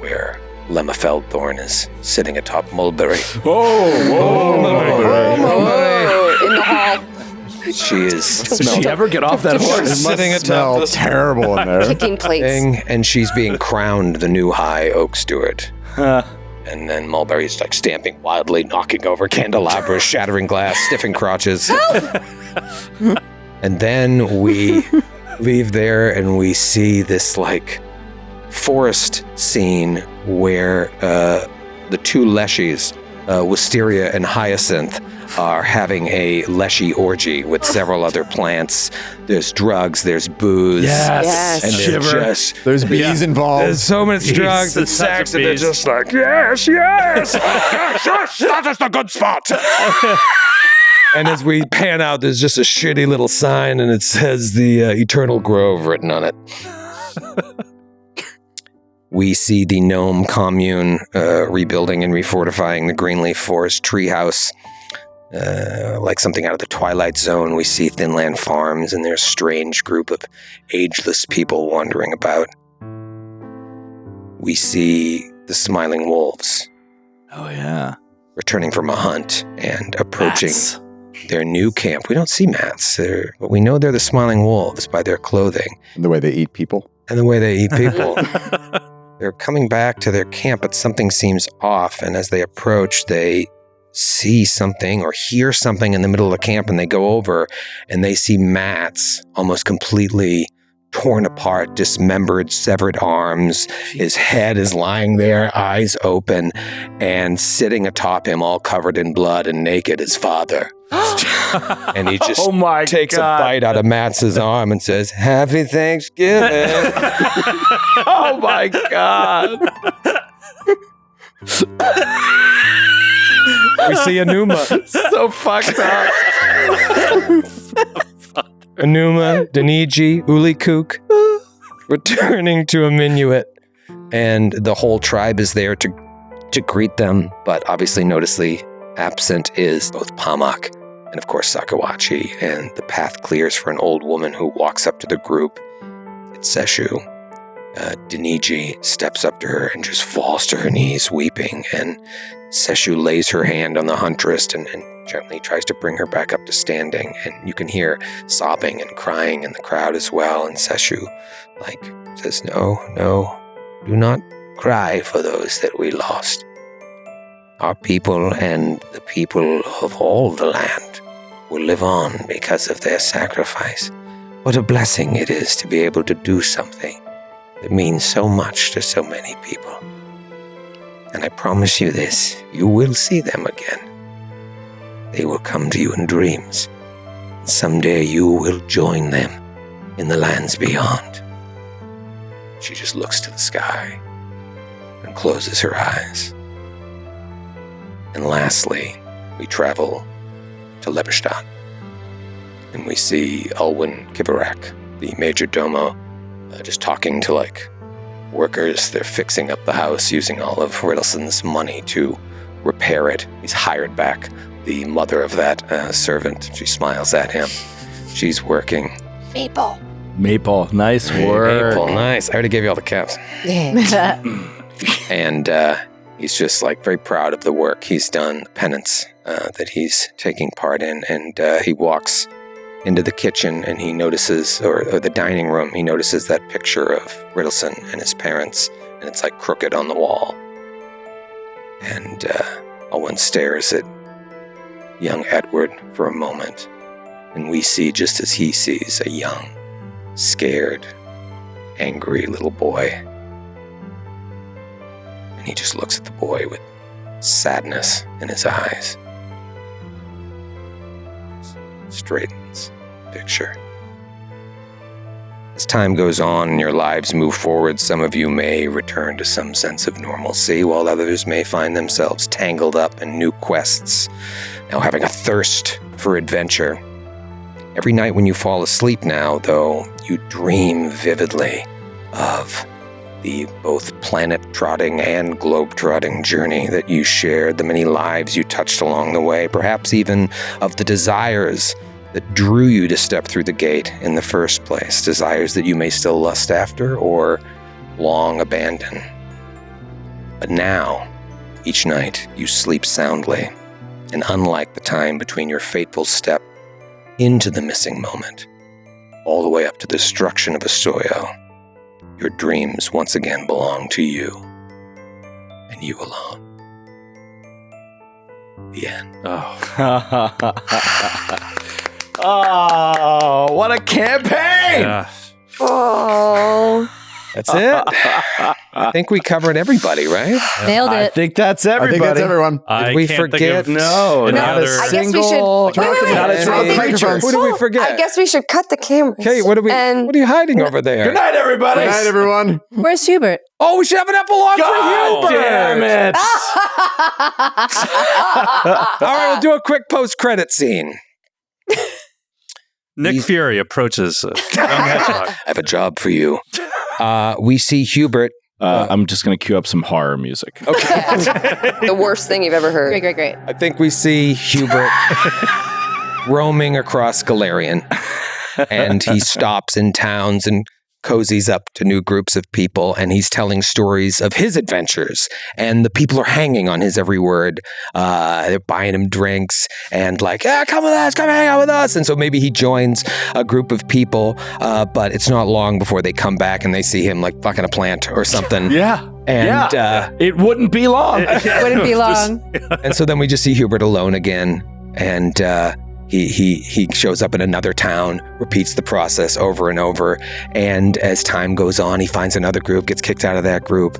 where Lemma Feldthorn is sitting atop Mulberry. In the hall. She is. Does she ever get off that horse? Sitting atop this terrible in there. Kicking plates. thing, and she's being crowned the new High Oak Steward. And then Mulberry's like stamping wildly, knocking over candelabras, shattering glass, stiffing crotches. And then we leave there and we see this like forest scene where the 2 Leshies, Wisteria and Hyacinth, are having a Leshy orgy with several other plants. There's drugs, there's booze. Yes. And There's bees involved. there's so much drugs and sex, and they're just like, yes, yes, that is the good spot. And as we pan out, there's just a shitty little sign, and it says the Eternal Grove written on it. We see the gnome commune rebuilding and refortifying the Greenleaf Forest treehouse. Like something out of the Twilight Zone, we see Thinland Farms and their strange group of ageless people wandering about. We see the Smiling Wolves. Oh, yeah. Returning from a hunt and approaching their new camp. We don't see mats, but we know they're the Smiling Wolves by their clothing. And the way they eat people. And the way they eat people. They're coming back to their camp, but something seems off, and as they approach, they see something or hear something in the middle of the camp, and they go over and they see Matt's almost completely torn apart, dismembered, severed arms. His head is lying there, eyes open, and sitting atop him, all covered in blood and naked, his father. And he just takes a bite out of Matt's arm and says, "Happy Thanksgiving." Oh my God. We see Enuma. So fucked up. Enuma, Daniji, Ulikook, returning to a minuet, and the whole tribe is there to greet them, but obviously noticeably absent is both Pamak and of course Sakawachi, and the path clears for an old woman who walks up to the group. It's Seshu. Deniji steps up to her and just falls to her knees, weeping, and Seshu lays her hand on the huntress and gently tries to bring her back up to standing, and you can hear sobbing and crying in the crowd as well, and Seshu, says, no, do not cry for those that we lost. Our people and the people of all the land will live on because of their sacrifice. What a blessing it is to be able to do something that means so much to so many people. And I promise you this, you will see them again. They will come to you in dreams. And someday you will join them in the lands beyond. She just looks to the sky and closes her eyes. And lastly, we travel to Leberstadt. And we see Alwyn Kivarak, the major domo, just talking to workers. They're fixing up the house using all of Riddleson's money to repair it. He's hired back the mother of that servant. She smiles at him. She's working. Maple. Nice work. Maple, nice. I already gave you all the caps. And he's just very proud of the work he's done, the penance that he's taking part in. And he walks into the kitchen and he notices, or the dining room, he notices that picture of Riddleson and his parents, and it's crooked on the wall. And Owen stares at young Edward for a moment, and we see, just as he sees, a young, scared, angry little boy. And he just looks at the boy with sadness in his eyes. Straightens picture. As time goes on and your lives move forward, some of you may return to some sense of normalcy, while others may find themselves tangled up in new quests, now having a thirst for adventure. Every night when you fall asleep now, though, you dream vividly of the both planet-trotting and globe-trotting journey that you shared, the many lives you touched along the way, perhaps even of the desires that drew you to step through the gate in the first place, desires that you may still lust after or long abandon. But now, each night, you sleep soundly, and unlike the time between your fateful step into the missing moment, all the way up to the destruction of Astoyo, your dreams once again belong to you, and you alone. The end. Oh, what a campaign! Yeah. Oh. That's it. I think we covered everybody, right? Nailed it. I think that's everybody. I think that's everyone. Did we forget? No, not a I guess we should. single. Wait. Not a single creature. Who did we forget? I guess we should cut the cameras. Okay, what are you hiding over there? Good night, everybody. Good night, everyone. Where's Hubert? Oh, we should have an epilogue God for Hubert. damn it. All right, we'll do a quick post-credit scene. Nick Fury approaches young Hedgehog. I have a job for you. We see Hubert. I'm just going to cue up some horror music. Okay. The worst thing you've ever heard. Great. I think we see Hubert roaming across Galarian, and he stops in towns and cozies up to new groups of people, and he's telling stories of his adventures, and the people are hanging on his every word. They're buying him drinks and come with us, come hang out with us. And so maybe he joins a group of people, but it's not long before they come back and they see him fucking a plant or something. Yeah. And it wouldn't be long. Wouldn't be long. and so then we just see Hubert alone again, and he shows up in another town, repeats the process over and over, and as time goes on, he finds another group, gets kicked out of that group,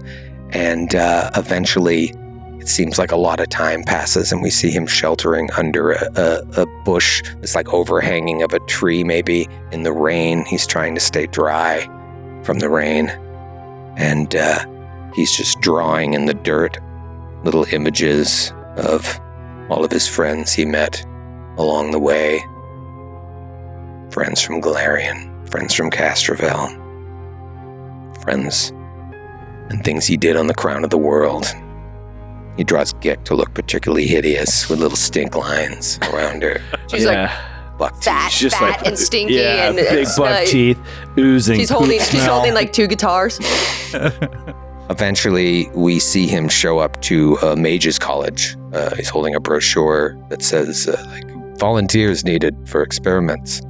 and eventually it seems like a lot of time passes, and we see him sheltering under a bush, this overhanging of a tree, maybe in the rain. He's trying to stay dry from the rain, and he's just drawing in the dirt little images of all of his friends he met along the way. Friends from Galarian, friends from Castrovel, friends and things he did on the Crown of the World. He draws Gick to look particularly hideous with little stink lines around her. She's like buck fat, teeth. fat and stinky. Yeah, and big buck teeth, oozing. She's holding smell. like 2 guitars. Eventually, we see him show up to Mage's College. He's holding a brochure that says, volunteers needed for experiments.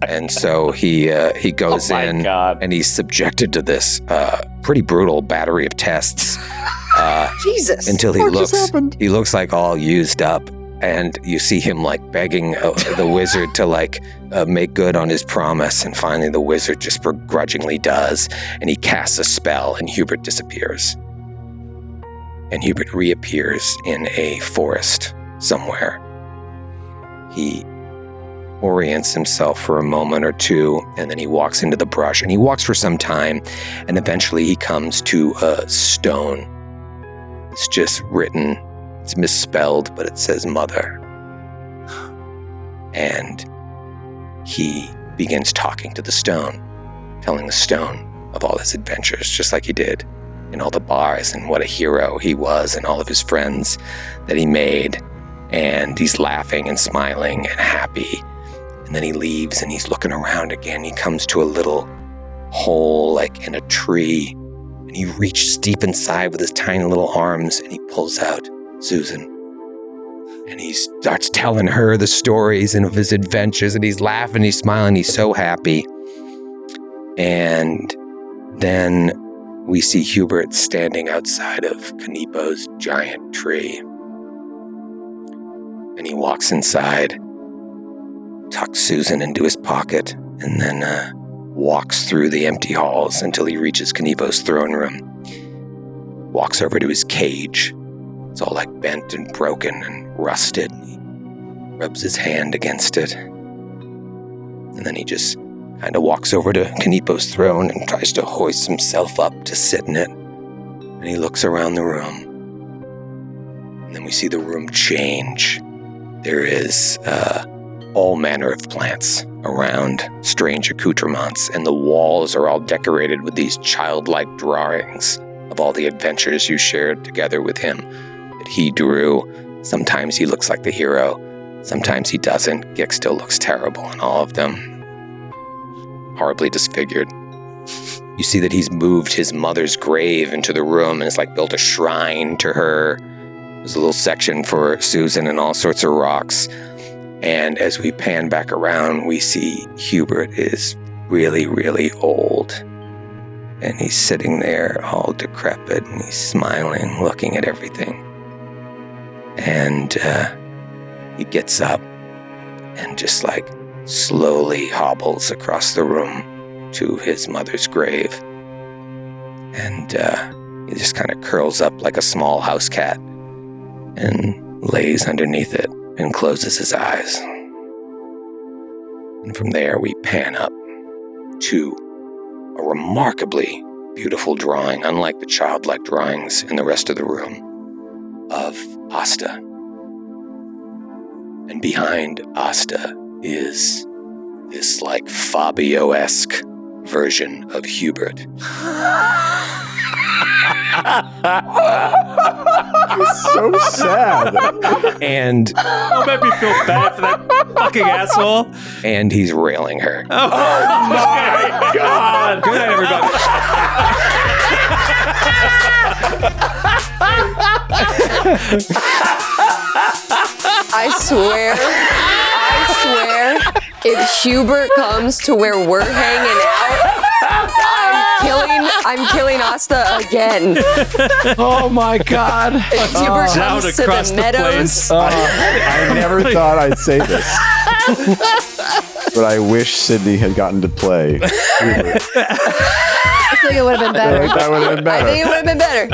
And so he goes in and he's subjected to this pretty brutal battery of tests. Jesus. Until he looks like all used up. And you see him like begging the wizard to make good on his promise. And finally the wizard just begrudgingly does. And he casts a spell and Hubert disappears. And Hubert reappears in a forest somewhere. He orients himself for a moment or two, and then he walks into the brush. And he walks for some time, and eventually he comes to a stone. It's just written. It's misspelled, but it says mother. And he begins talking to the stone, telling the stone of all his adventures, just like he did in all the bars and what a hero he was and all of his friends that he made. And he's laughing and smiling and happy. And then he leaves and he's looking around again. He comes to a little hole like in a tree. And he reaches deep inside with his tiny little arms and he pulls out Susan. And he starts telling her the stories and of his adventures, and he's laughing, he's smiling, he's so happy. And then we see Hubert standing outside of Kanipo's giant tree. And he walks inside, tucks Susan into his pocket, and then walks through the empty halls until he reaches Kanipo's throne room. Walks over to his cage. It's all like bent and broken and rusted. He rubs his hand against it. And then he just kind of walks over to Kanipo's throne and tries to hoist himself up to sit in it. And he looks around the room. And then we see the room change. There is all manner of plants around, strange accoutrements, and the walls are all decorated with these childlike drawings of all the adventures you shared together with him that he drew. Sometimes he looks like the hero, sometimes he doesn't. Gick still looks terrible in all of them. Horribly disfigured. You see that he's moved his mother's grave into the room and has built a shrine to her. There's a little section for Susan and all sorts of rocks. And as we pan back around, we see Hubert is really, really old. And he's sitting there all decrepit and he's smiling, looking at everything. And he gets up and just slowly hobbles across the room to his mother's grave. And he just kind of curls up like a small house cat and lays underneath it and closes his eyes. And from there we pan up to a remarkably beautiful drawing, unlike the childlike drawings in the rest of the room, of Asta. And behind Asta is this Fabio-esque version of Hubert. It's so sad. And don't make me feel bad for that fucking asshole. And he's railing her. Oh my God. Good night, everybody. I swear, if Hubert comes to where we're hanging out, I'm killing Asta again. Oh my God. If Hubert comes to the meadows. I never thought I'd say this. But I wish Sydney had gotten to play Hubert. I think it would have been better. That would have been better. I think it would have been better.